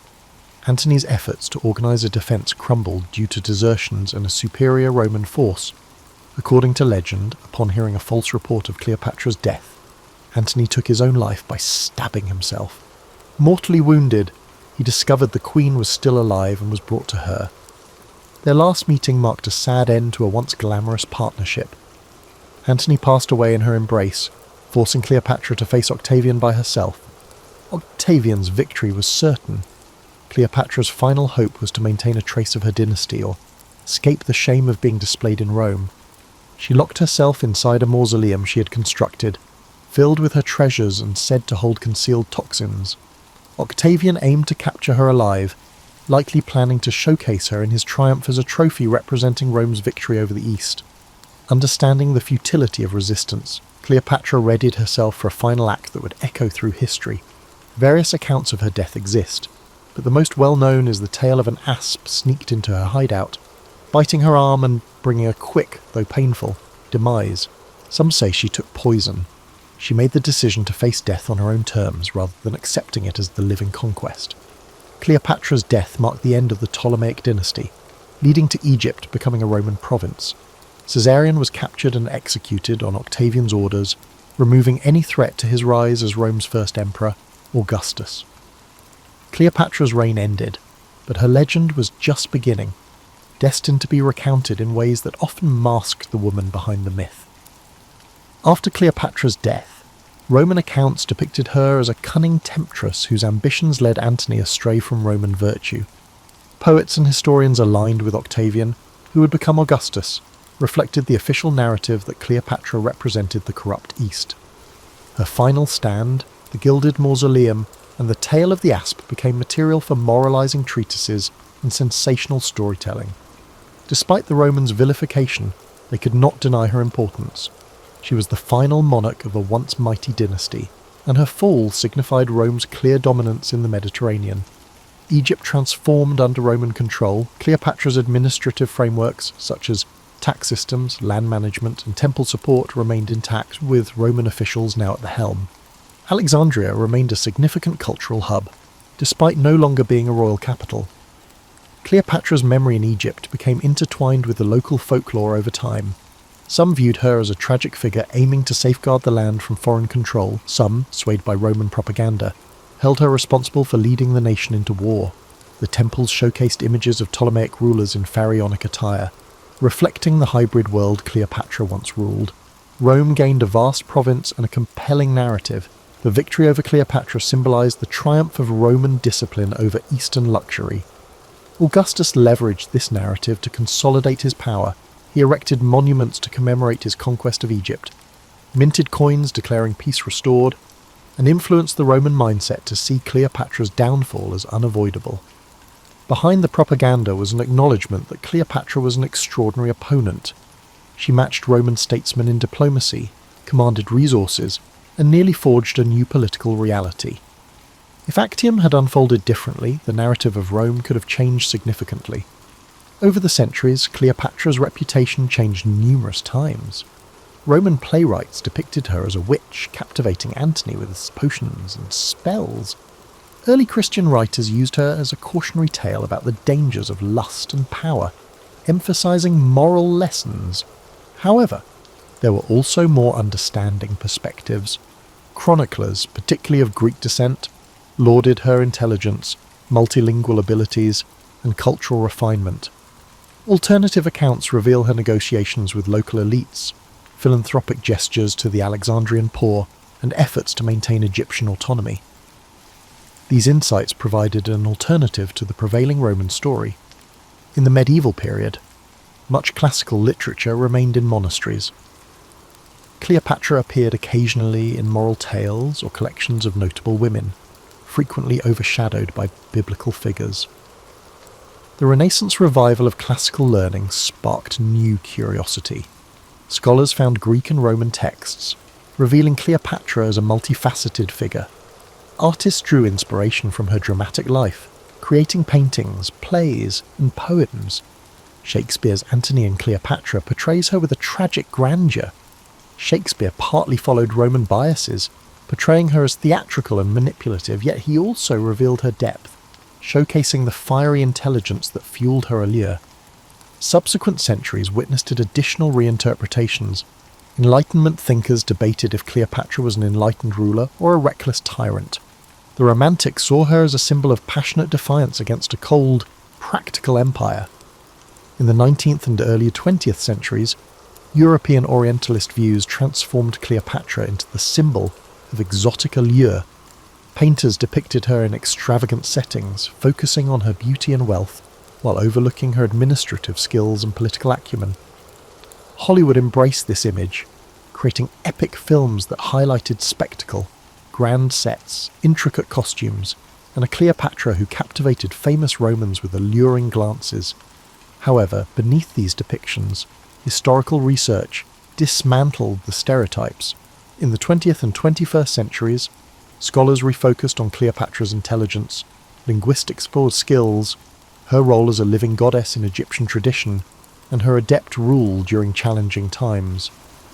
Antony's efforts to organise a defence crumbled due to desertions and a superior Roman force. According to legend, upon hearing a false report of Cleopatra's death, Antony took his own life by stabbing himself. Mortally wounded, he discovered the queen was still alive and was brought to her. Their last meeting marked a sad end to a once glamorous partnership. Antony passed away in her embrace, forcing Cleopatra to face Octavian by herself. Octavian's victory was certain. Cleopatra's final hope was to maintain a trace of her dynasty or escape the shame of being displayed in Rome. She locked herself inside a mausoleum she had constructed, filled with her treasures and said to hold concealed toxins. Octavian aimed to capture her alive, likely planning to showcase her in his triumph as a trophy representing Rome's victory over the East. Understanding the futility of resistance, Cleopatra readied herself for a final act that would echo through history. Various accounts of her death exist, but the most well-known is the tale of an asp sneaked into her hideout, biting her arm and bringing a quick, though painful, demise. Some say she took poison. She made the decision to face death on her own terms rather than accepting it as the living conquest. Cleopatra's death marked the end of the Ptolemaic dynasty, leading to Egypt becoming a Roman province. Caesarion was captured and executed on Octavian's orders, removing any threat to his rise as Rome's first emperor, Augustus. Cleopatra's reign ended, but her legend was just beginning, destined to be recounted in ways that often masked the woman behind the myth. After Cleopatra's death, Roman accounts depicted her as a cunning temptress whose ambitions led Antony astray from Roman virtue. Poets and historians aligned with Octavian, who would become Augustus, reflected the official narrative that Cleopatra represented the corrupt East. Her final stand, the gilded mausoleum, and the tale of the asp became material for moralizing treatises and sensational storytelling. Despite the Romans' vilification, they could not deny her importance. She was the final monarch of a once mighty dynasty, and her fall signified Rome's clear dominance in the Mediterranean. Egypt transformed under Roman control, Cleopatra's administrative frameworks, such as tax systems, land management, and temple support, remained intact, with Roman officials now at the helm. Alexandria remained a significant cultural hub, despite no longer being a royal capital. Cleopatra's memory in Egypt became intertwined with the local folklore over time. Some viewed her as a tragic figure aiming to safeguard the land from foreign control. Some, swayed by Roman propaganda, held her responsible for leading the nation into war. The temples showcased images of Ptolemaic rulers in pharaonic attire, reflecting the hybrid world Cleopatra once ruled. Rome gained a vast province and a compelling narrative. The victory over Cleopatra symbolized the triumph of Roman discipline over Eastern luxury. Augustus leveraged this narrative to consolidate his power. He erected monuments to commemorate his conquest of Egypt, minted coins declaring peace restored, and influenced the Roman mindset to see Cleopatra's downfall as unavoidable. Behind the propaganda was an acknowledgement that Cleopatra was an extraordinary opponent. She matched Roman statesmen in diplomacy, commanded resources, and nearly forged a new political reality. If Actium had unfolded differently, the narrative of Rome could have changed significantly. Over the centuries, Cleopatra's reputation changed numerous times. Roman playwrights depicted her as a witch, captivating Antony with potions and spells. Early Christian writers used her as a cautionary tale about the dangers of lust and power, emphasizing moral lessons. However, there were also more understanding perspectives. Chroniclers, particularly of Greek descent, lauded her intelligence, multilingual abilities, and cultural refinement. Alternative accounts reveal her negotiations with local elites, philanthropic gestures to the Alexandrian poor, and efforts to maintain Egyptian autonomy. These insights provided an alternative to the prevailing Roman story. In the medieval period, much classical literature remained in monasteries. Cleopatra appeared occasionally in moral tales or collections of notable women, frequently overshadowed by biblical figures. The Renaissance revival of classical learning sparked new curiosity. Scholars found Greek and Roman texts, revealing Cleopatra as a multifaceted figure. Artists drew inspiration from her dramatic life, creating paintings, plays, and poems. Shakespeare's Antony and Cleopatra portrays her with a tragic grandeur. Shakespeare partly followed Roman biases, portraying her as theatrical and manipulative, yet he also revealed her depth, showcasing the fiery intelligence that fueled her allure. Subsequent centuries witnessed additional reinterpretations. Enlightenment thinkers debated if Cleopatra was an enlightened ruler or a reckless tyrant. The Romantics saw her as a symbol of passionate defiance against a cold, practical empire. In the 19th and early 20th centuries, European Orientalist views transformed Cleopatra into the symbol of exotic allure. Painters depicted her in extravagant settings, focusing on her beauty and wealth, while overlooking her administrative skills and political acumen. Hollywood embraced this image, creating epic films that highlighted spectacle, grand sets, intricate costumes, and a Cleopatra who captivated famous Romans with alluring glances. However, beneath these depictions, historical research dismantled the stereotypes. In the 20th and 21st centuries, scholars refocused on Cleopatra's intelligence, linguistic skills, her role as a living goddess in Egyptian tradition, and her adept rule during challenging times.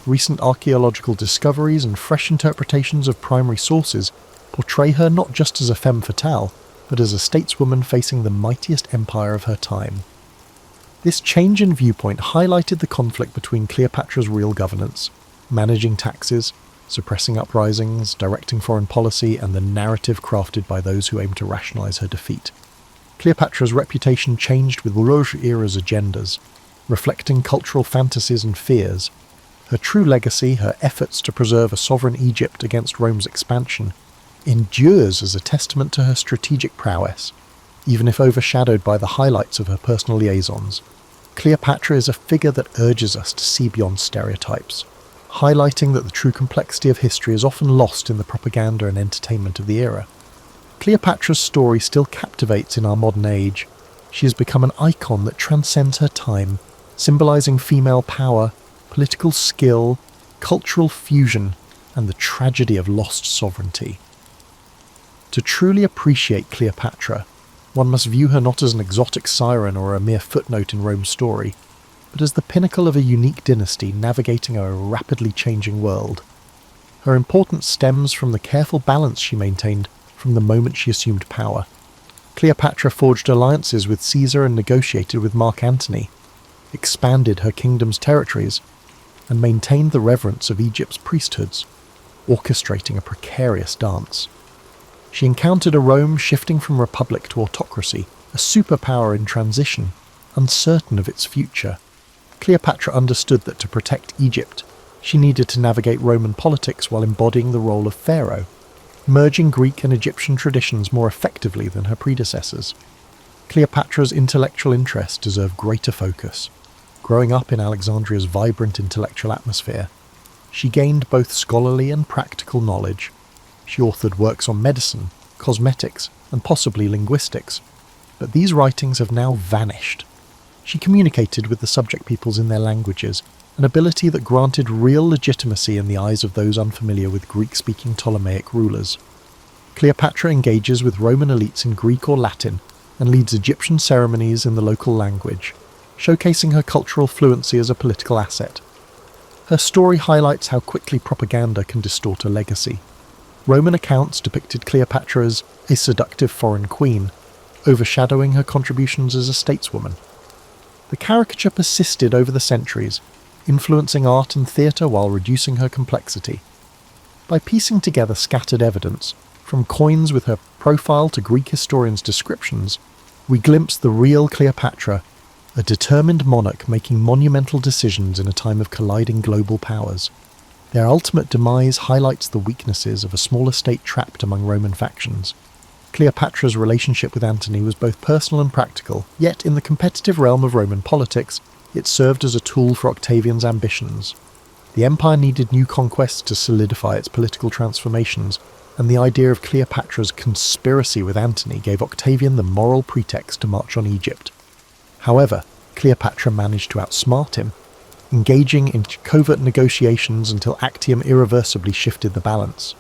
Recent archaeological discoveries and fresh interpretations of primary sources portray her not just as a femme fatale, but as a stateswoman facing the mightiest empire of her time. This change in viewpoint highlighted the conflict between Cleopatra's real governance, managing taxes, suppressing uprisings, directing foreign policy, and the narrative crafted by those who aimed to rationalize her defeat. Cleopatra's reputation changed with Rouge era's agendas, reflecting cultural fantasies and fears. Her true legacy, her efforts to preserve a sovereign Egypt against Rome's expansion, endures as a testament to her strategic prowess, even if overshadowed by the highlights of her personal liaisons. Cleopatra is a figure that urges us to see beyond stereotypes, highlighting that the true complexity of history is often lost in the propaganda and entertainment of the era. Cleopatra's story still captivates in our modern age. She has become an icon that transcends her time, symbolizing female power, political skill, cultural fusion, and the tragedy of lost sovereignty. To truly appreciate Cleopatra, One must view her not as an exotic siren or a mere footnote in Rome's story, but as the pinnacle of a unique dynasty navigating a rapidly changing world. Her importance stems from the careful balance she maintained from the moment she assumed power. Cleopatra forged alliances with Caesar and negotiated with Mark Antony, expanded her kingdom's territories, and maintained the reverence of Egypt's priesthoods, orchestrating a precarious dance. She encountered a Rome shifting from republic to autocracy, a superpower in transition, uncertain of its future. Cleopatra understood that to protect Egypt, she needed to navigate Roman politics while embodying the role of pharaoh, merging Greek and Egyptian traditions more effectively than her predecessors. Cleopatra's intellectual interests deserve greater focus. Growing up in Alexandria's vibrant intellectual atmosphere, she gained both scholarly and practical knowledge. She authored works on medicine, cosmetics, and possibly linguistics, but these writings have now vanished. She communicated with the subject peoples in their languages, an ability that granted real legitimacy in the eyes of those unfamiliar with Greek-speaking Ptolemaic rulers. Cleopatra engages with Roman elites in Greek or Latin and leads Egyptian ceremonies in the local language, showcasing her cultural fluency as a political asset. Her story highlights how quickly propaganda can distort a legacy. Roman accounts depicted Cleopatra as a seductive foreign queen, overshadowing her contributions as a stateswoman. The caricature persisted over the centuries, influencing art and theatre while reducing her complexity. By piecing together scattered evidence, from coins with her profile to Greek historians' descriptions, we glimpse the real Cleopatra, a determined monarch making monumental decisions in a time of colliding global powers. Their ultimate demise highlights the weaknesses of a smaller state trapped among Roman factions. Cleopatra's relationship with Antony was both personal and practical, yet in the competitive realm of Roman politics, it served as a tool for Octavian's ambitions. The empire needed new conquests to solidify its political transformations, and the idea of Cleopatra's conspiracy with Antony gave Octavian the moral pretext to march on Egypt. However, Cleopatra managed to outsmart him, engaging in covert negotiations until Actium irreversibly shifted the balance.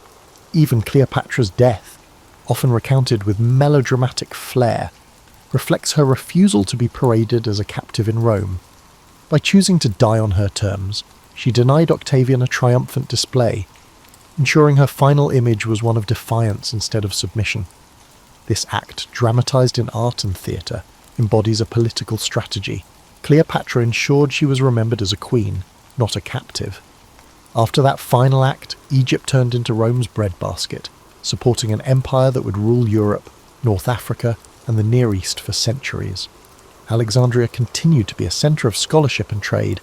Even Cleopatra's death, often recounted with melodramatic flair, reflects her refusal to be paraded as a captive in Rome. By choosing to die on her terms, she denied Octavian a triumphant display, ensuring her final image was one of defiance instead of submission. This act, dramatized in art and theatre, embodies a political strategy. Cleopatra ensured she was remembered as a queen, not a captive. After that final act, Egypt turned into Rome's breadbasket, supporting an empire that would rule Europe, North Africa, and the Near East for centuries. Alexandria continued to be a centre of scholarship and trade,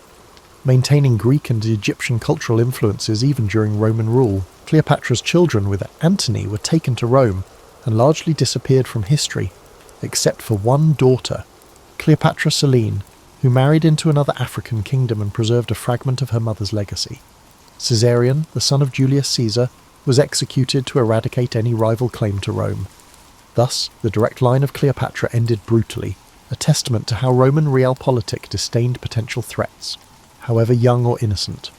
maintaining Greek and Egyptian cultural influences even during Roman rule. Cleopatra's children with Antony were taken to Rome and largely disappeared from history, except for one daughter, Cleopatra Selene, who married into another African kingdom and preserved a fragment of her mother's legacy. Caesarion, the son of Julius Caesar, was executed to eradicate any rival claim to Rome. Thus, the direct line of Cleopatra ended brutally, a testament to how Roman realpolitik disdained potential threats, however young or innocent.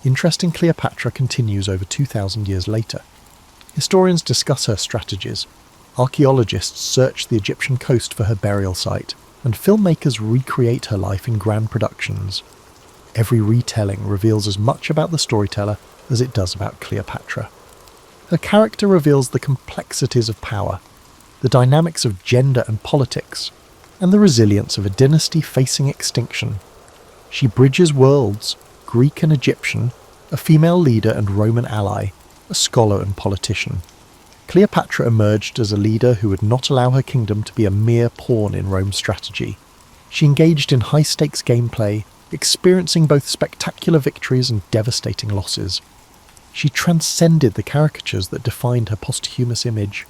Interest in Cleopatra continues over 2,000 years later. Historians discuss her strategies, archaeologists search the Egyptian coast for her burial site, and filmmakers recreate her life in grand productions. Every retelling reveals as much about the storyteller as it does about Cleopatra. Her character reveals the complexities of power, the dynamics of gender and politics, and the resilience of a dynasty facing extinction. She bridges worlds, Greek and Egyptian, a female leader and Roman ally, a scholar and politician. Cleopatra emerged as a leader who would not allow her kingdom to be a mere pawn in Rome's strategy. She engaged in high-stakes gameplay, experiencing both spectacular victories and devastating losses. She transcended the caricatures that defined her posthumous image.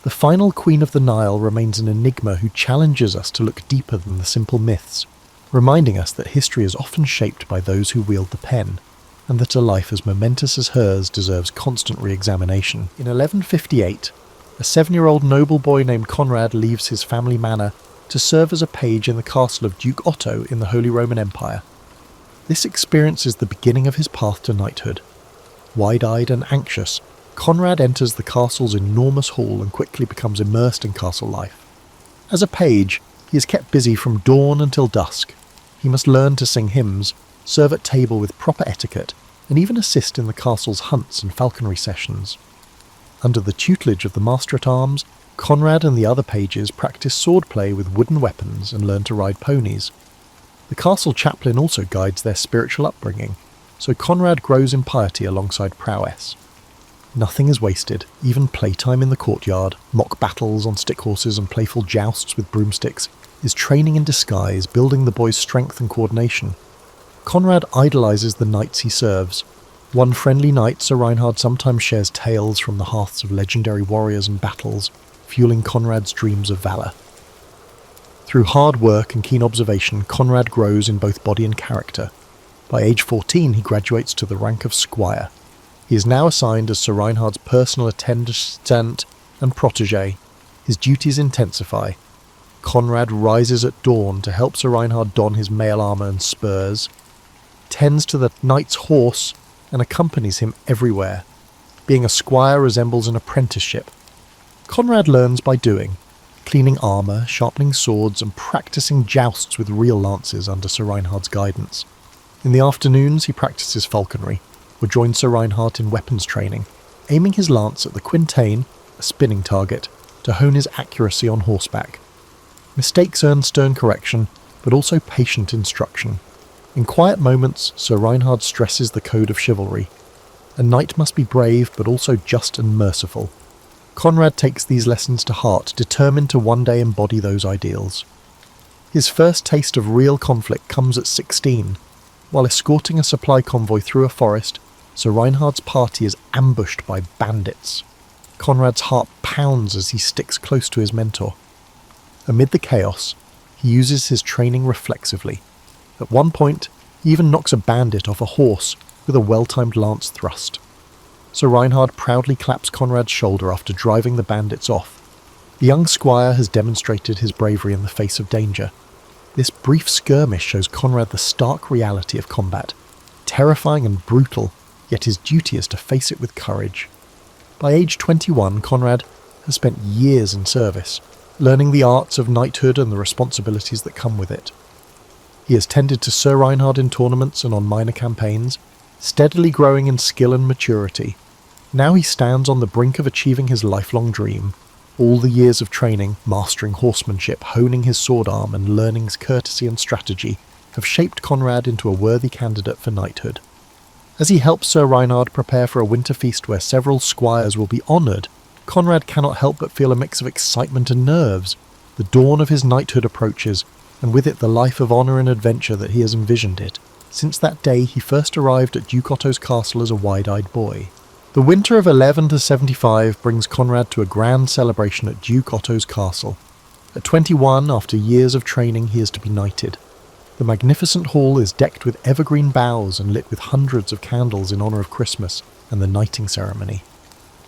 The final Queen of the Nile remains an enigma who challenges us to look deeper than the simple myths, reminding us that history is often shaped by those who wield the pen, and that a life as momentous as hers deserves constant re-examination. In 1158, a 7-year-old noble boy named Conrad leaves his family manor to serve as a page in the castle of Duke Otto in the Holy Roman Empire. This experience is the beginning of his path to knighthood. Wide-eyed and anxious, Conrad enters the castle's enormous hall and quickly becomes immersed in castle life. As a page, he is kept busy from dawn until dusk. He must learn to sing hymns, serve at table with proper etiquette, and even assist in the castle's hunts and falconry sessions. Under the tutelage of the Master-at-Arms, Conrad and the other pages practice swordplay with wooden weapons and learn to ride ponies. The castle chaplain also guides their spiritual upbringing, so Conrad grows in piety alongside prowess. Nothing is wasted, even playtime in the courtyard, mock battles on stick horses and playful jousts with broomsticks, is training in disguise, building the boy's strength and coordination. Conrad idolizes the knights he serves. One friendly knight, Sir Reinhard, sometimes shares tales from the hearths of legendary warriors and battles, fueling Conrad's dreams of valor. Through hard work and keen observation, Conrad grows in both body and character. By age 14, he graduates to the rank of squire. He is now assigned as Sir Reinhard's personal attendant and protégé. His duties intensify. Conrad rises at dawn to help Sir Reinhard don his mail armour and spurs, tends to the knight's horse, and accompanies him everywhere. Being a squire resembles an apprenticeship. Conrad learns by doing, cleaning armour, sharpening swords, and practising jousts with real lances under Sir Reinhard's guidance. In the afternoons he practices falconry, or joins Sir Reinhard in weapons training, aiming his lance at the quintain, a spinning target, to hone his accuracy on horseback. Mistakes earn stern correction, but also patient instruction. In quiet moments, Sir Reinhard stresses the code of chivalry. A knight must be brave, but also just and merciful. Conrad takes these lessons to heart, determined to one day embody those ideals. His first taste of real conflict comes at 16. While escorting a supply convoy through a forest, Sir Reinhard's party is ambushed by bandits. Conrad's heart pounds as he sticks close to his mentor. Amid the chaos, he uses his training reflexively. At one point, he even knocks a bandit off a horse with a well-timed lance thrust. Sir Reinhard proudly claps Conrad's shoulder after driving the bandits off. The young squire has demonstrated his bravery in the face of danger. This brief skirmish shows Conrad the stark reality of combat. Terrifying and brutal, yet his duty is to face it with courage. By age 21, Conrad has spent years in service, learning the arts of knighthood and the responsibilities that come with it. He has tended to Sir Reinhard in tournaments and on minor campaigns, steadily growing in skill and maturity. Now he stands on the brink of achieving his lifelong dream. All the years of training, mastering horsemanship, honing his sword arm, and learning courtesy and strategy have shaped Conrad into a worthy candidate for knighthood. As he helps Sir Reinhard prepare for a winter feast where several squires will be honoured, Conrad cannot help but feel a mix of excitement and nerves. The dawn of his knighthood approaches, and with it the life of honour and adventure that he has envisioned it, since that day he first arrived at Duke Otto's castle as a wide-eyed boy. The winter of 11 to 75 brings Conrad to a grand celebration at Duke Otto's castle. At 21, after years of training, he is to be knighted. The magnificent hall is decked with evergreen boughs and lit with hundreds of candles in honour of Christmas and the knighting ceremony.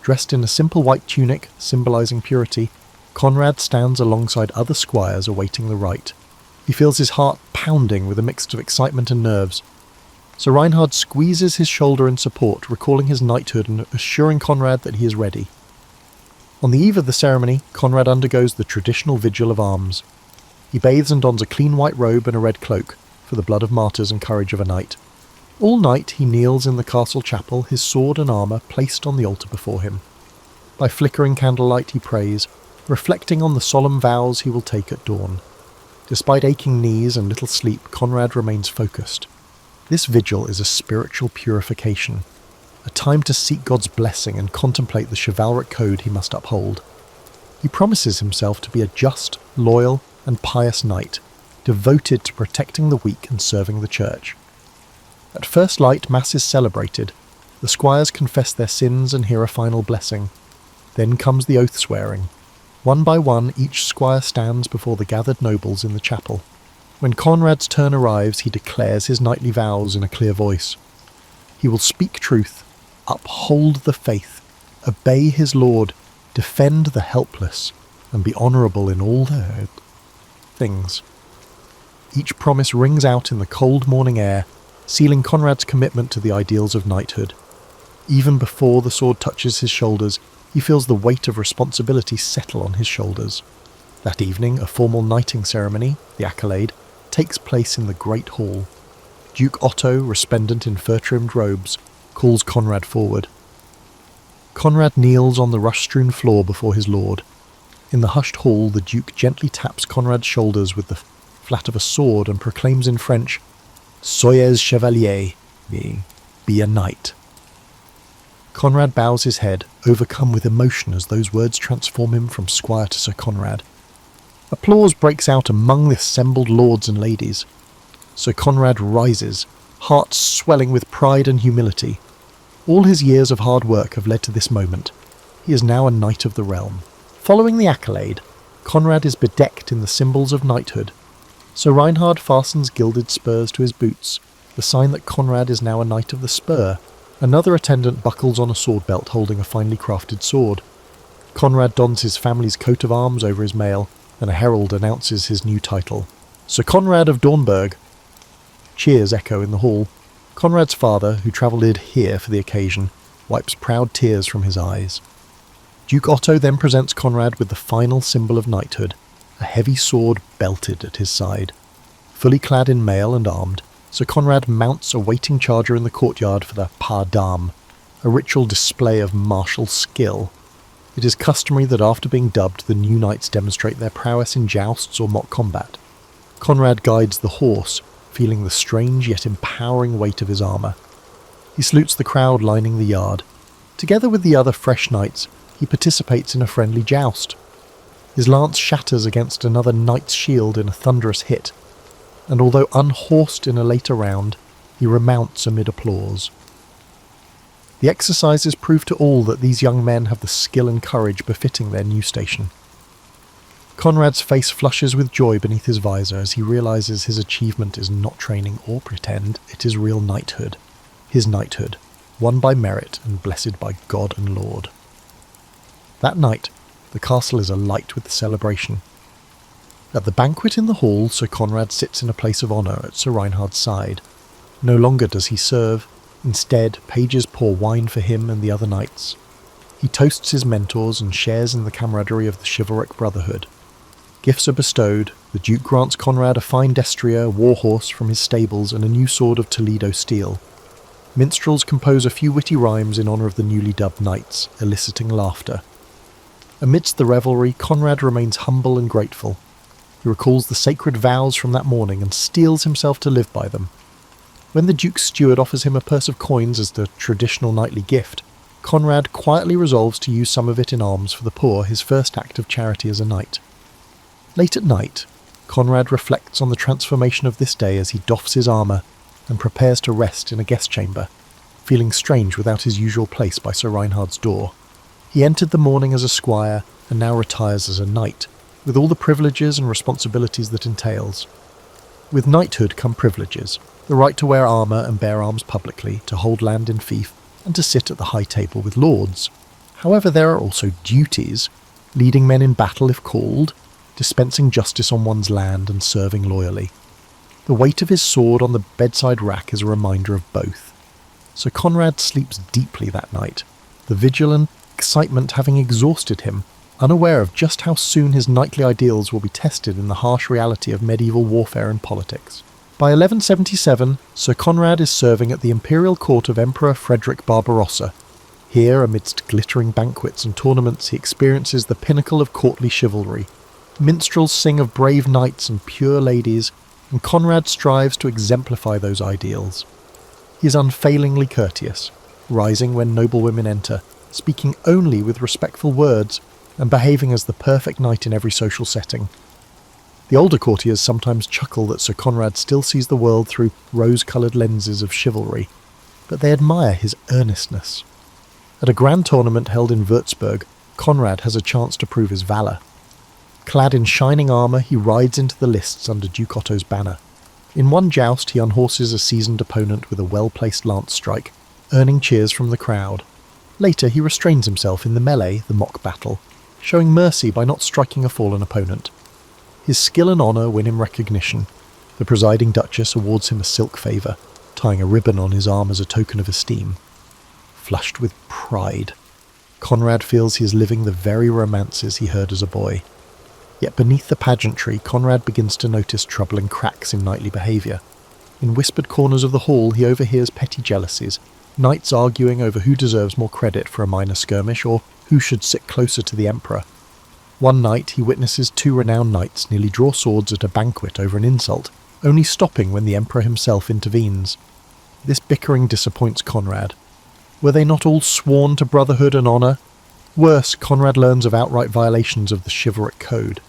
Dressed in a simple white tunic, symbolising purity, Conrad stands alongside other squires awaiting the rite. He feels his heart pounding with a mix of excitement and nerves. Sir Reinhard squeezes his shoulder in support, recalling his knighthood and assuring Conrad that he is ready. On the eve of the ceremony, Conrad undergoes the traditional vigil of arms. He bathes and dons a clean white robe and a red cloak, for the blood of martyrs and courage of a knight. All night he kneels in the castle chapel, his sword and armour placed on the altar before him. By flickering candlelight he prays, reflecting on the solemn vows he will take at dawn. Despite aching knees and little sleep, Conrad remains focused. This vigil is a spiritual purification, a time to seek God's blessing and contemplate the chivalric code he must uphold. He promises himself to be a just, loyal, and pious knight, devoted to protecting the weak and serving the church. At first light, Mass is celebrated. The squires confess their sins and hear a final blessing. Then comes the oath swearing. One by one, each squire stands before the gathered nobles in the chapel. When Conrad's turn arrives, he declares his knightly vows in a clear voice. He will speak truth, uphold the faith, obey his lord, defend the helpless, and be honourable in all their things. Each promise rings out in the cold morning air, sealing Conrad's commitment to the ideals of knighthood. Even before the sword touches his shoulders, he feels the weight of responsibility settle on his shoulders. That evening, a formal knighting ceremony, the accolade, takes place in the Great Hall. Duke Otto, resplendent in fur-trimmed robes, calls Conrad forward. Conrad kneels on the rush-strewn floor before his lord. In the hushed hall, the Duke gently taps Conrad's shoulders with the flat of a sword and proclaims in French, "Soyez chevalier," meaning, "Be a knight." Conrad bows his head, overcome with emotion as those words transform him from squire to Sir Conrad. Applause breaks out among the assembled lords and ladies. Sir Conrad rises, heart swelling with pride and humility. All his years of hard work have led to this moment. He is now a knight of the realm. Following the accolade, Conrad is bedecked in the symbols of knighthood. Sir Reinhard fastens gilded spurs to his boots, the sign that Conrad is now a knight of the spur. Another attendant buckles on a sword belt holding a finely crafted sword. Conrad dons his family's coat of arms over his mail, and a herald announces his new title, Sir Conrad of Dornberg. Cheers echo in the hall. Conrad's father, who travelled here for the occasion, wipes proud tears from his eyes. Duke Otto then presents Conrad with the final symbol of knighthood, a heavy sword belted at his side. Fully clad in mail and armed, Sir Conrad mounts a waiting charger in the courtyard for the pas d'armes, a ritual display of martial skill. It is customary that after being dubbed, the new knights demonstrate their prowess in jousts or mock combat. Conrad guides the horse, feeling the strange yet empowering weight of his armour. He salutes the crowd lining the yard. Together with the other fresh knights, he participates in a friendly joust. His lance shatters against another knight's shield in a thunderous hit, and although unhorsed in a later round, he remounts amid applause. The exercises prove to all that these young men have the skill and courage befitting their new station. Conrad's face flushes with joy beneath his visor as he realizes his achievement is not training or pretend, it is real knighthood. His knighthood, won by merit and blessed by God and Lord. That night, the castle is alight with the celebration. At the banquet in the hall, Sir Conrad sits in a place of honour at Sir Reinhard's side. No longer does he serve. Instead, pages pour wine for him and the other knights. He toasts his mentors and shares in the camaraderie of the chivalric brotherhood. Gifts are bestowed. The Duke grants Conrad a fine destrier, war horse from his stables, and a new sword of Toledo steel. Minstrels compose a few witty rhymes in honour of the newly dubbed knights, eliciting laughter. Amidst the revelry, Conrad remains humble and grateful. He recalls the sacred vows from that morning and steels himself to live by them. When the Duke's steward offers him a purse of coins as the traditional knightly gift, Conrad quietly resolves to use some of it in alms for the poor, his first act of charity as a knight. Late at night, Conrad reflects on the transformation of this day as he doffs his armour and prepares to rest in a guest chamber, feeling strange without his usual place by Sir Reinhard's door. He entered the morning as a squire and now retires as a knight, with all the privileges and responsibilities that entails. With knighthood come privileges, the right to wear armour and bear arms publicly, to hold land in fief, and to sit at the high table with lords. However, there are also duties, leading men in battle if called, dispensing justice on one's land and serving loyally. The weight of his sword on the bedside rack is a reminder of both. Sir Conrad sleeps deeply that night, the vigil and excitement having exhausted him, unaware of just how soon his knightly ideals will be tested in the harsh reality of medieval warfare and politics. By 1177, Sir Conrad is serving at the imperial court of Emperor Frederick Barbarossa. Here, amidst glittering banquets and tournaments, he experiences the pinnacle of courtly chivalry. Minstrels sing of brave knights and pure ladies, and Conrad strives to exemplify those ideals. He is unfailingly courteous, rising when noble women enter, speaking only with respectful words, and behaving as the perfect knight in every social setting. The older courtiers sometimes chuckle that Sir Conrad still sees the world through rose-coloured lenses of chivalry, but they admire his earnestness. At a grand tournament held in Würzburg, Conrad has a chance to prove his valour. Clad in shining armour, he rides into the lists under Duke Otto's banner. In one joust, he unhorses a seasoned opponent with a well-placed lance strike, earning cheers from the crowd. Later, he restrains himself in the melee, the mock battle, showing mercy by not striking a fallen opponent. His skill and honour win him recognition. The presiding duchess awards him a silk favour, tying a ribbon on his arm as a token of esteem. flushed with pride. Conrad feels he is living the very romances he heard as a boy. Yet beneath the pageantry, Conrad begins to notice troubling cracks in knightly behaviour. In whispered corners of the hall, he overhears petty jealousies, knights arguing over who deserves more credit for a minor skirmish or who should sit closer to the emperor. One night, he witnesses two renowned knights nearly draw swords at a banquet over an insult, only stopping when the emperor himself intervenes. This bickering disappoints Conrad. Were they not all sworn to brotherhood and honour? Worse, Conrad learns of outright violations of the chivalric code.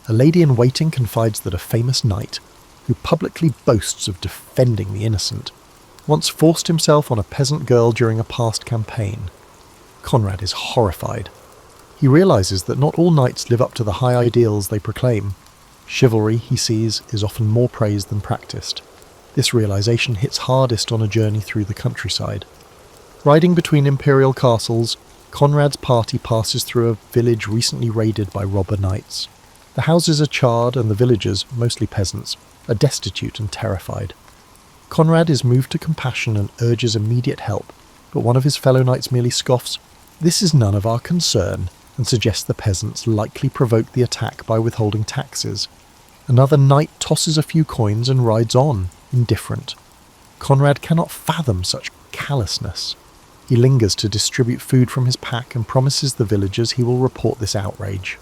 A lady-in-waiting confides that a famous knight, who publicly boasts of defending the innocent, once forced himself on a peasant girl during a past campaign. Conrad is horrified. He realises that not all knights live up to the high ideals they proclaim. Chivalry, he sees, is often more praised than practised. This realisation hits hardest on a journey through the countryside. Riding between imperial castles, Conrad's party passes through a village recently raided by robber knights. The houses are charred and the villagers, mostly peasants, are destitute and terrified. Conrad is moved to compassion and urges immediate help, but one of his fellow knights merely scoffs, "This is none of our concern," and suggests the peasants likely provoked the attack by withholding taxes. Another knight tosses a few coins and rides on, indifferent. Conrad cannot fathom such callousness. He lingers to distribute food from his pack and promises the villagers he will report this outrage.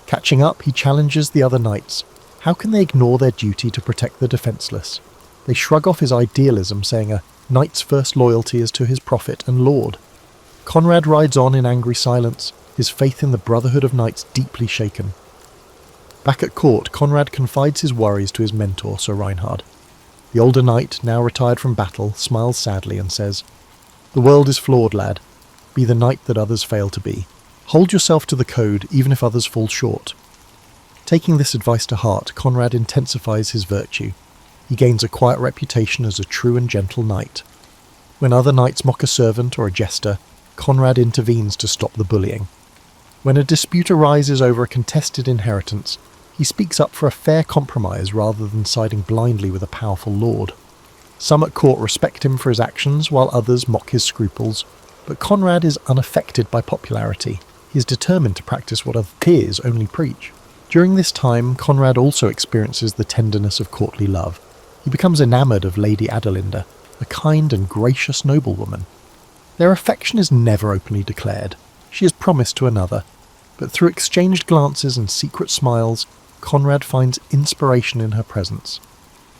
Catching up, he challenges the other knights. How can they ignore their duty to protect the defenceless? They shrug off his idealism, saying a knight's first loyalty is to his prophet and lord. Conrad rides on in angry silence, his faith in the brotherhood of knights deeply shaken. Back at court, Conrad confides his worries to his mentor, Sir Reinhard. The older knight, now retired from battle, smiles sadly and says, "The world is flawed, lad. Be the knight that others fail to be. Hold yourself to the code, even if others fall short." Taking this advice to heart, Conrad intensifies his virtue. He gains a quiet reputation as a true and gentle knight. When other knights mock a servant or a jester, Conrad intervenes to stop the bullying. When a dispute arises over a contested inheritance, he speaks up for a fair compromise rather than siding blindly with a powerful lord. Some at court respect him for his actions, while others mock his scruples, but Conrad is unaffected by popularity. He is determined to practice what other peers only preach. During this time, Conrad also experiences the tenderness of courtly love. He becomes enamoured of Lady Adelinda, a kind and gracious noblewoman. Their affection is never openly declared. She is promised to another, but through exchanged glances and secret smiles, Conrad finds inspiration in her presence.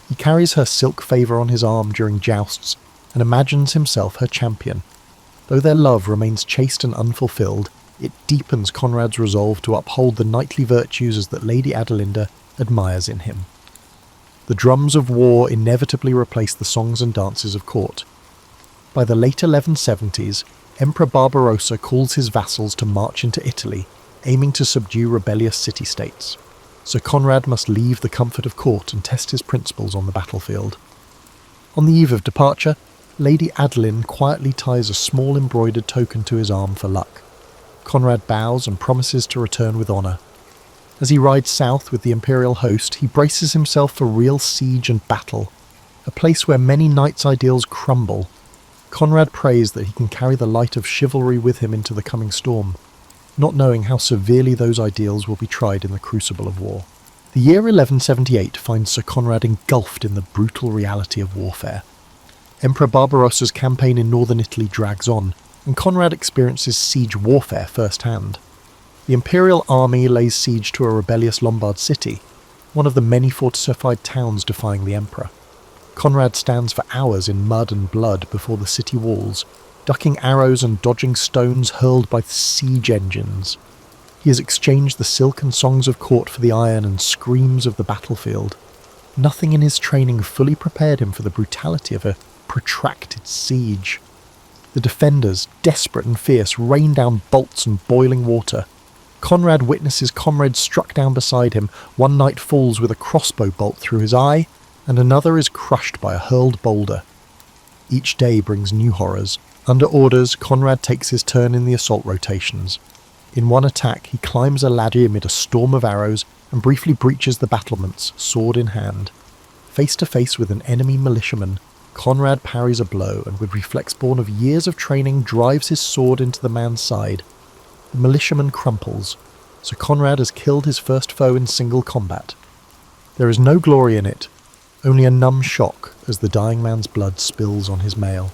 He carries her silk favour on his arm during jousts and imagines himself her champion. Though their love remains chaste and unfulfilled, it deepens Conrad's resolve to uphold the knightly virtues that Lady Adelinda admires in him. The drums of war inevitably replace the songs and dances of court. By the late 1170s, Emperor Barbarossa calls his vassals to march into Italy, aiming to subdue rebellious city-states. So Conrad must leave the comfort of court and test his principles on the battlefield. On the eve of departure, Lady Adeline quietly ties a small embroidered token to his arm for luck. Conrad bows and promises to return with honour. As he rides south with the imperial host, he braces himself for real siege and battle, a place where many knights' ideals crumble. Conrad prays that he can carry the light of chivalry with him into the coming storm, not knowing how severely those ideals will be tried in the crucible of war. The year 1178 finds Sir Conrad engulfed in the brutal reality of warfare. Emperor Barbarossa's campaign in northern Italy drags on, and Conrad experiences siege warfare firsthand. The imperial army lays siege to a rebellious Lombard city, one of the many fortified towns defying the emperor. Conrad stands for hours in mud and blood before the city walls, ducking arrows and dodging stones hurled by siege engines. He has exchanged the silk and songs of court for the iron and screams of the battlefield. Nothing in his training fully prepared him for the brutality of a protracted siege. The defenders, desperate and fierce, rain down bolts and boiling water. Conrad witnesses comrades struck down beside him. One knight falls with a crossbow bolt through his eye, and another is crushed by a hurled boulder. Each day brings new horrors. Under orders, Conrad takes his turn in the assault rotations. In one attack, he climbs a ladder amid a storm of arrows and briefly breaches the battlements, sword in hand. Face to face with an enemy militiaman, Conrad parries a blow and, with reflex born of years of training, drives his sword into the man's side. The militiaman crumples, so Conrad has killed his first foe in single combat. There is no glory in it, only a numb shock as the dying man's blood spills on his mail.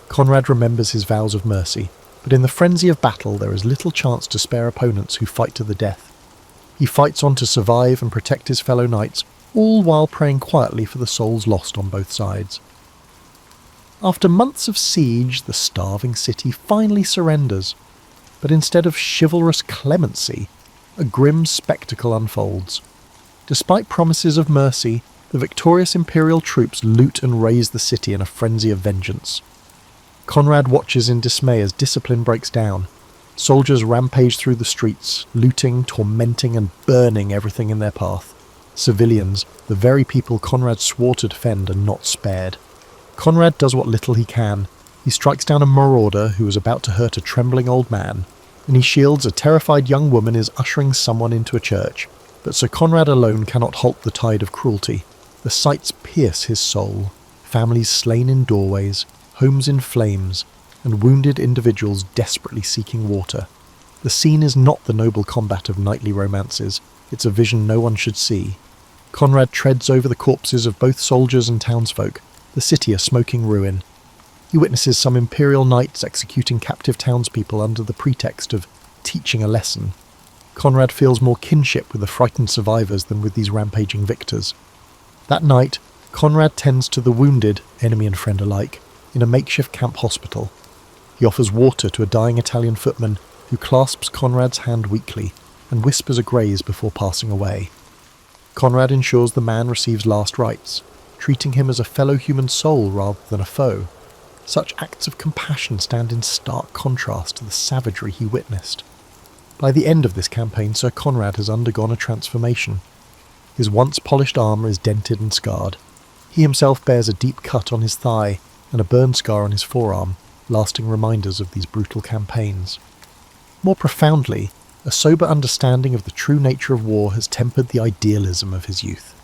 Conrad remembers his vows of mercy, but in the frenzy of battle there is little chance to spare opponents who fight to the death. He fights on to survive and protect his fellow knights, all while praying quietly for the souls lost on both sides. After months of siege, the starving city finally surrenders, but instead of chivalrous clemency, a grim spectacle unfolds. Despite promises of mercy, the victorious imperial troops loot and raze the city in a frenzy of vengeance. Conrad watches in dismay as discipline breaks down. Soldiers rampage through the streets, looting, tormenting and burning everything in their path. Civilians, the very people Conrad swore to defend, are not spared. Conrad does what little he can. He strikes down a marauder who is about to hurt a trembling old man, and he shields a terrified young woman is ushering someone into a church. But Sir Conrad alone cannot halt the tide of cruelty. The sights pierce his soul. Families slain in doorways, homes in flames, and wounded individuals desperately seeking water. The scene is not the noble combat of knightly romances. It's a vision no one should see. Conrad treads over the corpses of both soldiers and townsfolk, the city a smoking ruin. He witnesses some imperial knights executing captive townspeople under the pretext of teaching a lesson. Conrad feels more kinship with the frightened survivors than with these rampaging victors. That night, Conrad tends to the wounded, enemy and friend alike, in a makeshift camp hospital. He offers water to a dying Italian footman who clasps Conrad's hand weakly and whispers a graze before passing away. Conrad ensures the man receives last rites, treating him as a fellow human soul rather than a foe. Such acts of compassion stand in stark contrast to the savagery he witnessed. By the end of this campaign, Sir Conrad has undergone a transformation. His once polished armour is dented and scarred. He himself bears a deep cut on his thigh and a burn scar on his forearm, lasting reminders of these brutal campaigns. More profoundly, a sober understanding of the true nature of war has tempered the idealism of his youth.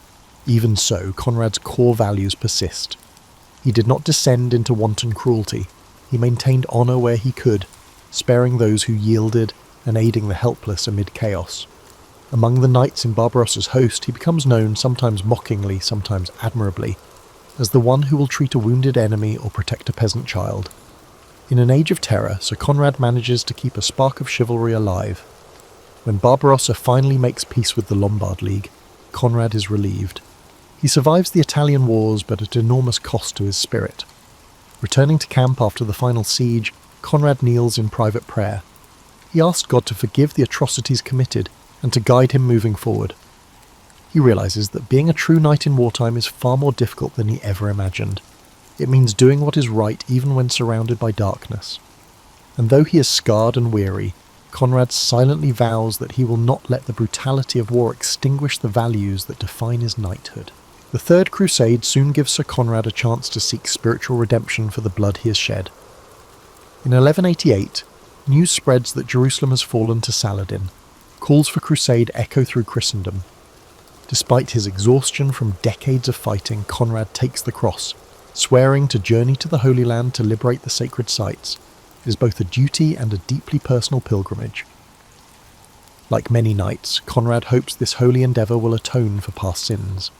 Even so, Conrad's core values persist. He did not descend into wanton cruelty. He maintained honour where he could, sparing those who yielded and aiding the helpless amid chaos. Among the knights in Barbarossa's host, he becomes known, sometimes mockingly, sometimes admirably, as the one who will treat a wounded enemy or protect a peasant child. In an age of terror, Sir Conrad manages to keep a spark of chivalry alive. When Barbarossa finally makes peace with the Lombard League, Conrad is relieved. He survives the Italian wars, but at enormous cost to his spirit. Returning to camp after the final siege, Conrad kneels in private prayer. He asks God to forgive the atrocities committed and to guide him moving forward. He realises that being a true knight in wartime is far more difficult than he ever imagined. It means doing what is right even when surrounded by darkness. And though he is scarred and weary, Conrad silently vows that he will not let the brutality of war extinguish the values that define his knighthood. The Third Crusade soon gives Sir Conrad a chance to seek spiritual redemption for the blood he has shed. In 1188, news spreads that Jerusalem has fallen to Saladin. Calls for crusade echo through Christendom. Despite his exhaustion from decades of fighting, Conrad takes the cross, swearing to journey to the Holy Land to liberate the sacred sites. It is both a duty and a deeply personal pilgrimage. Like many knights, Conrad hopes this holy endeavour will atone for past sins.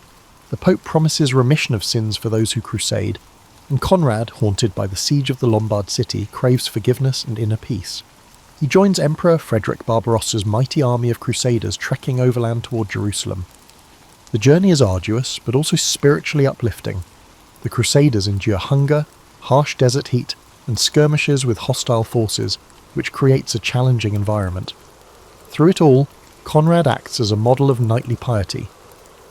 The Pope promises remission of sins for those who crusade, and Conrad, haunted by the siege of the Lombard city, craves forgiveness and inner peace. He joins Emperor Frederick Barbarossa's mighty army of crusaders trekking overland toward Jerusalem. The journey is arduous, but also spiritually uplifting. The crusaders endure hunger, harsh desert heat, and skirmishes with hostile forces, which creates a challenging environment. Through it all, Conrad acts as a model of knightly piety.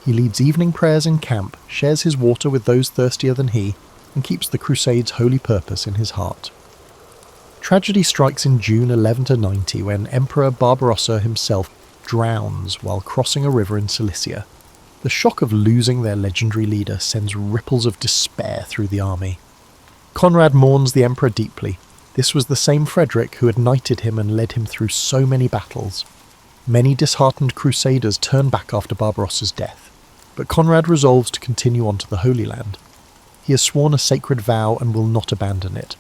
He leads evening prayers in camp, shares his water with those thirstier than he, and keeps the crusade's holy purpose in his heart. Tragedy strikes in June 1190 when Emperor Barbarossa himself drowns while crossing a river in Cilicia. The shock of losing their legendary leader sends ripples of despair through the army. Conrad mourns the emperor deeply. This was the same Frederick who had knighted him and led him through so many battles. Many disheartened crusaders turn back after Barbarossa's death, but Conrad resolves to continue on to the Holy Land. he has sworn a sacred vow and will not abandon it.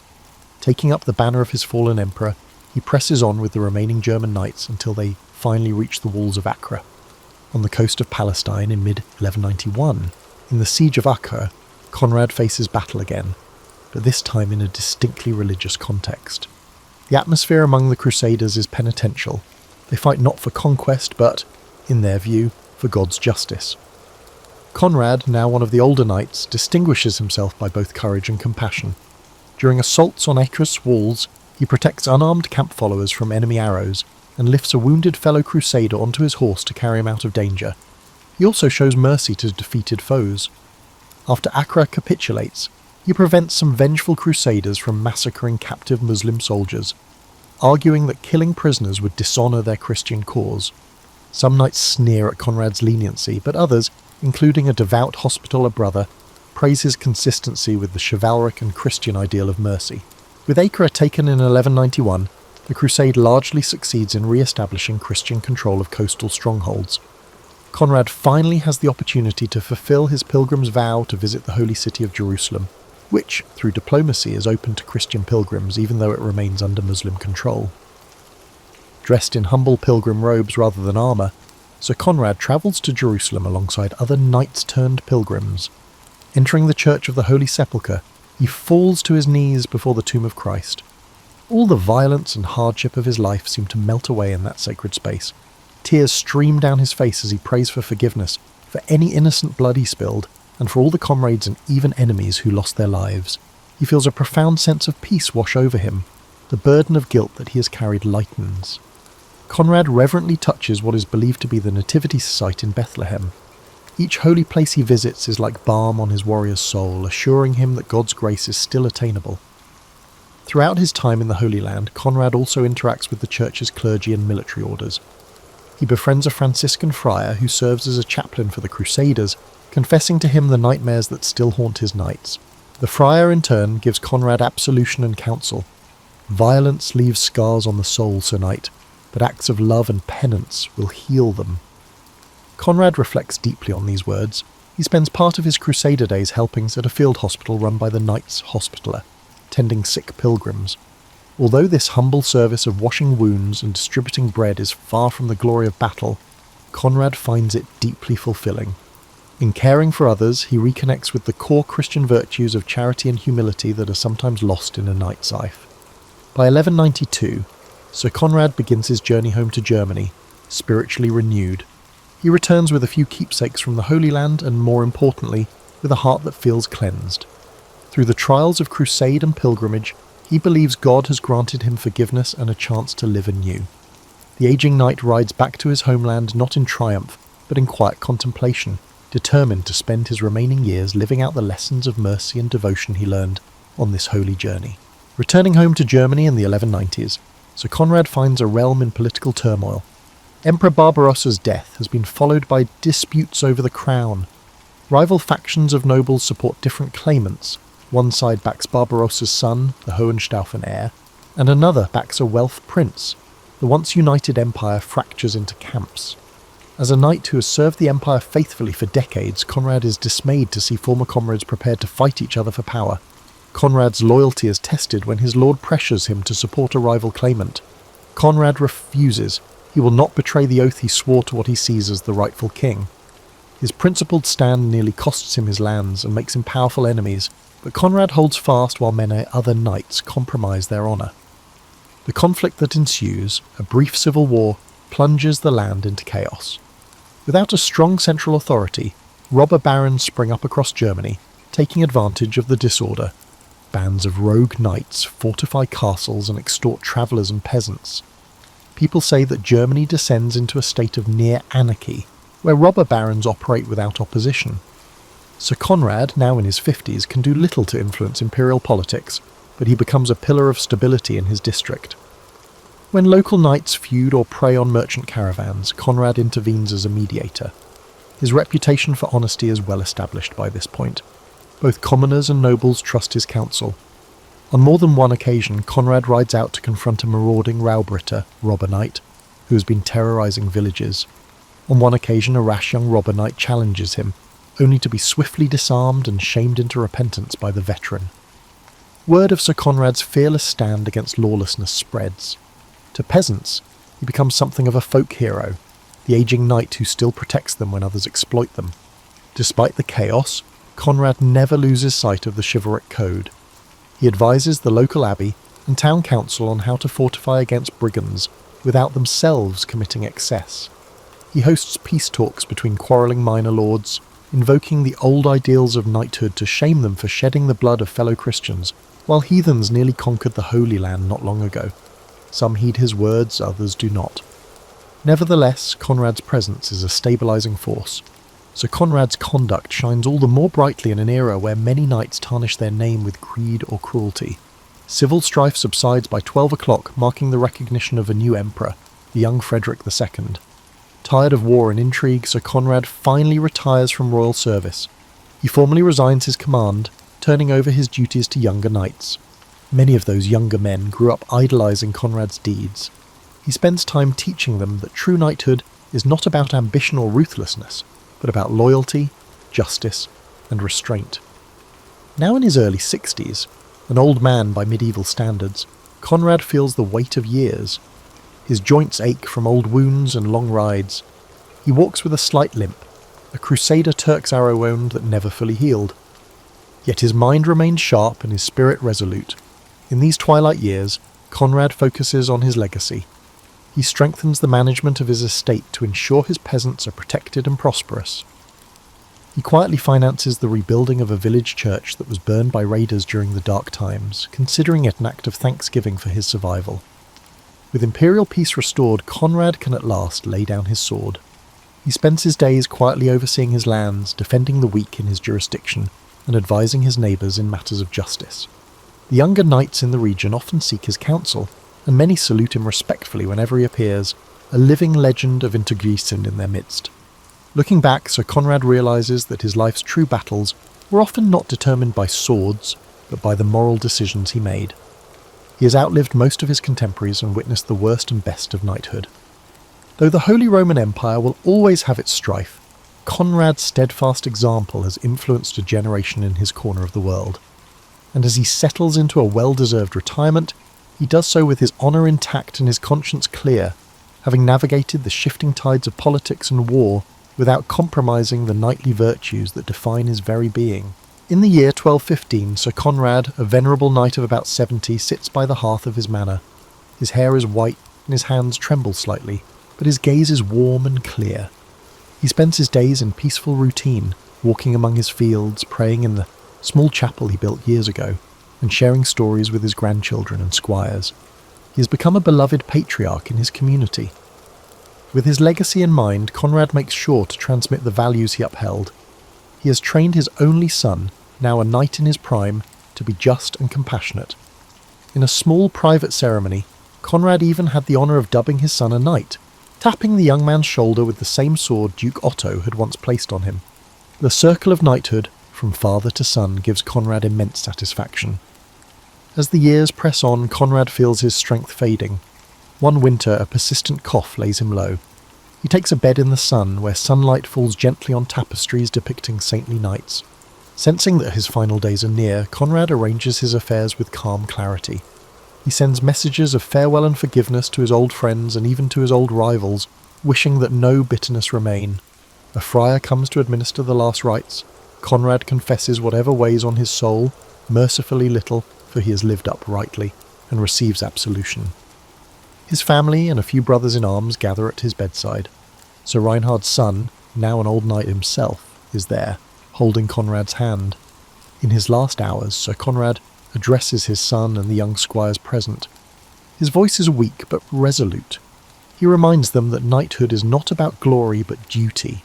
Taking up the banner of his fallen emperor, he presses on with the remaining German knights until they finally reach the walls of Acre. On the coast of Palestine in mid-1191, in the siege of Acre, Conrad faces battle again, but this time in a distinctly religious context. The atmosphere among the Crusaders is penitential. They fight not for conquest, but, in their view, for God's justice. Conrad, now one of the older knights, distinguishes himself by both courage and compassion. During assaults on Acre's walls, he protects unarmed camp followers from enemy arrows and lifts a wounded fellow crusader onto his horse to carry him out of danger. He also shows mercy to defeated foes. After Acre capitulates, he prevents some vengeful crusaders from massacring captive Muslim soldiers, arguing that killing prisoners would dishonour their Christian cause. Some knights sneer at Conrad's leniency, but others, including a devout Hospitaller brother, praise his consistency with the chivalric and Christian ideal of mercy. With Acre taken in 1191, the crusade largely succeeds in re-establishing Christian control of coastal strongholds. Conrad finally has the opportunity to fulfill his pilgrim's vow to visit the holy city of Jerusalem, which, through diplomacy, is open to Christian pilgrims even though it remains under Muslim control. Dressed in humble pilgrim robes rather than armour, Sir Conrad travels to Jerusalem alongside other knights-turned-pilgrims. Entering the Church of the Holy Sepulchre, he falls to his knees before the tomb of Christ. All the violence and hardship of his life seem to melt away in that sacred space. Tears stream down his face as he prays for forgiveness for any innocent blood he spilled, and for all the comrades and even enemies who lost their lives. He feels a profound sense of peace wash over him. The burden of guilt that he has carried lightens. Conrad reverently touches what is believed to be the nativity site in Bethlehem. Each holy place he visits is like balm on his warrior's soul, assuring him that God's grace is still attainable. Throughout his time in the Holy Land, Conrad also interacts with the church's clergy and military orders. He befriends a Franciscan friar who serves as a chaplain for the Crusaders, confessing to him the nightmares that still haunt his knights. The friar, in turn, gives Conrad absolution and counsel. Violence leaves scars on the soul, Sir Knight, but acts of love and penance will heal them. Conrad reflects deeply on these words. He spends part of his Crusader days helping at a field hospital run by the Knights Hospitaller, tending sick pilgrims. Although this humble service of washing wounds and distributing bread is far from the glory of battle, Conrad finds it deeply fulfilling. In caring for others, he reconnects with the core Christian virtues of charity and humility that are sometimes lost in a knight's life. By 1192, Sir Conrad begins his journey home to Germany, spiritually renewed. He returns with a few keepsakes from the Holy Land and, more importantly, with a heart that feels cleansed. Through the trials of crusade and pilgrimage, he believes God has granted him forgiveness and a chance to live anew. The aging knight rides back to his homeland not in triumph, but in quiet contemplation, determined to spend his remaining years living out the lessons of mercy and devotion he learned on this holy journey. Returning home to Germany in the 1190s, Sir Conrad finds a realm in political turmoil. Emperor Barbarossa's death has been followed by disputes over the crown. Rival factions of nobles support different claimants. One side backs Barbarossa's son, the Hohenstaufen heir, and another backs a Welf prince. The once united empire fractures into camps. As a knight who has served the empire faithfully for decades, Conrad is dismayed to see former comrades prepared to fight each other for power. Conrad's loyalty is tested when his lord pressures him to support a rival claimant. Conrad refuses. He will not betray the oath he swore to what he sees as the rightful king. His principled stand nearly costs him his lands and makes him powerful enemies, but Conrad holds fast while many other knights compromise their honour. The conflict that ensues, a brief civil war, plunges the land into chaos. Without a strong central authority, robber barons spring up across Germany, taking advantage of the disorder. Bands of rogue knights fortify castles and extort travellers and peasants. People say that Germany descends into a state of near anarchy, where robber barons operate without opposition. Sir Conrad, now in his 50s, can do little to influence imperial politics, but he becomes a pillar of stability in his district. When local knights feud or prey on merchant caravans, Conrad intervenes as a mediator. His reputation for honesty is well established by this point. Both commoners and nobles trust his counsel. On more than one occasion, Conrad rides out to confront a marauding Raubritter, robber knight, who has been terrorising villages. On one occasion, a rash young robber knight challenges him, only to be swiftly disarmed and shamed into repentance by the veteran. Word of Sir Conrad's fearless stand against lawlessness spreads. To peasants, he becomes something of a folk hero, the ageing knight who still protects them when others exploit them. Despite the chaos, Conrad never loses sight of the chivalric code. He advises the local abbey and town council on how to fortify against brigands without themselves committing excess. He hosts peace talks between quarrelling minor lords, invoking the old ideals of knighthood to shame them for shedding the blood of fellow Christians, while heathens nearly conquered the Holy Land not long ago. Some heed his words, others do not. Nevertheless, Conrad's presence is a stabilising force. Sir Conrad's conduct shines all the more brightly in an era where many knights tarnish their name with greed or cruelty. Civil strife subsides by 12 o'clock, marking the recognition of a new emperor, the young Frederick II. Tired of war and intrigue, Sir Conrad finally retires from royal service. He formally resigns his command, turning over his duties to younger knights. Many of those younger men grew up idolising Conrad's deeds. He spends time teaching them that true knighthood is not about ambition or ruthlessness, but about loyalty, justice, and restraint. Now in his early 60s, an old man by medieval standards, Conrad feels the weight of years. His joints ache from old wounds and long rides. He walks with a slight limp, a Crusader Turk's arrow wound that never fully healed. Yet his mind remains sharp and his spirit resolute. In these twilight years, Conrad focuses on his legacy. He strengthens the management of his estate to ensure his peasants are protected and prosperous. He quietly finances the rebuilding of a village church that was burned by raiders during the dark times, considering it an act of thanksgiving for his survival. With imperial peace restored, Conrad can at last lay down his sword. He spends his days quietly overseeing his lands, defending the weak in his jurisdiction, and advising his neighbours in matters of justice. The younger knights in the region often seek his counsel, and many salute him respectfully whenever he appears, a living legend of integration in their midst. Looking back, Sir Conrad realises that his life's true battles were often not determined by swords, but by the moral decisions he made. He has outlived most of his contemporaries and witnessed the worst and best of knighthood. Though the Holy Roman Empire will always have its strife, Conrad's steadfast example has influenced a generation in his corner of the world. And as he settles into a well-deserved retirement, he does so with his honour intact and his conscience clear, having navigated the shifting tides of politics and war without compromising the knightly virtues that define his very being. In the year 1215, Sir Conrad, a venerable knight of about 70, sits by the hearth of his manor. His hair is white and his hands tremble slightly, but his gaze is warm and clear. He spends his days in peaceful routine, walking among his fields, praying in the small chapel he built years ago, and sharing stories with his grandchildren and squires. He has become a beloved patriarch in his community. With his legacy in mind, Conrad makes sure to transmit the values he upheld. He has trained his only son, now a knight in his prime, to be just and compassionate. In a small private ceremony, Conrad even had the honour of dubbing his son a knight, tapping the young man's shoulder with the same sword Duke Otto had once placed on him. The circle of knighthood, from father to son, gives Conrad immense satisfaction. As the years press on, Conrad feels his strength fading. One winter, a persistent cough lays him low. He takes a bed in the sun, where sunlight falls gently on tapestries depicting saintly knights. Sensing that his final days are near, Conrad arranges his affairs with calm clarity. He sends messages of farewell and forgiveness to his old friends and even to his old rivals, wishing that no bitterness remain. A friar comes to administer the last rites. Conrad confesses whatever weighs on his soul, mercifully little, for he has lived uprightly, and receives absolution. His family and a few brothers-in-arms gather at his bedside. Sir Reinhard's son, now an old knight himself, is there, holding Conrad's hand. In his last hours, Sir Conrad addresses his son and the young squires present. His voice is weak but resolute. He reminds them that knighthood is not about glory but duty.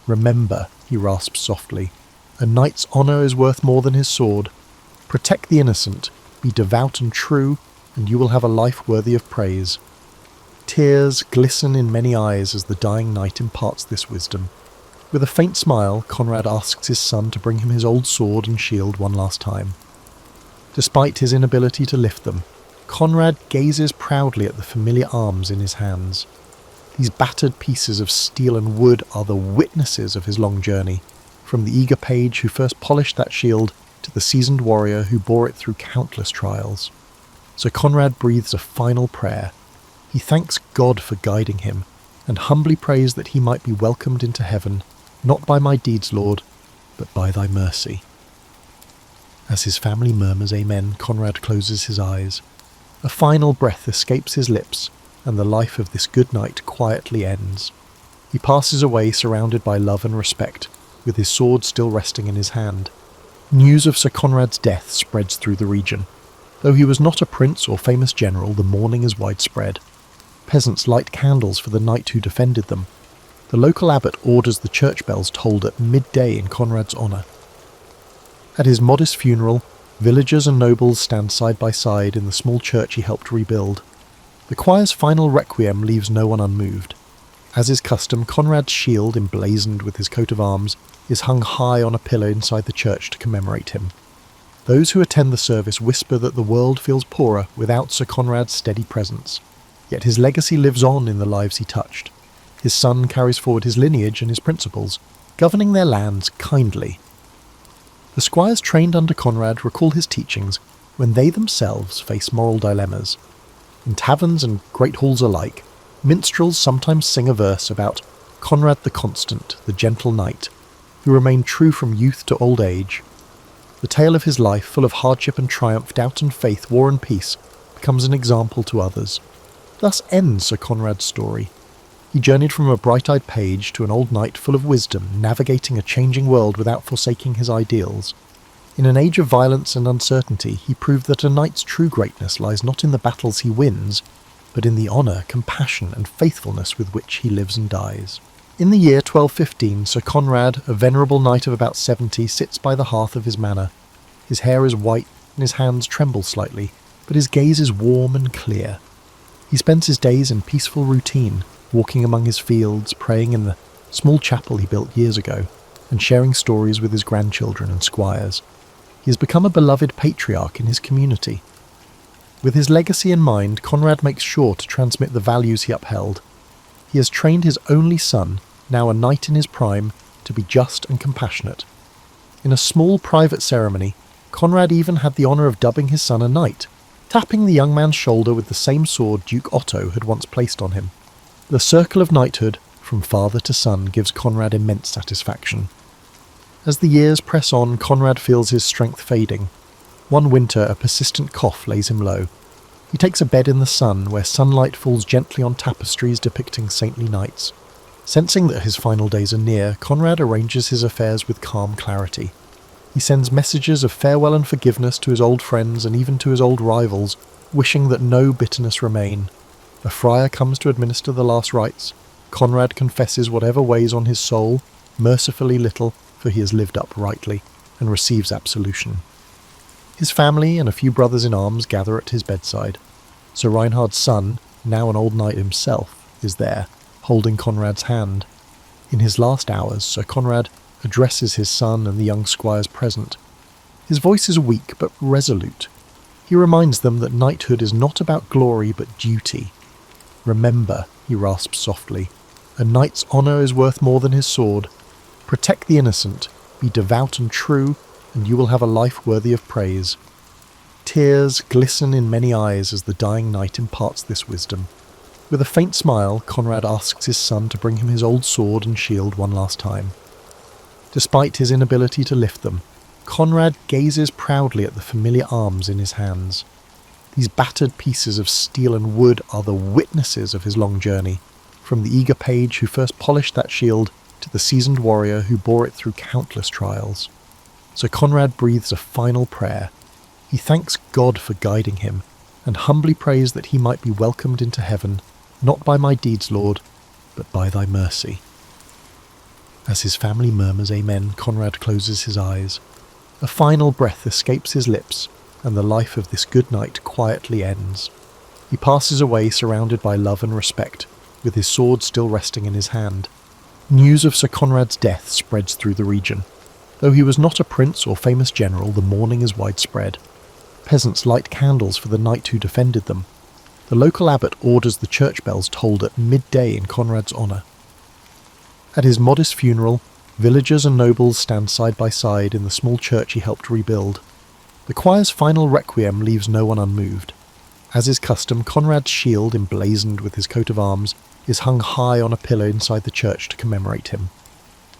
"Remember," he rasps softly, "a knight's honour is worth more than his sword. Protect the innocent, be devout and true, and you will have a life worthy of praise." Tears glisten in many eyes as the dying knight imparts this wisdom. With a faint smile, Conrad asks his son to bring him his old sword and shield one last time. Despite his inability to lift them, Conrad gazes proudly at the familiar arms in his hands. These battered pieces of steel and wood are the witnesses of his long journey, from the eager page who first polished that shield to the seasoned warrior who bore it through countless trials. Sir Conrad breathes a final prayer. He thanks God for guiding him, and humbly prays that he might be welcomed into heaven, not by my deeds, Lord, but by thy mercy. As his family murmurs amen, Conrad closes his eyes. A final breath escapes his lips, and the life of this good knight quietly ends. He passes away surrounded by love and respect, with his sword still resting in his hand. News of Sir Conrad's death spreads through the region. Though he was not a prince or famous general, the mourning is widespread. Peasants light candles for the knight who defended them. The local abbot orders the church bells tolled at midday in Conrad's honour. At his modest funeral, villagers and nobles stand side by side in the small church he helped rebuild. The choir's final requiem leaves no one unmoved. As is custom, Conrad's shield, emblazoned with his coat of arms, is hung high on a pillar inside the church to commemorate him. Those who attend the service whisper that the world feels poorer without Sir Conrad's steady presence. Yet his legacy lives on in the lives he touched. His son carries forward his lineage and his principles, governing their lands kindly. The squires trained under Conrad recall his teachings when they themselves face moral dilemmas. In taverns and great halls alike, minstrels sometimes sing a verse about Conrad the Constant, the gentle knight, who remained true from youth to old age. The tale of his life, full of hardship and triumph, doubt and faith, war and peace, becomes an example to others. Thus ends Sir Conrad's story. He journeyed from a bright-eyed page to an old knight full of wisdom, navigating a changing world without forsaking his ideals. In an age of violence and uncertainty, he proved that a knight's true greatness lies not in the battles he wins, but in the honour, compassion and faithfulness with which he lives and dies. In the year 1215, Sir Conrad, a venerable knight of about 70, sits by the hearth of his manor. His hair is white and his hands tremble slightly, but his gaze is warm and clear. He spends his days in peaceful routine, walking among his fields, praying in the small chapel he built years ago, and sharing stories with his grandchildren and squires. He has become a beloved patriarch in his community. With his legacy in mind, Conrad makes sure to transmit the values he upheld. He has trained his only son, now a knight in his prime, to be just and compassionate. In a small private ceremony, Conrad even had the honour of dubbing his son a knight, tapping the young man's shoulder with the same sword Duke Otto had once placed on him. The circle of knighthood, from father to son, gives Conrad immense satisfaction. As the years press on, Conrad feels his strength fading. One winter, a persistent cough lays him low. He takes a bed in the sun, where sunlight falls gently on tapestries depicting saintly knights. Sensing that his final days are near, Conrad arranges his affairs with calm clarity. He sends messages of farewell and forgiveness to his old friends and even to his old rivals, wishing that no bitterness remain. A friar comes to administer the last rites. Conrad confesses whatever weighs on his soul, mercifully little, for he has lived uprightly, and receives absolution. His family and a few brothers-in-arms gather at his bedside. Sir Reinhard's son, now an old knight himself, is there, holding Conrad's hand. In his last hours, Sir Conrad addresses his son and the young squires present. His voice is weak but resolute. He reminds them that knighthood is not about glory but duty. Remember, he rasps softly, a knight's honour is worth more than his sword. Protect the innocent, be devout and true, and you will have a life worthy of praise. Tears glisten in many eyes as the dying knight imparts this wisdom. With a faint smile, Conrad asks his son to bring him his old sword and shield one last time. Despite his inability to lift them, Conrad gazes proudly at the familiar arms in his hands. These battered pieces of steel and wood are the witnesses of his long journey, from the eager page who first polished that shield to the seasoned warrior who bore it through countless trials. Sir Conrad breathes a final prayer. He thanks God for guiding him, and humbly prays that he might be welcomed into heaven, not by my deeds, Lord, but by thy mercy. As his family murmurs amen, Conrad closes his eyes. A final breath escapes his lips, and the life of this good knight quietly ends. He passes away surrounded by love and respect, with his sword still resting in his hand. News of Sir Conrad's death spreads through the region. Though he was not a prince or famous general, the mourning is widespread. Peasants light candles for the knight who defended them. The local abbot orders the church bells tolled at midday in Conrad's honour. At his modest funeral, Villagers and nobles stand side by side in the small church he helped rebuild. The choir's final requiem leaves no one unmoved. As is custom, Conrad's shield, emblazoned with his coat of arms, is hung high on a pillar inside the church to commemorate him.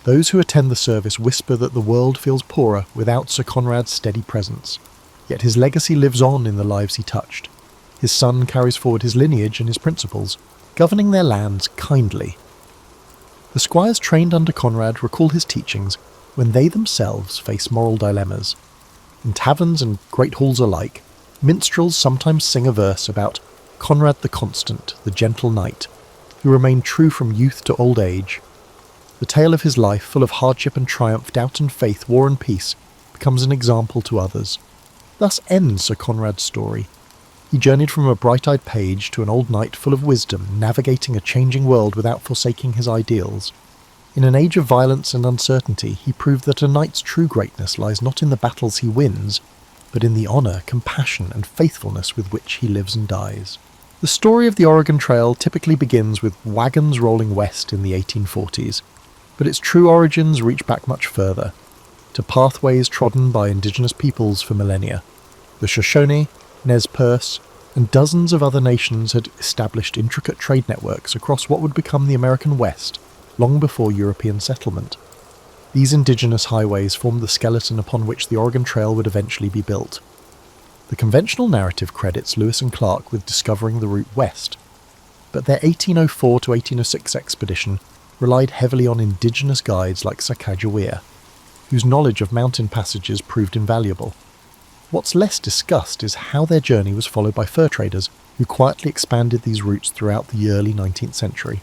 Those who attend the service whisper that the world feels poorer without Sir Conrad's steady presence. Yet his legacy lives on in the lives he touched. His son carries forward his lineage and his principles, governing their lands kindly. The squires trained under Conrad recall his teachings when they themselves face moral dilemmas. In taverns and great halls alike, minstrels sometimes sing a verse about Conrad the Constant, the gentle knight, who remained true from youth to old age. The tale of his life, full of hardship and triumph, doubt and faith, war and peace, becomes an example to others. Thus ends Sir Conrad's story. He journeyed from a bright-eyed page to an old knight full of wisdom, navigating a changing world without forsaking his ideals. In an age of violence and uncertainty, he proved that a knight's true greatness lies not in the battles he wins, but in the honour, compassion and faithfulness with which he lives and dies. The story of the Oregon Trail typically begins with wagons rolling west in the 1840s, but its true origins reach back much further, to pathways trodden by indigenous peoples for millennia. The Shoshone, Nez Perce, and dozens of other nations had established intricate trade networks across what would become the American West long before European settlement. These indigenous highways formed the skeleton upon which the Oregon Trail would eventually be built. The conventional narrative credits Lewis and Clark with discovering the route west, but their 1804 to 1806 expedition relied heavily on indigenous guides like Sacagawea, whose knowledge of mountain passages proved invaluable. What's less discussed is how their journey was followed by fur traders who quietly expanded these routes throughout the early 19th century.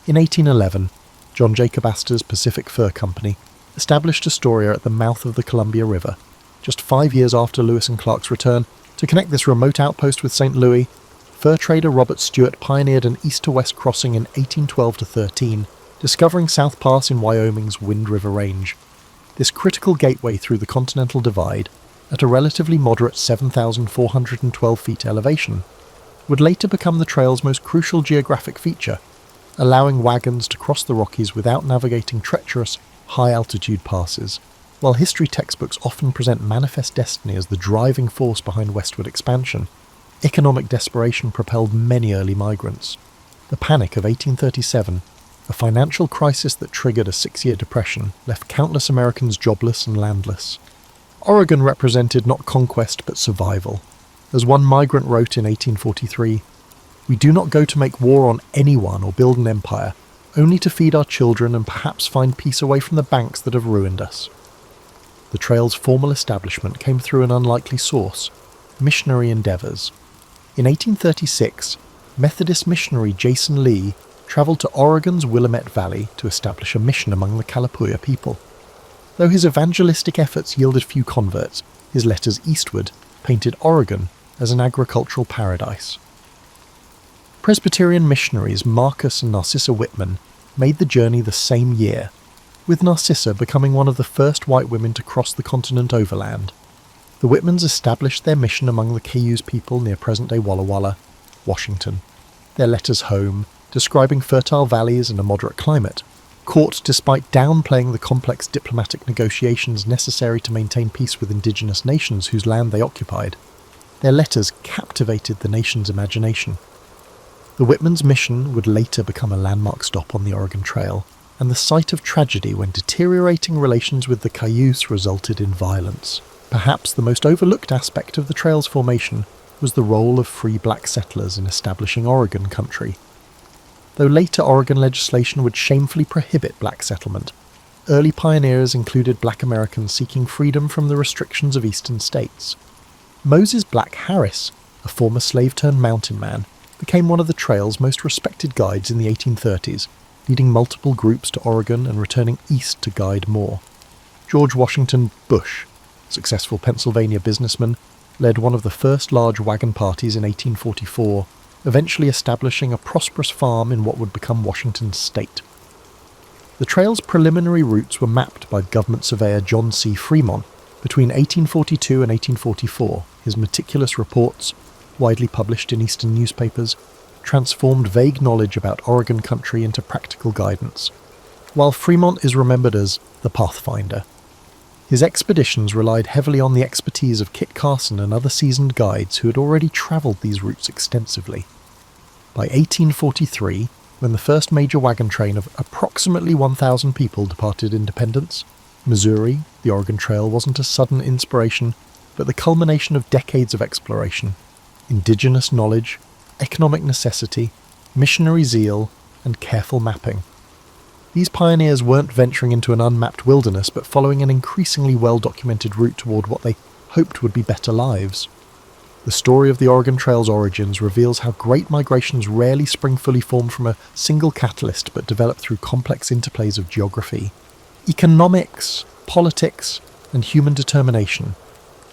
In 1811, John Jacob Astor's Pacific Fur Company established Astoria at the mouth of the Columbia River, just 5 years after Lewis and Clark's return. To connect this remote outpost with St. Louis, fur trader Robert Stewart pioneered an east-to-west crossing in 1812-13, discovering South Pass in Wyoming's Wind River Range. This critical gateway through the Continental Divide, at a relatively moderate 7,412 feet elevation, would later become the trail's most crucial geographic feature, allowing wagons to cross the Rockies without navigating treacherous, high-altitude passes. While history textbooks often present Manifest Destiny as the driving force behind westward expansion, economic desperation propelled many early migrants. The Panic of 1837, a financial crisis that triggered a 6-year depression, left countless Americans jobless and landless. Oregon represented not conquest but survival. As one migrant wrote in 1843, "We do not go to make war on anyone or build an empire, only to feed our children and perhaps find peace away from the banks that have ruined us." The trail's formal establishment came through an unlikely source: missionary endeavours. In 1836, Methodist missionary Jason Lee travelled to Oregon's Willamette Valley to establish a mission among the Kalapuya people. Though his evangelistic efforts yielded few converts, his letters eastward painted Oregon as an agricultural paradise. Presbyterian missionaries Marcus and Narcissa Whitman made the journey the same year, with Narcissa becoming one of the first white women to cross the continent overland. The Whitmans established their mission among the Cayuse people near present-day Walla Walla, Washington. Their letters home, describing fertile valleys and a moderate climate, caught despite downplaying the complex diplomatic negotiations necessary to maintain peace with indigenous nations whose land they occupied. Their letters captivated the nation's imagination. The Whitmans' mission would later become a landmark stop on the Oregon Trail, and the site of tragedy when deteriorating relations with the Cayuse resulted in violence. Perhaps the most overlooked aspect of the trail's formation was the role of free black settlers in establishing Oregon country. Though later Oregon legislation would shamefully prohibit black settlement, early pioneers included black Americans seeking freedom from the restrictions of eastern states. Moses Black Harris, a former slave-turned-mountain man, became one of the trail's most respected guides in the 1830s, leading multiple groups to Oregon and returning east to guide more. George Washington Bush, a successful Pennsylvania businessman, led one of the first large wagon parties in 1844, eventually establishing a prosperous farm in what would become Washington's state. The trail's preliminary routes were mapped by government surveyor John C. Fremont between 1842 and 1844. His meticulous reports, widely published in eastern newspapers, transformed vague knowledge about Oregon country into practical guidance. while Fremont is remembered as the Pathfinder. His expeditions relied heavily on the expertise of Kit Carson and other seasoned guides who had already travelled these routes extensively. By 1843, when the first major wagon train of approximately 1,000 people departed Independence, Missouri, the Oregon Trail wasn't a sudden inspiration, but the culmination of decades of exploration, indigenous knowledge, economic necessity, missionary zeal, and careful mapping. These pioneers weren't venturing into an unmapped wilderness, but following an increasingly well-documented route toward what they hoped would be better lives. The story of the Oregon Trail's origins reveals how great migrations rarely spring fully formed from a single catalyst, but develop through complex interplays of geography, economics, politics, and human determination,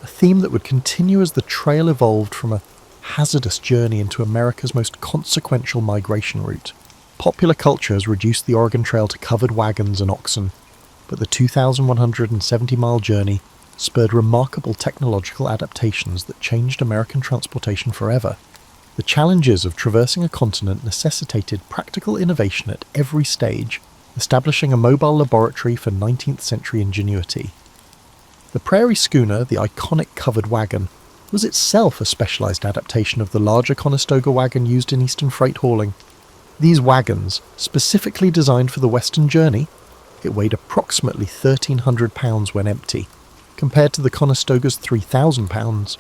a theme that would continue as the trail evolved from a hazardous journey into America's most consequential migration route. Popular culture has reduced the Oregon Trail to covered wagons and oxen, but the 2,170-mile journey spurred remarkable technological adaptations that changed American transportation forever. The challenges of traversing a continent necessitated practical innovation at every stage, establishing a mobile laboratory for 19th century ingenuity. The prairie schooner, the iconic covered wagon, was itself a specialised adaptation of the larger Conestoga wagon used in eastern freight hauling. These wagons, specifically designed for the western journey, it weighed approximately 1,300 pounds when empty, compared to the Conestoga's 3,000 pounds.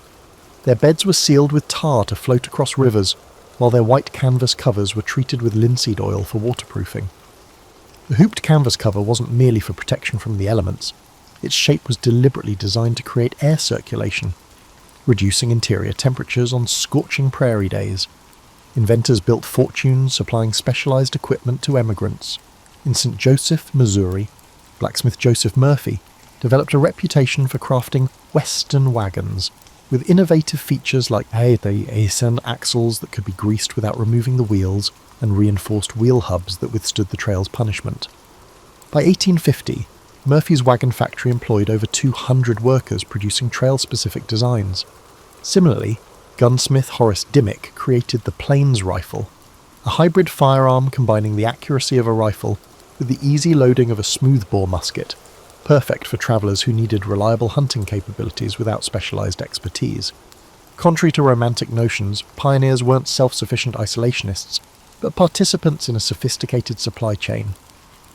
Their beds were sealed with tar to float across rivers, while their white canvas covers were treated with linseed oil for waterproofing. The hooped canvas cover wasn't merely for protection from the elements. Its shape was deliberately designed to create air circulation, reducing interior temperatures on scorching prairie days. Inventors built fortunes supplying specialized equipment to emigrants. In St. Joseph, Missouri, blacksmith Joseph Murphy developed a reputation for crafting Western wagons, with innovative features like the Eisen axles that could be greased without removing the wheels, and reinforced wheel hubs that withstood the trail's punishment. By 1850, Murphy's wagon factory employed over 200 workers producing trail-specific designs. Similarly, gunsmith Horace Dimmick created the Plains rifle, a hybrid firearm combining the accuracy of a rifle with the easy loading of a smoothbore musket, perfect for travellers who needed reliable hunting capabilities without specialised expertise. Contrary to romantic notions, pioneers weren't self-sufficient isolationists, but participants in a sophisticated supply chain.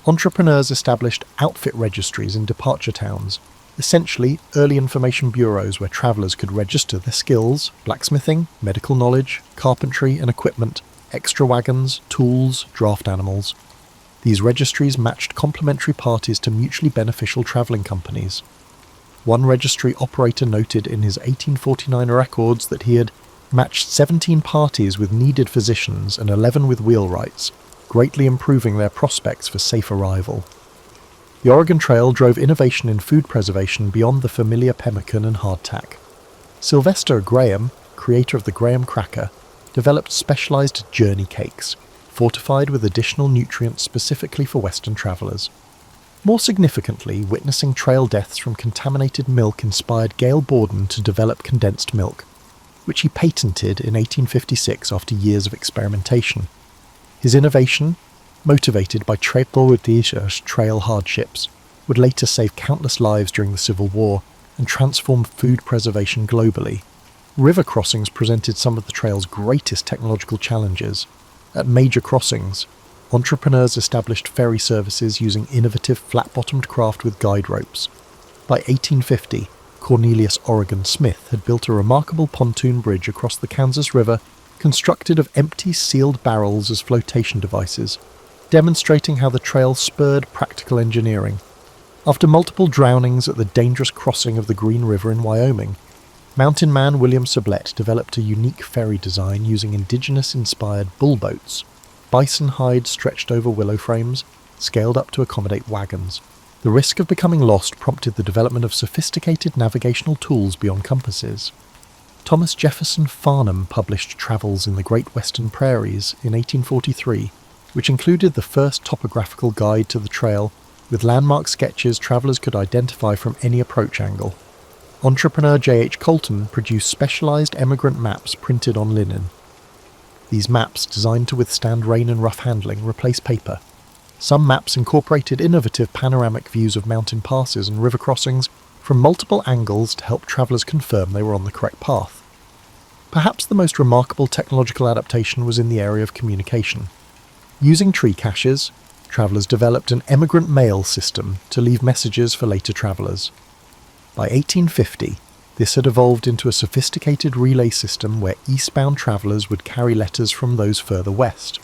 Entrepreneurs established outfit registries in departure towns, essentially early information bureaus where travellers could register their skills, blacksmithing, medical knowledge, carpentry and equipment, extra wagons, tools, draft animals. These registries matched complementary parties to mutually beneficial travelling companies. One registry operator noted in his 1849 records that he had matched 17 parties with needed physicians and 11 with wheelwrights, greatly improving their prospects for safe arrival. The Oregon Trail drove innovation in food preservation beyond the familiar pemmican and hardtack. Sylvester Graham, creator of the Graham cracker, developed specialized journey cakes, fortified with additional nutrients specifically for Western travelers. More significantly, witnessing trail deaths from contaminated milk inspired Gale Borden to develop condensed milk, which he patented in 1856 after years of experimentation. His innovation, motivated by Trail hardships, would later save countless lives during the Civil War and transform food preservation globally. River crossings presented some of the trail's greatest technological challenges. At major crossings, entrepreneurs established ferry services using innovative flat-bottomed craft with guide ropes. By 1850, Cornelius Oregon Smith had built a remarkable pontoon bridge across the Kansas River constructed of empty sealed barrels as flotation devices, demonstrating how the trail spurred practical engineering. After multiple drownings at the dangerous crossing of the Green River in Wyoming, mountain man William Sublette developed a unique ferry design using indigenous-inspired bull boats, bison hide stretched over willow frames, scaled up to accommodate wagons. The risk of becoming lost prompted the development of sophisticated navigational tools beyond compasses. Thomas Jefferson Farnham published Travels in the Great Western Prairies in 1843, which included the first topographical guide to the trail, with landmark sketches travellers could identify from any approach angle. Entrepreneur J.H. Colton produced specialised emigrant maps printed on linen. These maps, designed to withstand rain and rough handling, replaced paper, Some maps incorporated innovative panoramic views of mountain passes and river crossings from multiple angles to help travellers confirm they were on the correct path. Perhaps the most remarkable technological adaptation was in the area of communication. Using tree caches, travellers developed an emigrant mail system to leave messages for later travellers. By 1850, this had evolved into a sophisticated relay system where eastbound travellers would carry letters from those further west,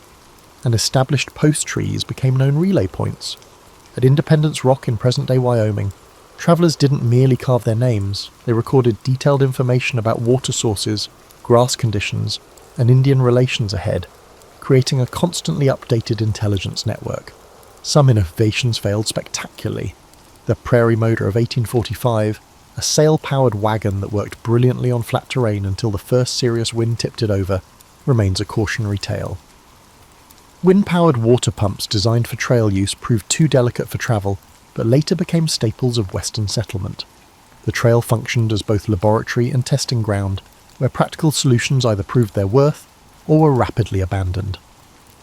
and established post trees became known relay points. At Independence Rock in present-day Wyoming, travellers didn't merely carve their names, they recorded detailed information about water sources, grass conditions, and Indian relations ahead, creating a constantly updated intelligence network. Some innovations failed spectacularly. The Prairie Motor of 1845, a sail-powered wagon that worked brilliantly on flat terrain until the first serious wind tipped it over, remains a cautionary tale. Wind-powered water pumps designed for trail use proved too delicate for travel, but later became staples of Western settlement. The trail functioned as both laboratory and testing ground, where practical solutions either proved their worth or were rapidly abandoned.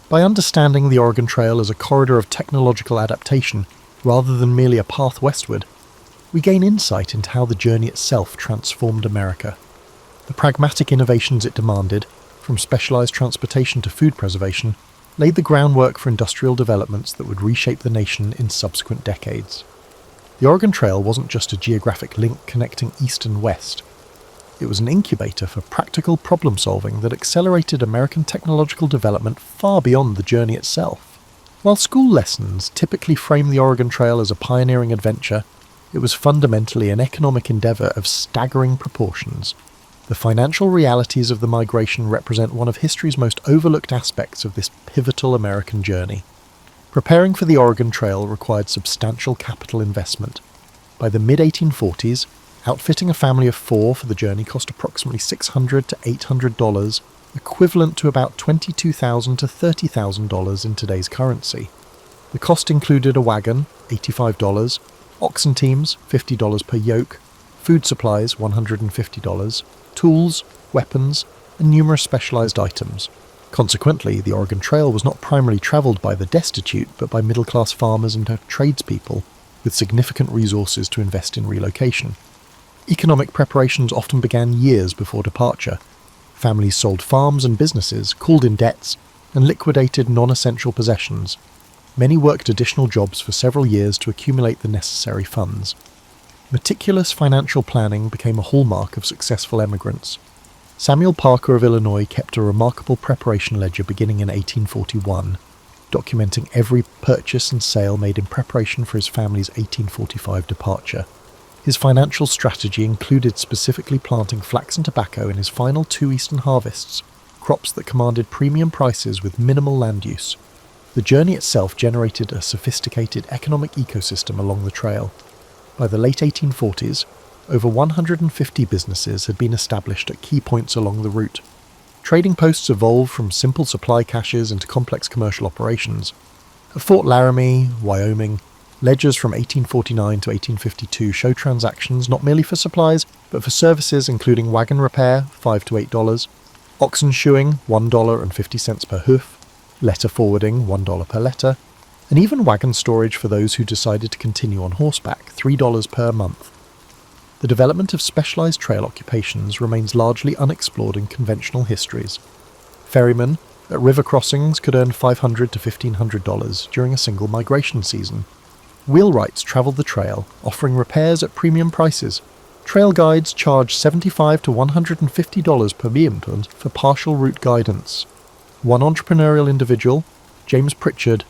By understanding the Oregon Trail as a corridor of technological adaptation, rather than merely a path westward, we gain insight into how the journey itself transformed America. The pragmatic innovations it demanded, from specialized transportation to food preservation, laid the groundwork for industrial developments that would reshape the nation in subsequent decades. The Oregon Trail wasn't just a geographic link connecting east and west. It was an incubator for practical problem-solving that accelerated American technological development far beyond the journey itself. While school lessons typically frame the Oregon Trail as a pioneering adventure, it was fundamentally an economic endeavor of staggering proportions. The financial realities of the migration represent one of history's most overlooked aspects of this pivotal American journey. Preparing for the Oregon Trail required substantial capital investment. By the mid-1840s, outfitting a family of 4 for the journey cost approximately $600 to $800, equivalent to about $22,000 to $30,000 in today's currency. The cost included a wagon, $85, oxen teams, $50 per yoke, food supplies, $150, tools, weapons, and numerous specialized items. Consequently, the Oregon Trail was not primarily traveled by the destitute, but by middle-class farmers and tradespeople with significant resources to invest in relocation. Economic preparations often began years before departure. Families sold farms and businesses, called in debts, and liquidated non-essential possessions. Many worked additional jobs for several years to accumulate the necessary funds. Meticulous financial planning became a hallmark of successful emigrants. Samuel Parker of Illinois kept a remarkable preparation ledger beginning in 1841, documenting every purchase and sale made in preparation for his family's 1845 departure. His financial strategy included specifically planting flax and tobacco in his final 2 eastern harvests, crops that commanded premium prices with minimal land use. The journey itself generated a sophisticated economic ecosystem along the trail. By the late 1840s, over 150 businesses had been established at key points along the route. Trading posts evolved from simple supply caches into complex commercial operations. At Fort Laramie, Wyoming, ledgers from 1849 to 1852 show transactions not merely for supplies, but for services including wagon repair, $5 to $8, oxen shoeing, $1.50 per hoof, letter forwarding, $1 per letter, and even wagon storage for those who decided to continue on horseback, $3 per month. The development of specialized trail occupations remains largely unexplored in conventional histories. Ferrymen at river crossings could earn $500 to $1,500 during a single migration season. Wheelwrights traveled the trail, offering repairs at premium prices. Trail guides charged $75 to $150 per Beampund for partial route guidance. One entrepreneurial individual, James Pritchard,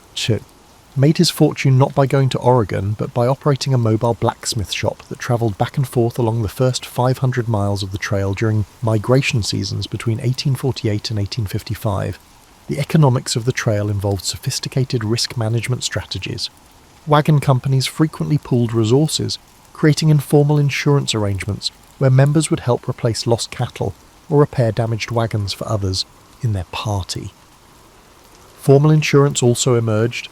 made his fortune not by going to Oregon, but by operating a mobile blacksmith shop that traveled back and forth along the first 500 miles of the trail during migration seasons between 1848 and 1855. The economics of the trail involved sophisticated risk management strategies. Wagon companies frequently pooled resources, creating informal insurance arrangements where members would help replace lost cattle or repair damaged wagons for others in their party. Formal insurance also emerged.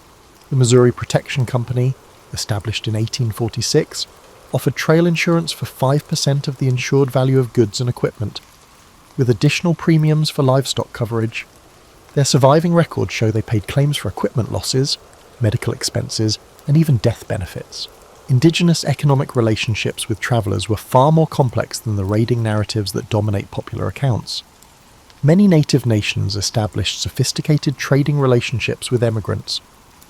The Missouri Protection Company, established in 1846, offered trail insurance for 5% of the insured value of goods and equipment, with additional premiums for livestock coverage. Their surviving records show they paid claims for equipment losses, medical expenses, and even death benefits. Indigenous economic relationships with travellers were far more complex than the raiding narratives that dominate popular accounts. Many native nations established sophisticated trading relationships with emigrants.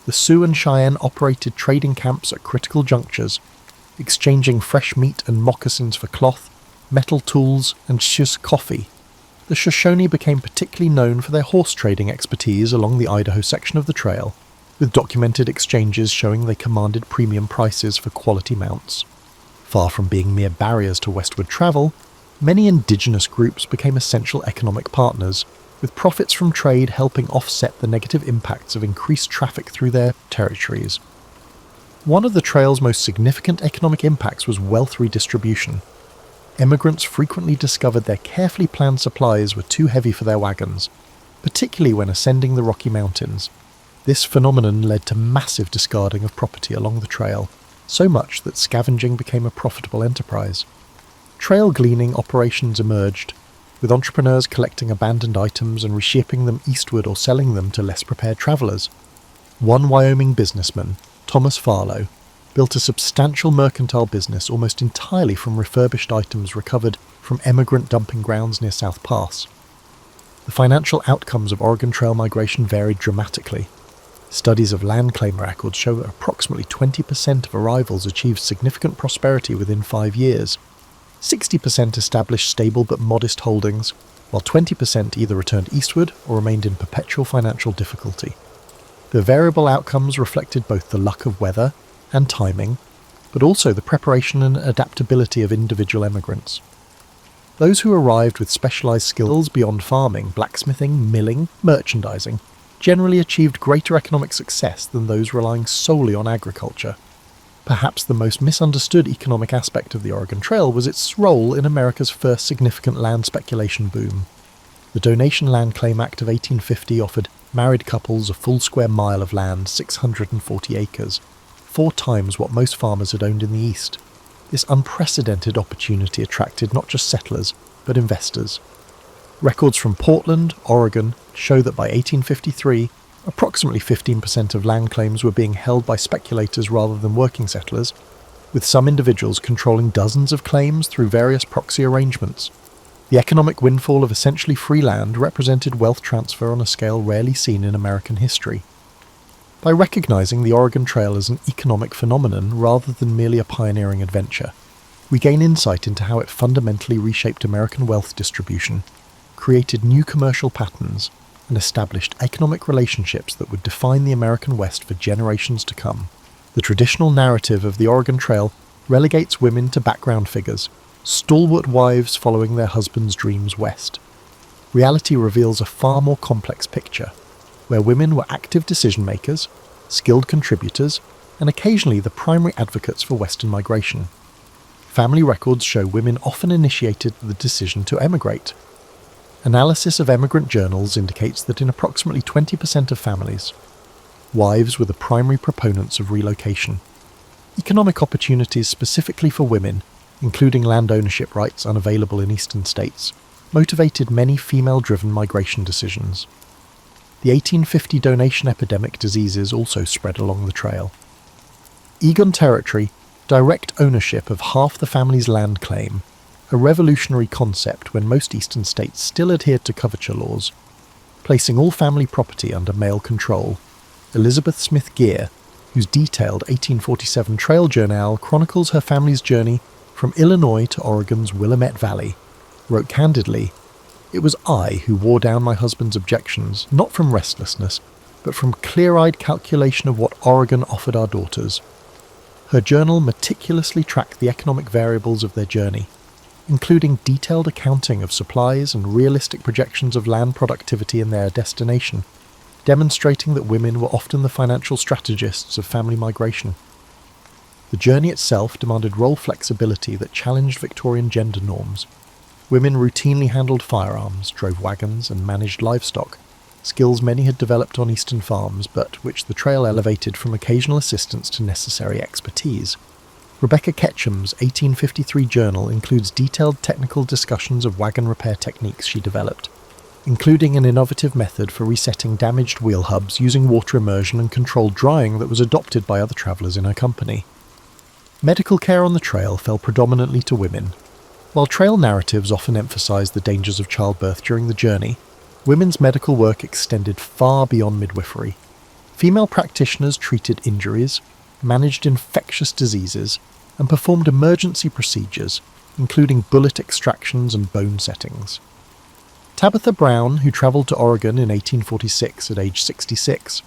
The Sioux and Cheyenne operated trading camps at critical junctures, exchanging fresh meat and moccasins for cloth, metal tools, and coffee. The Shoshone became particularly known for their horse trading expertise along the Idaho section of the trail, with documented exchanges showing they commanded premium prices for quality mounts. Far from being mere barriers to westward travel, many indigenous groups became essential economic partners, with profits from trade helping offset the negative impacts of increased traffic through their territories. One of the trail's most significant economic impacts was wealth redistribution. Emigrants frequently discovered their carefully planned supplies were too heavy for their wagons, particularly when ascending the Rocky Mountains. This phenomenon led to massive discarding of property along the trail, so much that scavenging became a profitable enterprise. Trail gleaning operations emerged, with entrepreneurs collecting abandoned items and reshipping them eastward or selling them to less prepared travellers. One Wyoming businessman, Thomas Farlow, built a substantial mercantile business almost entirely from refurbished items recovered from emigrant dumping grounds near South Pass. The financial outcomes of Oregon Trail migration varied dramatically. Studies of land claim records show that approximately 20% of arrivals achieved significant prosperity within 5 years. 60% established stable but modest holdings, while 20% either returned eastward or remained in perpetual financial difficulty. The variable outcomes reflected both the luck of weather and timing, but also the preparation and adaptability of individual emigrants. Those who arrived with specialised skills beyond farming, blacksmithing, milling, merchandising, generally achieved greater economic success than those relying solely on agriculture. Perhaps the most misunderstood economic aspect of the Oregon Trail was its role in America's first significant land speculation boom. The Donation Land Claim Act of 1850 offered married couples a full square mile of land, 640 acres, 4 times what most farmers had owned in the East. This unprecedented opportunity attracted not just settlers, but investors. Records from Portland, Oregon, show that by 1853, approximately 15% of land claims were being held by speculators rather than working settlers, with some individuals controlling dozens of claims through various proxy arrangements. The economic windfall of essentially free land represented wealth transfer on a scale rarely seen in American history. By recognizing the Oregon Trail as an economic phenomenon rather than merely a pioneering adventure, we gain insight into how it fundamentally reshaped American wealth distribution, created new commercial patterns, and established economic relationships that would define the American West for generations to come. The traditional narrative of the Oregon Trail relegates women to background figures, stalwart wives following their husbands' dreams west. Reality reveals a far more complex picture, where women were active decision-makers, skilled contributors, and occasionally the primary advocates for Western migration. Family records show women often initiated the decision to emigrate. Analysis of emigrant journals indicates that in approximately 20% of families, wives were the primary proponents of relocation. Economic opportunities specifically for women, including land ownership rights unavailable in eastern states, motivated many female-driven migration decisions. The 1850 donation epidemic diseases also spread along the trail. Egon Territory, direct ownership of half the family's land claim, a revolutionary concept when most eastern states still adhered to coverture laws, placing all family property under male control. Elizabeth Smith Geer, whose detailed 1847 trail journal chronicles her family's journey from Illinois to Oregon's Willamette Valley, wrote candidly, "It was I who wore down my husband's objections, not from restlessness, but from clear-eyed calculation of what Oregon offered our daughters." Her journal meticulously tracked the economic variables of their journey, including detailed accounting of supplies and realistic projections of land productivity in their destination, demonstrating that women were often the financial strategists of family migration. The journey itself demanded role flexibility that challenged Victorian gender norms. Women routinely handled firearms, drove wagons, and managed livestock, skills many had developed on eastern farms, but which the trail elevated from occasional assistance to necessary expertise. Rebecca Ketchum's 1853 journal includes detailed technical discussions of wagon repair techniques she developed, including an innovative method for resetting damaged wheel hubs using water immersion and controlled drying that was adopted by other travellers in her company. Medical care on the trail fell predominantly to women. While trail narratives often emphasised the dangers of childbirth during the journey, women's medical work extended far beyond midwifery. Female practitioners treated injuries, managed infectious diseases, and performed emergency procedures, including bullet extractions and bone settings. Tabitha Brown, who travelled to Oregon in 1846 at age 66,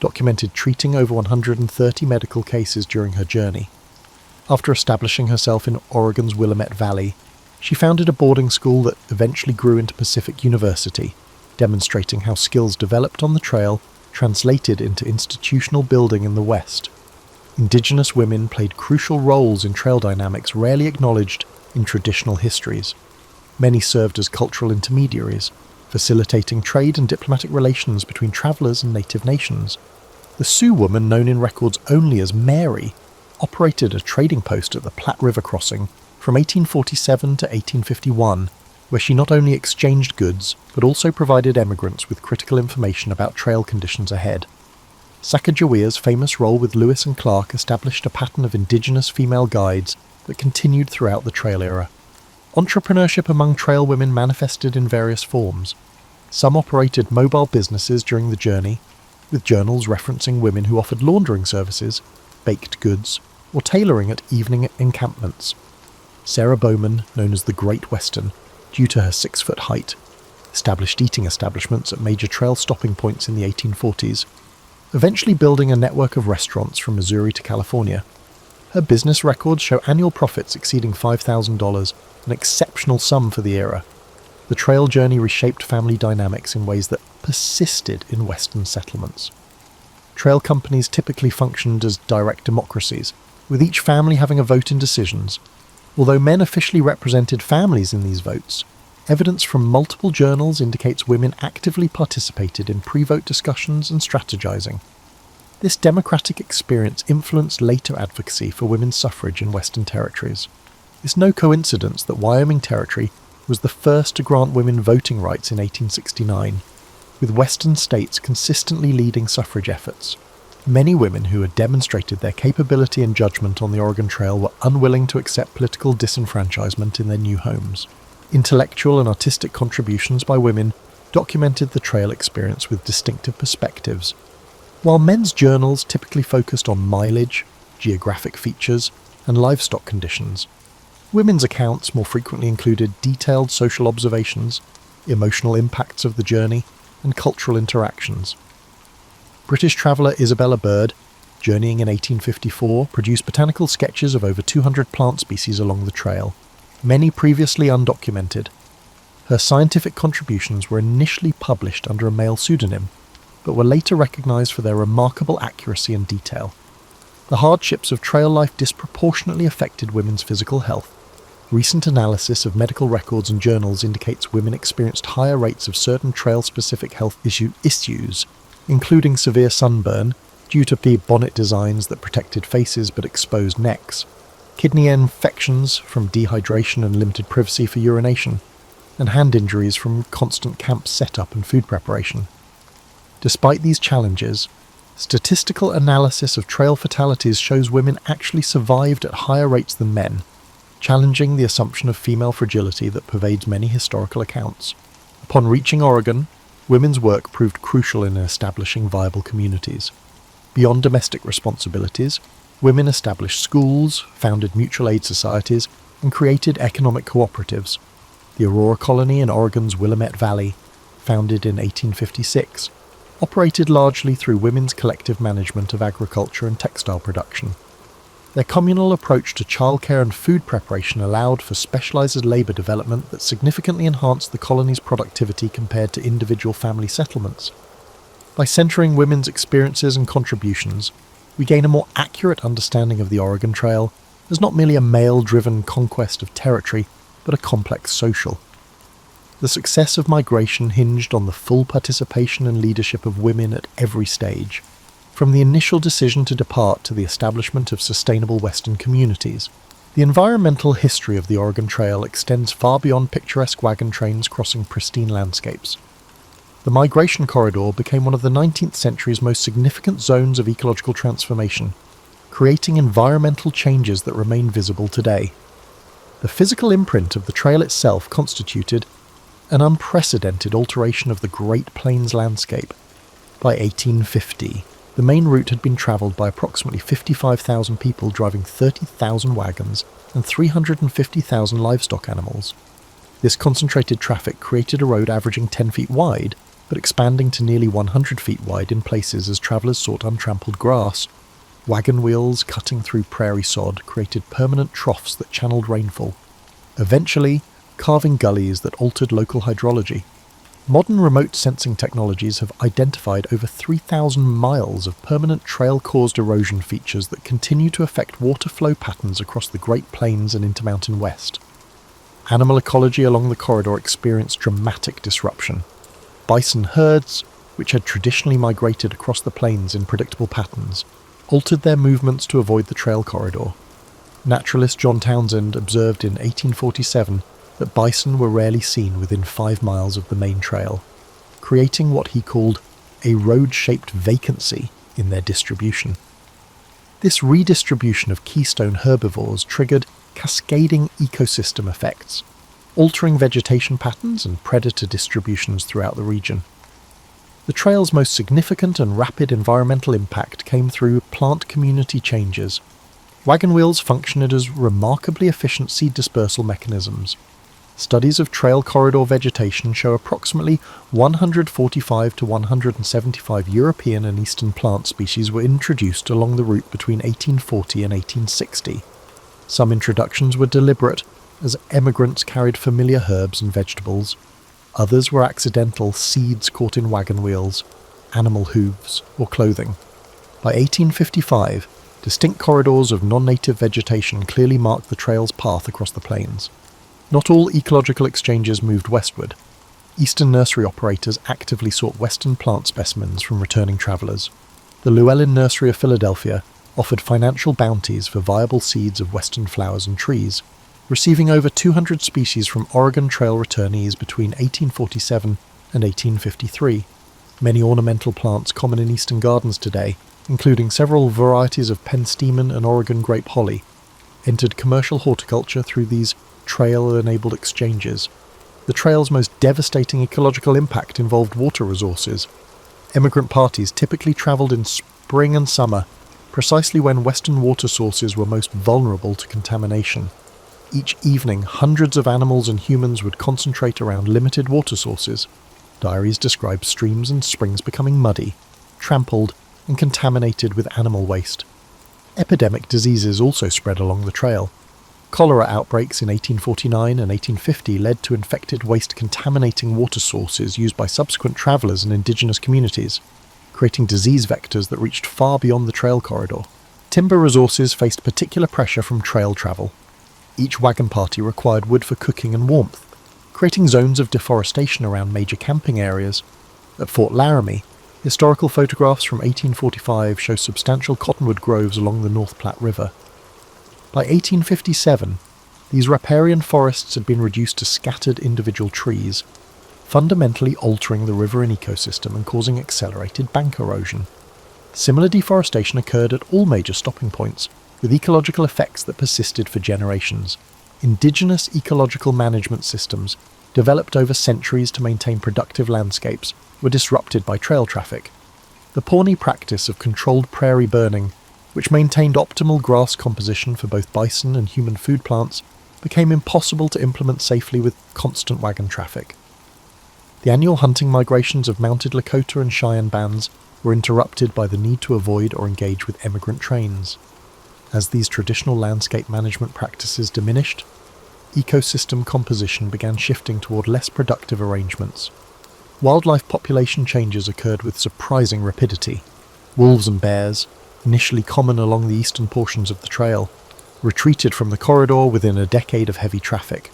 documented treating over 130 medical cases during her journey. After establishing herself in Oregon's Willamette Valley, she founded a boarding school that eventually grew into Pacific University, demonstrating how skills developed on the trail translated into institutional building in the West. Indigenous women played crucial roles in trail dynamics rarely acknowledged in traditional histories. Many served as cultural intermediaries, facilitating trade and diplomatic relations between travellers and native nations. The Sioux woman, known in records only as Mary, operated a trading post at the Platte River crossing from 1847 to 1851, where she not only exchanged goods, but also provided emigrants with critical information about trail conditions ahead. Sacagawea's famous role with Lewis and Clark established a pattern of indigenous female guides that continued throughout the trail era. Entrepreneurship among trail women manifested in various forms. Some operated mobile businesses during the journey, with journals referencing women who offered laundering services, baked goods, or tailoring at evening encampments. Sarah Bowman, known as the Great Western, due to her 6-foot height, established eating establishments at major trail stopping points in the 1840s, eventually building a network of restaurants from Missouri to California. Her business records show annual profits exceeding $5,000, an exceptional sum for the era. The trail journey reshaped family dynamics in ways that persisted in Western settlements. Trail companies typically functioned as direct democracies, with each family having a vote in decisions. Although men officially represented families in these votes, evidence from multiple journals indicates women actively participated in pre-vote discussions and strategizing. This democratic experience influenced later advocacy for women's suffrage in Western territories. It's no coincidence that Wyoming Territory was the first to grant women voting rights in 1869, with Western states consistently leading suffrage efforts. Many women who had demonstrated their capability and judgment on the Oregon Trail were unwilling to accept political disenfranchisement in their new homes. Intellectual and artistic contributions by women documented the trail experience with distinctive perspectives. While men's journals typically focused on mileage, geographic features, and livestock conditions, women's accounts more frequently included detailed social observations, emotional impacts of the journey, and cultural interactions. British traveller Isabella Bird, journeying in 1854, produced botanical sketches of over 200 plant species along the trail, many previously undocumented. Her scientific contributions were initially published under a male pseudonym, but were later recognised for their remarkable accuracy and detail. The hardships of trail life disproportionately affected women's physical health. Recent analysis of medical records and journals indicates women experienced higher rates of certain trail-specific health issues, including severe sunburn due to the bonnet designs that protected faces but exposed necks, kidney infections from dehydration and limited privacy for urination, and hand injuries from constant camp setup and food preparation. Despite these challenges, statistical analysis of trail fatalities shows women actually survived at higher rates than men, challenging the assumption of female fragility that pervades many historical accounts. Upon reaching Oregon, women's work proved crucial in establishing viable communities. Beyond domestic responsibilities, women established schools, founded mutual aid societies, and created economic cooperatives. The Aurora Colony in Oregon's Willamette Valley, founded in 1856, operated largely through women's collective management of agriculture and textile production. Their communal approach to childcare and food preparation allowed for specialised labour development that significantly enhanced the colony's productivity compared to individual family settlements. By centering women's experiences and contributions, we gain a more accurate understanding of the Oregon Trail as not merely a male-driven conquest of territory, but a complex social. The success of migration hinged on the full participation and leadership of women at every stage, from the initial decision to depart to the establishment of sustainable Western communities. The environmental history of the Oregon Trail extends far beyond picturesque wagon trains crossing pristine landscapes. The migration corridor became one of the 19th century's most significant zones of ecological transformation, creating environmental changes that remain visible today. The physical imprint of the trail itself constituted an unprecedented alteration of the Great Plains landscape. By 1850, the main route had been travelled by approximately 55,000 people driving 30,000 wagons and 350,000 livestock animals. This concentrated traffic created a road averaging 10 feet wide, but expanding to nearly 100 feet wide in places as travellers sought untrampled grass. Wagon wheels cutting through prairie sod created permanent troughs that channeled rainfall, eventually carving gullies that altered local hydrology. Modern remote sensing technologies have identified over 3,000 miles of permanent trail-caused erosion features that continue to affect water flow patterns across the Great Plains and Intermountain West. Animal ecology along the corridor experienced dramatic disruption. Bison herds, which had traditionally migrated across the plains in predictable patterns, altered their movements to avoid the trail corridor. Naturalist John Townsend observed in 1847 that bison were rarely seen within 5 miles of the main trail, creating what he called a road-shaped vacancy in their distribution. This redistribution of keystone herbivores triggered cascading ecosystem effects, altering vegetation patterns and predator distributions throughout the region. The trail's most significant and rapid environmental impact came through plant community changes. Wagon wheels functioned as remarkably efficient seed dispersal mechanisms. Studies of trail corridor vegetation show approximately 145 to 175 European and Eastern plant species were introduced along the route between 1840 and 1860. Some introductions were deliberate, as emigrants carried familiar herbs and vegetables. Others were accidental seeds caught in wagon wheels, animal hooves, or clothing. By 1855, distinct corridors of non-native vegetation clearly marked the trail's path across the plains. Not all ecological exchanges moved westward. Eastern nursery operators actively sought western plant specimens from returning travellers. The Llewellyn Nursery of Philadelphia offered financial bounties for viable seeds of western flowers and trees, receiving over 200 species from Oregon Trail returnees between 1847 and 1853. Many ornamental plants common in eastern gardens today, including several varieties of penstemon and Oregon grape holly, entered commercial horticulture through these trail-enabled exchanges. The trail's most devastating ecological impact involved water resources. Emigrant parties typically travelled in spring and summer, precisely when western water sources were most vulnerable to contamination. Each evening, hundreds of animals and humans would concentrate around limited water sources. Diaries describe streams and springs becoming muddy, trampled, and contaminated with animal waste. Epidemic diseases also spread along the trail. Cholera outbreaks in 1849 and 1850 led to infected waste contaminating water sources used by subsequent travellers and indigenous communities, creating disease vectors that reached far beyond the trail corridor. Timber resources faced particular pressure from trail travel. Each wagon party required wood for cooking and warmth, creating zones of deforestation around major camping areas. At Fort Laramie, historical photographs from 1845 show substantial cottonwood groves along the North Platte River. By 1857, these riparian forests had been reduced to scattered individual trees, fundamentally altering the riverine ecosystem and causing accelerated bank erosion. Similar deforestation occurred at all major stopping points, with ecological effects that persisted for generations. Indigenous ecological management systems, developed over centuries to maintain productive landscapes, were disrupted by trail traffic. The Pawnee practice of controlled prairie burning, which maintained optimal grass composition for both bison and human food plants, became impossible to implement safely with constant wagon traffic. The annual hunting migrations of mounted Lakota and Cheyenne bands were interrupted by the need to avoid or engage with emigrant trains. As these traditional landscape management practices diminished, ecosystem composition began shifting toward less productive arrangements. Wildlife population changes occurred with surprising rapidity. Wolves and bears, initially common along the eastern portions of the trail, retreated from the corridor within a decade of heavy traffic.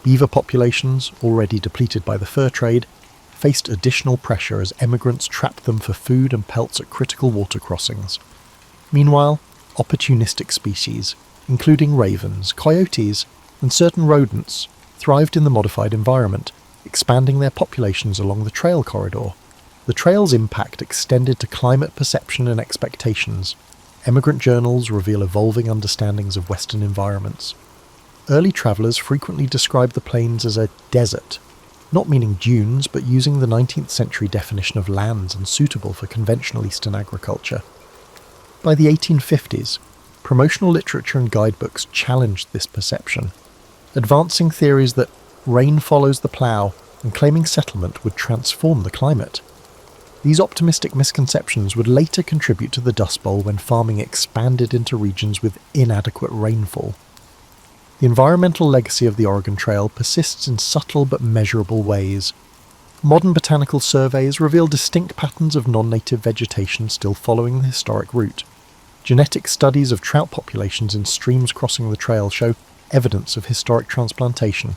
Beaver populations, already depleted by the fur trade, faced additional pressure as emigrants trapped them for food and pelts at critical water crossings. Meanwhile, opportunistic species, including ravens, coyotes, and certain rodents, thrived in the modified environment, expanding their populations along the trail corridor. The trail's impact extended to climate perception and expectations. Emigrant journals reveal evolving understandings of Western environments. Early travellers frequently describe the plains as a desert, not meaning dunes, but using the 19th century definition of lands unsuitable for conventional Eastern agriculture. By the 1850s, promotional literature and guidebooks challenged this perception, advancing theories that rain follows the plough and claiming settlement would transform the climate. These optimistic misconceptions would later contribute to the Dust Bowl when farming expanded into regions with inadequate rainfall. The environmental legacy of the Oregon Trail persists in subtle but measurable ways. Modern botanical surveys reveal distinct patterns of non-native vegetation still following the historic route. Genetic studies of trout populations in streams crossing the trail show evidence of historic transplantation,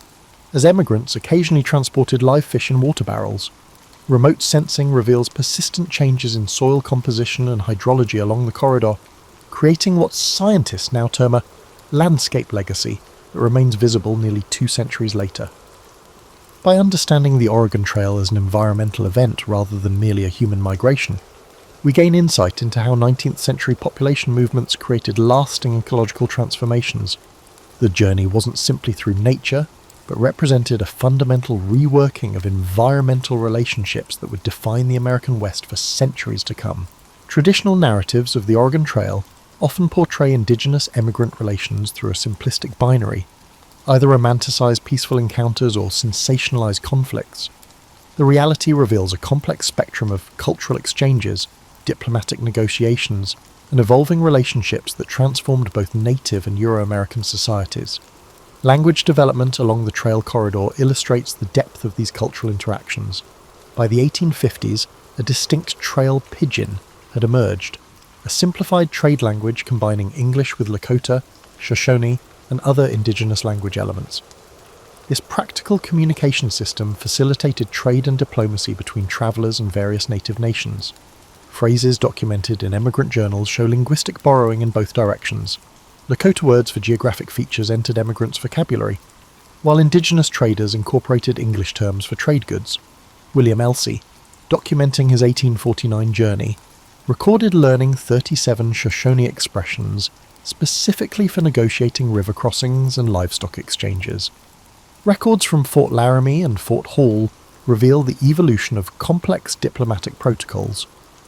as emigrants occasionally transported live fish in water barrels. Remote sensing reveals persistent changes in soil composition and hydrology along the corridor, creating what scientists now term a landscape legacy that remains visible nearly 2 centuries later. By understanding the Oregon Trail as an environmental event rather than merely a human migration, we gain insight into how 19th century population movements created lasting ecological transformations. The journey wasn't simply through nature, but represented a fundamental reworking of environmental relationships that would define the American West for centuries to come. Traditional narratives of the Oregon Trail often portray indigenous emigrant relations through a simplistic binary, either romanticize peaceful encounters or sensationalize conflicts. The reality reveals a complex spectrum of cultural exchanges, diplomatic negotiations, and evolving relationships that transformed both native and Euro-American societies. Language development along the trail corridor illustrates the depth of these cultural interactions. By the 1850s, a distinct trail pidgin had emerged, a simplified trade language combining English with Lakota, Shoshone, and other indigenous language elements. This practical communication system facilitated trade and diplomacy between travelers and various native nations. Phrases documented in emigrant journals show linguistic borrowing in both directions. Lakota words for geographic features entered emigrants' vocabulary, while indigenous traders incorporated English terms for trade goods. William Elsey, documenting his 1849 journey, recorded learning 37 Shoshone expressions specifically for negotiating river crossings and livestock exchanges. Records from Fort Laramie and Fort Hall reveal the evolution of complex diplomatic protocols.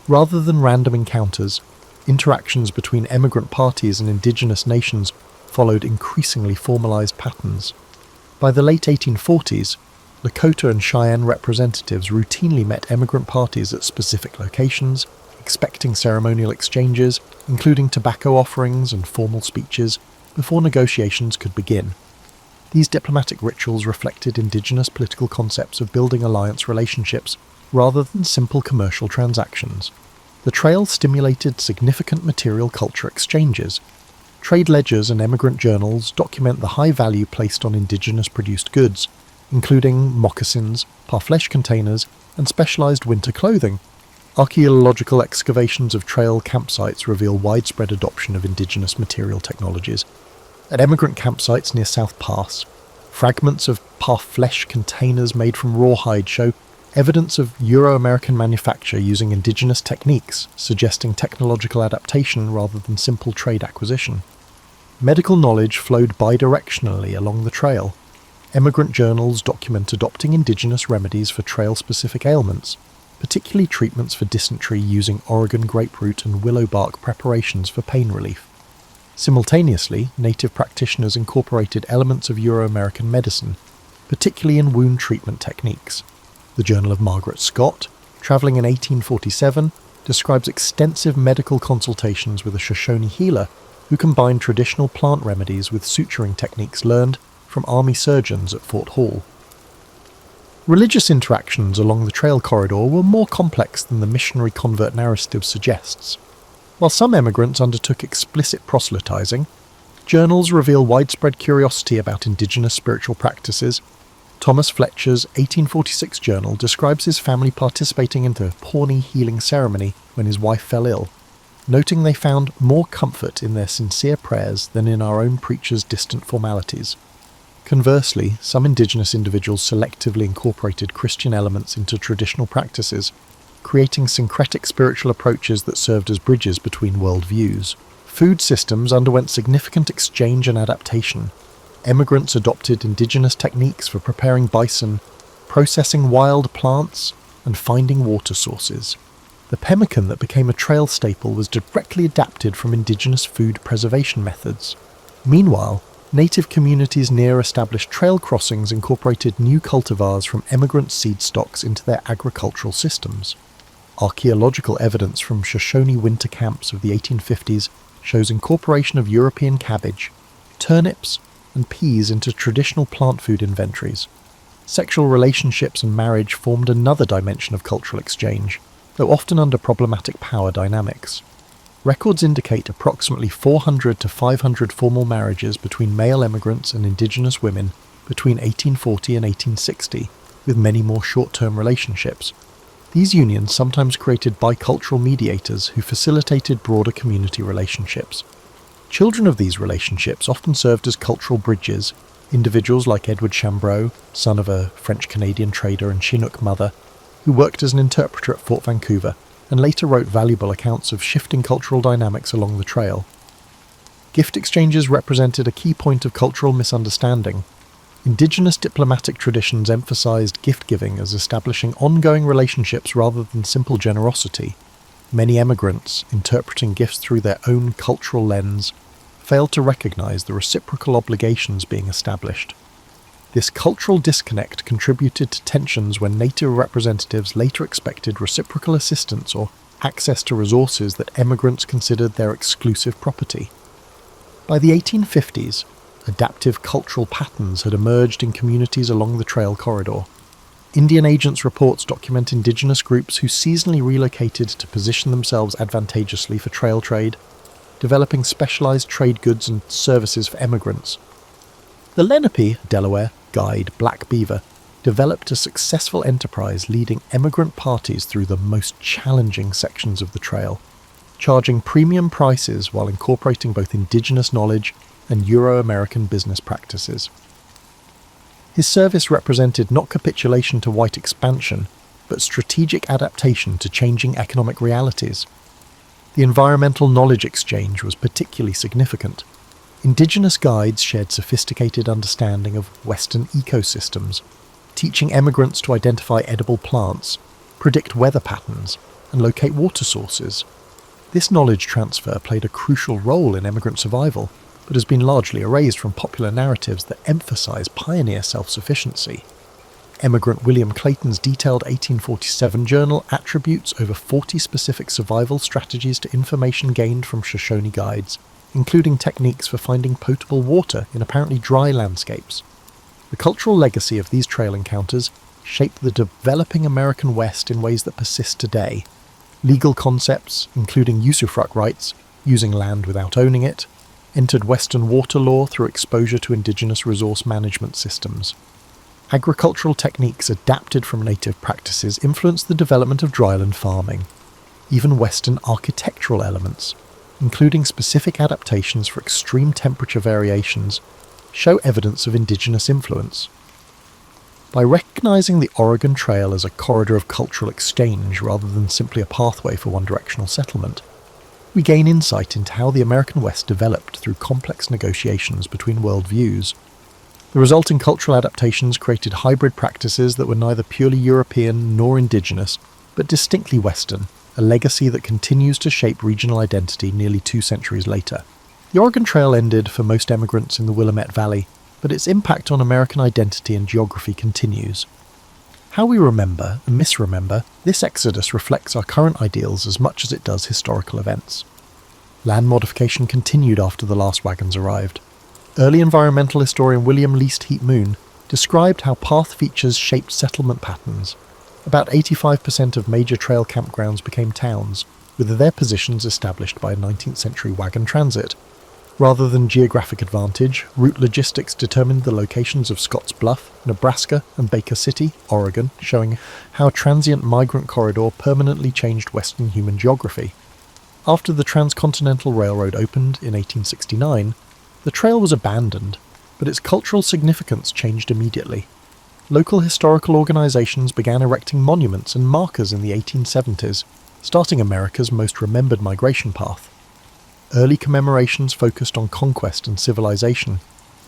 Rather than random encounters, interactions between emigrant parties and indigenous nations followed increasingly formalized patterns. By the late 1840s, Lakota and Cheyenne representatives routinely met emigrant parties at specific locations, expecting ceremonial exchanges, including tobacco offerings and formal speeches, before negotiations could begin. These diplomatic rituals reflected indigenous political concepts of building alliance relationships rather than simple commercial transactions. The trail stimulated significant material culture exchanges. Trade ledgers and emigrant journals document the high value placed on indigenous-produced goods, including moccasins, parfleche containers, and specialized winter clothing. Archaeological excavations of trail campsites reveal widespread adoption of indigenous material technologies. At emigrant campsites near South Pass, fragments of parfleche containers made from rawhide show evidence of Euro-American manufacture using indigenous techniques, suggesting technological adaptation rather than simple trade acquisition. Medical knowledge flowed bidirectionally along the trail. Emigrant journals document adopting indigenous remedies for trail-specific ailments, particularly treatments for dysentery using Oregon grapefruit and willow bark preparations for pain relief. Simultaneously, native practitioners incorporated elements of Euro-American medicine, particularly in wound treatment techniques. The Journal of Margaret Scott, travelling in 1847, describes extensive medical consultations with a Shoshone healer who combined traditional plant remedies with suturing techniques learned from army surgeons at Fort Hall. Religious interactions along the trail corridor were more complex than the missionary convert narrative suggests. While some immigrants undertook explicit proselytizing, journals reveal widespread curiosity about indigenous spiritual practices. Thomas Fletcher's 1846 journal describes his family participating in the Pawnee healing ceremony when his wife fell ill, noting they found more comfort in their sincere prayers than in our own preachers' distant formalities. Conversely, some indigenous individuals selectively incorporated Christian elements into traditional practices, creating syncretic spiritual approaches that served as bridges between worldviews. Food systems underwent significant exchange and adaptation. Emigrants adopted indigenous techniques for preparing bison, processing wild plants, and finding water sources. The pemmican that became a trail staple was directly adapted from indigenous food preservation methods. Meanwhile, native communities near established trail crossings incorporated new cultivars from emigrant seed stocks into their agricultural systems. Archaeological evidence from Shoshone winter camps of the 1850s shows incorporation of European cabbage, turnips, and peas into traditional plant food inventories. Sexual relationships and marriage formed another dimension of cultural exchange, though often under problematic power dynamics. Records indicate approximately 400 to 500 formal marriages between male emigrants and indigenous women between 1840 and 1860, with many more short-term relationships. These unions sometimes created bicultural mediators who facilitated broader community relationships. Children of these relationships often served as cultural bridges. Individuals like Edward Chambreau, son of a French-Canadian trader and Chinook mother, who worked as an interpreter at Fort Vancouver and later wrote valuable accounts of shifting cultural dynamics along the trail. Gift exchanges represented a key point of cultural misunderstanding. Indigenous diplomatic traditions emphasized gift-giving as establishing ongoing relationships rather than simple generosity. Many emigrants, interpreting gifts through their own cultural lens, failed to recognize the reciprocal obligations being established. This cultural disconnect contributed to tensions when native representatives later expected reciprocal assistance or access to resources that emigrants considered their exclusive property. By the 1850s, adaptive cultural patterns had emerged in communities along the trail corridor. Indian agents' reports document indigenous groups who seasonally relocated to position themselves advantageously for trail trade, developing specialized trade goods and services for emigrants. The Lenape, Delaware, guide Black Beaver developed a successful enterprise leading emigrant parties through the most challenging sections of the trail, charging premium prices while incorporating both indigenous knowledge and Euro-American business practices. His service represented not capitulation to white expansion, but strategic adaptation to changing economic realities. The environmental knowledge exchange was particularly significant. Indigenous guides shared sophisticated understanding of Western ecosystems, teaching emigrants to identify edible plants, predict weather patterns, and locate water sources. This knowledge transfer played a crucial role in emigrant survival, but has been largely erased from popular narratives that emphasize pioneer self-sufficiency. Emigrant William Clayton's detailed 1847 journal attributes over 40 specific survival strategies to information gained from Shoshone guides, including techniques for finding potable water in apparently dry landscapes. The cultural legacy of these trail encounters shaped the developing American West in ways that persist today. Legal concepts, including usufruct rights, using land without owning it, entered Western water law through exposure to indigenous resource management systems. Agricultural techniques adapted from native practices influenced the development of dryland farming. Even Western architectural elements, including specific adaptations for extreme temperature variations, show evidence of indigenous influence. By recognizing the Oregon Trail as a corridor of cultural exchange rather than simply a pathway for one-directional settlement, we gain insight into how the American West developed through complex negotiations between worldviews. The resulting cultural adaptations created hybrid practices that were neither purely European nor indigenous, but distinctly Western, a legacy that continues to shape regional identity nearly 2 centuries later. The Oregon Trail ended for most emigrants in the Willamette Valley, but its impact on American identity and geography continues. How we remember and misremember this exodus reflects our current ideals as much as it does historical events. Land modification continued after the last wagons arrived. Early environmental historian William Least Heat Moon described how path features shaped settlement patterns. About 85% of major trail campgrounds became towns, with their positions established by a 19th century wagon transit. Rather than geographic advantage, route logistics determined the locations of Scotts Bluff, Nebraska, and Baker City, Oregon, showing how a transient migrant corridor permanently changed Western human geography. After the Transcontinental Railroad opened in 1869, the trail was abandoned, but its cultural significance changed immediately. Local historical organisations began erecting monuments and markers in the 1870s, starting America's most remembered migration path. Early commemorations focused on conquest and civilization,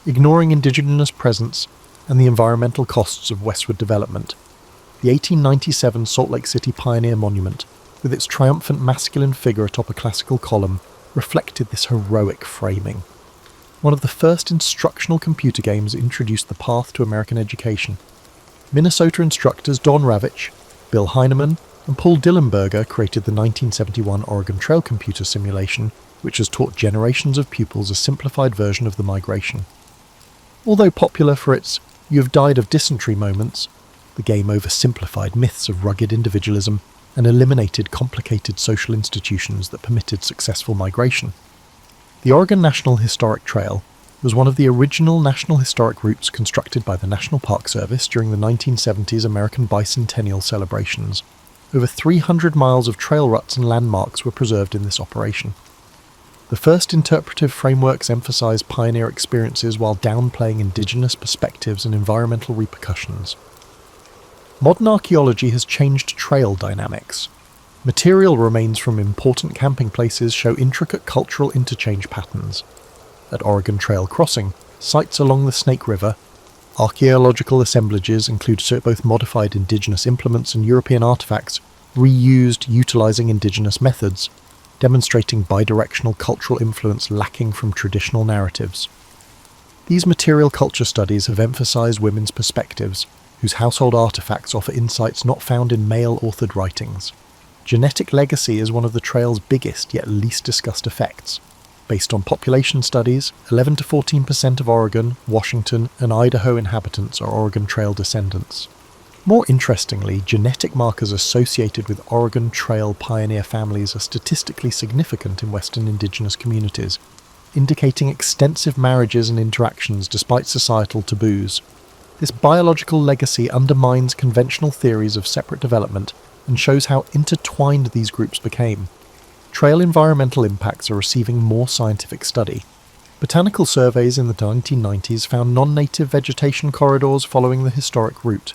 ignoring indigenous presence and the environmental costs of westward development. The 1897 Salt Lake City Pioneer Monument, with its triumphant masculine figure atop a classical column, reflected this heroic framing. One of the first instructional computer games introduced the path to American education. Minnesota instructors Don Ravitch, Bill Heinemann, and Paul Dillenberger created the 1971 Oregon Trail computer simulation, which has taught generations of pupils a simplified version of the migration. Although popular for its "you have died of dysentery" moments, the game oversimplified myths of rugged individualism and eliminated complicated social institutions that permitted successful migration. The Oregon National Historic Trail was one of the original National Historic routes constructed by the National Park Service during the 1970s American Bicentennial celebrations. Over 300 miles of trail ruts and landmarks were preserved in this operation. The first interpretive frameworks emphasize pioneer experiences while downplaying indigenous perspectives and environmental repercussions. Modern archaeology has changed trail dynamics. Material remains from important camping places show intricate cultural interchange patterns. At Oregon Trail Crossing, sites along the Snake River, archaeological assemblages include both modified indigenous implements and European artifacts reused utilizing indigenous methods, demonstrating bidirectional cultural influence lacking from traditional narratives. These material culture studies have emphasized women's perspectives, whose household artifacts offer insights not found in male-authored writings. Genetic legacy is one of the trail's biggest yet least discussed effects. Based on population studies, 11 to 14% of Oregon, Washington, and Idaho inhabitants are Oregon Trail descendants. More interestingly, genetic markers associated with Oregon Trail pioneer families are statistically significant in Western indigenous communities, indicating extensive marriages and interactions despite societal taboos. This biological legacy undermines conventional theories of separate development and shows how intertwined these groups became. Trail environmental impacts are receiving more scientific study. Botanical surveys in the 1990s found non-native vegetation corridors following the historic route,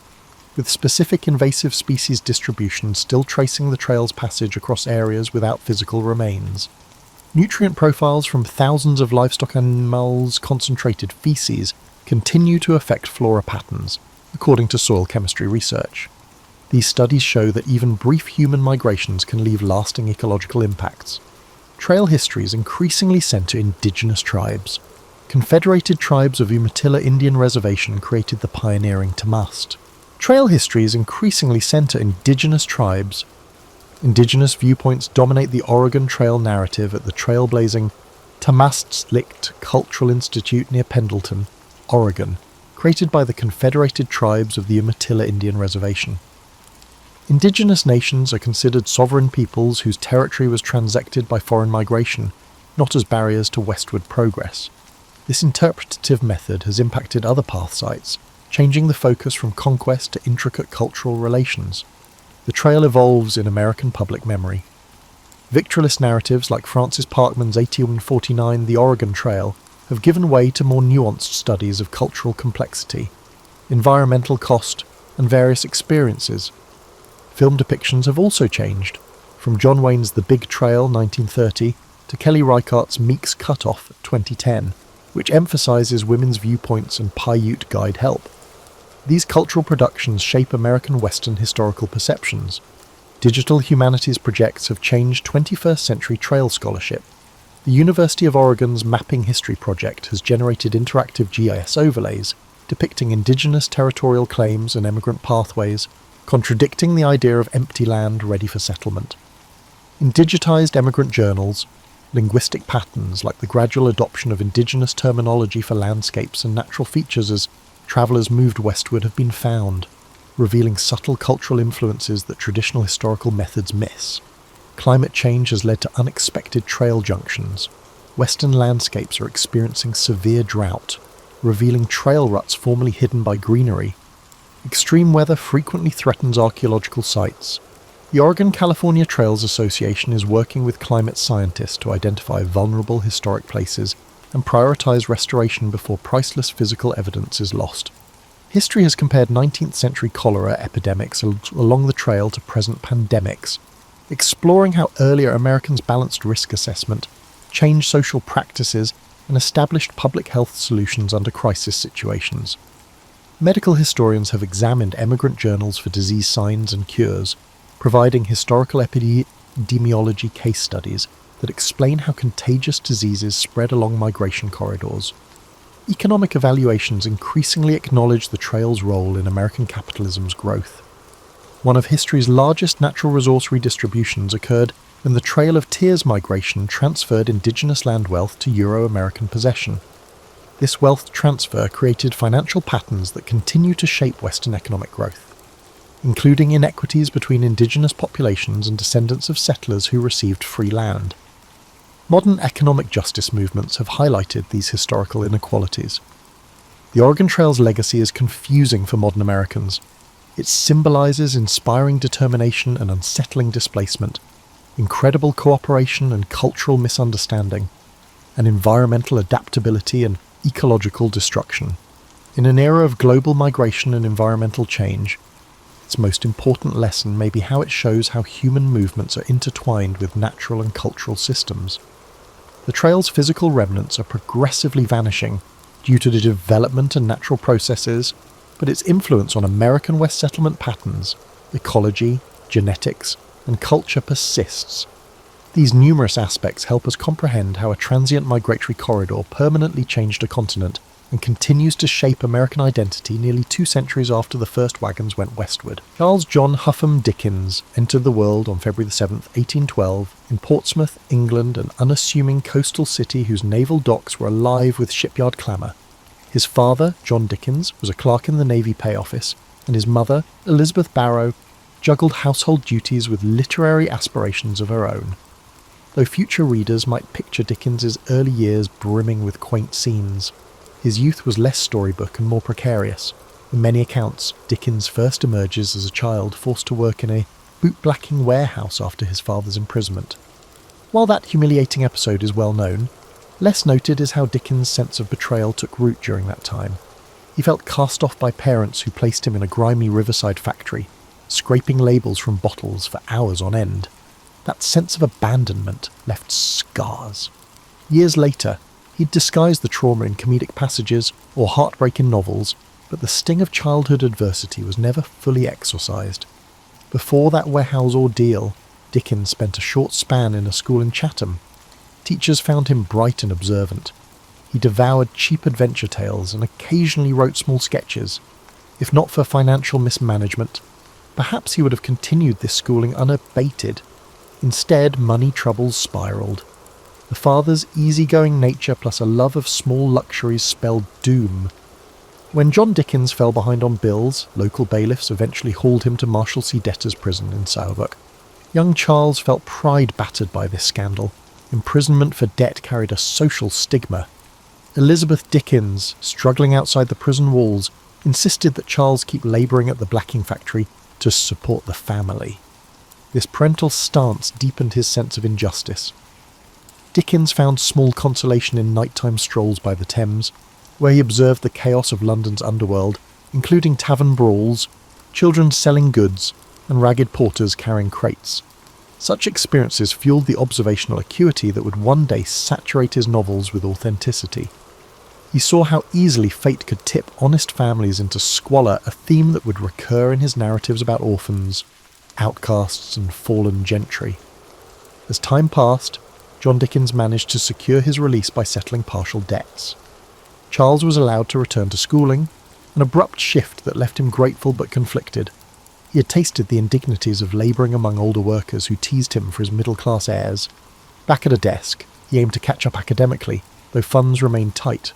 with specific invasive species distribution still tracing the trail's passage across areas without physical remains. Nutrient profiles from thousands of livestock animals' concentrated feces continue to affect flora patterns, according to soil chemistry research. These studies show that even brief human migrations can leave lasting ecological impacts. Trail histories increasingly center indigenous tribes. Confederated Tribes of Umatilla Indian Reservation created the pioneering Tamast. Trail histories increasingly center indigenous tribes. Indigenous viewpoints dominate the Oregon Trail narrative at the trailblazing Tamast Cultural Institute near Pendleton, Oregon, created by the Confederated Tribes of the Umatilla Indian Reservation. Indigenous nations are considered sovereign peoples whose territory was transected by foreign migration, not as barriers to westward progress. This interpretative method has impacted other path sites, changing the focus from conquest to intricate cultural relations. The trail evolves in American public memory. Victorialist narratives like Francis Parkman's 1849 The Oregon Trail have given way to more nuanced studies of cultural complexity, environmental cost, and various experiences. Film depictions have also changed, from John Wayne's The Big Trail 1930 to Kelly Reichardt's Meek's Cutoff 2010, which emphasizes women's viewpoints and Paiute guide help. These cultural productions shape American Western historical perceptions. Digital humanities projects have changed 21st century trail scholarship. The University of Oregon's Mapping History project has generated interactive GIS overlays depicting indigenous territorial claims and emigrant pathways, contradicting the idea of empty land ready for settlement. In digitized emigrant journals, linguistic patterns like the gradual adoption of indigenous terminology for landscapes and natural features as travelers moved westward have been found, revealing subtle cultural influences that traditional historical methods miss. Climate change has led to unexpected trail junctions. Western landscapes are experiencing severe drought, revealing trail ruts formerly hidden by greenery. Extreme weather frequently threatens archaeological sites. The Oregon-California Trails Association is working with climate scientists to identify vulnerable historic places and prioritise restoration before priceless physical evidence is lost. History has compared 19th century cholera epidemics along the trail to present pandemics, exploring how earlier Americans balanced risk assessment, changed social practices, and established public health solutions under crisis situations. Medical historians have examined emigrant journals for disease signs and cures, providing historical epidemiology case studies that explain how contagious diseases spread along migration corridors. Economic evaluations increasingly acknowledge the trail's role in American capitalism's growth. One of history's largest natural resource redistributions occurred when the Trail of Tears migration transferred indigenous land wealth to Euro-American possession. This wealth transfer created financial patterns that continue to shape Western economic growth, including inequities between indigenous populations and descendants of settlers who received free land. Modern economic justice movements have highlighted these historical inequalities. The Oregon Trail's legacy is confusing for modern Americans. It symbolises inspiring determination and unsettling displacement, incredible cooperation and cultural misunderstanding, and environmental adaptability and ecological destruction. In an era of global migration and environmental change, its most important lesson may be how it shows how human movements are intertwined with natural and cultural systems. The trail's physical remnants are progressively vanishing due to the development and natural processes, but its influence on American West settlement patterns, ecology, genetics, and culture persists. These numerous aspects help us comprehend how a transient migratory corridor permanently changed a continent and continues to shape American identity nearly 2 centuries after the first wagons went westward. Charles John Huffam Dickens entered the world on February 7, 1812, in Portsmouth, England, an unassuming coastal city whose naval docks were alive with shipyard clamour. His father, John Dickens, was a clerk in the Navy Pay Office, and his mother, Elizabeth Barrow, juggled household duties with literary aspirations of her own. Though future readers might picture Dickens's early years brimming with quaint scenes, his youth was less storybook and more precarious. In many accounts, Dickens first emerges as a child forced to work in a bootblacking warehouse after his father's imprisonment. While that humiliating episode is well known, less noted is how Dickens' sense of betrayal took root during that time. He felt cast off by parents who placed him in a grimy riverside factory, scraping labels from bottles for hours on end. That sense of abandonment left scars. Years later, he'd disguised the trauma in comedic passages or heartbreak in novels, but the sting of childhood adversity was never fully exorcised. Before that warehouse ordeal, Dickens spent a short span in a school in Chatham. Teachers found him bright and observant. He devoured cheap adventure tales and occasionally wrote small sketches. If not for financial mismanagement, perhaps he would have continued this schooling unabated. Instead, money troubles spiralled. The father's easygoing nature plus a love of small luxuries spelled doom. When John Dickens fell behind on bills, local bailiffs eventually hauled him to Marshalsea debtors' prison in Southwark. Young Charles felt pride battered by this scandal. Imprisonment for debt carried a social stigma. Elizabeth Dickens, struggling outside the prison walls, insisted that Charles keep labouring at the blacking factory to support the family. This parental stance deepened his sense of injustice. Dickens found small consolation in nighttime strolls by the Thames, where he observed the chaos of London's underworld, including tavern brawls, children selling goods, and ragged porters carrying crates. Such experiences fueled the observational acuity that would one day saturate his novels with authenticity. He saw how easily fate could tip honest families into squalor, a theme that would recur in his narratives about orphans, outcasts, and fallen gentry. As time passed, John Dickens managed to secure his release by settling partial debts. Charles was allowed to return to schooling, an abrupt shift that left him grateful but conflicted. He had tasted the indignities of labouring among older workers who teased him for his middle-class airs. Back at a desk, he aimed to catch up academically, though funds remained tight.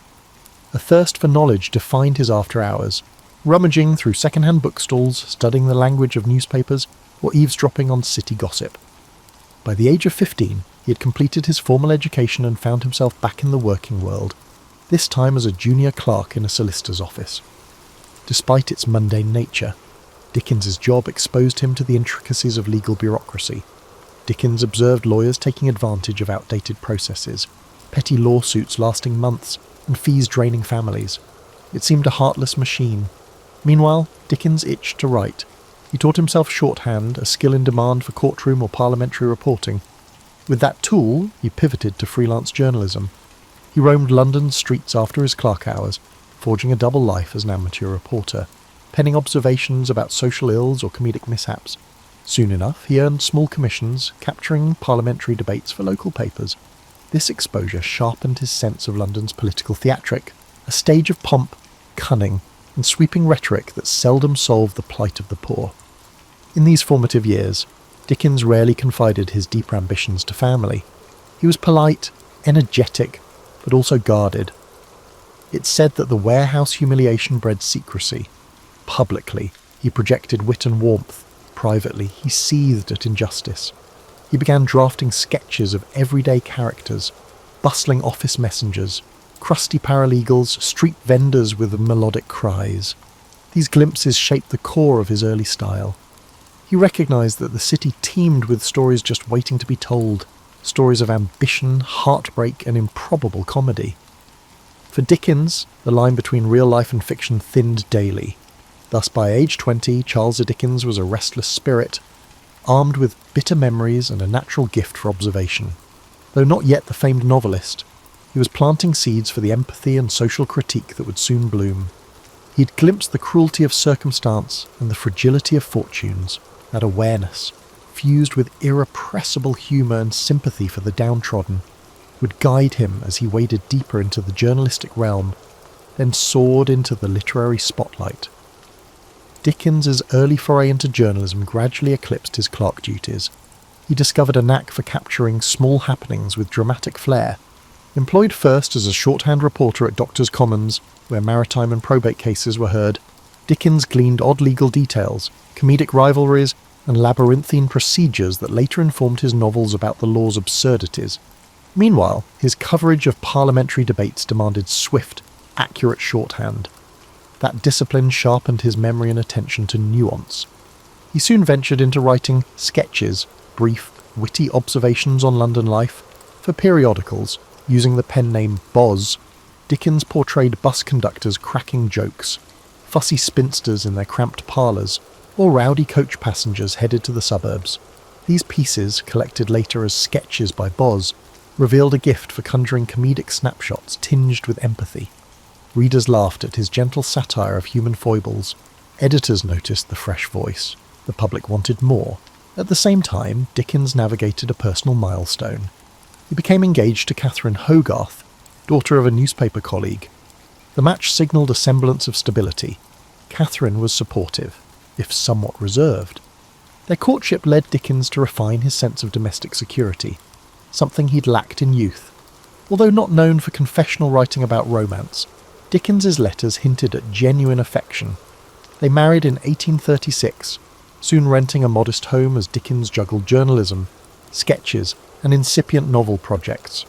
A thirst for knowledge defined his after-hours, rummaging through second-hand bookstalls, studying the language of newspapers, or eavesdropping on city gossip. By the age of 15, he had completed his formal education and found himself back in the working world, this time as a junior clerk in a solicitor's office. Despite its mundane nature, Dickens's job exposed him to the intricacies of legal bureaucracy. Dickens observed lawyers taking advantage of outdated processes. petty lawsuits lasting months and fees draining families. It seemed a heartless machine. Meanwhile, Dickens itched to write. He taught himself shorthand, a skill in demand for courtroom or parliamentary reporting. With that tool, he pivoted to freelance journalism. He roamed London's streets after his clerk hours, forging a double life as an amateur reporter, penning observations about social ills or comedic mishaps. Soon enough, he earned small commissions, capturing parliamentary debates for local papers. This exposure sharpened his sense of London's political theatric, a stage of pomp, cunning, and sweeping rhetoric that seldom solved the plight of the poor. In these formative years, Dickens rarely confided his deeper ambitions to family. He was polite, energetic, but also guarded. It's said that the warehouse humiliation bred secrecy. Publicly, he projected wit and warmth. Privately, he seethed at injustice. He began drafting sketches of everyday characters, bustling office messengers, crusty paralegals, street vendors with melodic cries. These glimpses shaped the core of his early style. He recognised that the city teemed with stories just waiting to be told, stories of ambition, heartbreak, and improbable comedy. For Dickens, the line between real life and fiction thinned daily. Thus, by age 20, Charles Dickens was a restless spirit, armed with bitter memories and a natural gift for observation. Though not yet the famed novelist, he was planting seeds for the empathy and social critique that would soon bloom. He'd glimpsed the cruelty of circumstance and the fragility of fortunes. That awareness, fused with irrepressible humour and sympathy for the downtrodden, would guide him as he waded deeper into the journalistic realm, then soared into the literary spotlight. Dickens's early foray into journalism gradually eclipsed his clerk duties. He discovered a knack for capturing small happenings with dramatic flair. Employed first as a shorthand reporter at Doctors' Commons, where maritime and probate cases were heard, Dickens gleaned odd legal details, comedic rivalries, and labyrinthine procedures that later informed his novels about the law's absurdities. Meanwhile, his coverage of parliamentary debates demanded swift, accurate shorthand. That discipline sharpened his memory and attention to nuance. He soon ventured into writing sketches, brief, witty observations on London life. For periodicals, using the pen name Boz, Dickens portrayed bus conductors cracking jokes, fussy spinsters in their cramped parlours, or rowdy coach passengers headed to the suburbs. These pieces, collected later as sketches by Boz, revealed a gift for conjuring comedic snapshots tinged with empathy. Readers laughed at his gentle satire of human foibles. Editors noticed the fresh voice. The public wanted more. At the same time, Dickens navigated a personal milestone. He became engaged to Catherine Hogarth, daughter of a newspaper colleague. The match signalled a semblance of stability. Catherine was supportive, if somewhat reserved. Their courtship led Dickens to refine his sense of domestic security, something he'd lacked in youth. Although not known for confessional writing about romance, Dickens's letters hinted at genuine affection. They married in 1836, soon renting a modest home as Dickens juggled journalism, sketches, and incipient novel projects.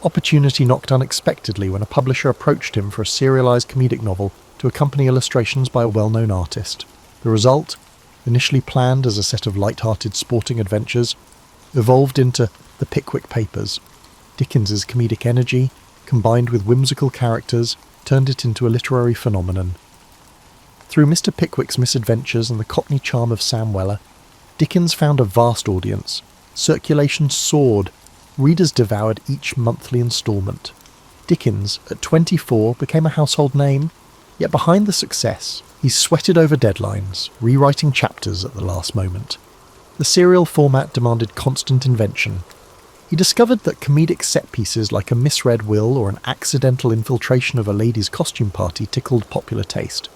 Opportunity knocked unexpectedly when a publisher approached him for a serialised comedic novel to accompany illustrations by a well-known artist. The result, initially planned as a set of light-hearted sporting adventures, evolved into The Pickwick Papers. Dickens's comedic energy, combined with whimsical characters, turned it into a literary phenomenon. Through Mr. Pickwick's misadventures and the Cockney charm of Sam Weller, Dickens found a vast audience. Circulation soared. Readers devoured each monthly instalment. Dickens, at 24, became a household name, yet behind the success, he sweated over deadlines, rewriting chapters at the last moment. The serial format demanded constant invention. He discovered that comedic set pieces like a misread will or an accidental infiltration of a lady's costume party tickled popular taste.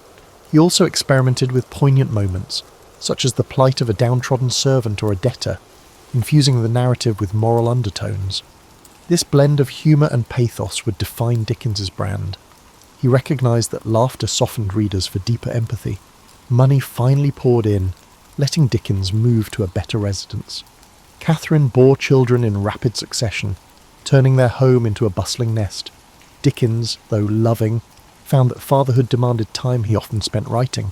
He also experimented with poignant moments, such as the plight of a downtrodden servant or a debtor, infusing the narrative with moral undertones. This blend of humour and pathos would define Dickens's brand. He recognised that laughter softened readers for deeper empathy. Money finally poured in, letting Dickens move to a better residence. Catherine bore children in rapid succession, turning their home into a bustling nest. Dickens, though loving, found that fatherhood demanded time he often spent writing.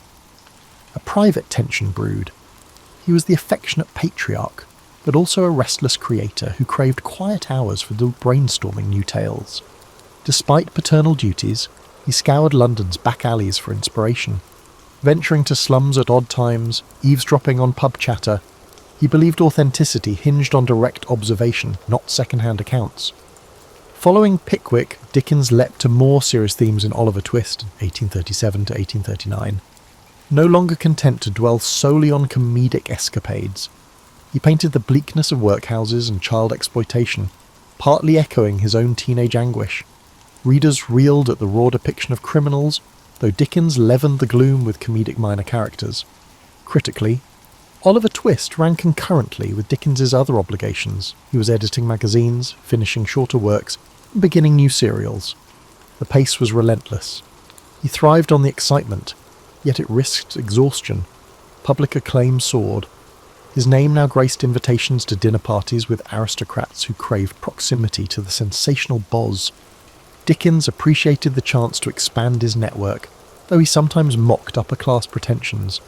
A private tension brewed. He was the affectionate patriarch, but but also a restless creator who craved quiet hours for brainstorming new tales. Despite paternal duties, he scoured London's back alleys for inspiration. Venturing to slums at odd times, eavesdropping on pub chatter, he believed authenticity hinged on direct observation, not second-hand accounts. Following Pickwick, Dickens leapt to more serious themes in Oliver Twist, 1837 to 1839. No longer content to dwell solely on comedic escapades, he painted the bleakness of workhouses and child exploitation, partly echoing his own teenage anguish. Readers reeled at the raw depiction of criminals, though Dickens leavened the gloom with comedic minor characters. Critically, Oliver Twist ran concurrently with Dickens's other obligations. He was editing magazines, finishing shorter works, and beginning new serials. The pace was relentless. He thrived on the excitement, yet it risked exhaustion. Public acclaim soared. His name now graced invitations to dinner parties with aristocrats who craved proximity to the sensational Boz. Dickens appreciated the chance to expand his network, though he sometimes mocked upper-class pretensions.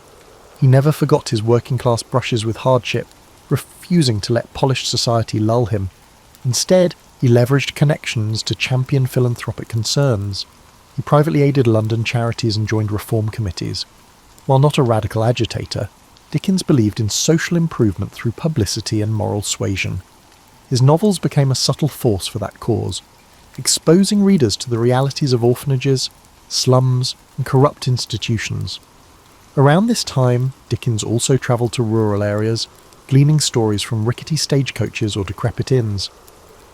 He never forgot his working-class brushes with hardship, refusing to let polished society lull him. Instead, he leveraged connections to champion philanthropic concerns. He privately aided London charities and joined reform committees. While not a radical agitator, Dickens believed in social improvement through publicity and moral suasion. His novels became a subtle force for that cause, exposing readers to the realities of orphanages, slums, and corrupt institutions. Around this time, Dickens also travelled to rural areas, gleaning stories from rickety stagecoaches or decrepit inns.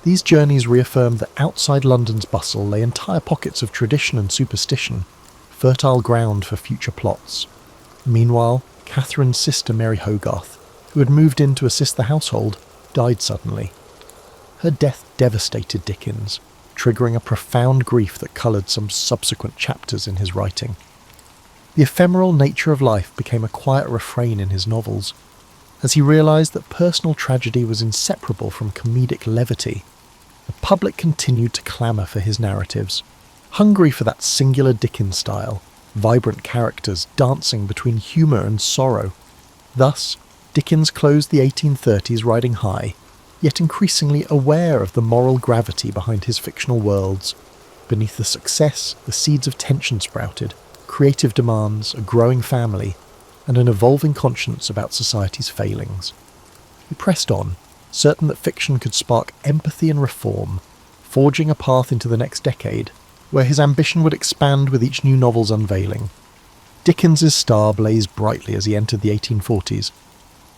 These journeys reaffirmed that outside London's bustle lay entire pockets of tradition and superstition, fertile ground for future plots. Meanwhile, Catherine's sister Mary Hogarth, who had moved in to assist the household, died suddenly. Her death devastated Dickens, triggering a profound grief that coloured some subsequent chapters in his writing. The ephemeral nature of life became a quiet refrain in his novels, as he realised that personal tragedy was inseparable from comedic levity. The public continued to clamour for his narratives, hungry for that singular Dickens style, vibrant characters dancing between humour and sorrow. Thus, Dickens closed the 1830s riding high, yet increasingly aware of the moral gravity behind his fictional worlds. Beneath the success, the seeds of tension sprouted, creative demands, a growing family, and an evolving conscience about society's failings. He pressed on, certain that fiction could spark empathy and reform, forging a path into the next decade, where his ambition would expand with each new novel's unveiling. Dickens's star blazed brightly as he entered the 1840s.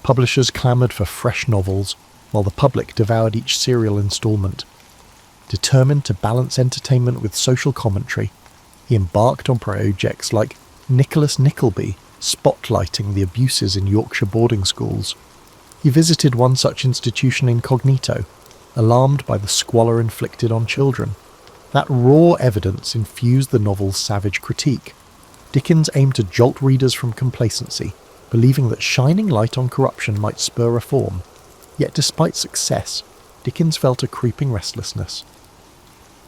Publishers clamoured for fresh novels, while the public devoured each serial instalment. Determined to balance entertainment with social commentary, he embarked on projects like Nicholas Nickleby, spotlighting the abuses in Yorkshire boarding schools. He visited one such institution incognito, alarmed by the squalor inflicted on children. That raw evidence infused the novel's savage critique. Dickens aimed to jolt readers from complacency, believing that shining light on corruption might spur reform. Yet despite success, Dickens felt a creeping restlessness.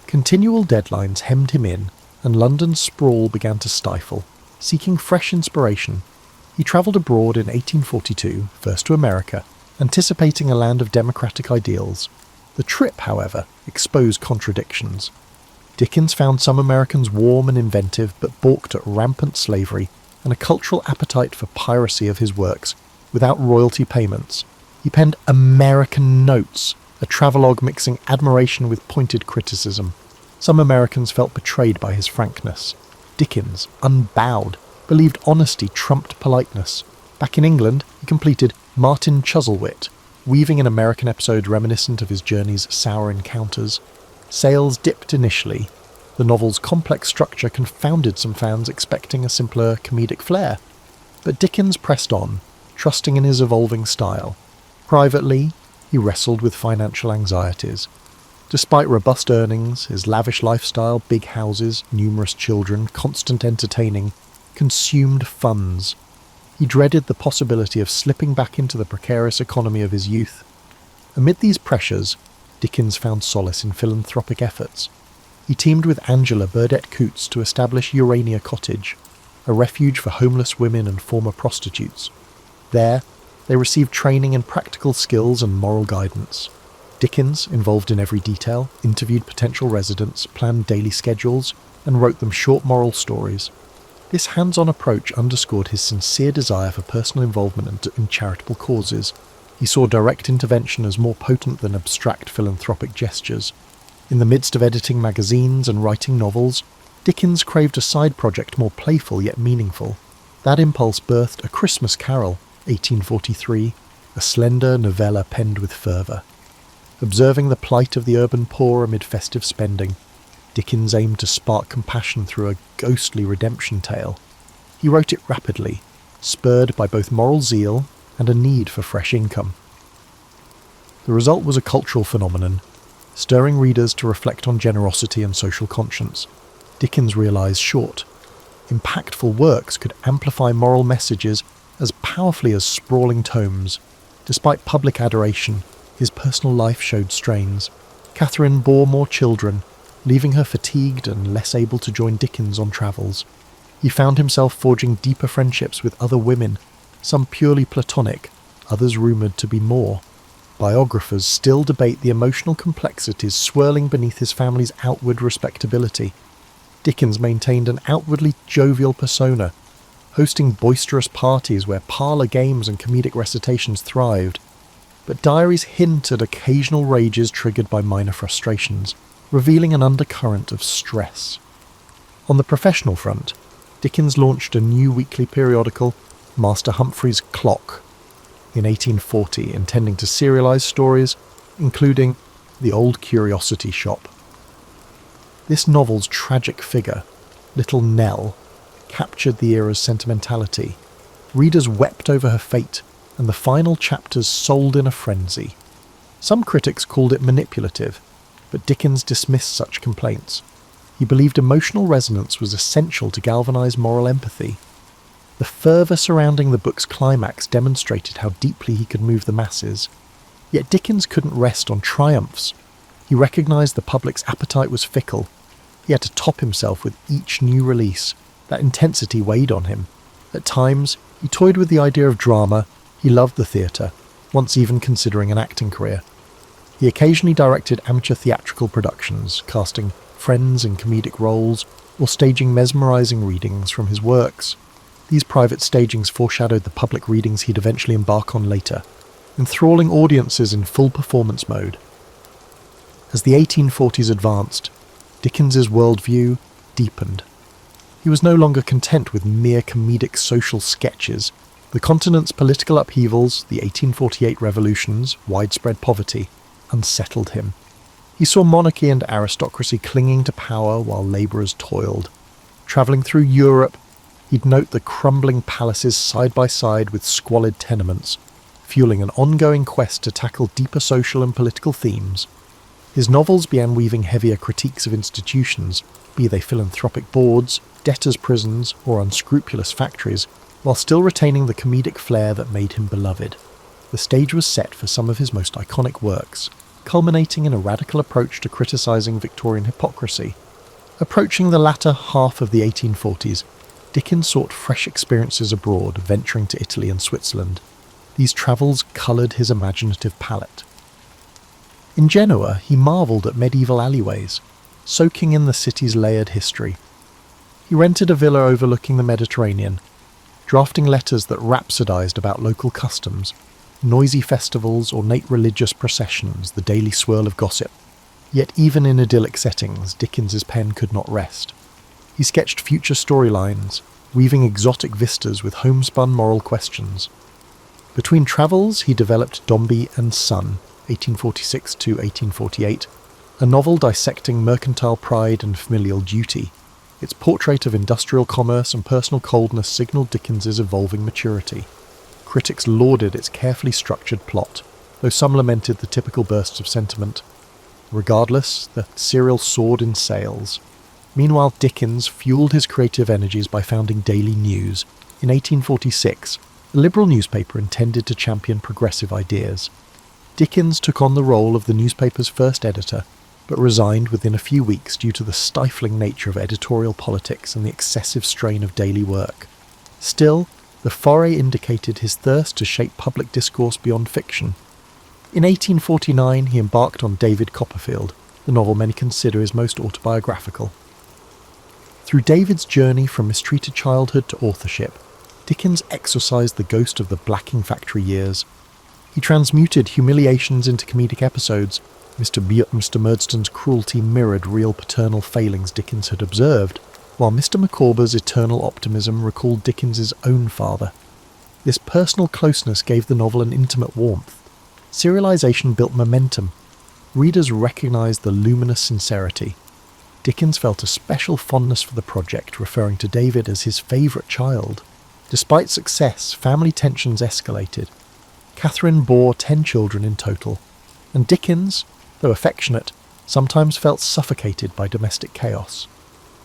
Continual deadlines hemmed him in, and London's sprawl began to stifle. Seeking fresh inspiration, he travelled abroad in 1842, first to America, anticipating a land of democratic ideals. The trip, however, exposed contradictions. Dickens found some Americans warm and inventive, but balked at rampant slavery and a cultural appetite for piracy of his works, without royalty payments. He penned American Notes, a travelogue mixing admiration with pointed criticism. Some Americans felt betrayed by his frankness. Dickens, unbowed, believed honesty trumped politeness. Back in England, he completed Martin Chuzzlewit, weaving an American episode reminiscent of his journey's sour encounters. Sales dipped initially. The novel's complex structure confounded some fans expecting a simpler comedic flair. But Dickens pressed on, trusting in his evolving style. Privately, he wrestled with financial anxieties. Despite robust earnings, his lavish lifestyle, big houses, numerous children, constant entertaining, consumed funds. He dreaded the possibility of slipping back into the precarious economy of his youth. Amid these pressures, Dickens found solace in philanthropic efforts. He teamed with Angela Burdett Coutts to establish Urania Cottage, a refuge for homeless women and former prostitutes. There, They received training in practical skills and moral guidance. Dickens, involved in every detail, interviewed potential residents, planned daily schedules, and wrote them short moral stories. This hands-on approach underscored his sincere desire for personal involvement in charitable causes. He saw direct intervention as more potent than abstract philanthropic gestures. In the midst of editing magazines and writing novels, Dickens craved a side project more playful yet meaningful. That impulse birthed A Christmas Carol, 1843, a slender novella penned with fervour. Observing the plight of the urban poor amid festive spending, Dickens aimed to spark compassion through a ghostly redemption tale. He wrote it rapidly, spurred by both moral zeal and a need for fresh income. The result was a cultural phenomenon, stirring readers to reflect on generosity and social conscience. Dickens realised short, impactful works could amplify moral messages as powerfully as sprawling tomes. Despite public adoration, his personal life showed strains. Catherine bore more children, leaving her fatigued and less able to join Dickens on travels. He found himself forging deeper friendships with other women, some purely platonic, others rumoured to be more. Biographers still debate the emotional complexities swirling beneath his family's outward respectability. Dickens maintained an outwardly jovial persona, hosting boisterous parties where parlour games and comedic recitations thrived. But diaries hint at occasional rages triggered by minor frustrations, revealing an undercurrent of stress. On the professional front, Dickens launched a new weekly periodical, Master Humphrey's Clock, in 1840, intending to serialise stories, including The Old Curiosity Shop. This novel's tragic figure, Little Nell, captured the era's sentimentality. Readers wept over her fate, and the final chapters sold in a frenzy. Some critics called it manipulative, but Dickens dismissed such complaints. He believed emotional resonance was essential to galvanise moral empathy. The fervour surrounding the book's climax demonstrated how deeply he could move the masses. Yet Dickens couldn't rest on triumphs. He recognised the public's appetite was fickle. He had to top himself with each new release. That intensity weighed on him. At times, he toyed with the idea of drama. He loved the theatre, once even considering an acting career. He occasionally directed amateur theatrical productions, casting friends in comedic roles, or staging mesmerising readings from his works. These private stagings foreshadowed the public readings he'd eventually embark on later, enthralling audiences in full performance mode. As the 1840s advanced, Dickens's worldview deepened. He was no longer content with mere comedic social sketches. The continent's political upheavals, the 1848 revolutions, widespread poverty, unsettled him. He saw monarchy and aristocracy clinging to power while labourers toiled. Travelling through Europe, he'd note the crumbling palaces side by side with squalid tenements, fueling an ongoing quest to tackle deeper social and political themes. His novels began weaving heavier critiques of institutions, be they philanthropic boards, debtors' prisons, or unscrupulous factories, while still retaining the comedic flair that made him beloved. The stage was set for some of his most iconic works, culminating in a radical approach to criticising Victorian hypocrisy. Approaching the latter half of the 1840s, Dickens sought fresh experiences abroad, venturing to Italy and Switzerland. These travels coloured his imaginative palette. In Genoa, he marvelled at medieval alleyways, soaking in the city's layered history. He rented a villa overlooking the Mediterranean, drafting letters that rhapsodised about local customs, noisy festivals, ornate religious processions, the daily swirl of gossip. Yet even in idyllic settings, Dickens's pen could not rest. He sketched future storylines, weaving exotic vistas with homespun moral questions. Between travels, he developed Dombey and Son, 1846 to 1848, a novel dissecting mercantile pride and familial duty. Its portrait of industrial commerce and personal coldness signalled Dickens's evolving maturity. Critics lauded its carefully structured plot, though some lamented the typical bursts of sentiment. Regardless, the serial soared in sales. Meanwhile, Dickens fueled his creative energies by founding Daily News. In 1846, a liberal newspaper intended to champion progressive ideas. Dickens took on the role of the newspaper's first editor, but resigned within a few weeks due to the stifling nature of editorial politics and the excessive strain of daily work. Still, the foray indicated his thirst to shape public discourse beyond fiction. In 1849 he embarked on David Copperfield, the novel many consider his most autobiographical. Through David's journey from mistreated childhood to authorship, Dickens exorcised the ghost of the blacking factory years. He transmuted humiliations into comedic episodes. Mr. Murdstone's cruelty mirrored real paternal failings Dickens had observed, while Mr. Micawber's eternal optimism recalled Dickens's own father. This personal closeness gave the novel an intimate warmth. Serialization built momentum. Readers recognised the luminous sincerity. Dickens felt a special fondness for the project, referring to David as his favourite child. Despite success, family tensions escalated. Catherine bore 10 children in total, and Dickens, though affectionate, sometimes felt suffocated by domestic chaos.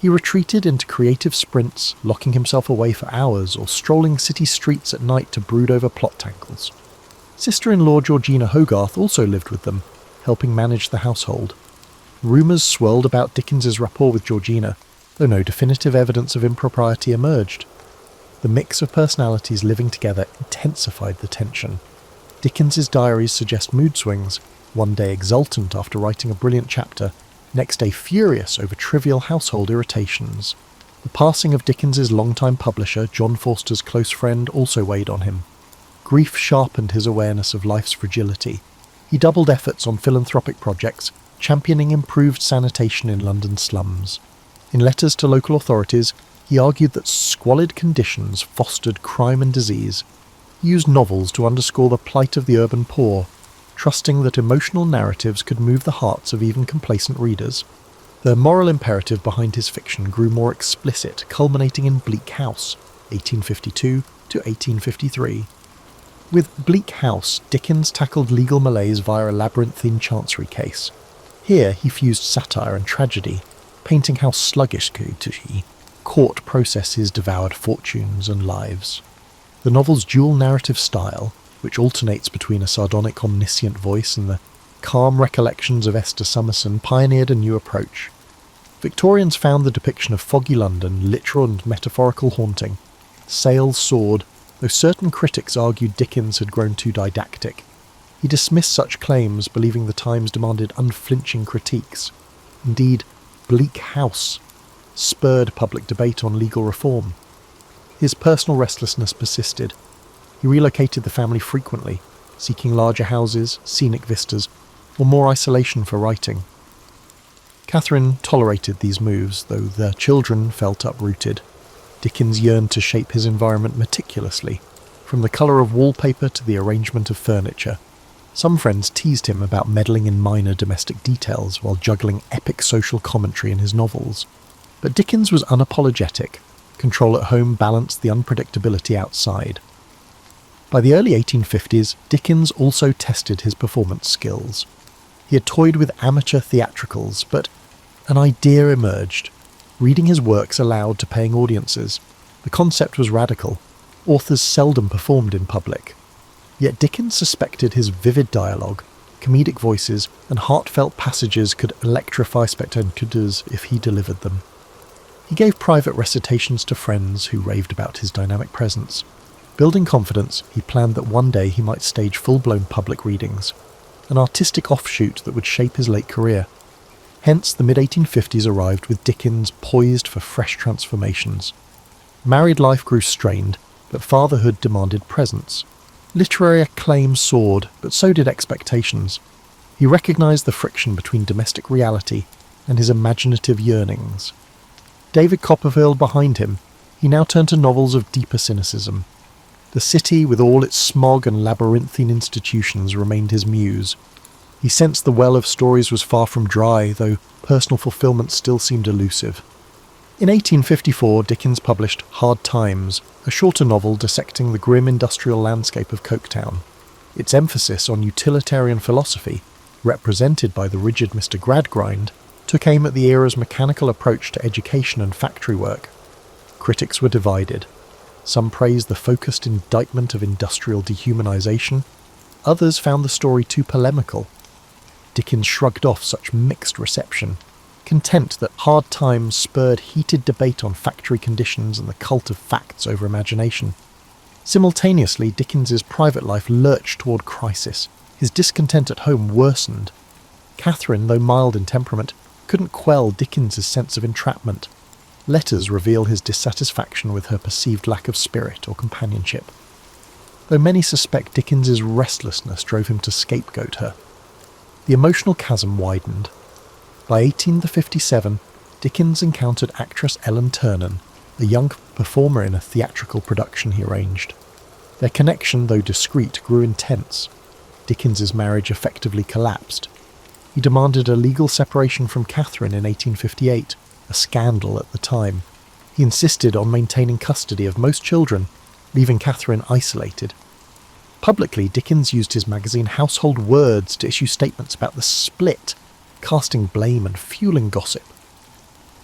He retreated into creative sprints, locking himself away for hours or strolling city streets at night to brood over plot tangles. Sister-in-law Georgina Hogarth also lived with them, helping manage the household. Rumours swirled about Dickens's rapport with Georgina, though no definitive evidence of impropriety emerged. The mix of personalities living together intensified the tension. Dickens's diaries suggest mood swings, one day exultant after writing a brilliant chapter, next day furious over trivial household irritations. The passing of Dickens's longtime publisher, John Forster's close friend, also weighed on him. Grief sharpened his awareness of life's fragility. He doubled efforts on philanthropic projects, championing improved sanitation in London slums. In letters to local authorities, he argued that squalid conditions fostered crime and disease. He used novels to underscore the plight of the urban poor, trusting that emotional narratives could move the hearts of even complacent readers. The moral imperative behind his fiction grew more explicit, culminating in Bleak House, 1852 to 1853. With Bleak House, Dickens tackled legal malaise via a labyrinthine chancery case. Here he fused satire and tragedy, painting how sluggish court processes devoured fortunes and lives. The novel's dual narrative style, which alternates between a sardonic omniscient voice and the calm recollections of Esther Summerson, pioneered a new approach. Victorians found the depiction of foggy London literal and metaphorical haunting. Sails soared, though certain critics argued Dickens had grown too didactic. He dismissed such claims, believing the times demanded unflinching critiques. Indeed, Bleak House spurred public debate on legal reform. His personal restlessness persisted. He relocated the family frequently, seeking larger houses, scenic vistas, or more isolation for writing. Catherine tolerated these moves, though their children felt uprooted. Dickens yearned to shape his environment meticulously, from the colour of wallpaper to the arrangement of furniture. Some friends teased him about meddling in minor domestic details while juggling epic social commentary in his novels. But Dickens was unapologetic. Control at home balanced the unpredictability outside. By the early 1850s, Dickens also tested his performance skills. He had toyed with amateur theatricals, but an idea emerged. Reading his works aloud to paying audiences. The concept was radical. Authors seldom performed in public. Yet Dickens suspected his vivid dialogue, comedic voices, and heartfelt passages could electrify spectators if he delivered them. He gave private recitations to friends who raved about his dynamic presence. Building confidence, he planned that one day he might stage full-blown public readings, an artistic offshoot that would shape his late career. Hence, the mid-1850s arrived with Dickens poised for fresh transformations. Married life grew strained, but fatherhood demanded presence. Literary acclaim soared, but so did expectations. He recognised the friction between domestic reality and his imaginative yearnings. David Copperfield behind him, he now turned to novels of deeper cynicism. The city, with all its smog and labyrinthine institutions, remained his muse. He sensed the well of stories was far from dry, though personal fulfilment still seemed elusive. In 1854, Dickens published Hard Times, a shorter novel dissecting the grim industrial landscape of Coketown. Its emphasis on utilitarian philosophy, represented by the rigid Mr. Gradgrind, took aim at the era's mechanical approach to education and factory work. Critics were divided. Some praised the focused indictment of industrial dehumanization. Others found the story too polemical. Dickens shrugged off such mixed reception, content that Hard Times spurred heated debate on factory conditions and the cult of facts over imagination. Simultaneously, Dickens's private life lurched toward crisis. His discontent at home worsened. Catherine, though mild in temperament, couldn't quell Dickens's sense of entrapment. Letters reveal his dissatisfaction with her perceived lack of spirit or companionship, though many suspect Dickens's restlessness drove him to scapegoat her. The emotional chasm widened. By 1857, Dickens encountered actress Ellen Ternan, a young performer in a theatrical production he arranged. Their connection, though discreet, grew intense. Dickens's marriage effectively collapsed. He demanded a legal separation from Catherine in 1858, a scandal at the time. He insisted on maintaining custody of most children, leaving Catherine isolated. Publicly, Dickens used his magazine Household Words to issue statements about the split, casting blame and fueling gossip.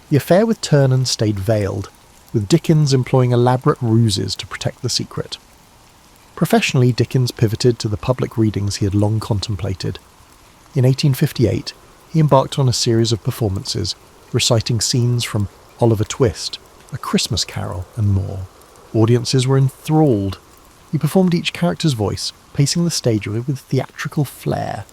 The affair with Ternan stayed veiled, with Dickens employing elaborate ruses to protect the secret. Professionally, Dickens pivoted to the public readings he had long contemplated. In 1858, he embarked on a series of performances, reciting scenes from Oliver Twist, A Christmas Carol, and more. Audiences were enthralled. He performed each character's voice, pacing the stage with theatrical flair.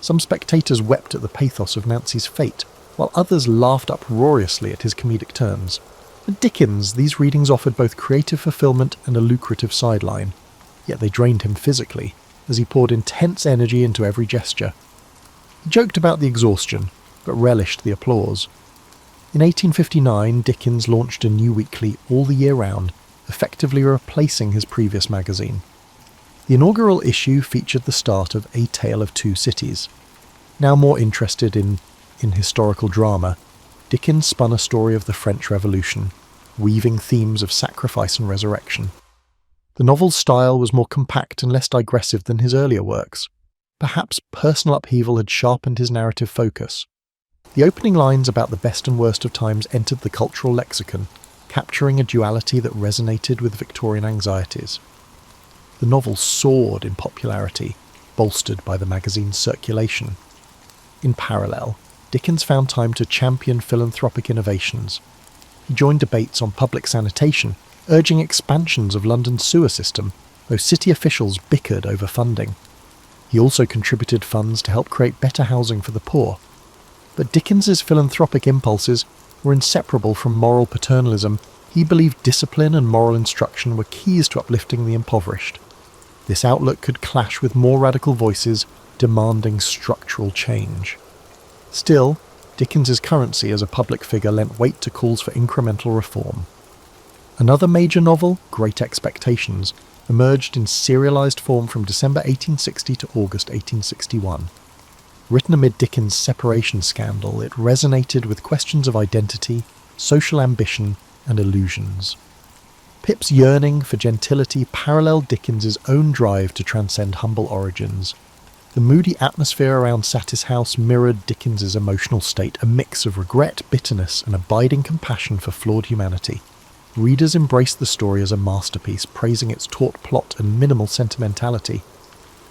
Some spectators wept at the pathos of Nancy's fate, while others laughed uproariously at his comedic turns. For Dickens, these readings offered both creative fulfillment and a lucrative sideline, yet they drained him physically, as he poured intense energy into every gesture. He joked about the exhaustion, but relished the applause. In 1859, Dickens launched a new weekly all the year round, effectively replacing his previous magazine. The inaugural issue featured the start of A Tale of Two Cities. Now more interested in historical drama, Dickens spun a story of the French Revolution, weaving themes of sacrifice and resurrection. The novel's style was more compact and less digressive than his earlier works. Perhaps personal upheaval had sharpened his narrative focus. The opening lines about the best and worst of times entered the cultural lexicon, capturing a duality that resonated with Victorian anxieties. The novel soared in popularity, bolstered by the magazine's circulation. In parallel, Dickens found time to champion philanthropic innovations. He joined debates on public sanitation, urging expansions of London's sewer system, though city officials bickered over funding. He also contributed funds to help create better housing for the poor. But Dickens's philanthropic impulses were inseparable from moral paternalism. He believed discipline and moral instruction were keys to uplifting the impoverished. This outlook could clash with more radical voices demanding structural change. Still, Dickens's currency as a public figure lent weight to calls for incremental reform. Another major novel, Great Expectations, emerged in serialized form from December 1860 to August 1861. Written amid Dickens' separation scandal, it resonated with questions of identity, social ambition, and illusions. Pip's yearning for gentility paralleled Dickens's own drive to transcend humble origins. The moody atmosphere around Satis House mirrored Dickens's emotional state, a mix of regret, bitterness, and abiding compassion for flawed humanity. Readers embraced the story as a masterpiece, praising its taut plot and minimal sentimentality.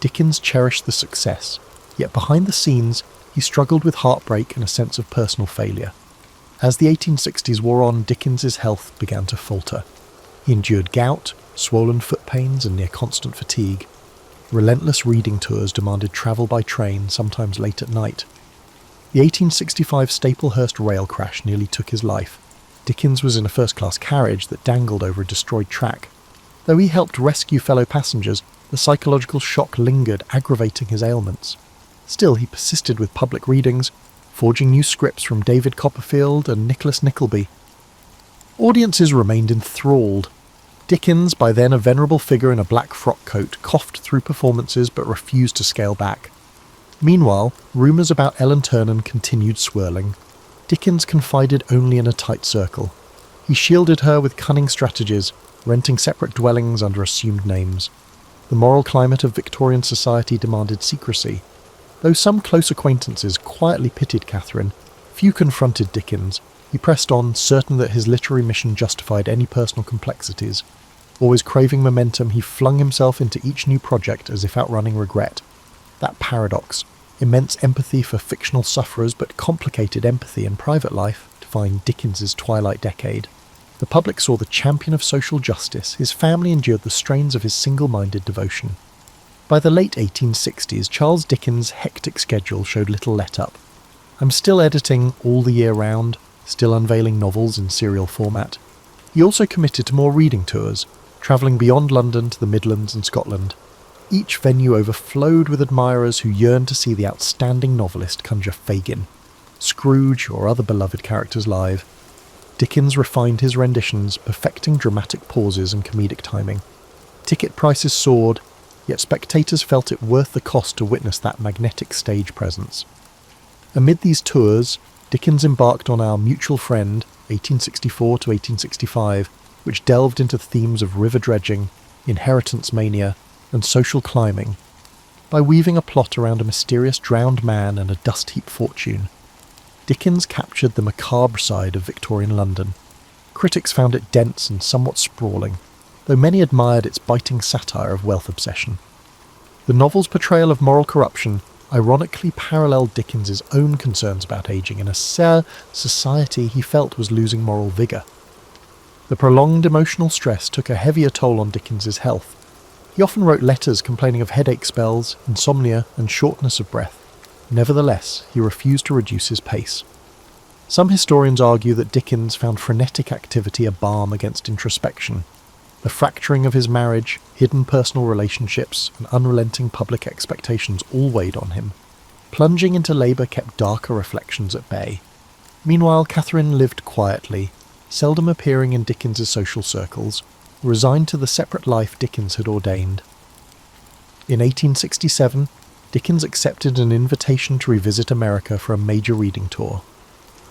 Dickens cherished the success, yet behind the scenes, he struggled with heartbreak and a sense of personal failure. As the 1860s wore on, Dickens's health began to falter. He endured gout, swollen foot pains, and near constant fatigue. Relentless reading tours demanded travel by train, sometimes late at night. The 1865 Staplehurst rail crash nearly took his life. Dickens was in a first-class carriage that dangled over a destroyed track. Though he helped rescue fellow passengers, the psychological shock lingered, aggravating his ailments. Still, he persisted with public readings, forging new scripts from David Copperfield and Nicholas Nickleby. Audiences remained enthralled. Dickens, by then a venerable figure in a black frock coat, coughed through performances but refused to scale back. Meanwhile, rumours about Ellen Ternan continued swirling. Dickens confided only in a tight circle. He shielded her with cunning strategies, renting separate dwellings under assumed names. The moral climate of Victorian society demanded secrecy. Though some close acquaintances quietly pitied Catherine, few confronted Dickens. He pressed on, certain that his literary mission justified any personal complexities. Always craving momentum, he flung himself into each new project as if outrunning regret. That paradox, immense empathy for fictional sufferers but complicated empathy in private life, defined Dickens's twilight decade. The public saw the champion of social justice, his family endured the strains of his single-minded devotion. By the late 1860s, Charles Dickens' hectic schedule showed little let-up. I'm still editing all the year round, still unveiling novels in serial format. He also committed to more reading tours, travelling beyond London to the Midlands and Scotland. Each venue overflowed with admirers who yearned to see the outstanding novelist conjure Fagin, Scrooge, or other beloved characters live. Dickens refined his renditions, perfecting dramatic pauses and comedic timing. Ticket prices soared, yet spectators felt it worth the cost to witness that magnetic stage presence. Amid these tours, Dickens embarked on Our Mutual Friend, 1864 to 1865, which delved into themes of river dredging, inheritance mania, and social climbing. By weaving a plot around a mysterious drowned man and a dust-heap fortune, Dickens captured the macabre side of Victorian London. Critics found it dense and somewhat sprawling, though many admired its biting satire of wealth obsession. The novel's portrayal of moral corruption ironically paralleled Dickens's own concerns about ageing in a society he felt was losing moral vigour. The prolonged emotional stress took a heavier toll on Dickens's health. He often wrote letters complaining of headache spells, insomnia, and shortness of breath. Nevertheless, he refused to reduce his pace. Some historians argue that Dickens found frenetic activity a balm against introspection. The fracturing of his marriage, hidden personal relationships, and unrelenting public expectations all weighed on him. Plunging into labour kept darker reflections at bay. Meanwhile, Catherine lived quietly, seldom appearing in Dickens's social circles, resigned to the separate life Dickens had ordained. In 1867, Dickens accepted an invitation to revisit America for a major reading tour.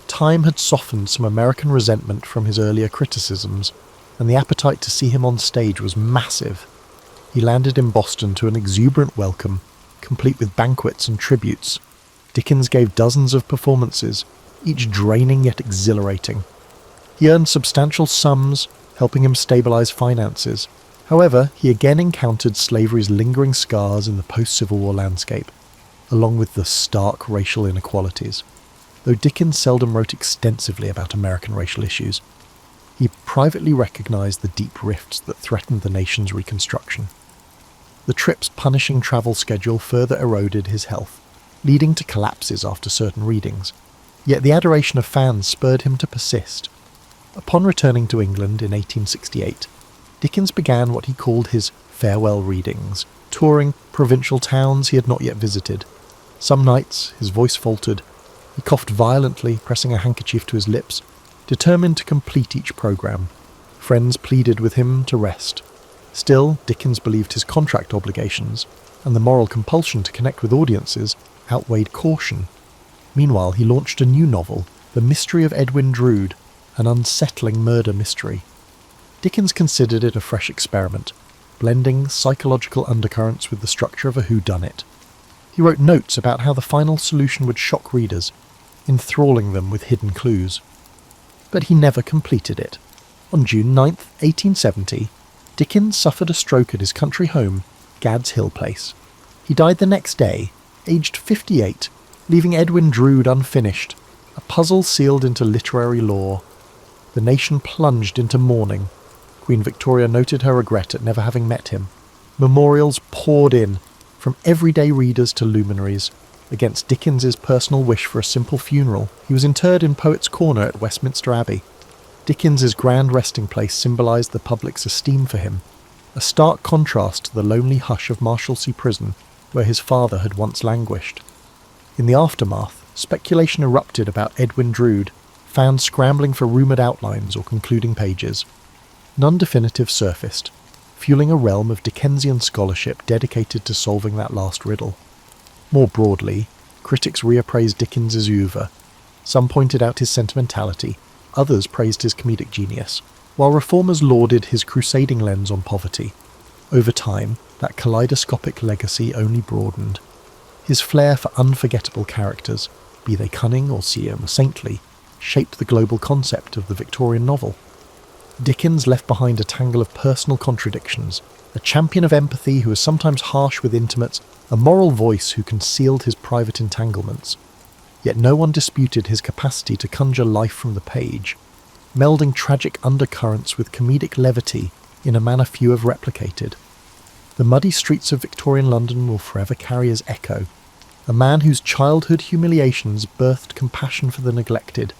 Time had softened some American resentment from his earlier criticisms, and the appetite to see him on stage was massive. He landed in Boston to an exuberant welcome, complete with banquets and tributes. Dickens gave dozens of performances, each draining yet exhilarating. He earned substantial sums, helping him stabilise finances. However, he again encountered slavery's lingering scars in the post-Civil War landscape, along with the stark racial inequalities. Though Dickens seldom wrote extensively about American racial issues, he privately recognised the deep rifts that threatened the nation's reconstruction. The trip's punishing travel schedule further eroded his health, leading to collapses after certain readings. Yet the adoration of fans spurred him to persist. Upon returning to England in 1868, Dickens began what he called his farewell readings, touring provincial towns he had not yet visited. Some nights his voice faltered. He coughed violently, pressing a handkerchief to his lips, determined to complete each programme. Friends pleaded with him to rest. Still, Dickens believed his contract obligations, and the moral compulsion to connect with audiences, outweighed caution. Meanwhile, he launched a new novel, The Mystery of Edwin Drood, an unsettling murder mystery. Dickens considered it a fresh experiment, blending psychological undercurrents with the structure of a whodunit. He wrote notes about how the final solution would shock readers, enthralling them with hidden clues. But he never completed it. On June 9, 1870, Dickens suffered a stroke at his country home, Gad's Hill Place. He died the next day, aged 58, leaving Edwin Drood unfinished, a puzzle sealed into literary lore. The nation plunged into mourning. Queen Victoria noted her regret at never having met him. Memorials poured in, from everyday readers to luminaries. Against Dickens's personal wish for a simple funeral, he was interred in Poets' Corner at Westminster Abbey. Dickens's grand resting place symbolised the public's esteem for him, a stark contrast to the lonely hush of Marshalsea Prison, where his father had once languished. In the aftermath, speculation erupted about Edwin Drood, fans scrambling for rumoured outlines or concluding pages. None definitive surfaced, fueling a realm of Dickensian scholarship dedicated to solving that last riddle. More broadly, critics reappraised Dickens's oeuvre. Some pointed out his sentimentality, others praised his comedic genius, while reformers lauded his crusading lens on poverty. Over time, that kaleidoscopic legacy only broadened. His flair for unforgettable characters, be they cunning or saintly, shaped the global concept of the Victorian novel. Dickens left behind a tangle of personal contradictions, a champion of empathy who was sometimes harsh with intimates, a moral voice who concealed his private entanglements. Yet no one disputed his capacity to conjure life from the page. melding tragic undercurrents with comedic levity in a manner few have replicated. The muddy streets of Victorian London will forever carry his echo, a man whose childhood humiliations birthed compassion for the neglected,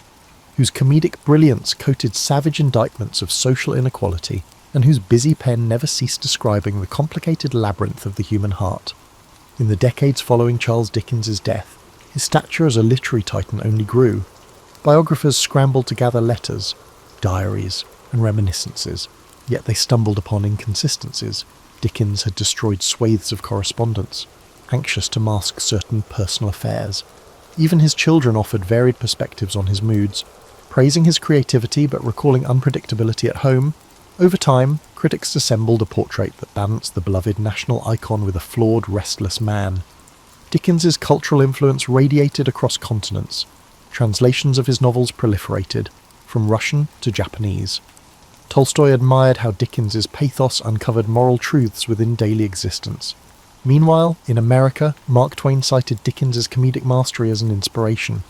whose comedic brilliance coated savage indictments of social inequality, and whose busy pen never ceased describing the complicated labyrinth of the human heart. In the decades following Charles Dickens's death, his stature as a literary titan only grew. Biographers scrambled to gather letters, diaries, and reminiscences, yet they stumbled upon inconsistencies. Dickens had destroyed swathes of correspondence, anxious to mask certain personal affairs. Even his children offered varied perspectives on his moods, praising his creativity but recalling unpredictability at home. Over time, critics assembled a portrait that balanced the beloved national icon with a flawed, restless man. Dickens's cultural influence radiated across continents. Translations of his novels proliferated, from Russian to Japanese. Tolstoy admired how Dickens's pathos uncovered moral truths within daily existence. Meanwhile, in America, Mark Twain cited Dickens's comedic mastery as an inspiration.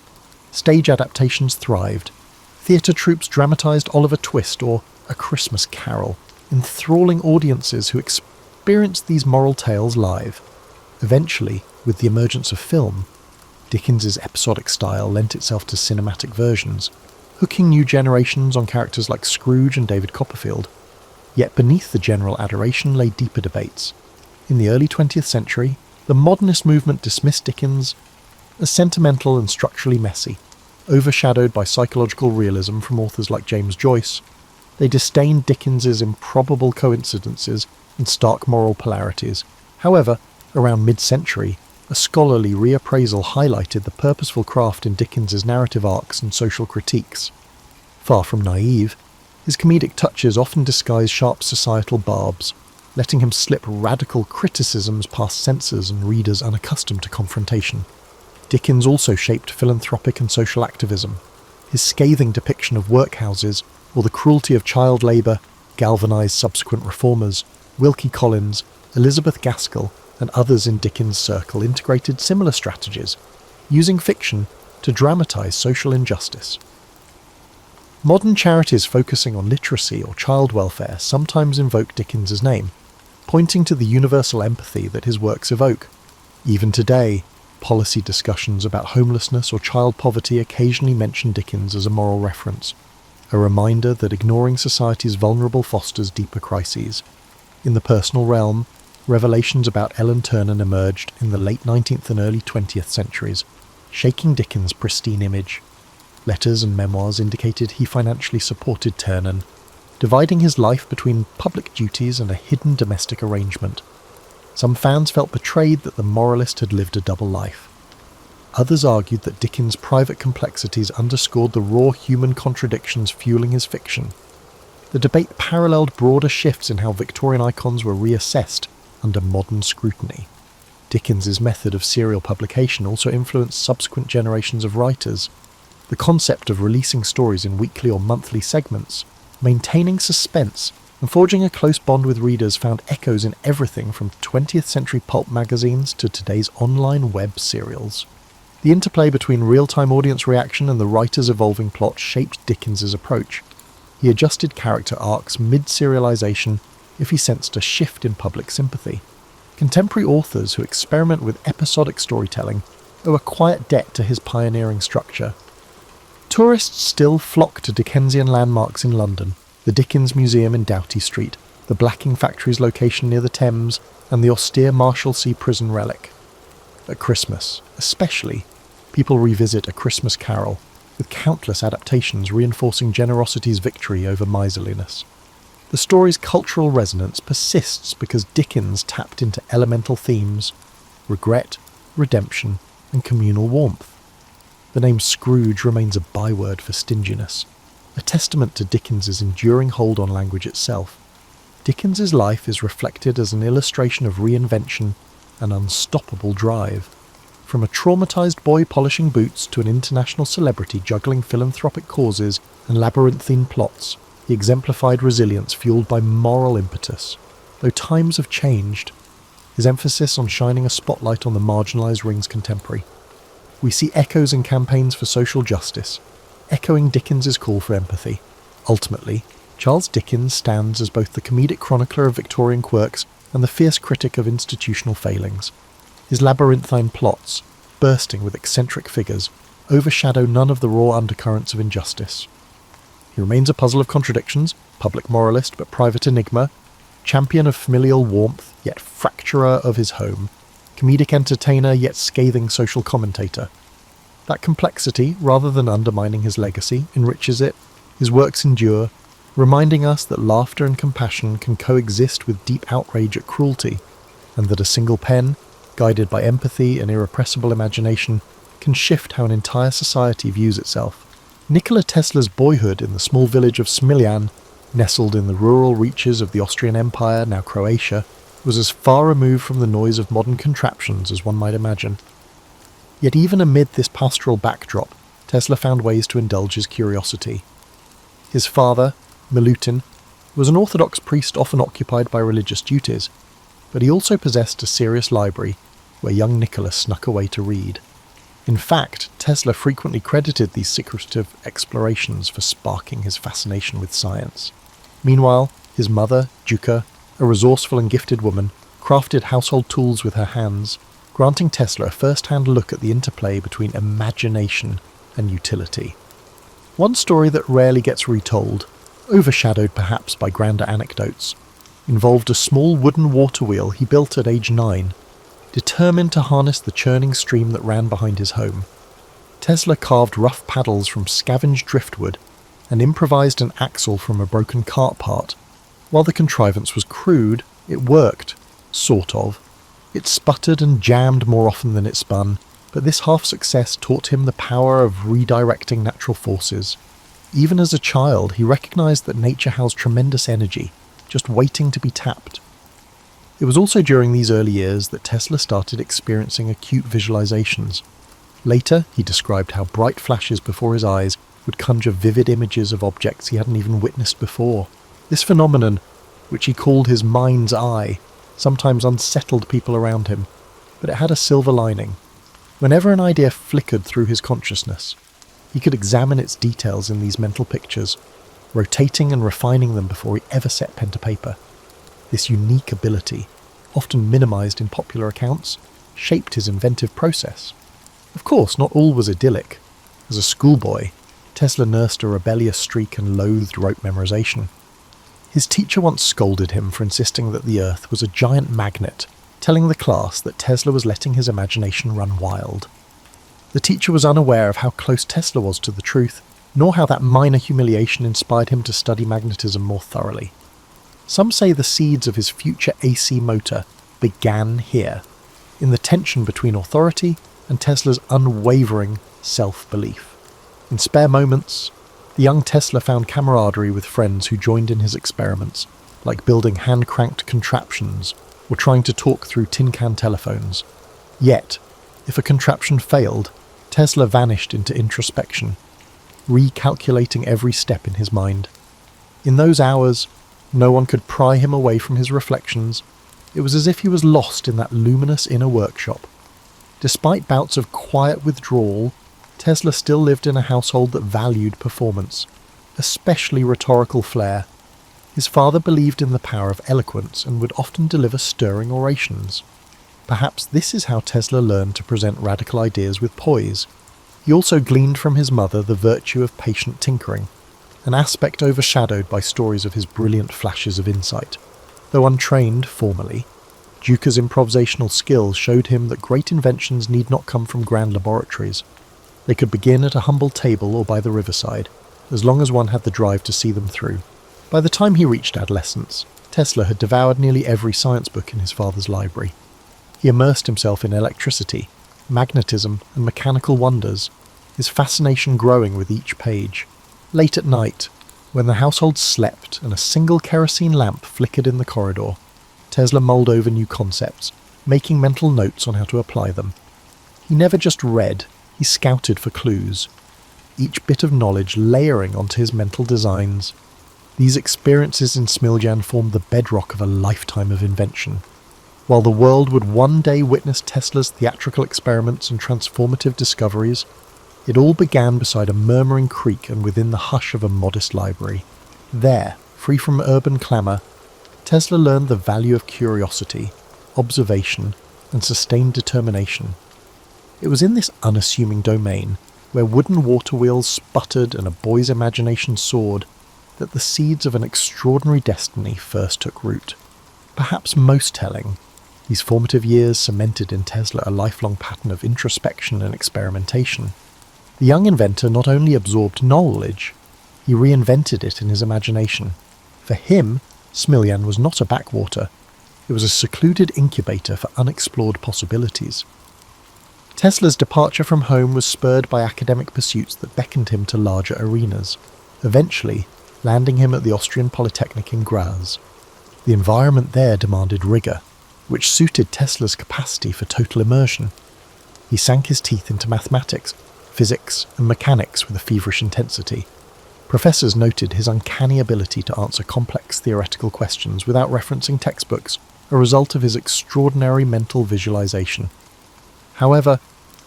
Stage adaptations thrived. Theatre troupes dramatised Oliver Twist or A Christmas Carol, enthralling audiences who experienced these moral tales live. Eventually, with the emergence of film, Dickens's episodic style lent itself to cinematic versions, hooking new generations on characters like Scrooge and David Copperfield. Yet beneath the general adoration lay deeper debates. In the early 20th century, the modernist movement dismissed Dickens as sentimental and structurally messy. Overshadowed by psychological realism from authors like James Joyce, they disdained Dickens's improbable coincidences and stark moral polarities. However, around mid-century, a scholarly reappraisal highlighted the purposeful craft in Dickens's narrative arcs and social critiques. Far from naive, his comedic touches often disguise sharp societal barbs, letting him slip radical criticisms past censors and readers unaccustomed to confrontation. Dickens also shaped philanthropic and social activism. His scathing depiction of workhouses, or the cruelty of child labour, galvanised subsequent reformers. Wilkie Collins, Elizabeth Gaskell, and others in Dickens' circle integrated similar strategies, using fiction to dramatise social injustice. Modern charities focusing on literacy or child welfare sometimes invoke Dickens's name, pointing to the universal empathy that his works evoke. Even today, policy discussions about homelessness or child poverty occasionally mention Dickens as a moral reference, a reminder that ignoring society's vulnerable fosters deeper crises. In the personal realm, revelations about Ellen Ternan emerged in the late 19th and early 20th centuries, shaking Dickens' pristine image. Letters and memoirs indicated he financially supported Ternan, dividing his life between public duties and a hidden domestic arrangement. Some fans felt betrayed that the moralist had lived a double life. Others argued that Dickens' private complexities underscored the raw human contradictions fueling his fiction. The debate paralleled broader shifts in how Victorian icons were reassessed under modern scrutiny. Dickens's method of serial publication also influenced subsequent generations of writers. The concept of releasing stories in weekly or monthly segments, maintaining suspense, and forging a close bond with readers found echoes in everything from 20th century pulp magazines to today's online web serials. The interplay between real-time audience reaction and the writer's evolving plot shaped Dickens's approach. He adjusted character arcs mid-serialization if he sensed a shift in public sympathy. Contemporary authors who experiment with episodic storytelling owe a quiet debt to his pioneering structure. Tourists still flock to Dickensian landmarks in London, the Dickens Museum in Doughty Street, the blacking factory's location near the Thames, and the austere Marshalsea prison relic. At Christmas, especially, people revisit A Christmas Carol, with countless adaptations reinforcing generosity's victory over miserliness. The story's cultural resonance persists because Dickens tapped into elemental themes: regret, redemption, and communal warmth. The name Scrooge remains a byword for stinginess, a testament to Dickens's enduring hold on language itself. Dickens's life is reflected as an illustration of reinvention and unstoppable drive. From a traumatized boy polishing boots to an international celebrity juggling philanthropic causes and labyrinthine plots, he exemplified resilience fueled by moral impetus. Though times have changed, his emphasis on shining a spotlight on the marginalized rings contemporary. We see echoes in campaigns for social justice, echoing Dickens's call for empathy. Ultimately, Charles Dickens stands as both the comedic chronicler of Victorian quirks and the fierce critic of institutional failings. His labyrinthine plots, bursting with eccentric figures, overshadow none of the raw undercurrents of injustice. He remains a puzzle of contradictions, public moralist but private enigma, champion of familial warmth yet fracturer of his home, comedic entertainer yet scathing social commentator. That complexity, rather than undermining his legacy, enriches it. His works endure, reminding us that laughter and compassion can coexist with deep outrage at cruelty, and that a single pen, guided by empathy and irrepressible imagination, can shift how an entire society views itself. Nikola Tesla's boyhood in the small village of Smiljan, nestled in the rural reaches of the Austrian Empire, now Croatia, was as far removed from the noise of modern contraptions as one might imagine. Yet even amid this pastoral backdrop, Tesla found ways to indulge his curiosity. His father, Milutin, was an Orthodox priest often occupied by religious duties, but he also possessed a serious library where young Nikola snuck away to read. In fact, Tesla frequently credited these secretive explorations for sparking his fascination with science. Meanwhile, his mother, Juka, a resourceful and gifted woman, crafted household tools with her hands, granting Tesla a first-hand look at the interplay between imagination and utility. One story that rarely gets retold, overshadowed perhaps by grander anecdotes, involved a small wooden water wheel he built at age 9, determined to harness the churning stream that ran behind his home. Tesla carved rough paddles from scavenged driftwood and improvised an axle from a broken cart part. While the contrivance was crude, it worked, sort of. It sputtered and jammed more often than it spun, but this half-success taught him the power of redirecting natural forces. Even as a child, he recognized that nature housed tremendous energy, just waiting to be tapped. It was also during these early years that Tesla started experiencing acute visualizations. Later, he described how bright flashes before his eyes would conjure vivid images of objects he hadn't even witnessed before. This phenomenon, which he called his mind's eye, sometimes unsettled people around him, but it had a silver lining. Whenever an idea flickered through his consciousness, he could examine its details in these mental pictures, rotating and refining them before he ever set pen to paper. This unique ability, often minimized in popular accounts, shaped his inventive process. Of course, not all was idyllic. As a schoolboy, Tesla nursed a rebellious streak and loathed rote memorization. His teacher once scolded him for insisting that the Earth was a giant magnet, telling the class that Tesla was letting his imagination run wild. The teacher was unaware of how close Tesla was to the truth, nor how that minor humiliation inspired him to study magnetism more thoroughly. Some say the seeds of his future AC motor began here, in the tension between authority and Tesla's unwavering self-belief. In spare moments, the young Tesla found camaraderie with friends who joined in his experiments, like building hand-cranked contraptions or trying to talk through tin can telephones. Yet, if a contraption failed, Tesla vanished into introspection, recalculating every step in his mind. In those hours, no one could pry him away from his reflections. It was as if he was lost in that luminous inner workshop. Despite bouts of quiet withdrawal, Tesla still lived in a household that valued performance, especially rhetorical flair. His father believed in the power of eloquence and would often deliver stirring orations. Perhaps this is how Tesla learned to present radical ideas with poise. He also gleaned from his mother the virtue of patient tinkering, an aspect overshadowed by stories of his brilliant flashes of insight. Though untrained formally, Juka's improvisational skills showed him that great inventions need not come from grand laboratories. They could begin at a humble table or by the riverside, as long as one had the drive to see them through. By the time he reached adolescence, Tesla had devoured nearly every science book in his father's library. He immersed himself in electricity, magnetism, and mechanical wonders, his fascination growing with each page. Late at night, when the household slept and a single kerosene lamp flickered in the corridor, Tesla mulled over new concepts, making mental notes on how to apply them. He never just read, he scouted for clues, each bit of knowledge layering onto his mental designs. These experiences in Smiljan formed the bedrock of a lifetime of invention. While the world would one day witness Tesla's theatrical experiments and transformative discoveries, It all began beside a murmuring creek and within the hush of a modest library. There, free from urban clamour, Tesla learned the value of curiosity, observation, and sustained determination. It was in this unassuming domain, where wooden water wheels sputtered and a boy's imagination soared, that the seeds of an extraordinary destiny first took root. Perhaps most telling, these formative years cemented in Tesla a lifelong pattern of introspection and experimentation. The young inventor not only absorbed knowledge, he reinvented it in his imagination. For him, Smiljan was not a backwater. It was a secluded incubator for unexplored possibilities. Tesla's departure from home was spurred by academic pursuits that beckoned him to larger arenas, eventually landing him at the Austrian Polytechnic in Graz. The environment there demanded rigour, which suited Tesla's capacity for total immersion. He sank his teeth into mathematics, physics, and mechanics with a feverish intensity. Professors noted his uncanny ability to answer complex theoretical questions without referencing textbooks, a result of his extraordinary mental visualization. However,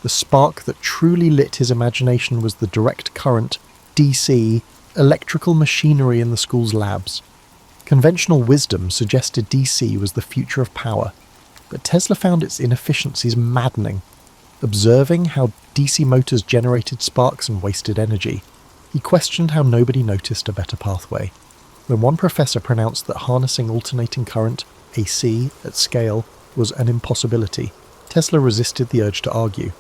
the spark that truly lit his imagination was the direct current, DC, electrical machinery in the school's labs. Conventional wisdom suggested DC was the future of power, but Tesla found its inefficiencies maddening. Observing how DC motors generated sparks and wasted energy, he questioned how nobody noticed a better pathway. When one professor pronounced that harnessing alternating current, AC, at scale, was an impossibility, Tesla resisted the urge to argue.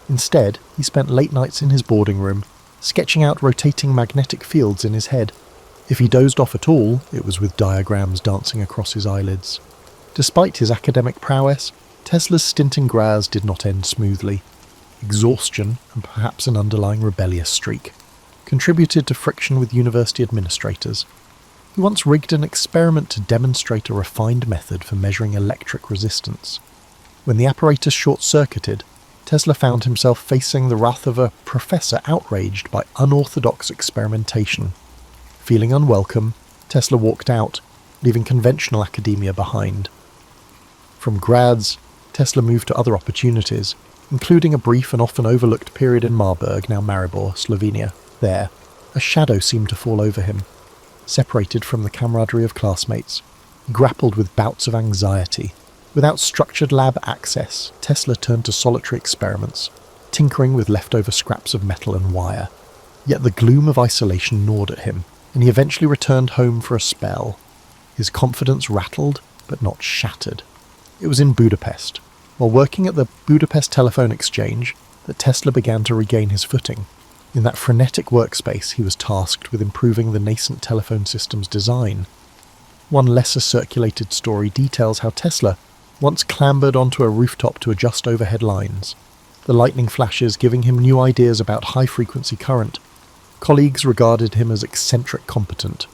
Instead, he spent late nights in his boarding room, sketching out rotating magnetic fields in his head. If he dozed off at all, it was with diagrams dancing across his eyelids. Despite his academic prowess, Tesla's stint in Graz did not end smoothly. Exhaustion, and perhaps an underlying rebellious streak, contributed to friction with university administrators. He once rigged an experiment to demonstrate a refined method for measuring electric resistance. When the apparatus short-circuited, Tesla found himself facing the wrath of a professor outraged by unorthodox experimentation. Feeling unwelcome, Tesla walked out, leaving conventional academia behind. From Graz, Tesla moved to other opportunities, including a brief and often overlooked period in Marburg, now Maribor, Slovenia. There, a shadow seemed to fall over him. Separated from the camaraderie of classmates, he grappled with bouts of anxiety. Without structured lab access, Tesla turned to solitary experiments, tinkering with leftover scraps of metal and wire. Yet the gloom of isolation gnawed at him, and he eventually returned home for a spell. His confidence rattled, but not shattered. It was in Budapest, while working at the Budapest Telephone Exchange, that Tesla began to regain his footing. In that frenetic workspace, he was tasked with improving the nascent telephone system's design. One lesser circulated story details how Tesla once clambered onto a rooftop to adjust overhead lines, the lightning flashes giving him new ideas about high-frequency current. Colleagues regarded him as eccentric competent.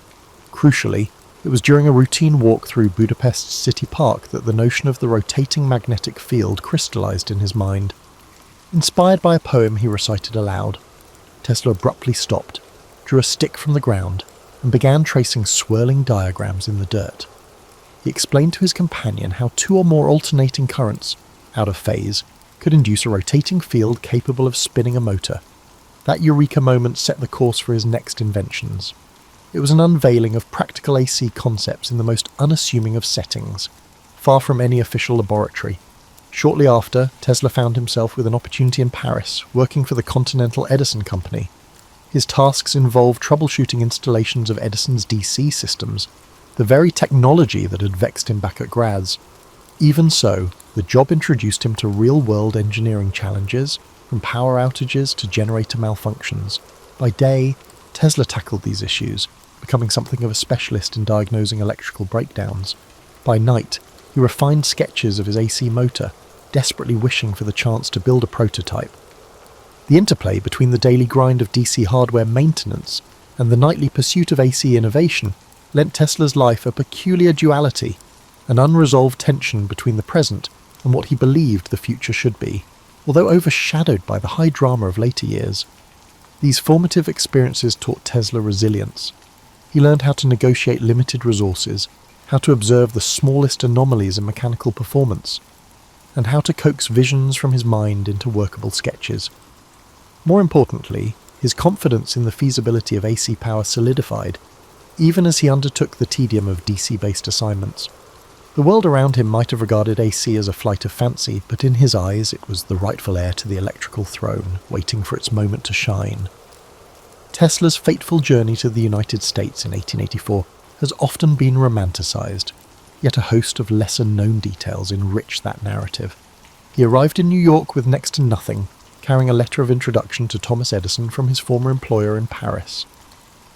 Crucially, it was during a routine walk through Budapest's city park that the notion of the rotating magnetic field crystallized in his mind. Inspired by a poem he recited aloud, Tesla abruptly stopped, drew a stick from the ground, and began tracing swirling diagrams in the dirt. He explained to his companion how two or more alternating currents, out of phase, could induce a rotating field capable of spinning a motor. That eureka moment set the course for his next inventions. It was an unveiling of practical AC concepts in the most unassuming of settings, far from any official laboratory. Shortly after, Tesla found himself with an opportunity in Paris, working for the Continental Edison Company. His tasks involved troubleshooting installations of Edison's DC systems, the very technology that had vexed him back at Graz. Even so, the job introduced him to real-world engineering challenges, from power outages to generator malfunctions. By day, Tesla tackled these issues, becoming something of a specialist in diagnosing electrical breakdowns. By night, he refined sketches of his AC motor, desperately wishing for the chance to build a prototype. The interplay between the daily grind of DC hardware maintenance and the nightly pursuit of AC innovation lent Tesla's life a peculiar duality, an unresolved tension between the present and what he believed the future should be. Although overshadowed by the high drama of later years, these formative experiences taught Tesla resilience. He learned how to negotiate limited resources, how to observe the smallest anomalies in mechanical performance, and how to coax visions from his mind into workable sketches. More importantly, his confidence in the feasibility of AC power solidified, even as he undertook the tedium of DC-based assignments. The world around him might have regarded AC as a flight of fancy, but in his eyes it was the rightful heir to the electrical throne, waiting for its moment to shine. Tesla's fateful journey to the United States in 1884 has often been romanticised, yet a host of lesser-known details enrich that narrative. He arrived in New York with next to nothing, carrying a letter of introduction to Thomas Edison from his former employer in Paris.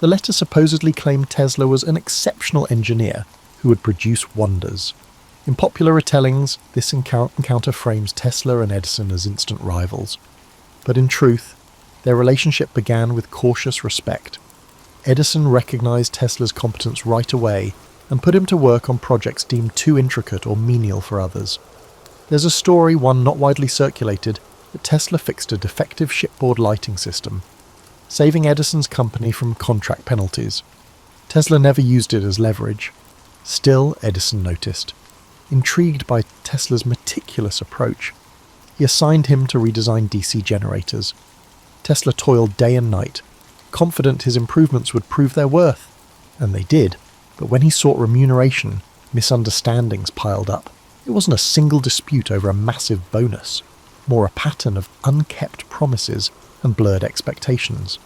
The letter supposedly claimed Tesla was an exceptional engineer who would produce wonders. In popular retellings, this encounter frames Tesla and Edison as instant rivals. But in truth, their relationship began with cautious respect. Edison recognised Tesla's competence right away and put him to work on projects deemed too intricate or menial for others. There's a story, one not widely circulated, that Tesla fixed a defective shipboard lighting system, saving Edison's company from contract penalties. Tesla never used it as leverage. Still, Edison noticed. Intrigued by Tesla's meticulous approach, he assigned him to redesign DC generators. Tesla toiled day and night, confident his improvements would prove their worth. And they did, but when he sought remuneration, misunderstandings piled up. It wasn't a single dispute over a massive bonus, more a pattern of unkept promises and blurred expectations.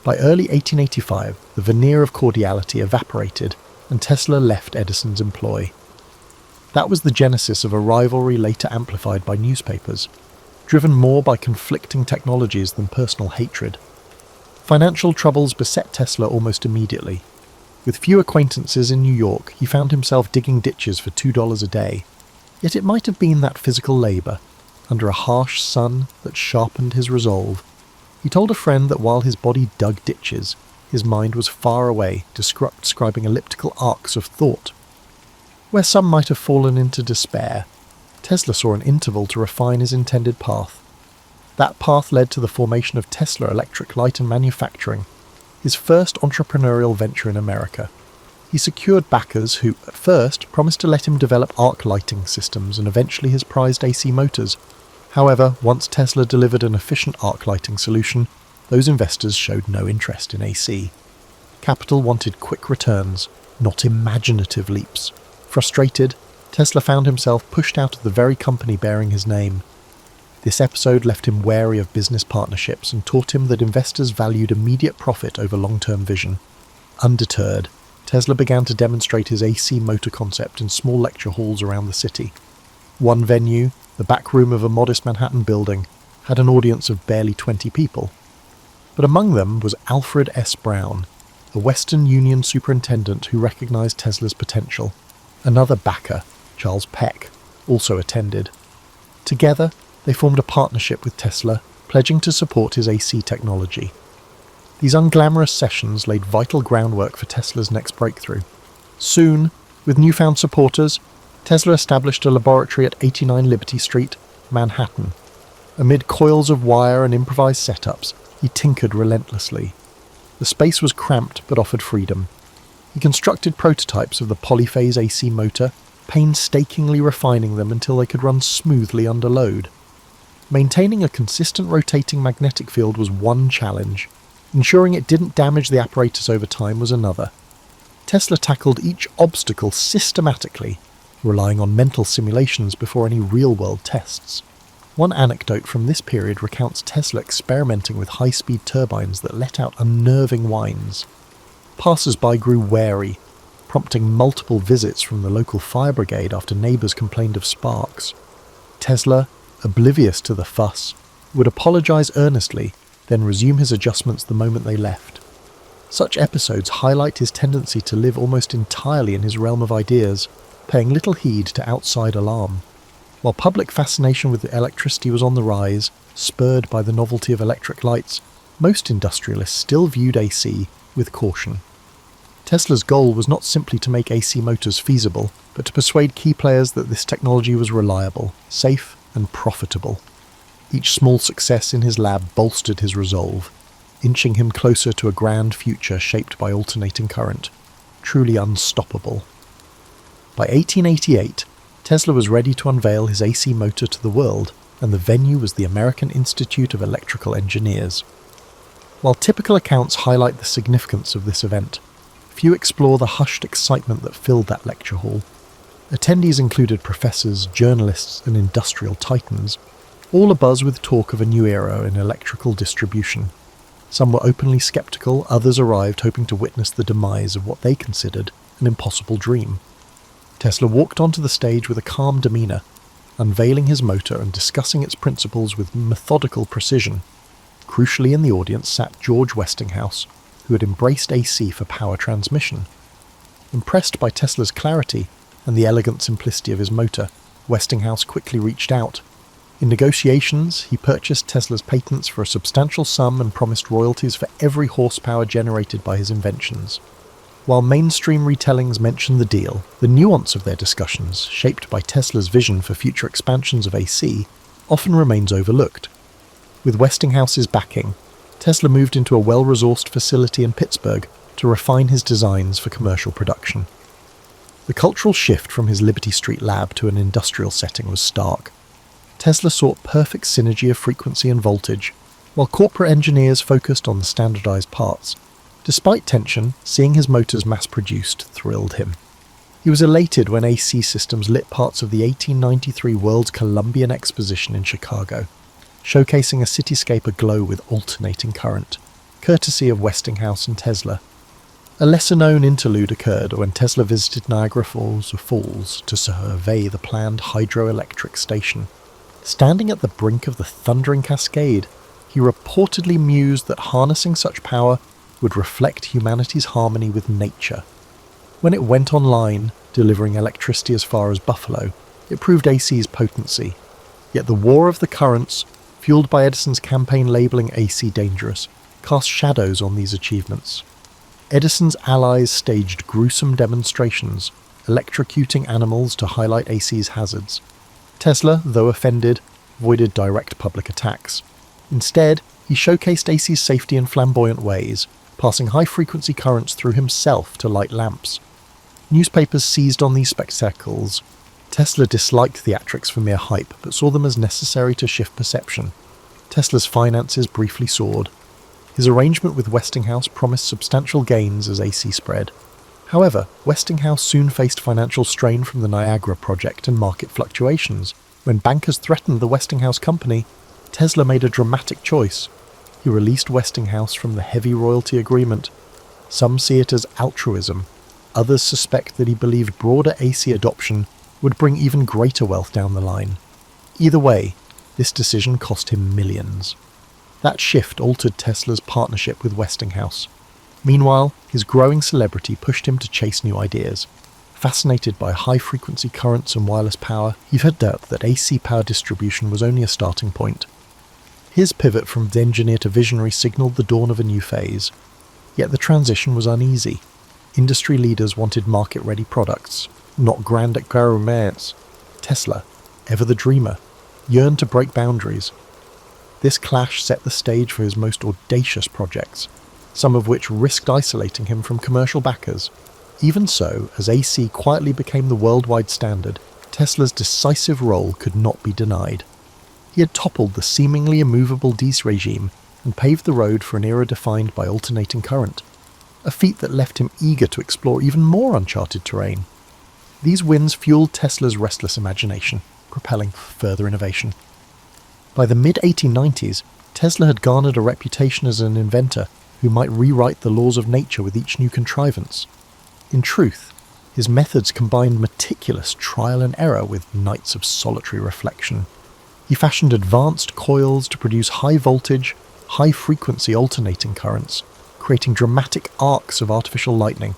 By early 1885, the veneer of cordiality evaporated and Tesla left Edison's employ. That was the genesis of a rivalry later amplified by newspapers, driven more by conflicting technologies than personal hatred. Financial troubles beset Tesla almost immediately. With few acquaintances in New York, he found himself digging ditches for $2 a day. Yet it might have been that physical labour, under a harsh sun, that sharpened his resolve. He told a friend that while his body dug ditches, his mind was far away, describing elliptical arcs of thought. Where some might have fallen into despair, Tesla saw an interval to refine his intended path. That path led to the formation of Tesla Electric Light and Manufacturing, his first entrepreneurial venture in America. He secured backers who, at first, promised to let him develop arc lighting systems and eventually his prized AC motors. However, once Tesla delivered an efficient arc lighting solution, those investors showed no interest in AC. Capital wanted quick returns, not imaginative leaps. Frustrated, Tesla found himself pushed out of the very company bearing his name. This episode left him wary of business partnerships and taught him that investors valued immediate profit over long-term vision. Undeterred, Tesla began to demonstrate his AC motor concept in small lecture halls around the city. One venue, the back room of a modest Manhattan building, had an audience of barely 20 people. But among them was Alfred S. Brown, the Western Union superintendent who recognized Tesla's potential. Another backer, Charles Peck, also attended. Together, they formed a partnership with Tesla, pledging to support his AC technology. These unglamorous sessions laid vital groundwork for Tesla's next breakthrough. Soon, with newfound supporters, Tesla established a laboratory at 89 Liberty Street, Manhattan. Amid coils of wire and improvised setups, he tinkered relentlessly. The space was cramped but offered freedom. He constructed prototypes of the polyphase AC motor, painstakingly refining them until they could run smoothly under load. Maintaining a consistent rotating magnetic field was one challenge. Ensuring it didn't damage the apparatus over time was another. Tesla tackled each obstacle systematically, relying on mental simulations before any real-world tests. One anecdote from this period recounts Tesla experimenting with high-speed turbines that let out unnerving whines. Passers-by grew wary, prompting multiple visits from the local fire brigade after neighbours complained of sparks. Tesla, oblivious to the fuss, would apologise earnestly, then resume his adjustments the moment they left. Such episodes highlight his tendency to live almost entirely in his realm of ideas, paying little heed to outside alarm. While public fascination with electricity was on the rise, spurred by the novelty of electric lights, most industrialists still viewed AC with caution. Tesla's goal was not simply to make AC motors feasible, but to persuade key players that this technology was reliable, safe, and profitable. Each small success in his lab bolstered his resolve, inching him closer to a grand future shaped by alternating current, truly unstoppable. By 1888, Tesla was ready to unveil his AC motor to the world, and the venue was the American Institute of Electrical Engineers. While typical accounts highlight the significance of this event, few explore the hushed excitement that filled that lecture hall. Attendees included professors, journalists, and industrial titans, all abuzz with talk of a new era in electrical distribution. Some were openly skeptical, others arrived hoping to witness the demise of what they considered an impossible dream. Tesla walked onto the stage with a calm demeanour, unveiling his motor and discussing its principles with methodical precision. Crucially in the audience sat George Westinghouse, who had embraced AC for power transmission. Impressed by Tesla's clarity and the elegant simplicity of his motor, Westinghouse quickly reached out. In negotiations, he purchased Tesla's patents for a substantial sum and promised royalties for every horsepower generated by his inventions. While mainstream retellings mention the deal, the nuance of their discussions, shaped by Tesla's vision for future expansions of AC, often remains overlooked. With Westinghouse's backing, Tesla moved into a well-resourced facility in Pittsburgh to refine his designs for commercial production. The cultural shift from his Liberty Street lab to an industrial setting was stark. Tesla sought perfect synergy of frequency and voltage, while corporate engineers focused on the standardized parts. Despite tension, seeing his motors mass-produced thrilled him. He was elated when AC Systems lit parts of the 1893 World's Columbian Exposition in Chicago, showcasing a cityscape aglow with alternating current, courtesy of Westinghouse and Tesla. A lesser-known interlude occurred when Tesla visited Niagara Falls to survey the planned hydroelectric station. Standing at the brink of the thundering cascade, he reportedly mused that harnessing such power would reflect humanity's harmony with nature. When it went online, delivering electricity as far as Buffalo, it proved AC's potency. Yet the war of the currents, fueled by Edison's campaign labelling AC dangerous, cast shadows on these achievements. Edison's allies staged gruesome demonstrations, electrocuting animals to highlight AC's hazards. Tesla, though offended, avoided direct public attacks. Instead, he showcased AC's safety in flamboyant ways, passing high-frequency currents through himself to light lamps. Newspapers seized on these spectacles. Tesla disliked theatrics for mere hype, but saw them as necessary to shift perception. Tesla's finances briefly soared. His arrangement with Westinghouse promised substantial gains as AC spread. However, Westinghouse soon faced financial strain from the Niagara project and market fluctuations. When bankers threatened the Westinghouse company, Tesla made a dramatic choice. He released Westinghouse from the heavy royalty agreement. Some see it as altruism. Others suspect that he believed broader AC adoption would bring even greater wealth down the line. Either way, this decision cost him millions. That shift altered Tesla's partnership with Westinghouse. Meanwhile, his growing celebrity pushed him to chase new ideas. Fascinated by high-frequency currents and wireless power, he figured out that AC power distribution was only a starting point. His pivot from engineer to visionary signalled the dawn of a new phase. Yet the transition was uneasy. Industry leaders wanted market-ready products, not grand experiments. Tesla, ever the dreamer, yearned to break boundaries. This clash set the stage for his most audacious projects, some of which risked isolating him from commercial backers. Even so, as AC quietly became the worldwide standard, Tesla's decisive role could not be denied. He had toppled the seemingly immovable DC regime and paved the road for an era defined by alternating current, a feat that left him eager to explore even more uncharted terrain. These wins fueled Tesla's restless imagination, propelling further innovation. By the mid-1890s, Tesla had garnered a reputation as an inventor who might rewrite the laws of nature with each new contrivance. In truth, his methods combined meticulous trial and error with nights of solitary reflection. He fashioned advanced coils to produce high-voltage, high-frequency alternating currents, creating dramatic arcs of artificial lightning.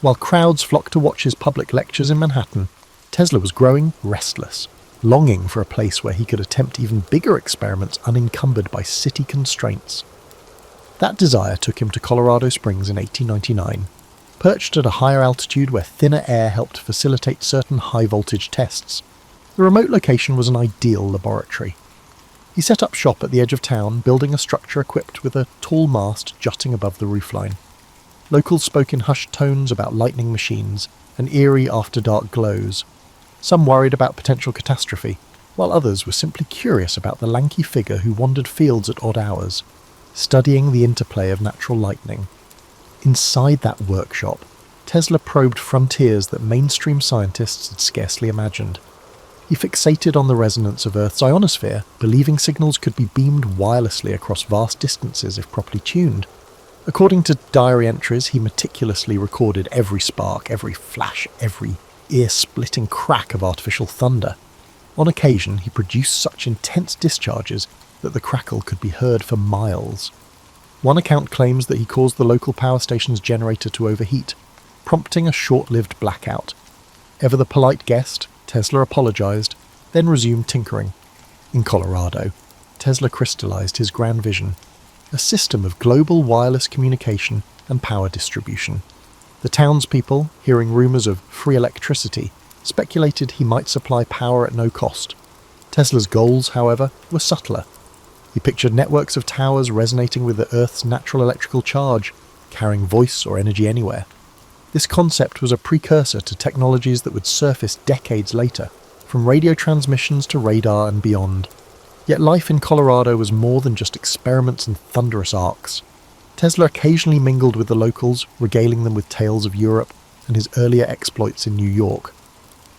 While crowds flocked to watch his public lectures in Manhattan, Tesla was growing restless, longing for a place where he could attempt even bigger experiments unencumbered by city constraints. That desire took him to Colorado Springs in 1899, perched at a higher altitude where thinner air helped facilitate certain high-voltage tests. The remote location was an ideal laboratory. He set up shop at the edge of town, building a structure equipped with a tall mast jutting above the roofline. Locals spoke in hushed tones about lightning machines and eerie after-dark glows. Some worried about potential catastrophe, while others were simply curious about the lanky figure who wandered fields at odd hours, studying the interplay of natural lightning. Inside that workshop, Tesla probed frontiers that mainstream scientists had scarcely imagined. He fixated on the resonance of Earth's ionosphere, believing signals could be beamed wirelessly across vast distances if properly tuned. According to diary entries, he meticulously recorded every spark, every flash, every ear-splitting crack of artificial thunder. On occasion, he produced such intense discharges that the crackle could be heard for miles. One account claims that he caused the local power station's generator to overheat, prompting a short-lived blackout. Ever the polite guest, Tesla apologized, then resumed tinkering. In Colorado, Tesla crystallized his grand vision, a system of global wireless communication and power distribution. The townspeople, hearing rumors of free electricity, speculated he might supply power at no cost. Tesla's goals, however, were subtler. He pictured networks of towers resonating with the Earth's natural electrical charge, carrying voice or energy anywhere. This concept was a precursor to technologies that would surface decades later, from radio transmissions to radar and beyond. Yet life in Colorado was more than just experiments and thunderous arcs. Tesla occasionally mingled with the locals, regaling them with tales of Europe and his earlier exploits in New York.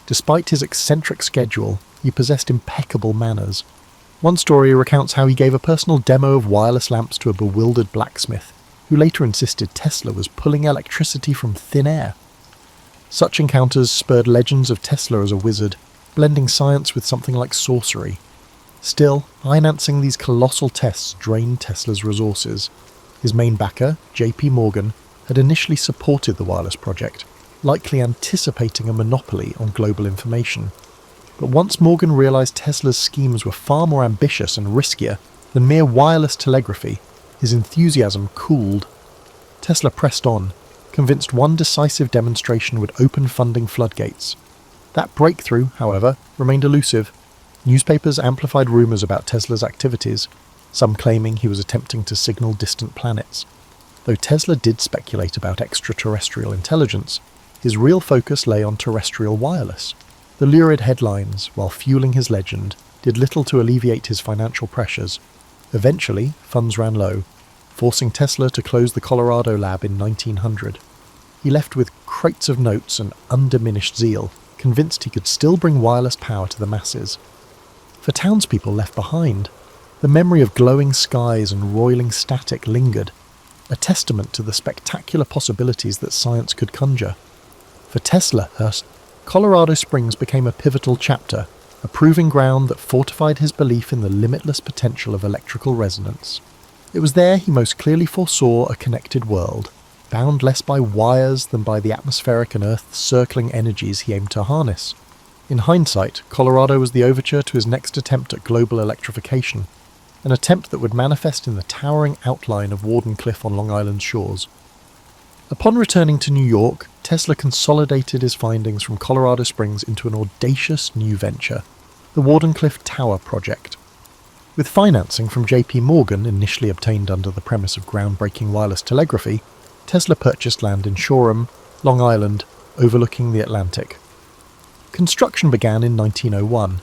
Despite his eccentric schedule, he possessed impeccable manners. One story recounts how he gave a personal demo of wireless lamps to a bewildered blacksmith, who later insisted Tesla was pulling electricity from thin air. Such encounters spurred legends of Tesla as a wizard, blending science with something like sorcery. Still, financing these colossal tests drained Tesla's resources. His main backer, J.P. Morgan, had initially supported the wireless project, likely anticipating a monopoly on global information. But once Morgan realized Tesla's schemes were far more ambitious and riskier than mere wireless telegraphy, his enthusiasm cooled. Tesla pressed on, convinced one decisive demonstration would open funding floodgates. That breakthrough, however, remained elusive. Newspapers amplified rumors about Tesla's activities, some claiming he was attempting to signal distant planets. Though Tesla did speculate about extraterrestrial intelligence, his real focus lay on terrestrial wireless. The lurid headlines, while fueling his legend, did little to alleviate his financial pressures. Eventually, funds ran low, forcing Tesla to close the Colorado lab in 1900. He left with crates of notes and undiminished zeal, convinced he could still bring wireless power to the masses. For townspeople left behind, the memory of glowing skies and roiling static lingered, a testament to the spectacular possibilities that science could conjure. For Tesla, Colorado Springs became a pivotal chapter, a proving ground that fortified his belief in the limitless potential of electrical resonance. It was there he most clearly foresaw a connected world, bound less by wires than by the atmospheric and earth-circling energies he aimed to harness. In hindsight, Colorado was the overture to his next attempt at global electrification, an attempt that would manifest in the towering outline of Wardenclyffe on Long Island's shores. Upon returning to New York, Tesla consolidated his findings from Colorado Springs into an audacious new venture, the Wardenclyffe Tower Project. With financing from J.P. Morgan, initially obtained under the premise of groundbreaking wireless telegraphy, Tesla purchased land in Shoreham, Long Island, overlooking the Atlantic. Construction began in 1901.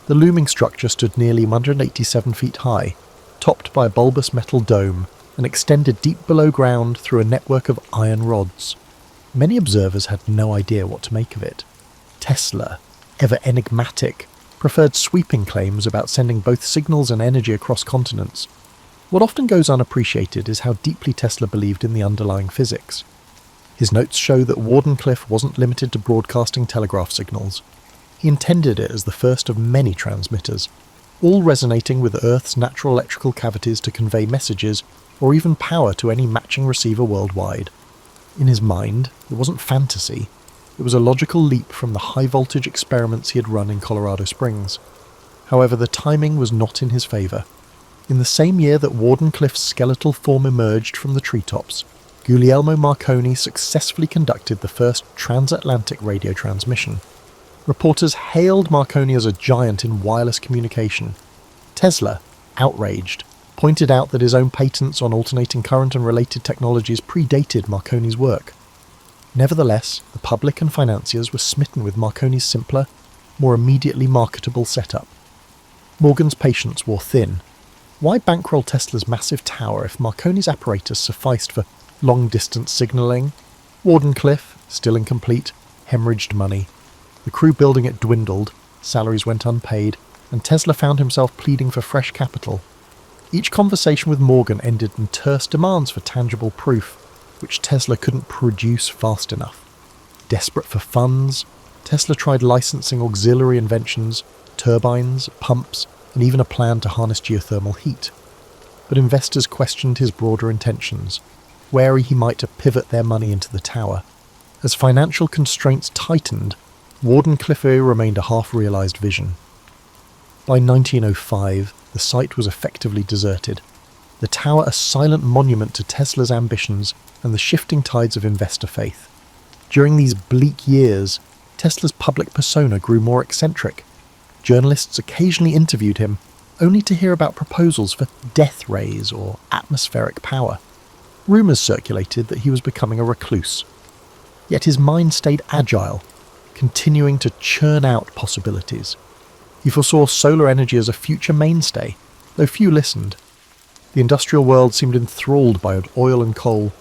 The looming structure stood nearly 187 feet high, topped by a bulbous metal dome, and extended deep below ground through a network of iron rods. Many observers had no idea what to make of it. Tesla, ever enigmatic, preferred sweeping claims about sending both signals and energy across continents. What often goes unappreciated is how deeply Tesla believed in the underlying physics. His notes show that Wardenclyffe wasn't limited to broadcasting telegraph signals. He intended it as the first of many transmitters, all resonating with Earth's natural electrical cavities to convey messages or even power to any matching receiver worldwide. In his mind, it wasn't fantasy. It was a logical leap from the high-voltage experiments he had run in Colorado Springs. However, the timing was not in his favour. In the same year that Wardenclyffe's skeletal form emerged from the treetops, Guglielmo Marconi successfully conducted the first transatlantic radio transmission. Reporters hailed Marconi as a giant in wireless communication. Tesla, outraged, pointed out that his own patents on alternating current and related technologies predated Marconi's work. Nevertheless, the public and financiers were smitten with Marconi's simpler, more immediately marketable setup. Morgan's patience wore thin. Why bankroll Tesla's massive tower if Marconi's apparatus sufficed for long-distance signalling? Wardenclyffe, still incomplete, hemorrhaged money. The crew building it dwindled, salaries went unpaid, and Tesla found himself pleading for fresh capital. Each conversation with Morgan ended in terse demands for tangible proof, which Tesla couldn't produce fast enough. Desperate for funds, Tesla tried licensing auxiliary inventions, turbines, pumps, and even a plan to harness geothermal heat. But investors questioned his broader intentions, wary he might pivot their money into the tower. As financial constraints tightened, Wardenclyffe remained a half-realised vision. By 1905, the site was effectively deserted, the tower a silent monument to Tesla's ambitions and the shifting tides of investor faith. During these bleak years, Tesla's public persona grew more eccentric. Journalists occasionally interviewed him, only to hear about proposals for death rays or atmospheric power. Rumours circulated that he was becoming a recluse. Yet his mind stayed agile, continuing to churn out possibilities. He foresaw solar energy as a future mainstay, though few listened. The industrial world seemed enthralled by oil and coal,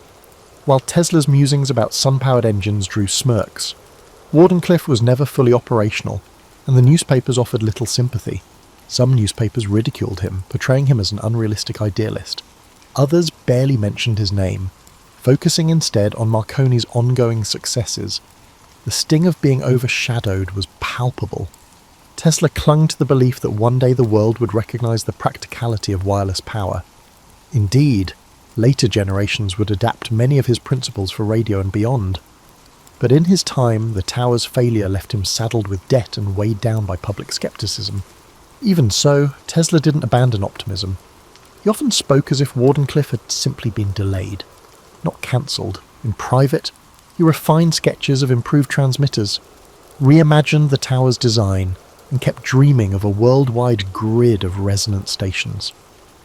while Tesla's musings about sun-powered engines drew smirks. Wardenclyffe was never fully operational, and the newspapers offered little sympathy. Some newspapers ridiculed him, portraying him as an unrealistic idealist. Others barely mentioned his name, focusing instead on Marconi's ongoing successes. The sting of being overshadowed was palpable. Tesla clung to the belief that one day the world would recognize the practicality of wireless power. Indeed, later generations would adapt many of his principles for radio and beyond. But in his time, the tower's failure left him saddled with debt and weighed down by public skepticism. Even so, Tesla didn't abandon optimism. He often spoke as if Wardenclyffe had simply been delayed, not cancelled. In private, he refined sketches of improved transmitters, reimagined the tower's design, and kept dreaming of a worldwide grid of resonant stations.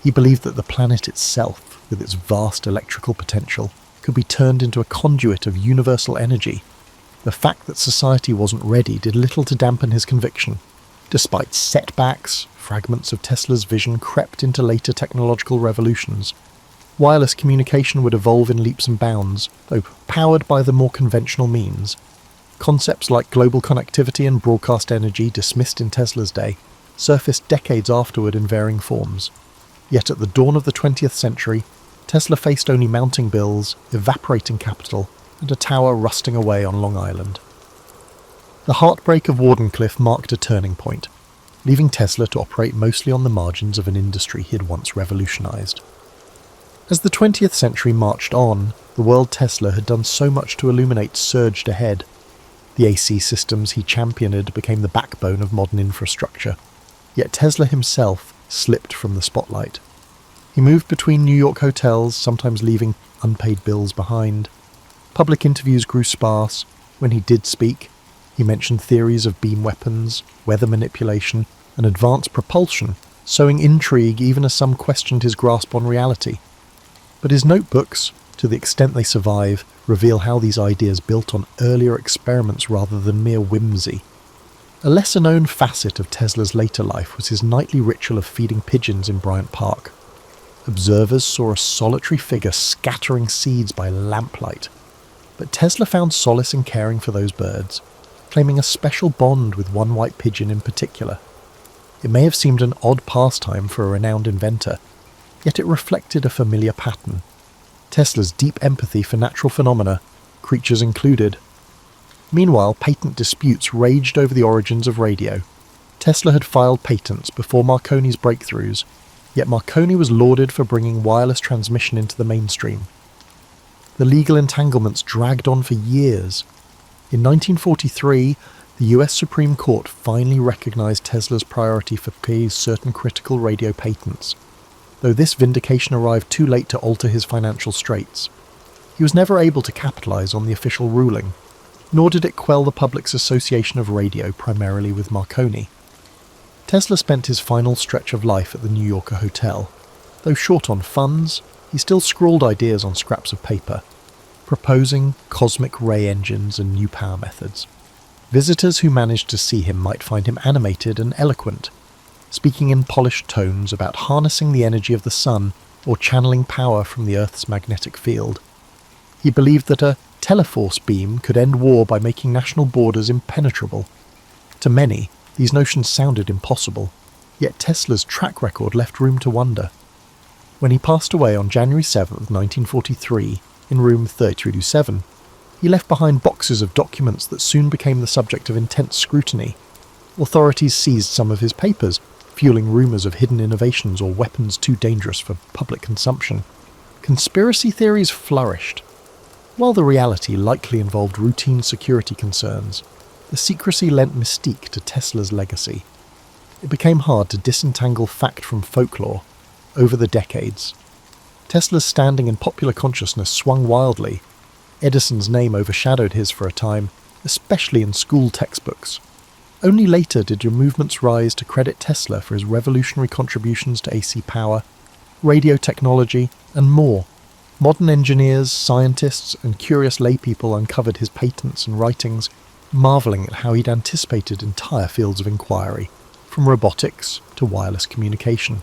He believed that the planet itself, with its vast electrical potential, could be turned into a conduit of universal energy. The fact that society wasn't ready did little to dampen his conviction. Despite setbacks, fragments of Tesla's vision crept into later technological revolutions. Wireless communication would evolve in leaps and bounds, though powered by the more conventional means. Concepts like global connectivity and broadcast energy, dismissed in Tesla's day, surfaced decades afterward in varying forms. Yet at the dawn of the 20th century, Tesla faced only mounting bills, evaporating capital, and a tower rusting away on Long Island. The heartbreak of Wardenclyffe marked a turning point, leaving Tesla to operate mostly on the margins of an industry he had once revolutionized. As the 20th century marched on, the world Tesla had done so much to illuminate surged ahead. The AC systems he championed became the backbone of modern infrastructure, yet Tesla himself slipped from the spotlight. He moved between New York hotels, sometimes leaving unpaid bills behind. Public interviews grew sparse. When he did speak, he mentioned theories of beam weapons, weather manipulation, and advanced propulsion, sowing intrigue even as some questioned his grasp on reality. But his notebooks, to the extent they survive, reveal how these ideas built on earlier experiments rather than mere whimsy. A lesser-known facet of Tesla's later life was his nightly ritual of feeding pigeons in Bryant Park. Observers saw a solitary figure scattering seeds by lamplight, but Tesla found solace in caring for those birds, claiming a special bond with one white pigeon in particular. It may have seemed an odd pastime for a renowned inventor, yet it reflected a familiar pattern. Tesla's deep empathy for natural phenomena, creatures included. Meanwhile, patent disputes raged over the origins of radio. Tesla had filed patents before Marconi's breakthroughs, yet Marconi was lauded for bringing wireless transmission into the mainstream. The legal entanglements dragged on for years. In 1943, the US Supreme Court finally recognized Tesla's priority for certain critical radio patents, though this vindication arrived too late to alter his financial straits. He was never able to capitalize on the official ruling, nor did it quell the public's association of radio primarily with Marconi. Tesla spent his final stretch of life at the New Yorker hotel. Though short on funds, he still scrawled ideas on scraps of paper, proposing cosmic ray engines and new power methods. Visitors who managed to see him might find him animated and eloquent, speaking in polished tones about harnessing the energy of the sun or channeling power from the Earth's magnetic field. He believed that a teleforce beam could end war by making national borders impenetrable. To many, these notions sounded impossible, yet Tesla's track record left room to wonder. When he passed away on January 7, 1943, in room 3327, he left behind boxes of documents that soon became the subject of intense scrutiny. Authorities seized some of his papers, fueling rumours of hidden innovations or weapons too dangerous for public consumption. Conspiracy theories flourished. While the reality likely involved routine security concerns, the secrecy lent mystique to Tesla's legacy. It became hard to disentangle fact from folklore. Over the decades, Tesla's standing in popular consciousness swung wildly. Edison's name overshadowed his for a time, especially in school textbooks. Only later did your movements rise to credit Tesla for his revolutionary contributions to AC power, radio technology, and more. Modern engineers, scientists, and curious laypeople uncovered his patents and writings, marvelling at how he'd anticipated entire fields of inquiry, from robotics to wireless communication.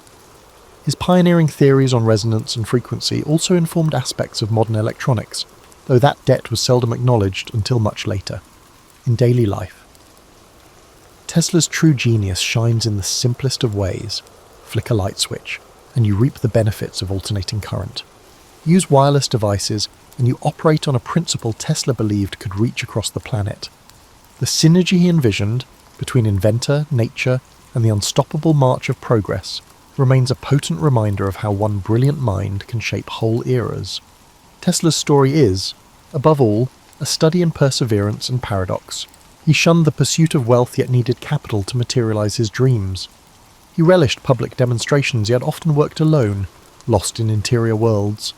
His pioneering theories on resonance and frequency also informed aspects of modern electronics, though that debt was seldom acknowledged until much later, in daily life. Tesla's true genius shines in the simplest of ways. Flick a light switch, and you reap the benefits of alternating current. Use wireless devices, and you operate on a principle Tesla believed could reach across the planet. The synergy he envisioned between inventor, nature, and the unstoppable march of progress remains a potent reminder of how one brilliant mind can shape whole eras. Tesla's story is, above all, a study in perseverance and paradox. He shunned the pursuit of wealth yet needed capital to materialize his dreams. He relished public demonstrations yet often worked alone, lost in interior worlds.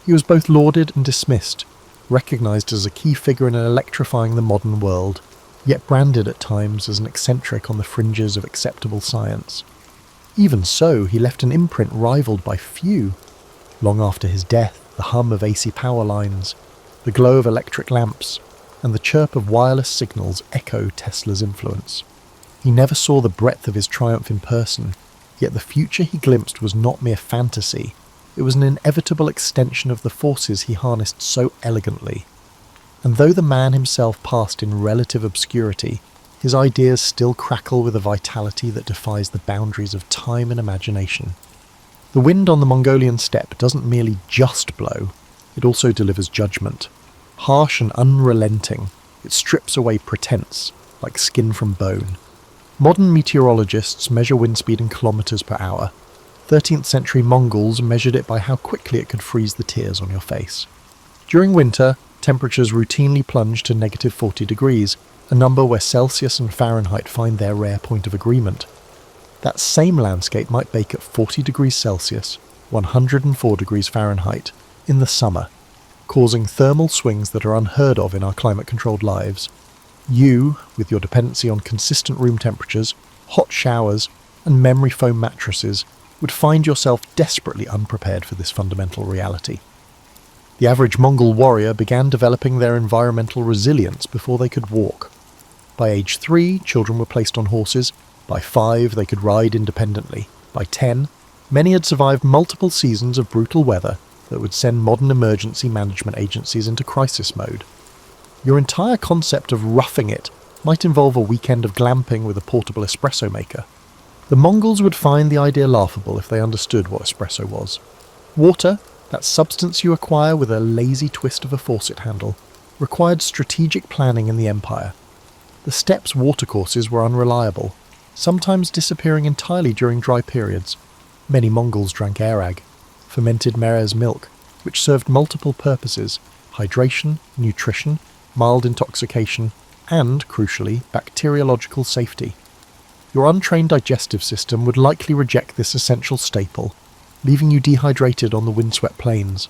He was both lauded and dismissed, recognized as a key figure in electrifying the modern world, yet branded at times as an eccentric on the fringes of acceptable science. Even so, he left an imprint rivaled by few. Long after his death, the hum of AC power lines, the glow of electric lamps, and the chirp of wireless signals echo Tesla's influence. He never saw the breadth of his triumph in person, yet the future he glimpsed was not mere fantasy. It was an inevitable extension of the forces he harnessed so elegantly. And though the man himself passed in relative obscurity, his ideas still crackle with a vitality that defies the boundaries of time and imagination. The wind on the Mongolian steppe doesn't merely just blow, it also delivers judgment. Harsh and unrelenting, it strips away pretense, like skin from bone. Modern meteorologists measure wind speed in kilometers per hour. 13th century Mongols measured it by how quickly it could freeze the tears on your face. During winter, temperatures routinely plunge to negative 40 degrees, a number where Celsius and Fahrenheit find their rare point of agreement. That same landscape might bake at 40 degrees Celsius, 104 degrees Fahrenheit, in the summer, causing thermal swings that are unheard of in our climate-controlled lives. You, with your dependency on consistent room temperatures, hot showers, and memory foam mattresses, would find yourself desperately unprepared for this fundamental reality. The average Mongol warrior began developing their environmental resilience before they could walk. By age 3, children were placed on horses. By 5, they could ride independently. By 10, many had survived multiple seasons of brutal weather that would send modern emergency management agencies into crisis mode. Your entire concept of roughing it might involve a weekend of glamping with a portable espresso maker. The Mongols would find the idea laughable if they understood what espresso was. Water, that substance you acquire with a lazy twist of a faucet handle, required strategic planning in the empire. The steppe's watercourses were unreliable, sometimes disappearing entirely during dry periods. Many Mongols drank arag, fermented mare's milk, which served multiple purposes: hydration, nutrition, mild intoxication, and, crucially, bacteriological safety. Your untrained digestive system would likely reject this essential staple, leaving you dehydrated on the windswept plains.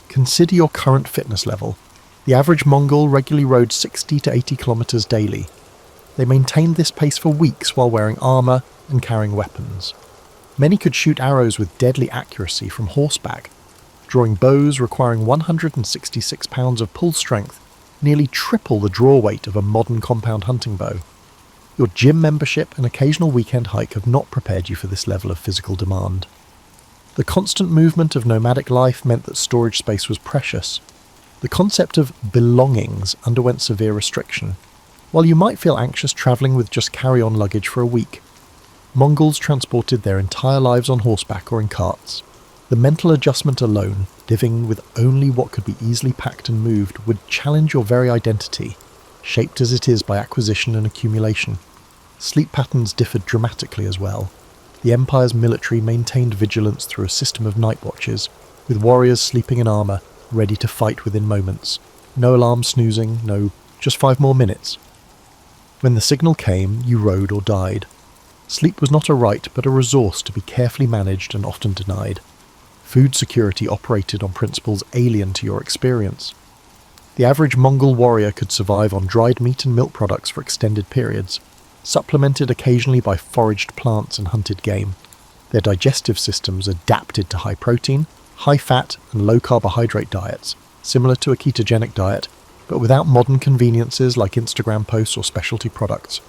Consider your current fitness level. The average Mongol regularly rode 60 to 80 kilometers daily. They maintained this pace for weeks while wearing armor and carrying weapons. Many could shoot arrows with deadly accuracy from horseback, drawing bows requiring 166 pounds of pull strength, nearly triple the draw weight of a modern compound hunting bow. Your gym membership and occasional weekend hike have not prepared you for this level of physical demand. The constant movement of nomadic life meant that storage space was precious. The concept of belongings underwent severe restriction. While you might feel anxious travelling with just carry-on luggage for a week, Mongols transported their entire lives on horseback or in carts. The mental adjustment alone, living with only what could be easily packed and moved, would challenge your very identity, shaped as it is by acquisition and accumulation. Sleep patterns differed dramatically as well. The Empire's military maintained vigilance through a system of night watches, with warriors sleeping in armour, ready to fight within moments. No alarm snoozing, no, just 5 more minutes. When the signal came, you rode or died. Sleep was not a right, but a resource to be carefully managed and often denied. Food security operated on principles alien to your experience. The average Mongol warrior could survive on dried meat and milk products for extended periods, supplemented occasionally by foraged plants and hunted game. Their digestive systems adapted to high protein, high fat and low carbohydrate diets, similar to a ketogenic diet, but without modern conveniences like Instagram posts or specialty products.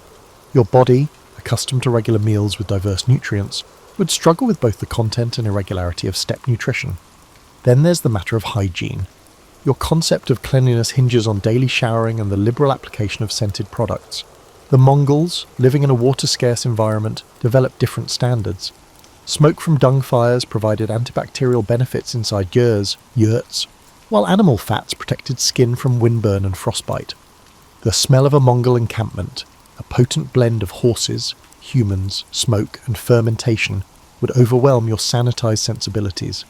Your body, accustomed to regular meals with diverse nutrients, would struggle with both the content and irregularity of steppe nutrition. Then there's the matter of hygiene. Your concept of cleanliness hinges on daily showering and the liberal application of scented products. The Mongols, living in a water-scarce environment, developed different standards. Smoke from dung fires provided antibacterial benefits inside yurts, while animal fats protected skin from windburn and frostbite. The smell of a Mongol encampment, a potent blend of horses, humans, smoke and fermentation, would overwhelm your sanitized sensibilities.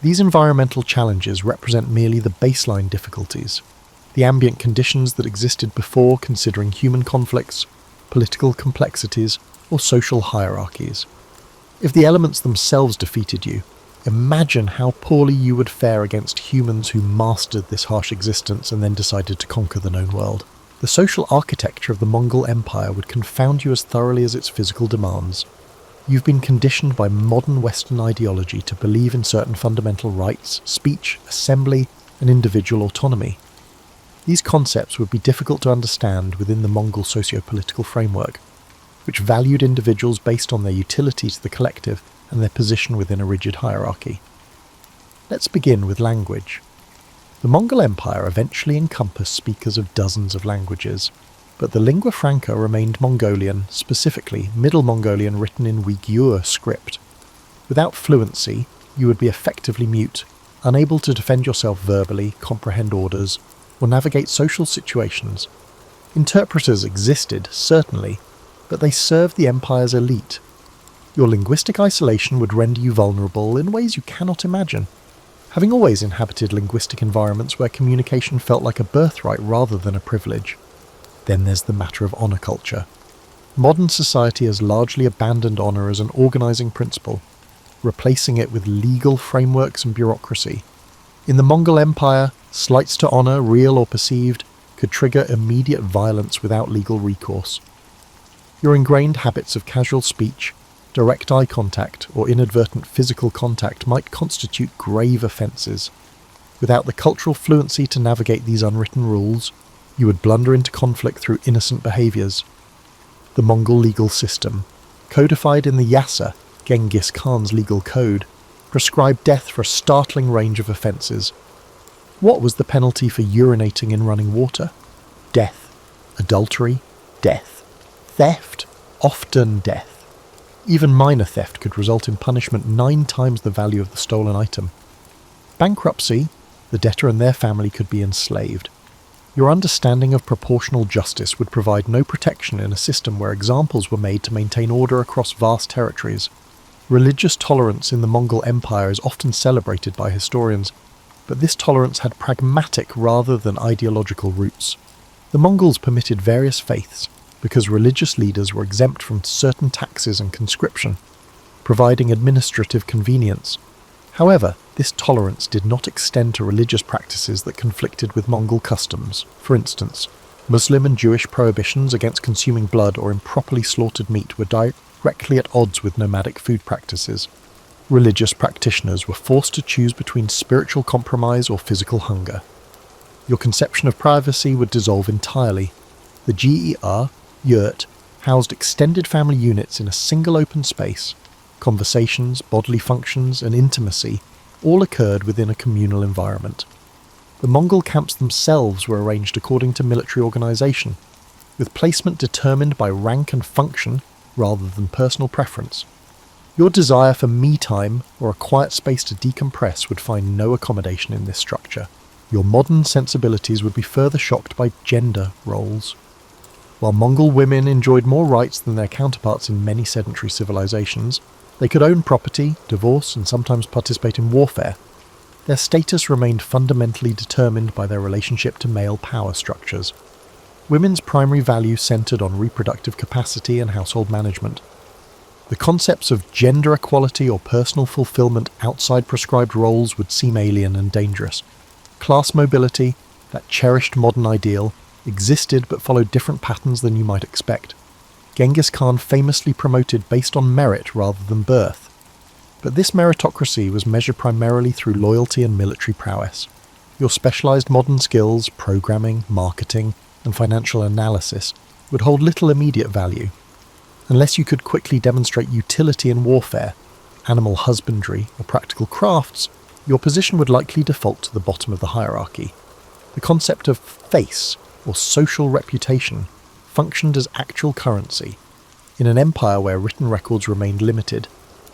These environmental challenges represent merely the baseline difficulties, the ambient conditions that existed before considering human conflicts, political complexities, or social hierarchies. If the elements themselves defeated you, imagine how poorly you would fare against humans who mastered this harsh existence and then decided to conquer the known world. The social architecture of the Mongol Empire would confound you as thoroughly as its physical demands. You've been conditioned by modern Western ideology to believe in certain fundamental rights, speech, assembly, and individual autonomy. These concepts would be difficult to understand within the Mongol socio-political framework, which valued individuals based on their utility to the collective and their position within a rigid hierarchy. Let's begin with language. The Mongol Empire eventually encompassed speakers of dozens of languages, but the lingua franca remained Mongolian, specifically Middle Mongolian written in Uyghur script. Without fluency, you would be effectively mute, unable to defend yourself verbally, comprehend orders, or navigate social situations. Interpreters existed, certainly, but they served the empire's elite. Your linguistic isolation would render you vulnerable in ways you cannot imagine. Having always inhabited linguistic environments where communication felt like a birthright rather than a privilege. Then there's the matter of honour culture. Modern society has largely abandoned honour as an organising principle, replacing it with legal frameworks and bureaucracy. In the Mongol Empire, slights to honour, real or perceived, could trigger immediate violence without legal recourse. Your ingrained habits of casual speech, direct eye contact, or inadvertent physical contact might constitute grave offences. Without the cultural fluency to navigate these unwritten rules, you would blunder into conflict through innocent behaviours. The Mongol legal system, codified in the Yasa, Genghis Khan's legal code, prescribed death for a startling range of offences. What was the penalty for urinating in running water? Death. Adultery? Death. Theft? Often death. Even minor theft could result in punishment 9 times the value of the stolen item. Bankruptcy, the debtor and their family could be enslaved. Your understanding of proportional justice would provide no protection in a system where examples were made to maintain order across vast territories. Religious tolerance in the Mongol Empire is often celebrated by historians, but this tolerance had pragmatic rather than ideological roots. The Mongols permitted various faiths, because religious leaders were exempt from certain taxes and conscription, providing administrative convenience. However, this tolerance did not extend to religious practices that conflicted with Mongol customs. For instance, Muslim and Jewish prohibitions against consuming blood or improperly slaughtered meat were directly at odds with nomadic food practices. Religious practitioners were forced to choose between spiritual compromise or physical hunger. Your conception of privacy would dissolve entirely. The ger, yurt, housed extended family units in a single open space. Conversations, bodily functions, and intimacy all occurred within a communal environment. The Mongol camps themselves were arranged according to military organisation, with placement determined by rank and function rather than personal preference. Your desire for me time or a quiet space to decompress would find no accommodation in this structure. Your modern sensibilities would be further shocked by gender roles. While Mongol women enjoyed more rights than their counterparts in many sedentary civilizations, they could own property, divorce, and sometimes participate in warfare. Their status remained fundamentally determined by their relationship to male power structures. Women's primary value centered on reproductive capacity and household management. The concepts of gender equality or personal fulfillment outside prescribed roles would seem alien and dangerous. Class mobility, that cherished modern ideal, existed but followed different patterns than you might expect. Genghis Khan famously promoted based on merit rather than birth. But this meritocracy was measured primarily through loyalty and military prowess. Your specialized modern skills, programming, marketing, and financial analysis would hold little immediate value. Unless you could quickly demonstrate utility in warfare, animal husbandry, or practical crafts, your position would likely default to the bottom of the hierarchy. The concept of face, or social reputation, functioned as actual currency. In an empire where written records remained limited,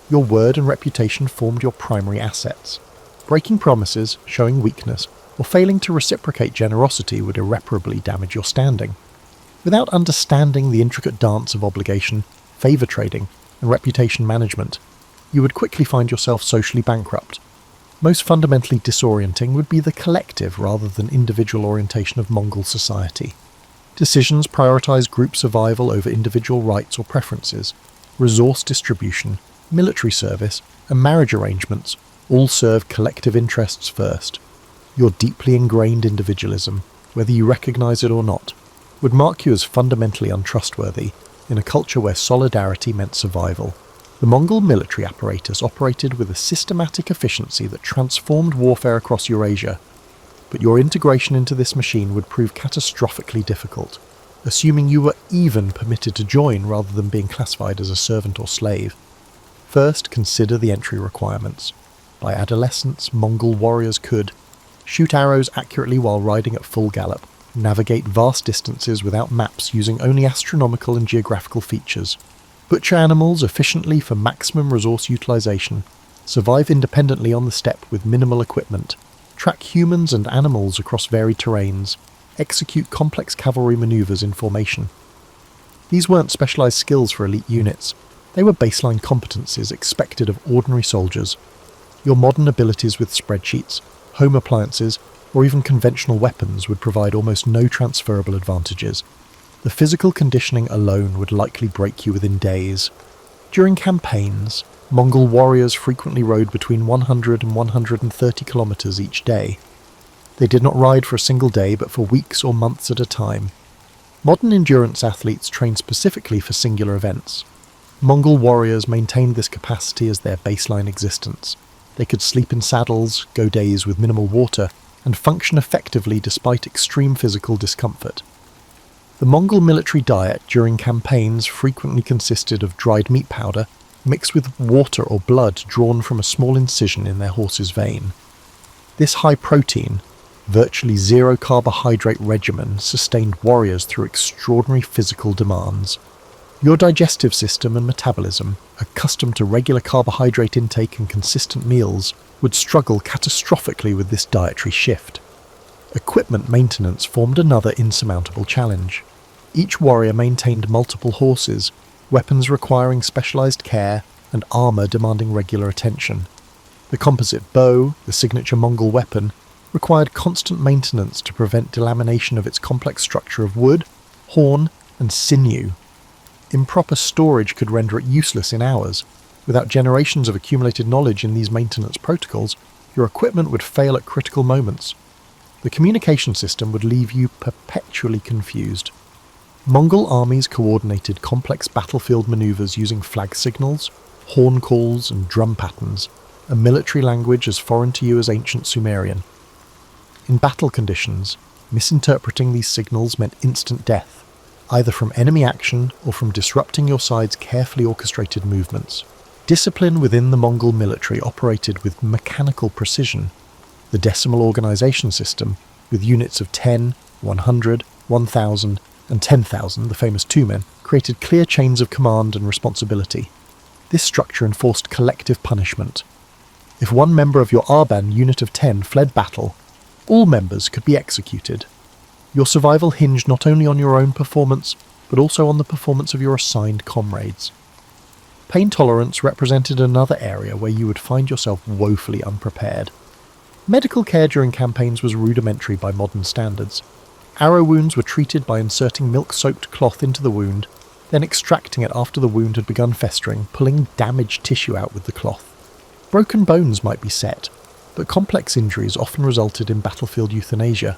your word and reputation formed your primary assets. Breaking promises, showing weakness, or failing to reciprocate generosity would irreparably damage your standing. Without understanding the intricate dance of obligation, favour trading, and reputation management, you would quickly find yourself socially bankrupt. Most fundamentally disorienting would be the collective rather than individual orientation of Mongol society. Decisions prioritize group survival over individual rights or preferences. Resource distribution, military service, and marriage arrangements all serve collective interests first. Your deeply ingrained individualism, whether you recognize it or not, would mark you as fundamentally untrustworthy in a culture where solidarity meant survival. The Mongol military apparatus operated with a systematic efficiency that transformed warfare across Eurasia, but your integration into this machine would prove catastrophically difficult, assuming you were even permitted to join rather than being classified as a servant or slave. First, consider the entry requirements. By adolescence, Mongol warriors could shoot arrows accurately while riding at full gallop, navigate vast distances without maps using only astronomical and geographical features, butcher animals efficiently for maximum resource utilization, survive independently on the steppe with minimal equipment, track humans and animals across varied terrains, execute complex cavalry maneuvers in formation. These weren't specialized skills for elite units, they were baseline competencies expected of ordinary soldiers. Your modern abilities with spreadsheets, home appliances, or even conventional weapons would provide almost no transferable advantages. The physical conditioning alone would likely break you within days. During campaigns, Mongol warriors frequently rode between 100 and 130 kilometers each day. They did not ride for a single day, but for weeks or months at a time. Modern endurance athletes train specifically for singular events. Mongol warriors maintained this capacity as their baseline existence. They could sleep in saddles, go days with minimal water, and function effectively despite extreme physical discomfort. The Mongol military diet during campaigns frequently consisted of dried meat powder mixed with water or blood drawn from a small incision in their horse's vein. This high-protein, virtually zero-carbohydrate regimen sustained warriors through extraordinary physical demands. Your digestive system and metabolism, accustomed to regular carbohydrate intake and consistent meals, would struggle catastrophically with this dietary shift. Equipment maintenance formed another insurmountable challenge. Each warrior maintained multiple horses, weapons requiring specialized care, and armor demanding regular attention. The composite bow, the signature Mongol weapon, required constant maintenance to prevent delamination of its complex structure of wood, horn, and sinew. Improper storage could render it useless in hours. Without generations of accumulated knowledge in these maintenance protocols, your equipment would fail at critical moments. The communication system would leave you perpetually confused. Mongol armies coordinated complex battlefield maneuvers using flag signals, horn calls, and drum patterns, a military language as foreign to you as ancient Sumerian. In battle conditions, misinterpreting these signals meant instant death. either from enemy action or from disrupting your side's carefully orchestrated movements. Discipline within the Mongol military operated with mechanical precision. The decimal organization system, with units of 10, 100, 1000, and 10,000, the famous two-men, created clear chains of command and responsibility. This structure enforced collective punishment. If one member of your Arban unit of 10 fled battle, all members could be executed. Your survival hinged not only on your own performance, but also on the performance of your assigned comrades. Pain tolerance represented another area where you would find yourself woefully unprepared. Medical care during campaigns was rudimentary by modern standards. Arrow wounds were treated by inserting milk-soaked cloth into the wound, then extracting it after the wound had begun festering, pulling damaged tissue out with the cloth. Broken bones might be set, but complex injuries often resulted in battlefield euthanasia.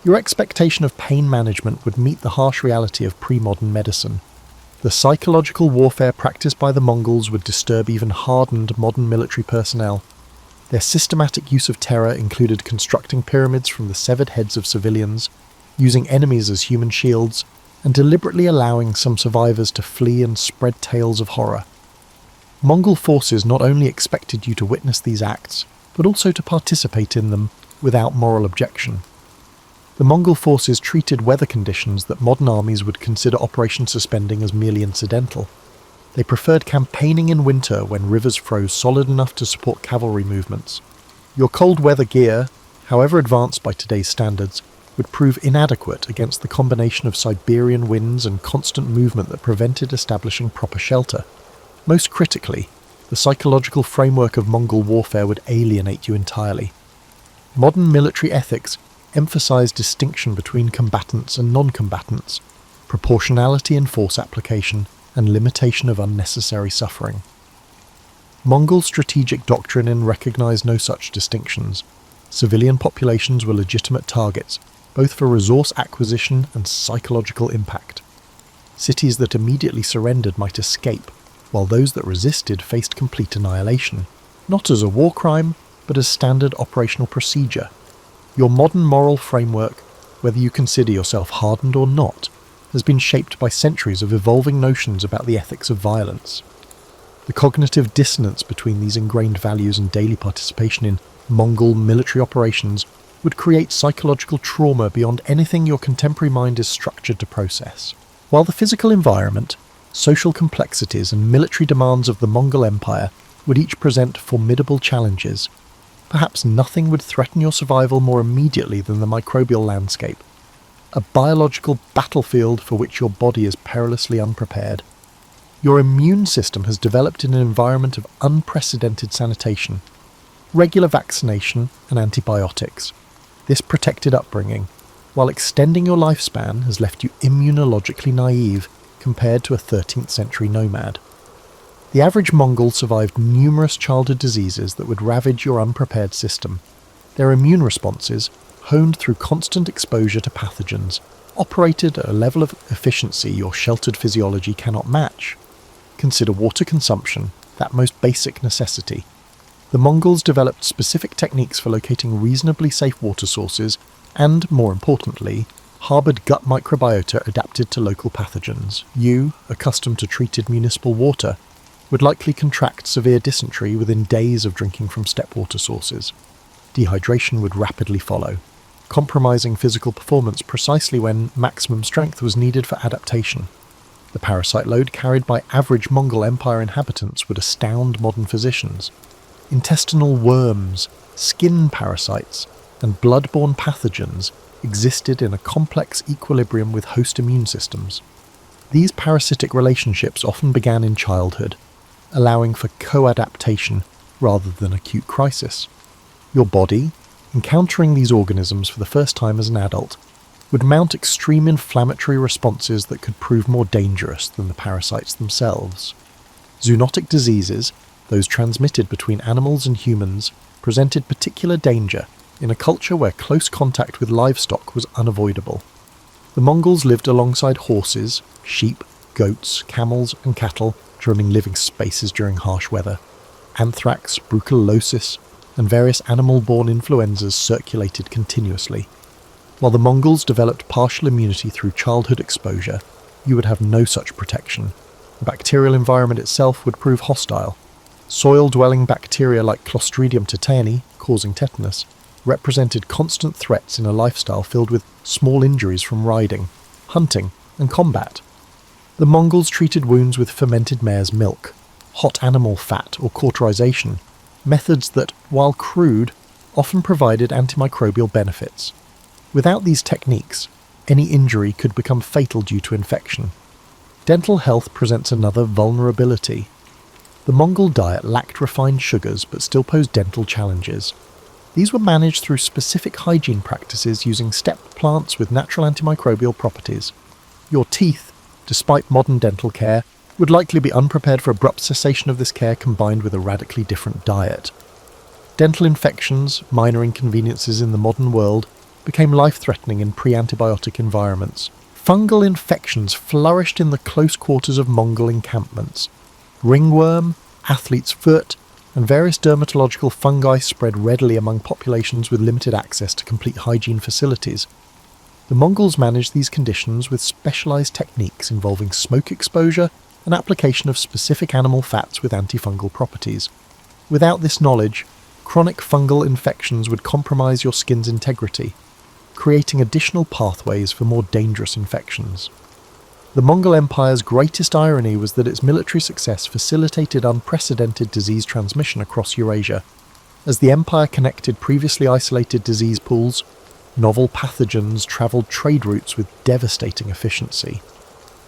Your expectation of pain management would meet the harsh reality of pre-modern medicine. The psychological warfare practiced by the Mongols would disturb even hardened modern military personnel. Their systematic use of terror included constructing pyramids from the severed heads of civilians, using enemies as human shields, and deliberately allowing some survivors to flee and spread tales of horror. Mongol forces not only expected you to witness these acts, but also to participate in them without moral objection. The Mongol forces treated weather conditions that modern armies would consider operation suspending as merely incidental. They preferred campaigning in winter when rivers froze solid enough to support cavalry movements. Your cold weather gear, however advanced by today's standards, would prove inadequate against the combination of Siberian winds and constant movement that prevented establishing proper shelter. Most critically, the psychological framework of Mongol warfare would alienate you entirely. Modern military ethics emphasize distinction between combatants and non-combatants, proportionality in force application, and limitation of unnecessary suffering. Mongol strategic doctrine recognized no such distinctions. Civilian populations were legitimate targets, both for resource acquisition and psychological impact. Cities that immediately surrendered might escape, while those that resisted faced complete annihilation, not as a war crime, but as standard operational procedure. Your modern moral framework, whether you consider yourself hardened or not, has been shaped by centuries of evolving notions about the ethics of violence. The cognitive dissonance between these ingrained values and daily participation in Mongol military operations would create psychological trauma beyond anything your contemporary mind is structured to process. While the physical environment, social complexities and military demands of the Mongol Empire would each present formidable challenges, perhaps nothing would threaten your survival more immediately than the microbial landscape, a biological battlefield for which your body is perilously unprepared. Your immune system has developed in an environment of unprecedented sanitation, regular vaccination and antibiotics. This protected upbringing, while extending your lifespan, has left you immunologically naive compared to a 13th century nomad. The average Mongol survived numerous childhood diseases that would ravage your unprepared system. Their immune responses, honed through constant exposure to pathogens, operated at a level of efficiency your sheltered physiology cannot match. Consider water consumption, that most basic necessity. The Mongols developed specific techniques for locating reasonably safe water sources and, more importantly, harboured gut microbiota adapted to local pathogens. You, accustomed to treated municipal water, would likely contract severe dysentery within days of drinking from steppe water sources. Dehydration would rapidly follow, compromising physical performance precisely when maximum strength was needed for adaptation. The parasite load carried by average Mongol Empire inhabitants would astound modern physicians. Intestinal worms, skin parasites, and blood-borne pathogens existed in a complex equilibrium with host immune systems. These parasitic relationships often began in childhood, allowing for co-adaptation rather than acute crisis. Your body, encountering these organisms for the first time as an adult, would mount extreme inflammatory responses that could prove more dangerous than the parasites themselves. Zoonotic diseases, those transmitted between animals and humans, presented particular danger in a culture where close contact with livestock was unavoidable. The Mongols lived alongside horses, sheep, goats, camels, and cattle, trimming living spaces during harsh weather. Anthrax, brucellosis, and various animal-borne influenzas circulated continuously. While the Mongols developed partial immunity through childhood exposure, you would have no such protection. The bacterial environment itself would prove hostile. Soil-dwelling bacteria like Clostridium tetani, causing tetanus, represented constant threats in a lifestyle filled with small injuries from riding, hunting, and combat. The Mongols treated wounds with fermented mare's milk, hot animal fat or cauterization, methods that, while crude, often provided antimicrobial benefits. Without these techniques, any injury could become fatal due to infection. Dental health presents another vulnerability. The Mongol diet lacked refined sugars but still posed dental challenges. These were managed through specific hygiene practices using steppe plants with natural antimicrobial properties. Your teeth, despite modern dental care, would likely be unprepared for abrupt cessation of this care combined with a radically different diet. Dental infections, minor inconveniences in the modern world, became life-threatening in pre-antibiotic environments. Fungal infections flourished in the close quarters of Mongol encampments. Ringworm, athlete's foot, and various dermatological fungi spread readily among populations with limited access to complete hygiene facilities. The Mongols managed these conditions with specialized techniques involving smoke exposure and application of specific animal fats with antifungal properties. Without this knowledge, chronic fungal infections would compromise your skin's integrity, creating additional pathways for more dangerous infections. The Mongol Empire's greatest irony was that its military success facilitated unprecedented disease transmission across Eurasia. As the empire connected previously isolated disease pools, novel pathogens travelled trade routes with devastating efficiency.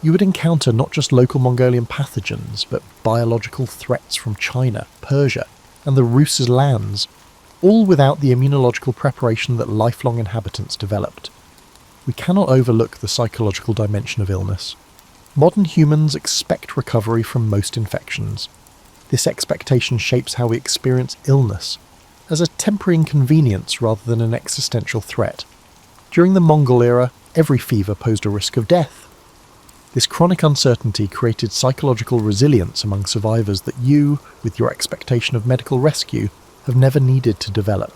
You would encounter not just local Mongolian pathogens, but biological threats from China, Persia, and the Rus' lands, all without the immunological preparation that lifelong inhabitants developed. We cannot overlook the psychological dimension of illness. Modern humans expect recovery from most infections. This expectation shapes how we experience illness, as a temporary inconvenience rather than an existential threat. During the Mongol era, every fever posed a risk of death. This chronic uncertainty created psychological resilience among survivors that you, with your expectation of medical rescue, have never needed to develop.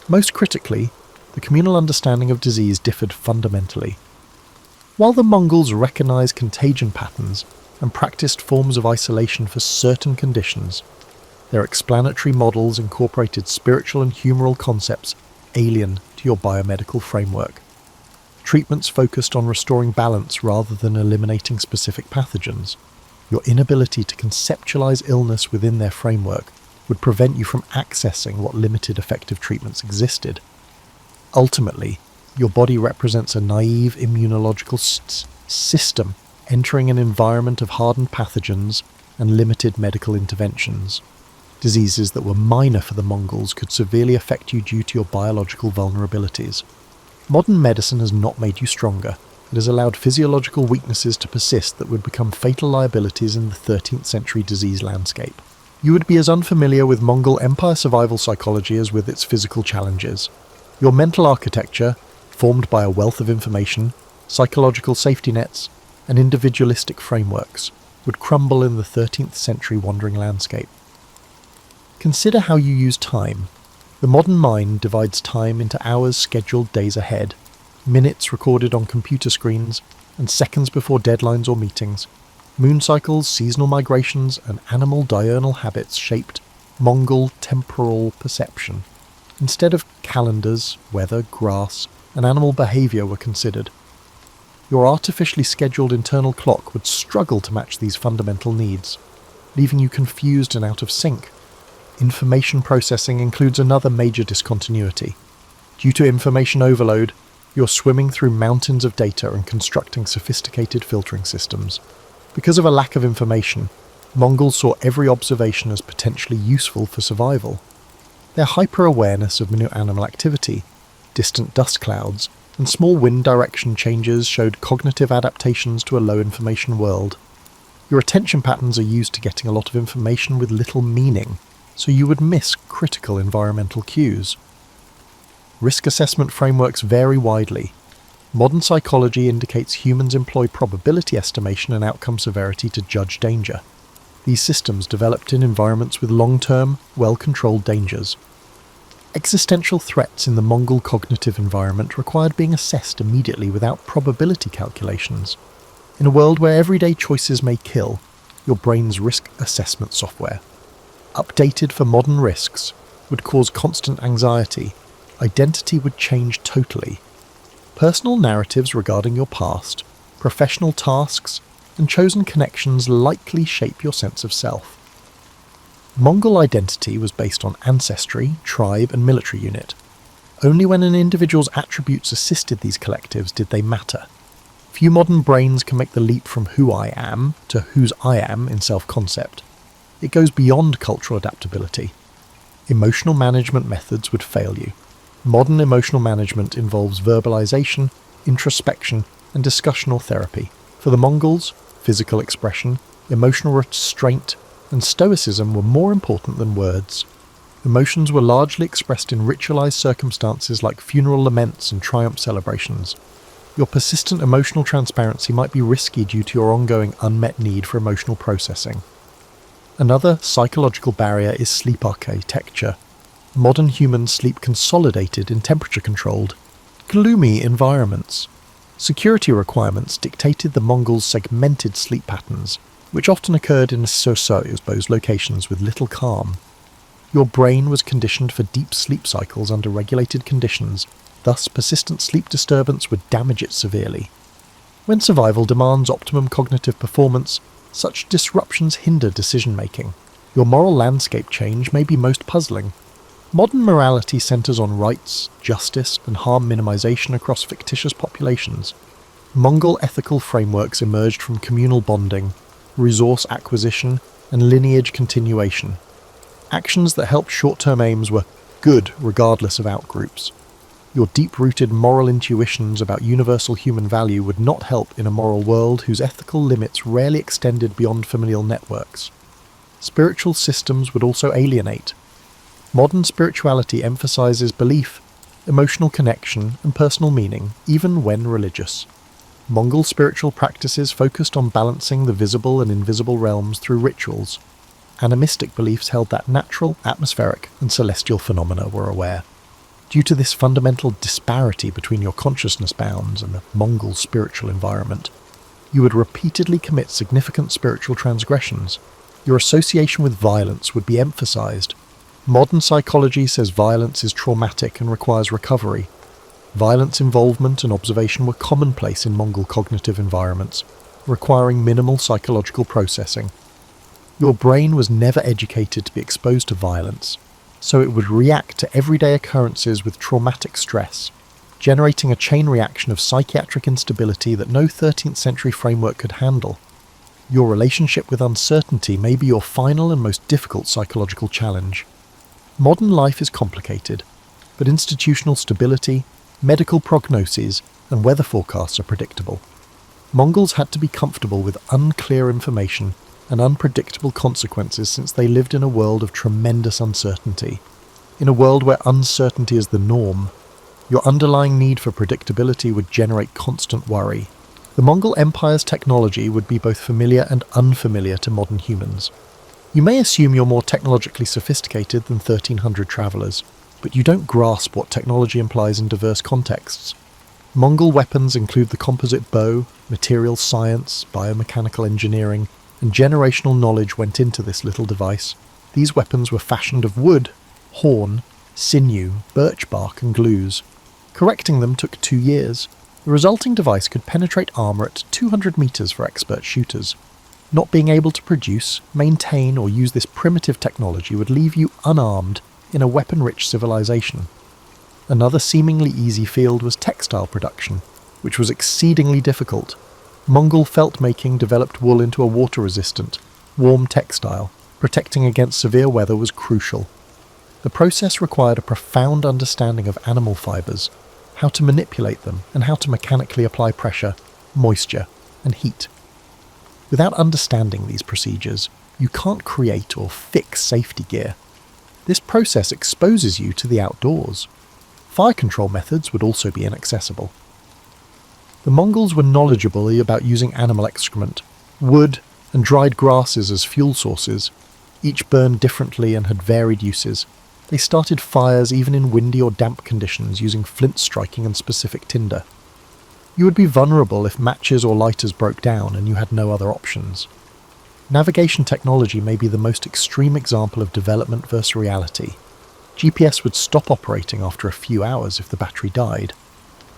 Most critically, the communal understanding of disease differed fundamentally. While the Mongols recognized contagion patterns and practiced forms of isolation for certain conditions, their explanatory models incorporated spiritual and humoral concepts alien to your biomedical framework. Treatments focused on restoring balance rather than eliminating specific pathogens. Your inability to conceptualize illness within their framework would prevent you from accessing what limited effective treatments existed. Ultimately, your body represents a naive immunological system entering an environment of hardened pathogens and limited medical interventions. Diseases that were minor for the Mongols could severely affect you due to your biological vulnerabilities. Modern medicine has not made you stronger. It has allowed physiological weaknesses to persist that would become fatal liabilities in the 13th century disease landscape. You would be as unfamiliar with Mongol Empire survival psychology as with its physical challenges. Your mental architecture, formed by a wealth of information, psychological safety nets, and individualistic frameworks, would crumble in the 13th century wandering landscape. Consider how you use time. The modern mind divides time into hours scheduled days ahead, minutes recorded on computer screens, and seconds before deadlines or meetings. Moon cycles, seasonal migrations, and animal diurnal habits shaped Mongol temporal perception. Instead of calendars, weather, grass, and animal behaviour were considered. Your artificially scheduled internal clock would struggle to match these fundamental needs, leaving you confused and out of sync. Information processing includes another major discontinuity. Due to information overload, you're swimming through mountains of data and constructing sophisticated filtering systems. Because of a lack of information, Mongols saw every observation as potentially useful for survival. Their hyper-awareness of minute animal activity, distant dust clouds, and small wind direction changes showed cognitive adaptations to a low-information world. Your attention patterns are used to getting a lot of information with little meaning, so you would miss critical environmental cues. Risk assessment frameworks vary widely. Modern psychology indicates humans employ probability estimation and outcome severity to judge danger. These systems developed in environments with long-term, well-controlled dangers. Existential threats in the Mongol cognitive environment required being assessed immediately without probability calculations. In a world where everyday choices may kill, your brain's risk assessment software, updated for modern risks, would cause constant anxiety. Identity would change totally. Personal narratives regarding your past, professional tasks, and chosen connections likely shape your sense of self. Mongol identity was based on ancestry, tribe, and military unit. Only when an individual's attributes assisted these collectives did they matter. Few modern brains can make the leap from who I am to whose I am in self-concept. It goes beyond cultural adaptability. Emotional management methods would fail you. Modern emotional management involves verbalization, introspection, and discussional therapy. For the Mongols, physical expression, emotional restraint, and stoicism were more important than words. Emotions were largely expressed in ritualized circumstances like funeral laments and triumph celebrations. Your persistent emotional transparency might be risky due to your ongoing unmet need for emotional processing. Another psychological barrier is sleep architecture. Modern humans sleep consolidated in temperature-controlled, gloomy environments. Security requirements dictated the Mongols' segmented sleep patterns, which often occurred in exposed locations with little calm. Your brain was conditioned for deep sleep cycles under regulated conditions, thus persistent sleep disturbance would damage it severely. When survival demands optimum cognitive performance, such disruptions hinder decision-making. Your moral landscape change may be most puzzling. Modern morality centers on rights, justice, and harm minimization across fictitious populations. Mongol ethical frameworks emerged from communal bonding, resource acquisition, and lineage continuation. Actions that helped short-term aims were good regardless of outgroups. Your deep-rooted moral intuitions about universal human value would not help in a moral world whose ethical limits rarely extended beyond familial networks. Spiritual systems would also alienate. Modern spirituality emphasizes belief, emotional connection, and personal meaning, even when religious. Mongol spiritual practices focused on balancing the visible and invisible realms through rituals. Animistic beliefs held that natural, atmospheric, and celestial phenomena were aware. Due to this fundamental disparity between your consciousness bounds and the Mongol spiritual environment, you would repeatedly commit significant spiritual transgressions. Your association with violence would be emphasized. Modern psychology says violence is traumatic and requires recovery. Violence involvement and observation were commonplace in Mongol cognitive environments, requiring minimal psychological processing. Your brain was never educated to be exposed to violence, so it would react to everyday occurrences with traumatic stress, generating a chain reaction of psychiatric instability that no 13th century framework could handle. Your relationship with uncertainty may be your final and most difficult psychological challenge. Modern life is complicated, but institutional stability, medical prognoses, and weather forecasts are predictable. Mongols had to be comfortable with unclear information and unpredictable consequences since they lived in a world of tremendous uncertainty. In a world where uncertainty is the norm, your underlying need for predictability would generate constant worry. The Mongol Empire's technology would be both familiar and unfamiliar to modern humans. You may assume you're more technologically sophisticated than 1300 travelers, but you don't grasp what technology implies in diverse contexts. Mongol weapons include the composite bow, materials science, biomechanical engineering, and generational knowledge went into this little device. These weapons were fashioned of wood, horn, sinew, birch bark, and glues. Correcting them took 2 years. The resulting device could penetrate armour at 200 metres for expert shooters. Not being able to produce, maintain, or use this primitive technology would leave you unarmed in a weapon-rich civilization. Another seemingly easy field was textile production, which was exceedingly difficult. Mongol felt making developed wool into a water-resistant, warm textile. Protecting against severe weather was crucial. The process required a profound understanding of animal fibres, how to manipulate them, and how to mechanically apply pressure, moisture, and heat. Without understanding these procedures, you can't create or fix safety gear. This process exposes you to the outdoors. Fire control methods would also be inaccessible. The Mongols were knowledgeable about using animal excrement, wood, and dried grasses as fuel sources. Each burned differently and had varied uses. They started fires even in windy or damp conditions using flint striking and specific tinder. You would be vulnerable if matches or lighters broke down and you had no other options. Navigation technology may be the most extreme example of development versus reality. GPS would stop operating after a few hours if the battery died.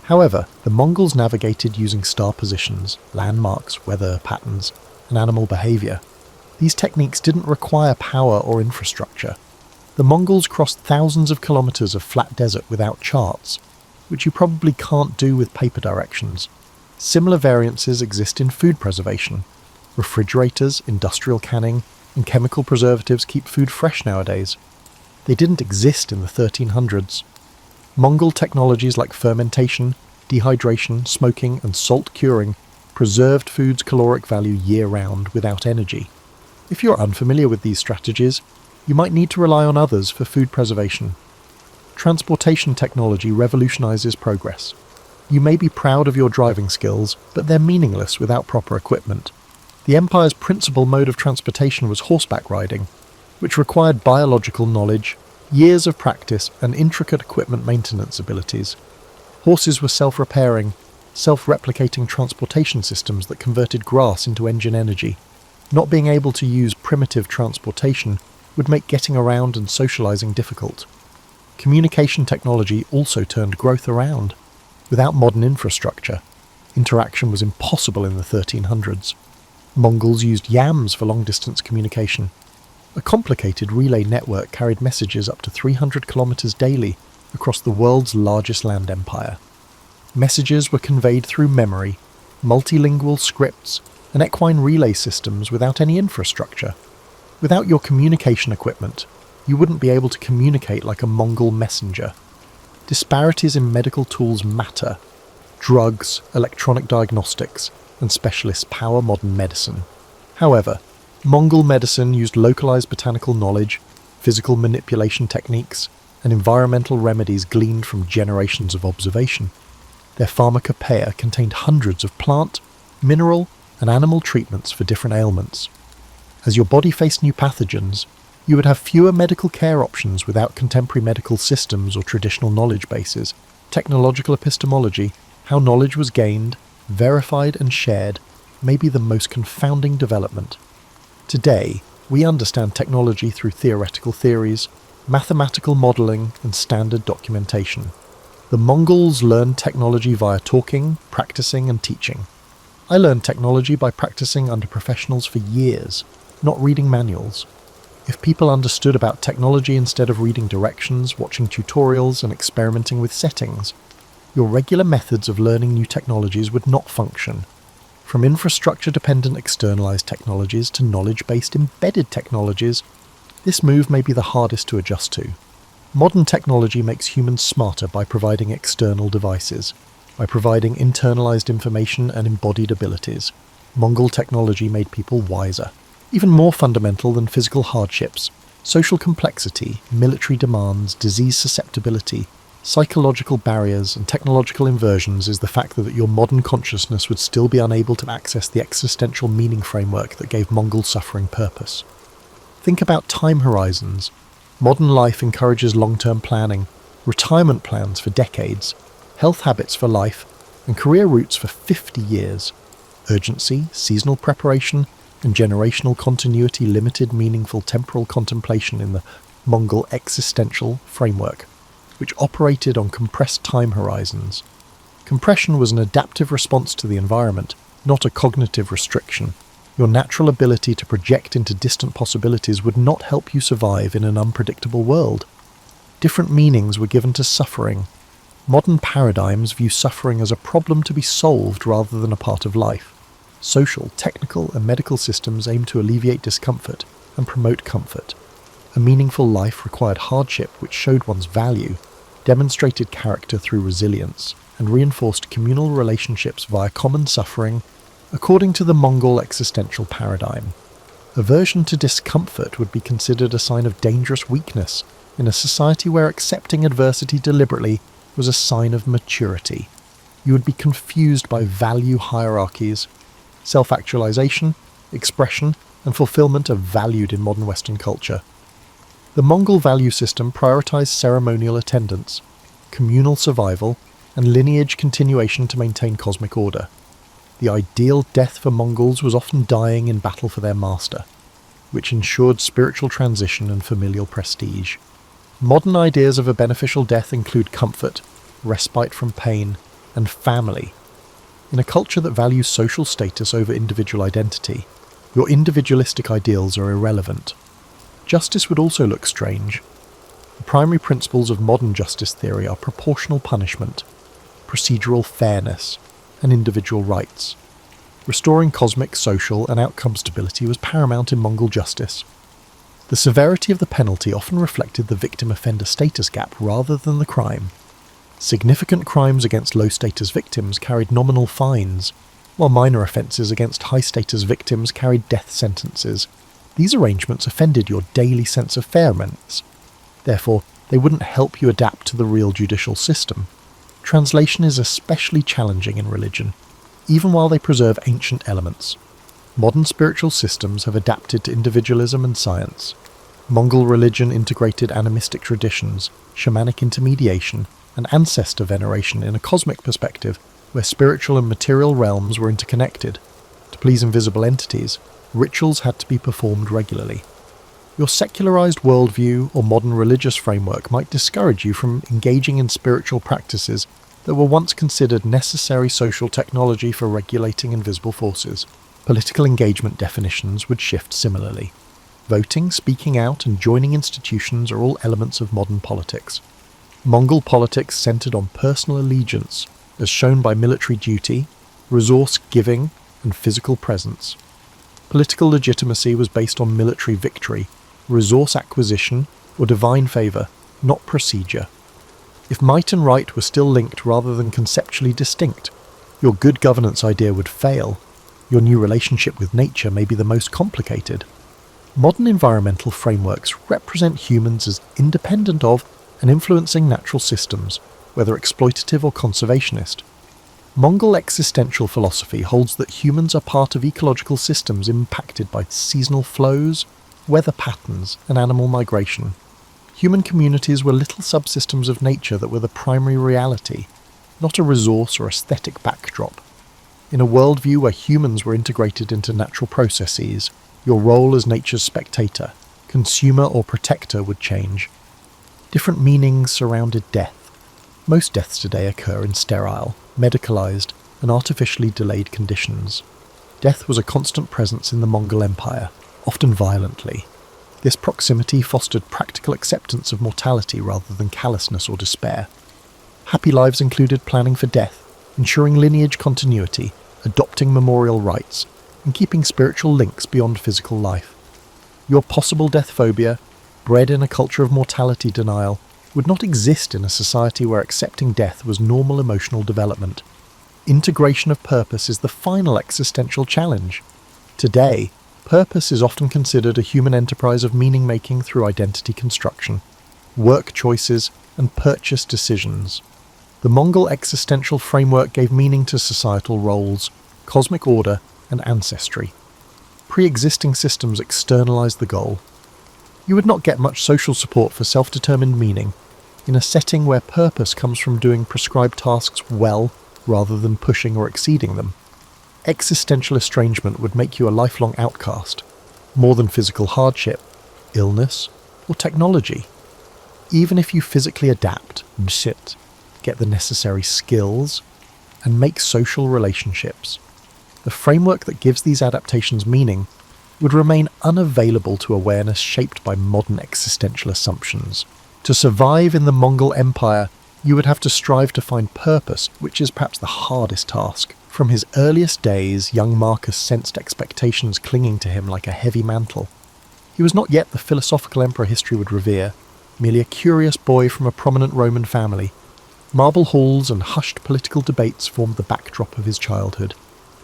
However, the Mongols navigated using star positions, landmarks, weather patterns, and animal behaviour. These techniques didn't require power or infrastructure. The Mongols crossed thousands of kilometres of flat desert without charts, which you probably can't do with paper directions. Similar variances exist in food preservation. Refrigerators, industrial canning, and chemical preservatives keep food fresh nowadays. They didn't exist in the 1300s. Mongol technologies like fermentation, dehydration, smoking, and salt curing preserved food's caloric value year-round without energy. If you're unfamiliar with these strategies, you might need to rely on others for food preservation. Transportation technology revolutionizes progress. You may be proud of your driving skills, but they're meaningless without proper equipment. The Empire's principal mode of transportation was horseback riding, which required biological knowledge, years of practice, and intricate equipment maintenance abilities. Horses were self-repairing, self-replicating transportation systems that converted grass into engine energy. Not being able to use primitive transportation would make getting around and socializing difficult. Communication technology also turned growth around. Without modern infrastructure, interaction was impossible in the 1300s. Mongols used yams for long-distance communication. A complicated relay network carried messages up to 300 kilometers daily across the world's largest land empire. Messages were conveyed through memory, multilingual scripts, and equine relay systems without any infrastructure. Without your communication equipment, you wouldn't be able to communicate like a Mongol messenger. Disparities in medical tools matter. Drugs, electronic diagnostics, and specialists power modern medicine. However, Mongol medicine used localized botanical knowledge, physical manipulation techniques, and environmental remedies gleaned from generations of observation. Their pharmacopoeia contained hundreds of plant, mineral, and animal treatments for different ailments. As your body faced new pathogens, you would have fewer medical care options without contemporary medical systems or traditional knowledge bases. Technological epistemology, how knowledge was gained, verified, and shared, may be the most confounding development. Today, we understand technology through theoretical theories, mathematical modelling, and standard documentation. The Mongols learned technology via talking, practicing, and teaching. I learned technology by practicing under professionals for years, not reading manuals. If people understood about technology instead of reading directions, watching tutorials, and experimenting with settings, your regular methods of learning new technologies would not function. From infrastructure-dependent externalized technologies to knowledge-based embedded technologies, this move may be the hardest to adjust to. Modern technology makes humans smarter by providing external devices, by providing internalized information and embodied abilities. Mongol technology made people wiser. Even more fundamental than physical hardships, social complexity, military demands, disease susceptibility, psychological barriers, and technological inversions is the fact that your modern consciousness would still be unable to access the existential meaning framework that gave Mongol suffering purpose. Think about time horizons. Modern life encourages long-term planning, retirement plans for decades, health habits for life, and career routes for 50 years. Urgency, seasonal preparation, and generational continuity limited meaningful temporal contemplation in the Mongol existential framework, which operated on compressed time horizons. Compression was an adaptive response to the environment, not a cognitive restriction. Your natural ability to project into distant possibilities would not help you survive in an unpredictable world. Different meanings were given to suffering. Modern paradigms view suffering as a problem to be solved rather than a part of life. Social, technical, and medical systems aim to alleviate discomfort and promote comfort. A meaningful life required hardship which showed one's value, demonstrated character through resilience, and reinforced communal relationships via common suffering, according to the Mongol existential paradigm. Aversion to discomfort would be considered a sign of dangerous weakness in a society where accepting adversity deliberately was a sign of maturity. You would be confused by value hierarchies. Self-actualization, expression, and fulfillment are valued in modern Western culture. The Mongol value system prioritized ceremonial attendance, communal survival, and lineage continuation to maintain cosmic order. The ideal death for Mongols was often dying in battle for their master, which ensured spiritual transition and familial prestige. Modern ideas of a beneficial death include comfort, respite from pain, and family. In a culture that values social status over individual identity, your individualistic ideals are irrelevant. Justice would also look strange. The primary principles of modern justice theory are proportional punishment, procedural fairness, and individual rights. Restoring cosmic, social, and outcome stability was paramount in Mongol justice. The severity of the penalty often reflected the victim-offender status gap rather than the crime. Significant crimes against low-status victims carried nominal fines, while minor offences against high-status victims carried death sentences. These arrangements offended your daily sense of fairness. Therefore, they wouldn't help you adapt to the real judicial system. Translation is especially challenging in religion, even while they preserve ancient elements. Modern spiritual systems have adapted to individualism and science. Mongol religion integrated animistic traditions, shamanic intermediation, and ancestor veneration in a cosmic perspective where spiritual and material realms were interconnected. To please invisible entities, rituals had to be performed regularly. Your secularized worldview or modern religious framework might discourage you from engaging in spiritual practices that were once considered necessary social technology for regulating invisible forces. Political engagement definitions would shift similarly. Voting, speaking out, and joining institutions are all elements of modern politics. Mongol politics centered on personal allegiance, as shown by military duty, resource giving, and physical presence. Political legitimacy was based on military victory, resource acquisition, or divine favour, not procedure. If might and right were still linked rather than conceptually distinct, your good governance idea would fail. Your new relationship with nature may be the most complicated. Modern environmental frameworks represent humans as independent of and influencing natural systems, whether exploitative or conservationist. Mongol existential philosophy holds that humans are part of ecological systems impacted by seasonal flows, weather patterns, and animal migration. Human communities were little subsystems of nature that were the primary reality, not a resource or aesthetic backdrop. In a worldview where humans were integrated into natural processes, your role as nature's spectator, consumer or protector would change. Different meanings surrounded death. Most deaths today occur in sterile, medicalized, and artificially delayed conditions. Death was a constant presence in the Mongol Empire, often violently. This proximity fostered practical acceptance of mortality rather than callousness or despair. Happy lives included planning for death, ensuring lineage continuity, adopting memorial rites, and keeping spiritual links beyond physical life. Your possible death phobia, bred in a culture of mortality denial, would not exist in a society where accepting death was normal emotional development. Integration of purpose is the final existential challenge. Today, purpose is often considered a human enterprise of meaning-making through identity construction, work choices, and purchase decisions. The Mongol existential framework gave meaning to societal roles, cosmic order, and ancestry. Pre-existing systems externalized the goal. You would not get much social support for self-determined meaning in a setting where purpose comes from doing prescribed tasks well rather than pushing or exceeding them. Existential estrangement would make you a lifelong outcast, more than physical hardship, illness, or technology. Even if you physically adapt, get the necessary skills, and make social relationships, the framework that gives these adaptations meaning would remain unavailable to awareness shaped by modern existential assumptions. To survive in the Mongol Empire, you would have to strive to find purpose, which is perhaps the hardest task. From his earliest days, young Marcus sensed expectations clinging to him like a heavy mantle. He was not yet the philosophical emperor history would revere, merely a curious boy from a prominent Roman family. Marble halls and hushed political debates formed the backdrop of his childhood,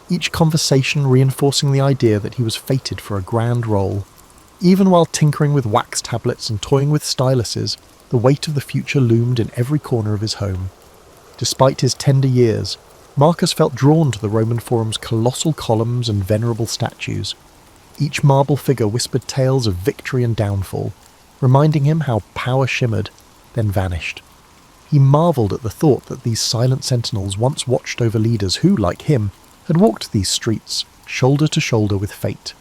each conversation reinforcing the idea that he was fated for a grand role. Even while tinkering with wax tablets and toying with styluses, the weight of the future loomed in every corner of his home. Despite his tender years, Marcus felt drawn to the Roman Forum's colossal columns and venerable statues. Each marble figure whispered tales of victory and downfall, reminding him how power shimmered, then vanished. He marvelled at the thought that these silent sentinels once watched over leaders who, like him, had walked these streets, shoulder to shoulder with fate.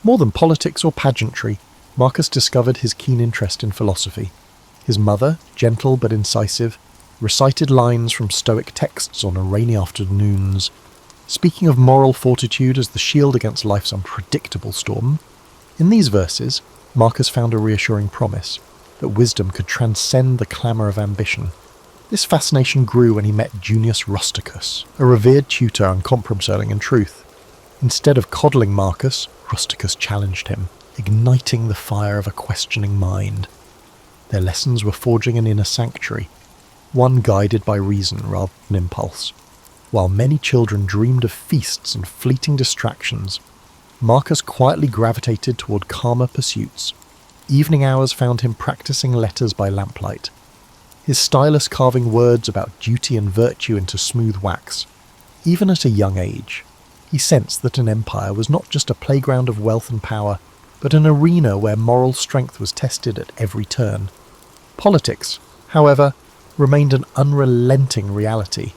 More than politics or pageantry, Marcus discovered his keen interest in philosophy. His mother, gentle but incisive, recited lines from Stoic texts on rainy afternoons, speaking of moral fortitude as the shield against life's unpredictable storm. In these verses, Marcus found a reassuring promise that wisdom could transcend the clamour of ambition. This fascination grew when he met Junius Rusticus, a revered tutor uncompromising in truth. Instead of coddling Marcus, Rusticus challenged him, igniting the fire of a questioning mind. Their lessons were forging an inner sanctuary, one guided by reason rather than impulse. While many children dreamed of feasts and fleeting distractions, Marcus quietly gravitated toward calmer pursuits. Evening hours found him practicing letters by lamplight, his stylus carving words about duty and virtue into smooth wax. Even at a young age, he sensed that an empire was not just a playground of wealth and power, but an arena where moral strength was tested at every turn. Politics, however, remained an unrelenting reality.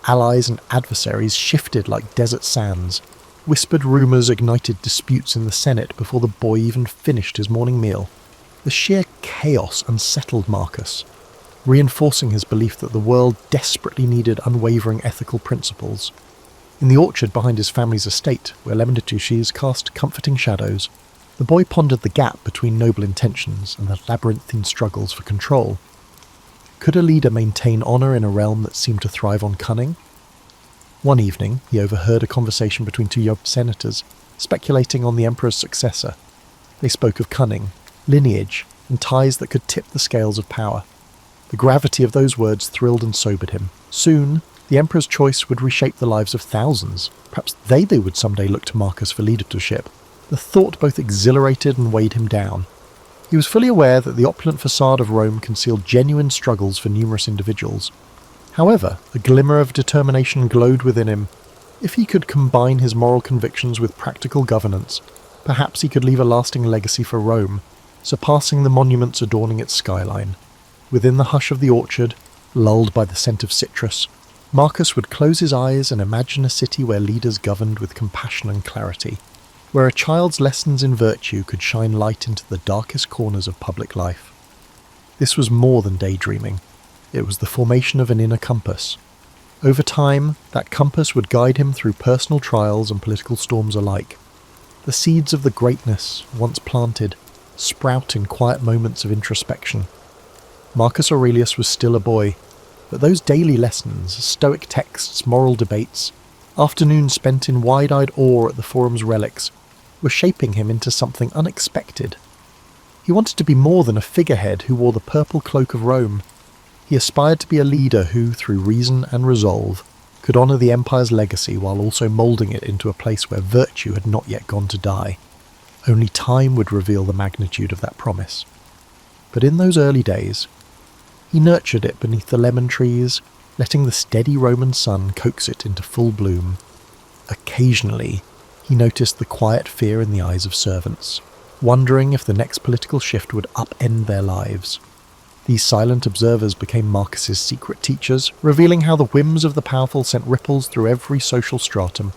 Allies and adversaries shifted like desert sands. Whispered rumours ignited disputes in the Senate before the boy even finished his morning meal. The sheer chaos unsettled Marcus, reinforcing his belief that the world desperately needed unwavering ethical principles. In the orchard behind his family's estate, where lemon trees cast comforting shadows, the boy pondered the gap between noble intentions and the labyrinthine struggles for control. Could a leader maintain honour in a realm that seemed to thrive on cunning? One evening, he overheard a conversation between two young senators, speculating on the emperor's successor. They spoke of cunning, lineage, and ties that could tip the scales of power. The gravity of those words thrilled and sobered him. Soon, the emperor's choice would reshape the lives of thousands. Perhaps they would someday look to Marcus for leadership. The thought both exhilarated and weighed him down. He was fully aware that the opulent facade of Rome concealed genuine struggles for numerous individuals. However, a glimmer of determination glowed within him. If he could combine his moral convictions with practical governance, perhaps he could leave a lasting legacy for Rome, surpassing the monuments adorning its skyline. Within the hush of the orchard, lulled by the scent of citrus, Marcus would close his eyes and imagine a city where leaders governed with compassion and clarity, where a child's lessons in virtue could shine light into the darkest corners of public life. This was more than daydreaming. It was the formation of an inner compass. Over time, that compass would guide him through personal trials and political storms alike. The seeds of the greatness, once planted, sprout in quiet moments of introspection. Marcus Aurelius was still a boy, but those daily lessons, Stoic texts, moral debates, afternoons spent in wide-eyed awe at the forum's relics, were shaping him into something unexpected. He wanted to be more than a figurehead who wore the purple cloak of Rome. He aspired to be a leader who, through reason and resolve, could honour the empire's legacy while also moulding it into a place where virtue had not yet gone to die. Only time would reveal the magnitude of that promise. But in those early days, he nurtured it beneath the lemon trees, letting the steady Roman sun coax it into full bloom. Occasionally, he noticed the quiet fear in the eyes of servants, wondering if the next political shift would upend their lives. These silent observers became Marcus's secret teachers, revealing how the whims of the powerful sent ripples through every social stratum.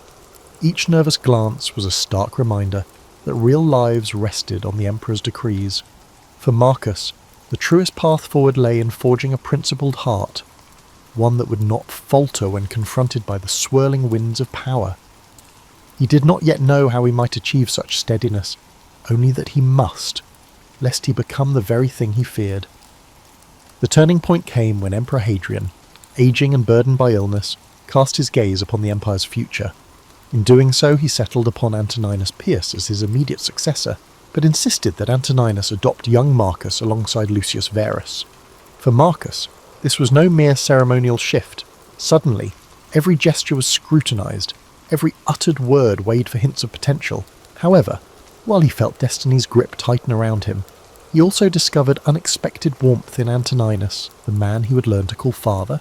Each nervous glance was a stark reminder that real lives rested on the emperor's decrees. For Marcus, the truest path forward lay in forging a principled heart, one that would not falter when confronted by the swirling winds of power. He did not yet know how he might achieve such steadiness, only that he must, lest he become the very thing he feared. The turning point came when Emperor Hadrian, aging and burdened by illness, cast his gaze upon the empire's future. In doing so, he settled upon Antoninus Pius as his immediate successor, but insisted that Antoninus adopt young Marcus alongside Lucius Verus. For Marcus, this was no mere ceremonial shift. Suddenly, every gesture was scrutinized, every uttered word weighed for hints of potential. However, while he felt destiny's grip tighten around him, he also discovered unexpected warmth in Antoninus, the man he would learn to call father.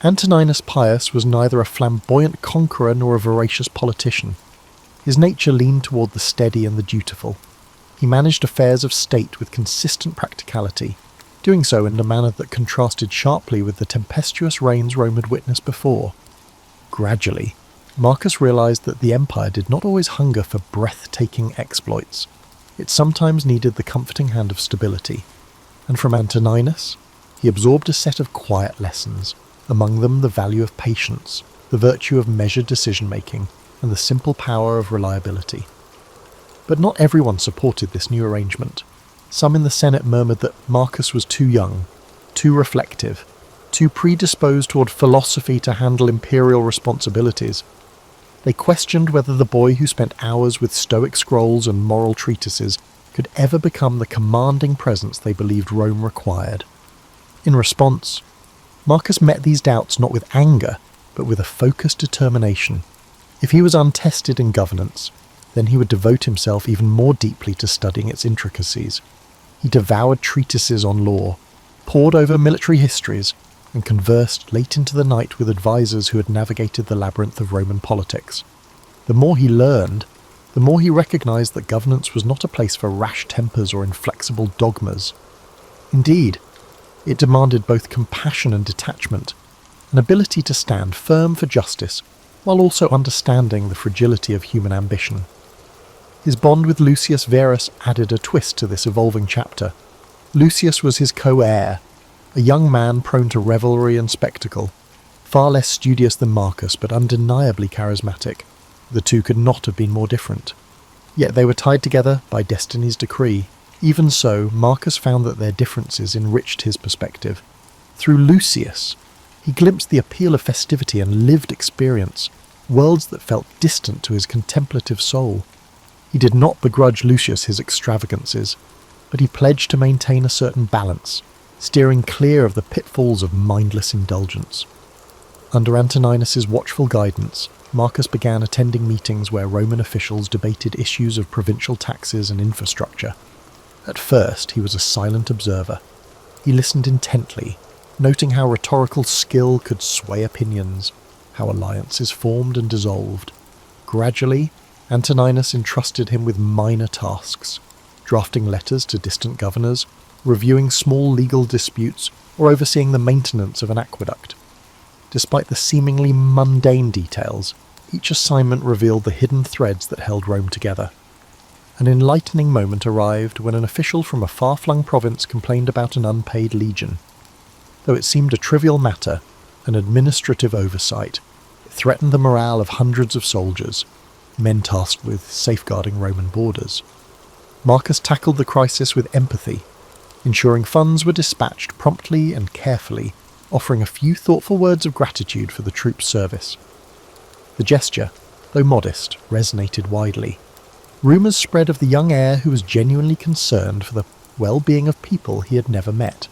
Antoninus Pius was neither a flamboyant conqueror nor a voracious politician. His nature leaned toward the steady and the dutiful. He managed affairs of state with consistent practicality, doing so in a manner that contrasted sharply with the tempestuous reigns Rome had witnessed before. Gradually, Marcus realized that the empire did not always hunger for breathtaking exploits. It sometimes needed the comforting hand of stability, and from Antoninus, he absorbed a set of quiet lessons, among them the value of patience, the virtue of measured decision-making, and the simple power of reliability. But not everyone supported this new arrangement. Some in the Senate murmured that Marcus was too young, too reflective, too predisposed toward philosophy to handle imperial responsibilities. They questioned whether the boy who spent hours with Stoic scrolls and moral treatises could ever become the commanding presence they believed Rome required. In response, Marcus met these doubts not with anger, but with a focused determination. If he was untested in governance, then he would devote himself even more deeply to studying its intricacies. He devoured treatises on law, pored over military histories, and conversed late into the night with advisors who had navigated the labyrinth of Roman politics. The more he learned, the more he recognized that governance was not a place for rash tempers or inflexible dogmas. Indeed, it demanded both compassion and detachment, an ability to stand firm for justice, while also understanding the fragility of human ambition. His bond with Lucius Verus added a twist to this evolving chapter. Lucius was his co-heir, a young man prone to revelry and spectacle, far less studious than Marcus but undeniably charismatic. The two could not have been more different. Yet they were tied together by destiny's decree. Even so, Marcus found that their differences enriched his perspective. Through Lucius, he glimpsed the appeal of festivity and lived experience, worlds that felt distant to his contemplative soul. He did not begrudge Lucius his extravagances, but he pledged to maintain a certain balance, steering clear of the pitfalls of mindless indulgence. Under Antoninus's watchful guidance, Marcus began attending meetings where Roman officials debated issues of provincial taxes and infrastructure. At first, he was a silent observer. He listened intently, noting how rhetorical skill could sway opinions, how alliances formed and dissolved. Gradually, Antoninus entrusted him with minor tasks, drafting letters to distant governors, reviewing small legal disputes, or overseeing the maintenance of an aqueduct. Despite the seemingly mundane details, each assignment revealed the hidden threads that held Rome together. An enlightening moment arrived when an official from a far-flung province complained about an unpaid legion. Though it seemed a trivial matter, an administrative oversight, it threatened the morale of hundreds of soldiers, men tasked with safeguarding Roman borders. Marcus tackled the crisis with empathy, ensuring funds were dispatched promptly and carefully, offering a few thoughtful words of gratitude for the troops' service. The gesture, though modest, resonated widely. Rumours spread of the young heir who was genuinely concerned for the well-being of people he had never met.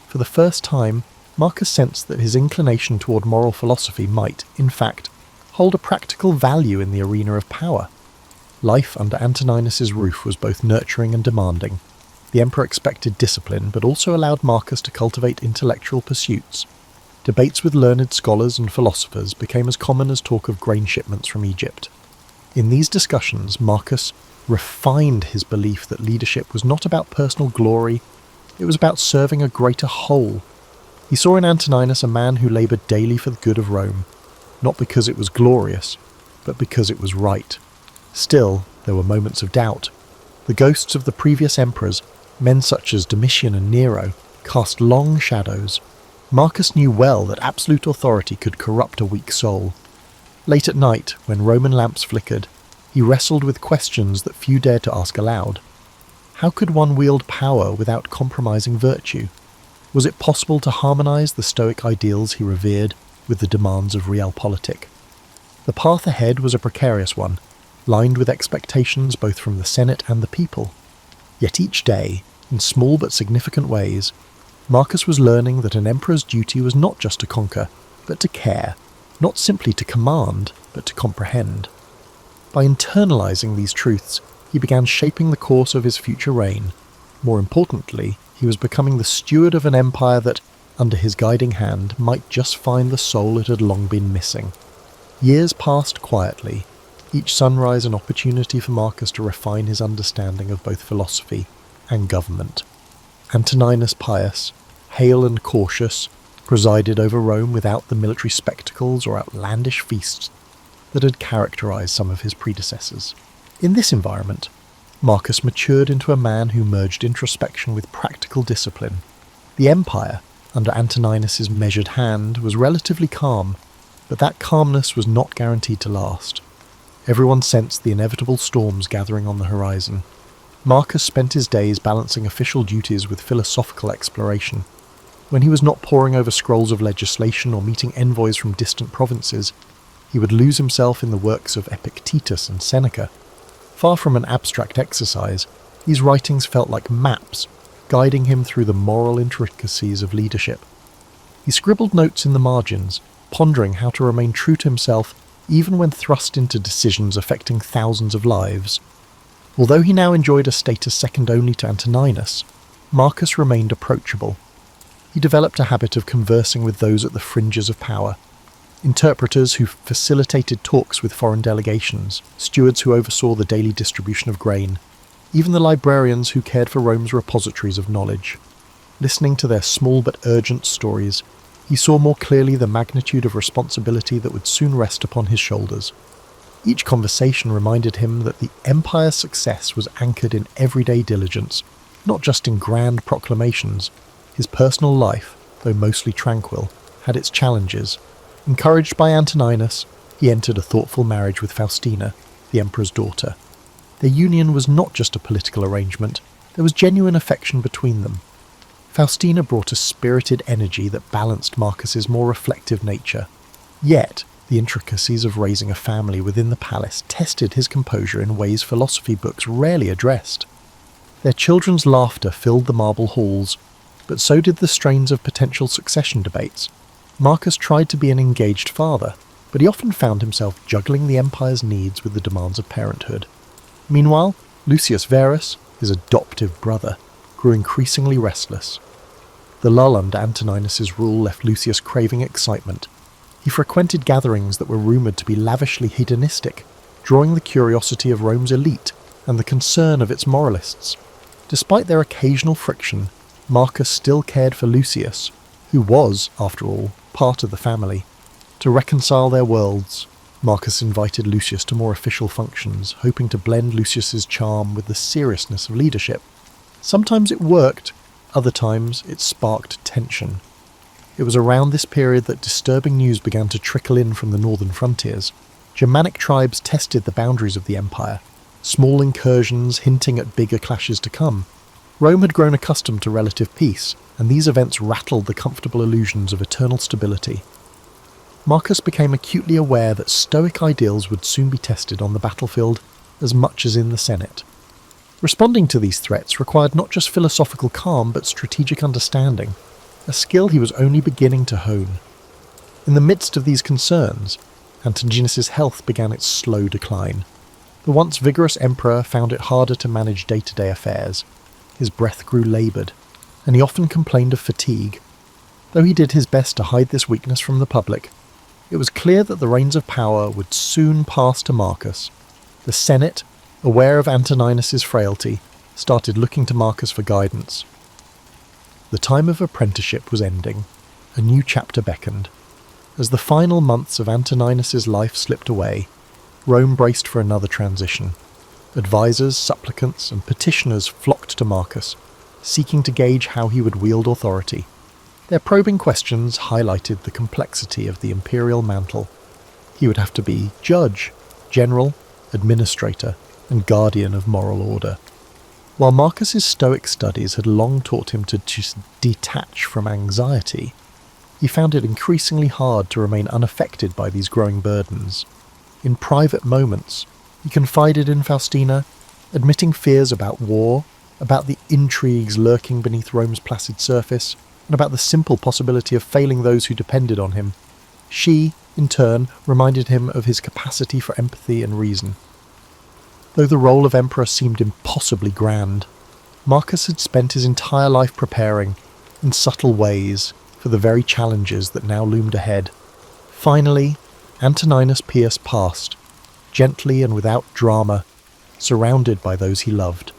For the first time, Marcus sensed that his inclination toward moral philosophy might, in fact, hold a practical value in the arena of power. Life under Antoninus's roof was both nurturing and demanding. The emperor expected discipline, but also allowed Marcus to cultivate intellectual pursuits. Debates with learned scholars and philosophers became as common as talk of grain shipments from Egypt. In these discussions, Marcus refined his belief that leadership was not about personal glory, it was about serving a greater whole. He saw in Antoninus a man who laboured daily for the good of Rome, not because it was glorious, but because it was right. Still, there were moments of doubt. The ghosts of the previous emperors, men such as Domitian and Nero, cast long shadows. Marcus knew well that absolute authority could corrupt a weak soul. Late at night, when Roman lamps flickered, he wrestled with questions that few dared to ask aloud. How could one wield power without compromising virtue? Was it possible to harmonize the Stoic ideals he revered with the demands of realpolitik? The path ahead was a precarious one, lined with expectations both from the Senate and the people. Yet each day, in small but significant ways, Marcus was learning that an emperor's duty was not just to conquer, but to care, not simply to command, but to comprehend. By internalizing these truths, he began shaping the course of his future reign. More importantly, he was becoming the steward of an empire that, under his guiding hand, might just find the soul it had long been missing. Years passed quietly. each sunrise an opportunity for Marcus to refine his understanding of both philosophy and government. Antoninus Pius, hale and cautious, presided over Rome without the military spectacles or outlandish feasts that had characterized some of his predecessors. In this environment, Marcus matured into a man who merged introspection with practical discipline. The empire, under Antoninus's measured hand, was relatively calm, but that calmness was not guaranteed to last. Everyone sensed the inevitable storms gathering on the horizon. Marcus spent his days balancing official duties with philosophical exploration. When he was not poring over scrolls of legislation or meeting envoys from distant provinces, he would lose himself in the works of Epictetus and Seneca. Far from an abstract exercise, these writings felt like maps, guiding him through the moral intricacies of leadership. He scribbled notes in the margins, pondering how to remain true to himself even when thrust into decisions affecting thousands of lives. Although he now enjoyed a status second only to Antoninus, Marcus remained approachable. He developed a habit of conversing with those at the fringes of power. Interpreters who facilitated talks with foreign delegations, stewards who oversaw the daily distribution of grain, even the librarians who cared for Rome's repositories of knowledge. Listening to their small but urgent stories, he saw more clearly the magnitude of responsibility that would soon rest upon his shoulders. Each conversation reminded him that the empire's success was anchored in everyday diligence, not just in grand proclamations. His personal life, though mostly tranquil, had its challenges. Encouraged by Antoninus, he entered a thoughtful marriage with Faustina, the emperor's daughter. Their union was not just a political arrangement, there was genuine affection between them. Faustina brought a spirited energy that balanced Marcus's more reflective nature. Yet, the intricacies of raising a family within the palace tested his composure in ways philosophy books rarely addressed. Their children's laughter filled the marble halls, but so did the strains of potential succession debates. Marcus tried to be an engaged father, but he often found himself juggling the empire's needs with the demands of parenthood. Meanwhile, Lucius Verus, his adoptive brother, grew increasingly restless. The lull under Antoninus's rule left Lucius craving excitement. He frequented gatherings that were rumoured to be lavishly hedonistic, drawing the curiosity of Rome's elite and the concern of its moralists. Despite their occasional friction, Marcus still cared for Lucius, who was, after all, part of the family. To reconcile their worlds, Marcus invited Lucius to more official functions, hoping to blend Lucius's charm with the seriousness of leadership. Sometimes it worked, other times it sparked tension. It was around this period that disturbing news began to trickle in from the northern frontiers. Germanic tribes tested the boundaries of the empire, small incursions hinting at bigger clashes to come. Rome had grown accustomed to relative peace, and these events rattled the comfortable illusions of eternal stability. Marcus became acutely aware that Stoic ideals would soon be tested on the battlefield as much as in the Senate. Responding to these threats required not just philosophical calm but strategic understanding, a skill he was only beginning to hone. In the midst of these concerns, Antoninus's health began its slow decline. The once vigorous emperor found it harder to manage day-to-day affairs. His breath grew laboured, and he often complained of fatigue. Though he did his best to hide this weakness from the public, it was clear that the reins of power would soon pass to Marcus. The Senate, aware of Antoninus's frailty, started looking to Marcus for guidance. The time of apprenticeship was ending. A new chapter beckoned. As the final months of Antoninus's life slipped away, Rome braced for another transition. Advisors, supplicants, and petitioners flocked to Marcus, seeking to gauge how he would wield authority. Their probing questions highlighted the complexity of the imperial mantle. He would have to be judge, general, administrator, and guardian of moral order. While Marcus's Stoic studies had long taught him to just detach from anxiety, he found it increasingly hard to remain unaffected by these growing burdens. In private moments, he confided in Faustina, admitting fears about war, about the intrigues lurking beneath Rome's placid surface, and about the simple possibility of failing those who depended on him. She, in turn, reminded him of his capacity for empathy and reason. Though the role of emperor seemed impossibly grand, Marcus had spent his entire life preparing, in subtle ways, for the very challenges that now loomed ahead. Finally, Antoninus Pius passed, gently and without drama, surrounded by those he loved.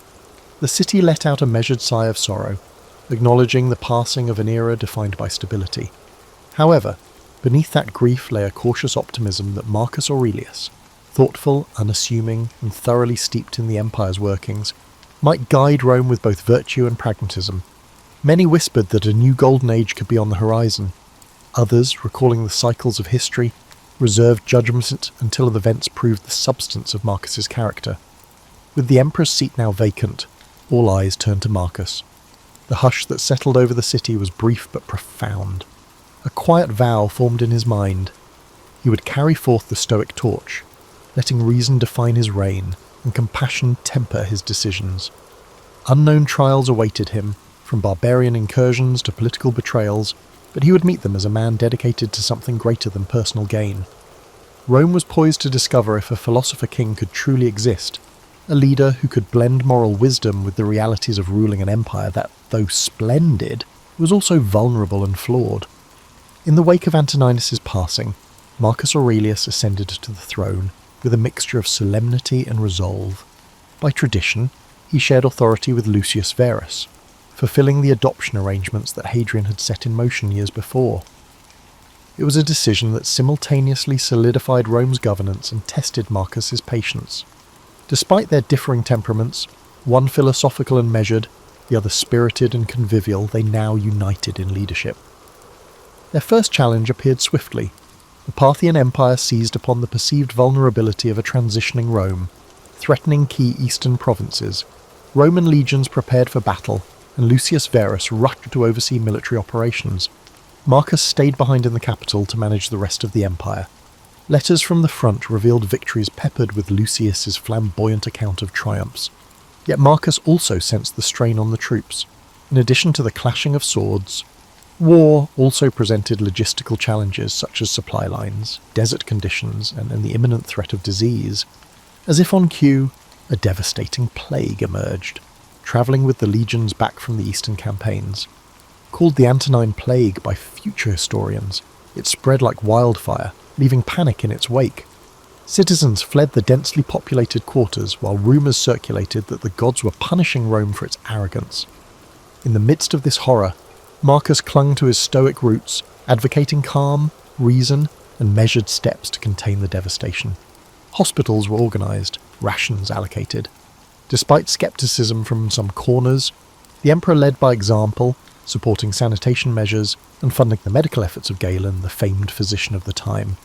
The city let out a measured sigh of sorrow, acknowledging the passing of an era defined by stability. However, beneath that grief lay a cautious optimism that Marcus Aurelius, thoughtful, unassuming, and thoroughly steeped in the empire's workings, might guide Rome with both virtue and pragmatism. Many whispered that a new golden age could be on the horizon. Others, recalling the cycles of history, reserved judgment until the events proved the substance of Marcus's character. With the emperor's seat now vacant, all eyes turned to Marcus. The hush that settled over the city was brief but profound. A quiet vow formed in his mind. He would carry forth the Stoic torch, letting reason define his reign and compassion temper his decisions. Unknown trials awaited him, from barbarian incursions to political betrayals, but he would meet them as a man dedicated to something greater than personal gain. Rome was poised to discover if a philosopher king could truly exist, a leader who could blend moral wisdom with the realities of ruling an empire that, though splendid, was also vulnerable and flawed. In the wake of Antoninus's passing, Marcus Aurelius ascended to the throne with a mixture of solemnity and resolve. By tradition, he shared authority with Lucius Verus, fulfilling the adoption arrangements that Hadrian had set in motion years before. It was a decision that simultaneously solidified Rome's governance and tested Marcus's patience. Despite their differing temperaments, one philosophical and measured, the other spirited and convivial, they now united in leadership. Their first challenge appeared swiftly. The Parthian Empire seized upon the perceived vulnerability of a transitioning Rome, threatening key eastern provinces. Roman legions prepared for battle, and Lucius Verus rushed to oversee military operations. Marcus stayed behind in the capital to manage the rest of the empire. Letters from the front revealed victories peppered with Lucius's flamboyant account of triumphs. Yet Marcus also sensed the strain on the troops. In addition to the clashing of swords, war also presented logistical challenges such as supply lines, desert conditions, and the imminent threat of disease. As if on cue, a devastating plague emerged, travelling with the legions back from the eastern campaigns. Called the Antonine Plague by future historians, it spread like wildfire, leaving panic in its wake. Citizens fled the densely populated quarters while rumours circulated that the gods were punishing Rome for its arrogance. In the midst of this horror, Marcus clung to his Stoic roots, advocating calm, reason, and measured steps to contain the devastation. Hospitals were organised, rations allocated. Despite scepticism from some corners, the emperor led by example, supporting sanitation measures and funding the medical efforts of Galen, the famed physician of the time.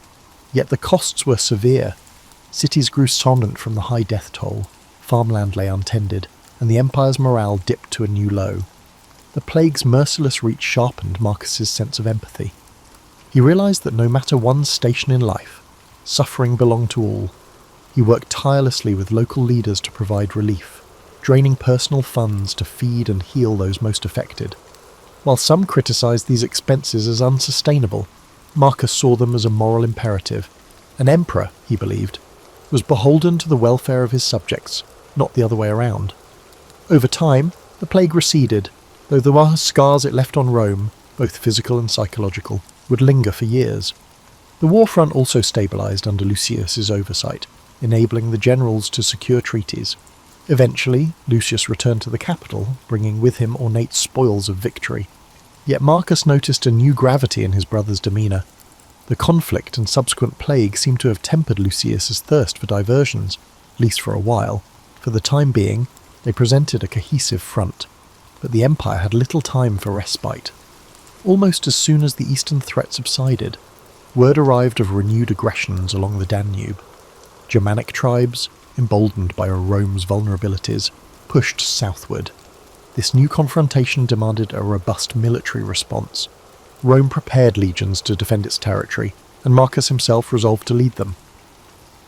Yet the costs were severe. Cities grew somnolent from the high death toll, farmland lay untended, and the empire's morale dipped to a new low. The plague's merciless reach sharpened Marcus's sense of empathy. He realised that no matter one's station in life, suffering belonged to all. He worked tirelessly with local leaders to provide relief, draining personal funds to feed and heal those most affected. While some criticised these expenses as unsustainable, Marcus saw them as a moral imperative. An emperor, he believed, was beholden to the welfare of his subjects, not the other way around. Over time, the plague receded, though the scars it left on Rome, both physical and psychological, would linger for years. The war front also stabilised under Lucius's oversight, enabling the generals to secure treaties. Eventually, Lucius returned to the capital, bringing with him ornate spoils of victory. Yet Marcus noticed a new gravity in his brother's demeanour. The conflict and subsequent plague seemed to have tempered Lucius's thirst for diversions, at least for a while. For the time being, they presented a cohesive front, but the empire had little time for respite. Almost as soon as the eastern threat subsided, word arrived of renewed aggressions along the Danube. Germanic tribes, emboldened by Rome's vulnerabilities, pushed southward. This new confrontation demanded a robust military response. Rome prepared legions to defend its territory, and Marcus himself resolved to lead them.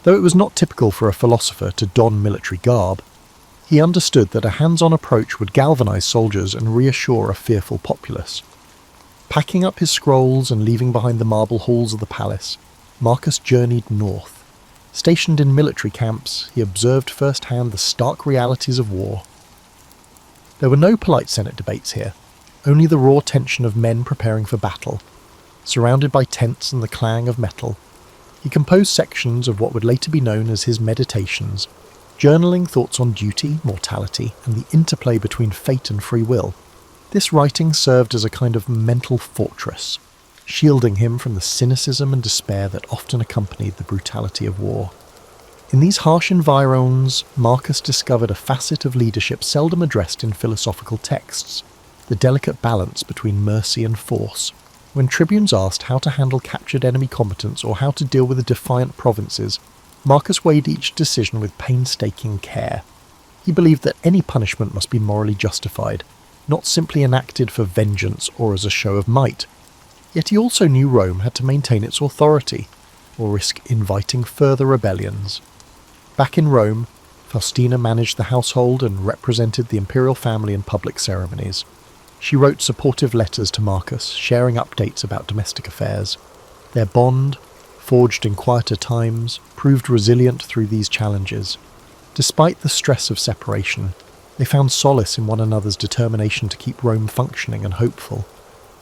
Though it was not typical for a philosopher to don military garb, he understood that a hands-on approach would galvanise soldiers and reassure a fearful populace. Packing up his scrolls and leaving behind the marble halls of the palace, Marcus journeyed north. Stationed in military camps, he observed firsthand the stark realities of war. There were no polite Senate debates here, only the raw tension of men preparing for battle. Surrounded by tents and the clang of metal, He composed sections of what would later be known as his meditations, journaling thoughts on duty, mortality, and the interplay between fate and free will. This writing served as a kind of mental fortress, shielding him from the cynicism and despair that often accompanied the brutality of war. In these harsh environs, Marcus discovered a facet of leadership seldom addressed in philosophical texts, the delicate balance between mercy and force. When tribunes asked how to handle captured enemy combatants or how to deal with the defiant provinces, Marcus weighed each decision with painstaking care. He believed that any punishment must be morally justified, not simply enacted for vengeance or as a show of might. Yet he also knew Rome had to maintain its authority, or risk inviting further rebellions. Back in Rome, Faustina managed the household and represented the imperial family in public ceremonies. She wrote supportive letters to Marcus, sharing updates about domestic affairs. Their bond, forged in quieter times, proved resilient through these challenges. Despite the stress of separation, they found solace in one another's determination to keep Rome functioning and hopeful.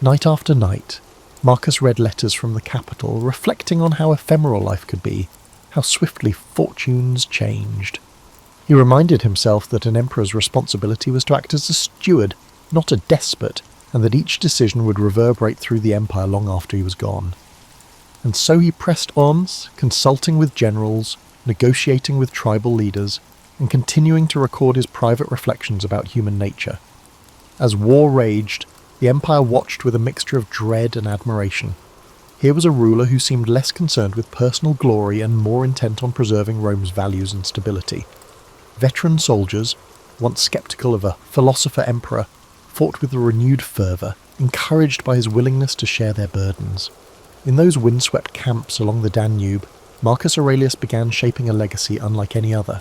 Night after night, Marcus read letters from the capital, reflecting on how ephemeral life could be, how swiftly fortunes changed. He reminded himself that an emperor's responsibility was to act as a steward, not a despot, and that each decision would reverberate through the empire long after he was gone. And so he pressed on, consulting with generals, negotiating with tribal leaders, and continuing to record his private reflections about human nature. As war raged, the empire watched with a mixture of dread and admiration. Here was a ruler who seemed less concerned with personal glory and more intent on preserving Rome's values and stability. Veteran soldiers, once sceptical of a philosopher emperor, fought with a renewed fervour, encouraged by his willingness to share their burdens. In those windswept camps along the Danube, Marcus Aurelius began shaping a legacy unlike any other,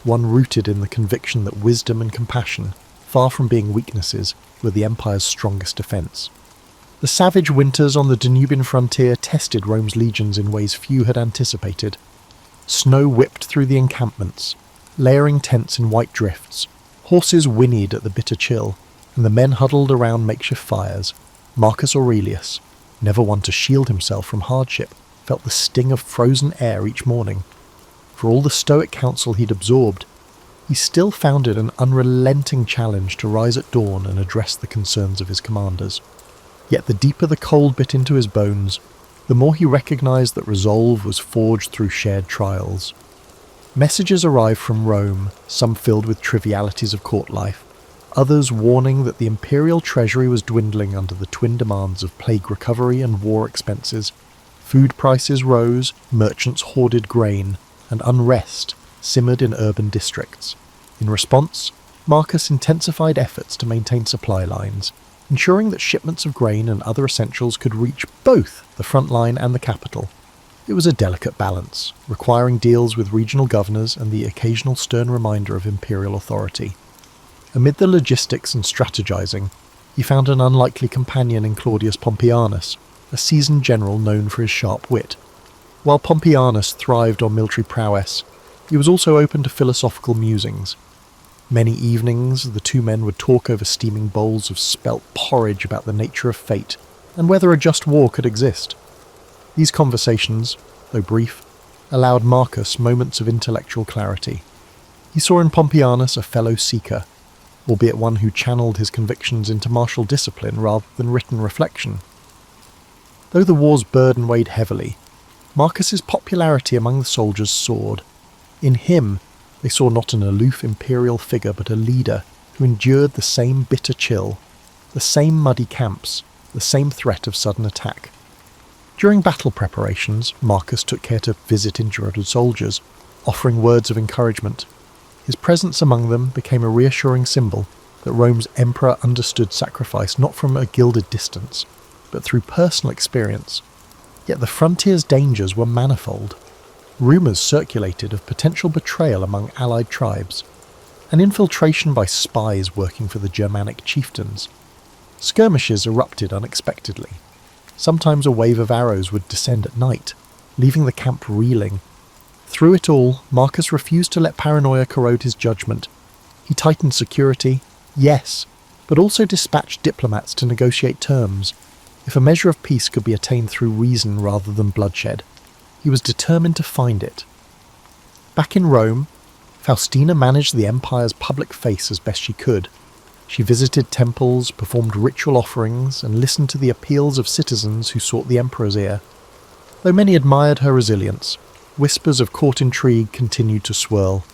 one rooted in the conviction that wisdom and compassion, far from being weaknesses, were the empire's strongest defence. The savage winters on the Danubian frontier tested Rome's legions in ways few had anticipated. Snow whipped through the encampments, layering tents in white drifts. Horses whinnied at the bitter chill, and the men huddled around makeshift fires. Marcus Aurelius, never one to shield himself from hardship, felt the sting of frozen air each morning. For all the stoic counsel he'd absorbed, he still found it an unrelenting challenge to rise at dawn and address the concerns of his commanders. Yet the deeper the cold bit into his bones, the more he recognised that resolve was forged through shared trials. Messages arrived from Rome, some filled with trivialities of court life, others warning that the imperial treasury was dwindling under the twin demands of plague recovery and war expenses. Food prices rose, merchants hoarded grain, and unrest simmered in urban districts. In response, Marcus intensified efforts to maintain supply lines, ensuring that shipments of grain and other essentials could reach both the front line and the capital. It was a delicate balance, requiring deals with regional governors and the occasional stern reminder of imperial authority. Amid the logistics and strategizing, he found an unlikely companion in Claudius Pompeianus, a seasoned general known for his sharp wit. While Pompeianus thrived on military prowess, he was also open to philosophical musings. Many evenings, the two men would talk over steaming bowls of spelt porridge about the nature of fate and whether a just war could exist. These conversations, though brief, allowed Marcus moments of intellectual clarity. He saw in Pompeianus a fellow seeker, albeit one who channeled his convictions into martial discipline rather than written reflection. Though the war's burden weighed heavily, Marcus's popularity among the soldiers soared. In him, they saw not an aloof imperial figure but a leader who endured the same bitter chill, the same muddy camps, the same threat of sudden attack. During battle preparations, Marcus took care to visit injured soldiers, offering words of encouragement. His presence among them became a reassuring symbol that Rome's emperor understood sacrifice not from a gilded distance, but through personal experience. Yet the frontier's dangers were manifold. Rumours circulated of potential betrayal among allied tribes, and infiltration by spies working for the Germanic chieftains. Skirmishes erupted unexpectedly. Sometimes a wave of arrows would descend at night, leaving the camp reeling. Through it all, Marcus refused to let paranoia corrode his judgment. He tightened security, yes, but also dispatched diplomats to negotiate terms, if a measure of peace could be attained through reason rather than bloodshed. He was determined to find it. Back in Rome, Faustina managed the empire's public face as best she could. She visited temples, performed ritual offerings, and listened to the appeals of citizens who sought the emperor's ear. Though many admired her resilience, whispers of court intrigue continued to swirl.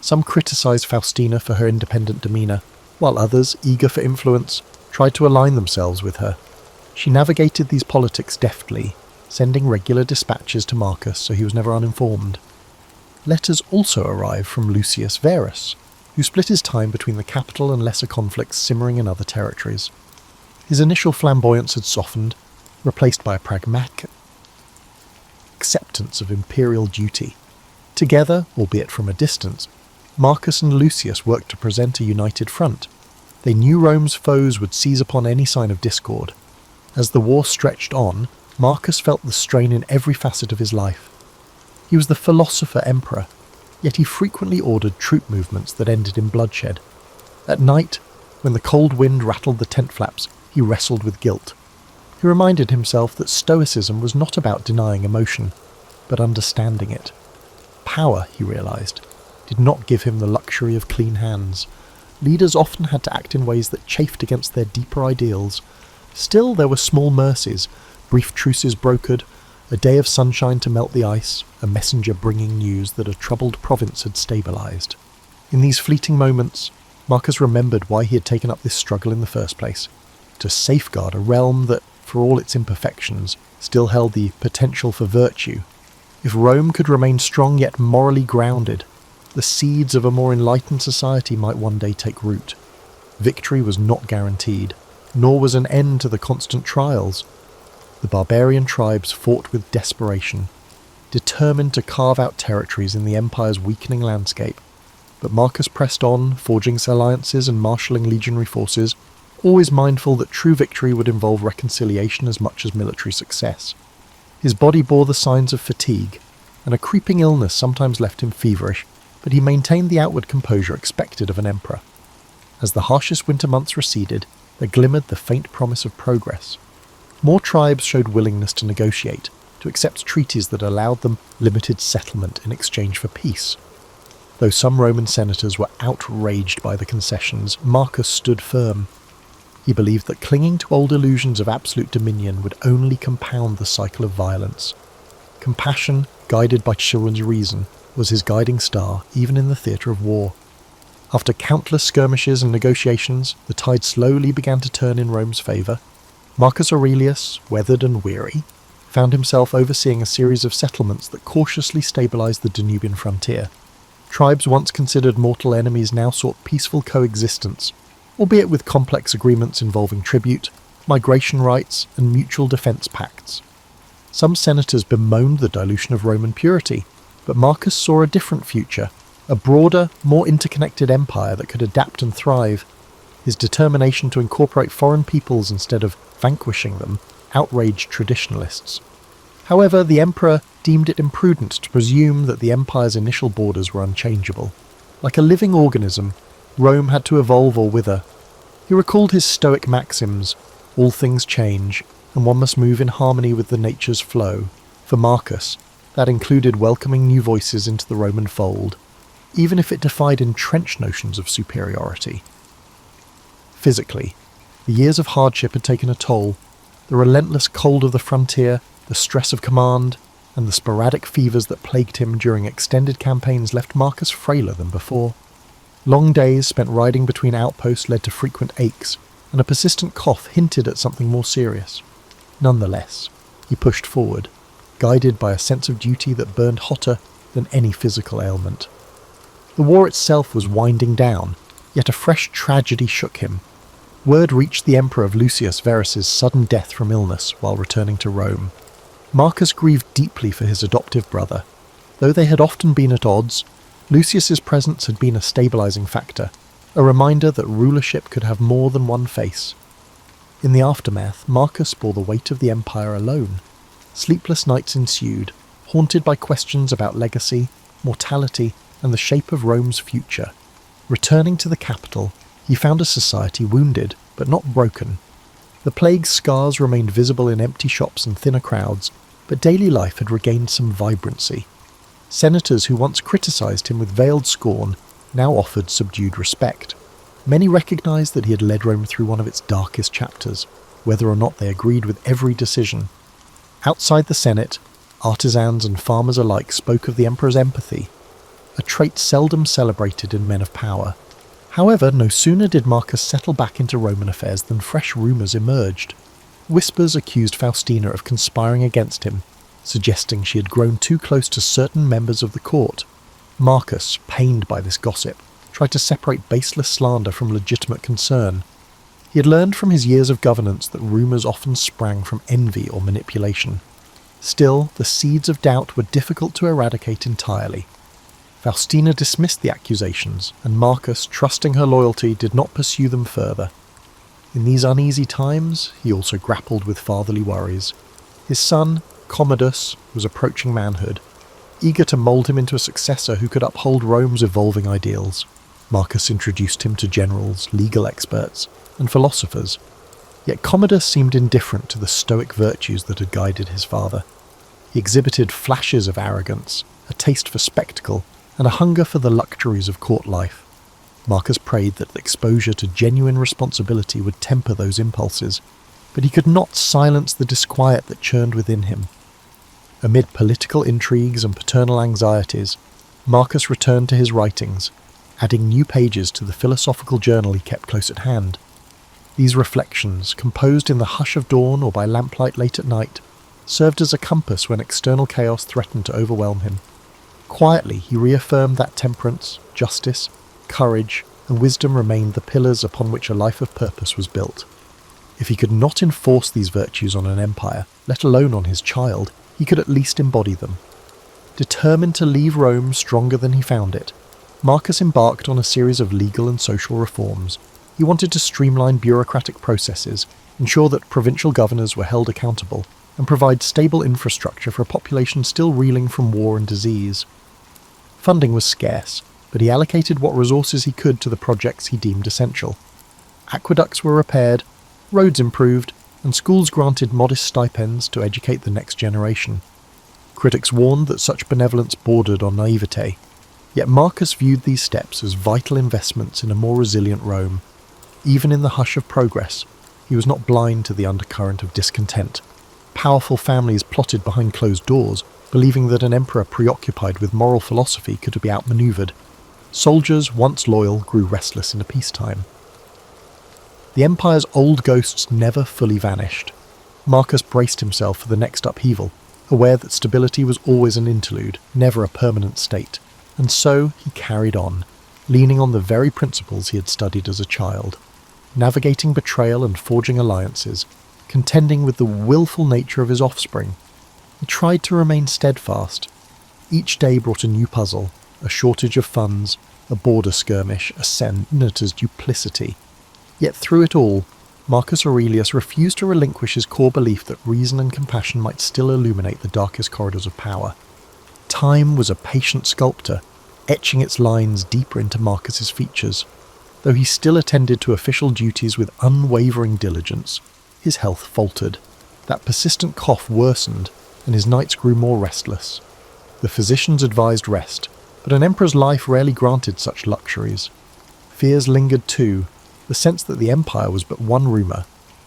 Some criticised Faustina for her independent demeanour, while others, eager for influence, tried to align themselves with her. She navigated these politics deftly, sending regular dispatches to Marcus so he was never uninformed. Letters also arrived from Lucius Verus, who split his time between the capital and lesser conflicts simmering in other territories. His initial flamboyance had softened, replaced by a pragmatic acceptance of imperial duty. Together, albeit from a distance, Marcus and Lucius worked to present a united front. They knew Rome's foes would seize upon any sign of discord. As the war stretched on, Marcus felt the strain in every facet of his life. He was the philosopher emperor, yet he frequently ordered troop movements that ended in bloodshed. At night, when the cold wind rattled the tent flaps, he wrestled with guilt. He reminded himself that stoicism was not about denying emotion, but understanding it. Power, he realized, did not give him the luxury of clean hands. Leaders often had to act in ways that chafed against their deeper ideals. Still, there were small mercies, brief truces brokered, a day of sunshine to melt the ice, a messenger bringing news that a troubled province had stabilized. In these fleeting moments, Marcus remembered why he had taken up this struggle in the first place, to safeguard a realm that, for all its imperfections, still held the potential for virtue. If Rome could remain strong yet morally grounded, the seeds of a more enlightened society might one day take root. Victory was not guaranteed, nor was an end to the constant trials. The barbarian tribes fought with desperation, determined to carve out territories in the empire's weakening landscape. But Marcus pressed on, forging alliances and marshalling legionary forces, always mindful that true victory would involve reconciliation as much as military success. His body bore the signs of fatigue, and a creeping illness sometimes left him feverish, but he maintained the outward composure expected of an emperor. As the harshest winter months receded, there glimmered the faint promise of progress. More tribes showed willingness to negotiate, to accept treaties that allowed them limited settlement in exchange for peace. Though some Roman senators were outraged by the concessions, Marcus stood firm. He believed that clinging to old illusions of absolute dominion would only compound the cycle of violence. Compassion, guided by children's reason, was his guiding star even in the theatre of war. After countless skirmishes and negotiations, the tide slowly began to turn in Rome's favour. Marcus Aurelius, weathered and weary, found himself overseeing a series of settlements that cautiously stabilised the Danubian frontier. Tribes once considered mortal enemies now sought peaceful coexistence, albeit with complex agreements involving tribute, migration rights, and mutual defence pacts. Some senators bemoaned the dilution of Roman purity, but Marcus saw a different future, a broader, more interconnected empire that could adapt and thrive. His determination to incorporate foreign peoples instead of vanquishing them outraged traditionalists. However, the emperor deemed it imprudent to presume that the empire's initial borders were unchangeable. Like a living organism, Rome had to evolve or wither. He recalled his Stoic maxims, all things change, and one must move in harmony with the nature's flow. For Marcus, that included welcoming new voices into the Roman fold, even if it defied entrenched notions of superiority. Physically, the years of hardship had taken a toll. The relentless cold of the frontier, the stress of command, and the sporadic fevers that plagued him during extended campaigns left Marcus frailer than before. Long days spent riding between outposts led to frequent aches, and a persistent cough hinted at something more serious. Nonetheless, he pushed forward, guided by a sense of duty that burned hotter than any physical ailment. The war itself was winding down, yet a fresh tragedy shook him. Word reached the emperor of Lucius Verus's sudden death from illness while returning to Rome. Marcus grieved deeply for his adoptive brother. Though they had often been at odds, Lucius's presence had been a stabilizing factor, a reminder that rulership could have more than one face. In the aftermath, Marcus bore the weight of the empire alone. Sleepless nights ensued, haunted by questions about legacy, mortality, and the shape of Rome's future. Returning to the capital, he found a society wounded, but not broken. The plague's scars remained visible in empty shops and thinner crowds, but daily life had regained some vibrancy. Senators who once criticised him with veiled scorn now offered subdued respect. Many recognised that he had led Rome through one of its darkest chapters, whether or not they agreed with every decision. Outside the Senate, artisans and farmers alike spoke of the emperor's empathy, a trait seldom celebrated in men of power. However, no sooner did Marcus settle back into Roman affairs than fresh rumours emerged. Whispers accused Faustina of conspiring against him, suggesting she had grown too close to certain members of the court. Marcus, pained by this gossip, tried to separate baseless slander from legitimate concern. He had learned from his years of governance that rumours often sprang from envy or manipulation. Still, the seeds of doubt were difficult to eradicate entirely. Faustina dismissed the accusations, and Marcus, trusting her loyalty, did not pursue them further. In these uneasy times, he also grappled with fatherly worries. His son, Commodus, was approaching manhood, eager to mould him into a successor who could uphold Rome's evolving ideals. Marcus introduced him to generals, legal experts, and philosophers. Yet Commodus seemed indifferent to the stoic virtues that had guided his father. He exhibited flashes of arrogance, a taste for spectacle, and a hunger for the luxuries of court life. Marcus prayed that the exposure to genuine responsibility would temper those impulses, but he could not silence the disquiet that churned within him. Amid political intrigues and paternal anxieties, Marcus returned to his writings, adding new pages to the philosophical journal he kept close at hand. These reflections, composed in the hush of dawn or by lamplight late at night, served as a compass when external chaos threatened to overwhelm him. Quietly, he reaffirmed that temperance, justice, courage, and wisdom remained the pillars upon which a life of purpose was built. If he could not enforce these virtues on an empire, let alone on his child, he could at least embody them. Determined to leave Rome stronger than he found it, Marcus embarked on a series of legal and social reforms. He wanted to streamline bureaucratic processes, ensure that provincial governors were held accountable, and provide stable infrastructure for a population still reeling from war and disease. Funding was scarce, but he allocated what resources he could to the projects he deemed essential. Aqueducts were repaired, roads improved, and schools granted modest stipends to educate the next generation. Critics warned that such benevolence bordered on naivete, yet Marcus viewed these steps as vital investments in a more resilient Rome. Even in the hush of progress, he was not blind to the undercurrent of discontent. Powerful families plotted behind closed doors, believing that an emperor preoccupied with moral philosophy could be outmaneuvered. Soldiers, once loyal, grew restless in peacetime. The empire's old ghosts never fully vanished. Marcus braced himself for the next upheaval, aware that stability was always an interlude, never a permanent state. And so he carried on, leaning on the very principles he had studied as a child, navigating betrayal and forging alliances, contending with the willful nature of his offspring. He tried to remain steadfast. Each day brought a new puzzle, a shortage of funds, a border skirmish, a senator's duplicity. Yet through it all, Marcus Aurelius refused to relinquish his core belief that reason and compassion might still illuminate the darkest corridors of power. Time was a patient sculptor, etching its lines deeper into Marcus's features. Though he still attended to official duties with unwavering diligence, his health faltered. That persistent cough worsened, and his nights grew more restless. The physicians advised rest, but an emperor's life rarely granted such luxuries. Fears lingered too, the sense that the empire was but one rumour,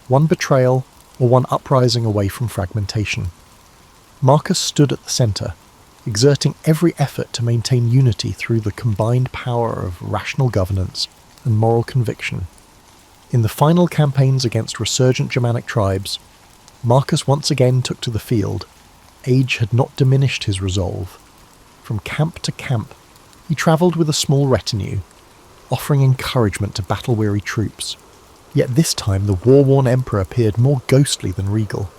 one betrayal, or one uprising away from fragmentation. Marcus stood at the centre, exerting every effort to maintain unity through the combined power of rational governance and moral conviction. In the final campaigns against resurgent Germanic tribes, Marcus once again took to the field. Age had not diminished his resolve. From camp to camp, he travelled with a small retinue, offering encouragement to battle-weary troops. Yet this time the war-worn emperor appeared more ghostly than regal.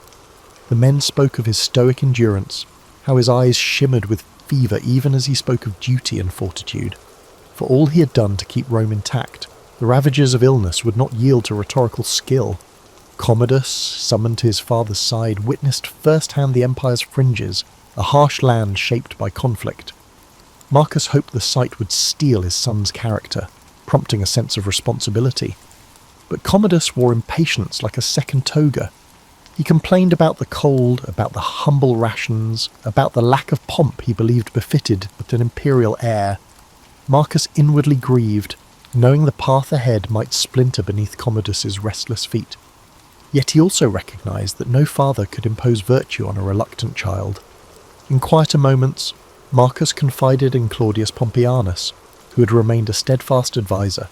The men spoke of his stoic endurance, how his eyes shimmered with fever even as he spoke of duty and fortitude. For all he had done to keep Rome intact, the ravages of illness would not yield to rhetorical skill. Commodus, summoned to his father's side, witnessed firsthand the empire's fringes, a harsh land shaped by conflict. Marcus hoped the sight would steel his son's character, prompting a sense of responsibility. But Commodus wore impatience like a second toga. He complained about the cold, about the humble rations, about the lack of pomp he believed befitted an imperial heir. Marcus inwardly grieved, knowing the path ahead might splinter beneath Commodus's restless feet. Yet he also recognised that no father could impose virtue on a reluctant child. In quieter moments, Marcus confided in Claudius Pompeianus, who had remained a steadfast advisor.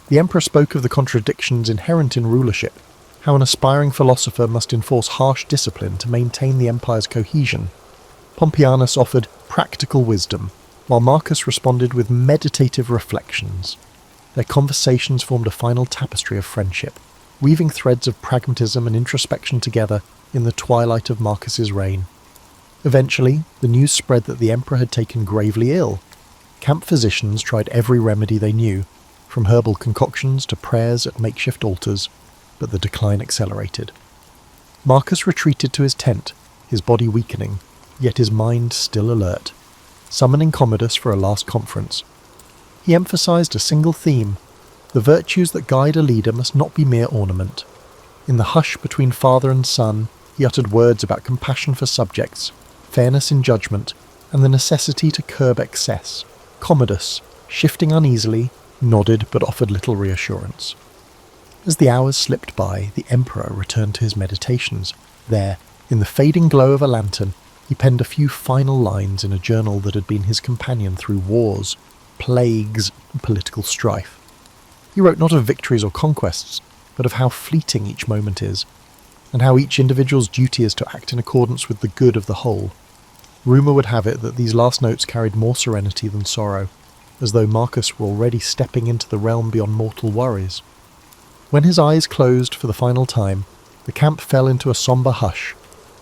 The emperor spoke of the contradictions inherent in rulership, how an aspiring philosopher must enforce harsh discipline to maintain the empire's cohesion. Pompeianus offered practical wisdom, while Marcus responded with meditative reflections. Their conversations formed a final tapestry of friendship, weaving threads of pragmatism and introspection together in the twilight of Marcus's reign. Eventually, the news spread that the emperor had taken gravely ill. Camp physicians tried every remedy they knew, from herbal concoctions to prayers at makeshift altars, but the decline accelerated. Marcus retreated to his tent, his body weakening, yet his mind still alert, summoning Commodus for a last conference. He emphasized a single theme: the virtues that guide a leader must not be mere ornament. In the hush between father and son, he uttered words about compassion for subjects, fairness in judgment, and the necessity to curb excess. Commodus, shifting uneasily, nodded but offered little reassurance. As the hours slipped by, the emperor returned to his meditations. There, in the fading glow of a lantern, he penned a few final lines in a journal that had been his companion through wars, plagues, and political strife. He wrote not of victories or conquests, but of how fleeting each moment is, and how each individual's duty is to act in accordance with the good of the whole. Rumour would have it that these last notes carried more serenity than sorrow, as though Marcus were already stepping into the realm beyond mortal worries. When his eyes closed for the final time, the camp fell into a sombre hush.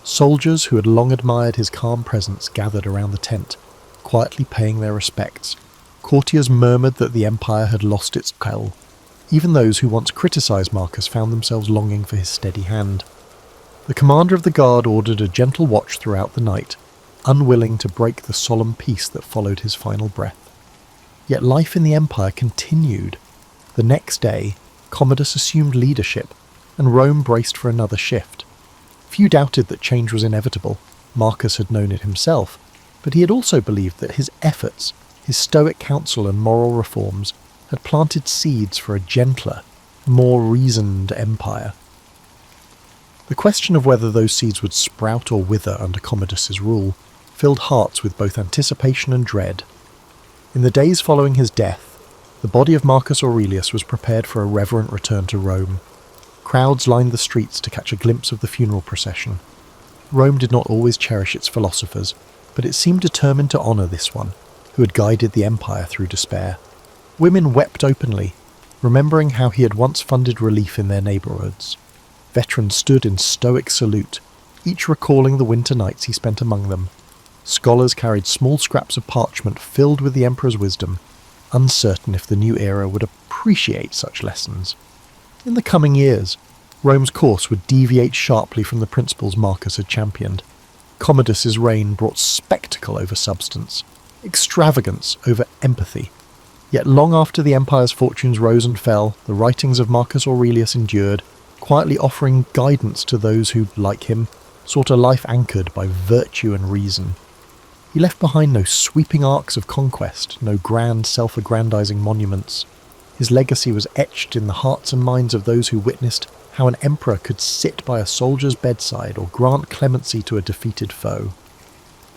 Soldiers who had long admired his calm presence gathered around the tent, quietly paying their respects. Courtiers murmured that the empire had lost its quell. Even those who once criticised Marcus found themselves longing for his steady hand. The commander of the guard ordered a gentle watch throughout the night, unwilling to break the solemn peace that followed his final breath. Yet life in the empire continued. The next day, Commodus assumed leadership, and Rome braced for another shift. Few doubted that change was inevitable. Marcus had known it himself, but he had also believed that his efforts, his stoic counsel and moral reforms, had planted seeds for a gentler, more reasoned empire. The question of whether those seeds would sprout or wither under Commodus's rule filled hearts with both anticipation and dread. In the days following his death, the body of Marcus Aurelius was prepared for a reverent return to Rome. Crowds lined the streets to catch a glimpse of the funeral procession. Rome did not always cherish its philosophers, but it seemed determined to honour this one, who had guided the empire through despair. Women wept openly, remembering how he had once funded relief in their neighbourhoods. Veterans stood in stoic salute, each recalling the winter nights he spent among them. Scholars carried small scraps of parchment filled with the emperor's wisdom, uncertain if the new era would appreciate such lessons. In the coming years, Rome's course would deviate sharply from the principles Marcus had championed. Commodus's reign brought spectacle over substance, extravagance over empathy. Yet long after the empire's fortunes rose and fell, the writings of Marcus Aurelius endured, quietly offering guidance to those who, like him, sought a life anchored by virtue and reason. He left behind no sweeping arcs of conquest, no grand self-aggrandizing monuments. His legacy was etched in the hearts and minds of those who witnessed how an emperor could sit by a soldier's bedside or grant clemency to a defeated foe.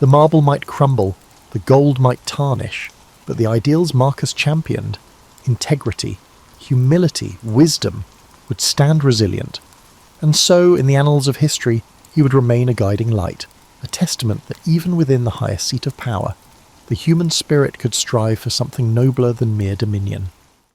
The marble might crumble, the gold might tarnish, but the ideals Marcus championed, integrity, humility, wisdom, would stand resilient. And so, in the annals of history, he would remain a guiding light, a testament that even within the highest seat of power, the human spirit could strive for something nobler than mere dominion.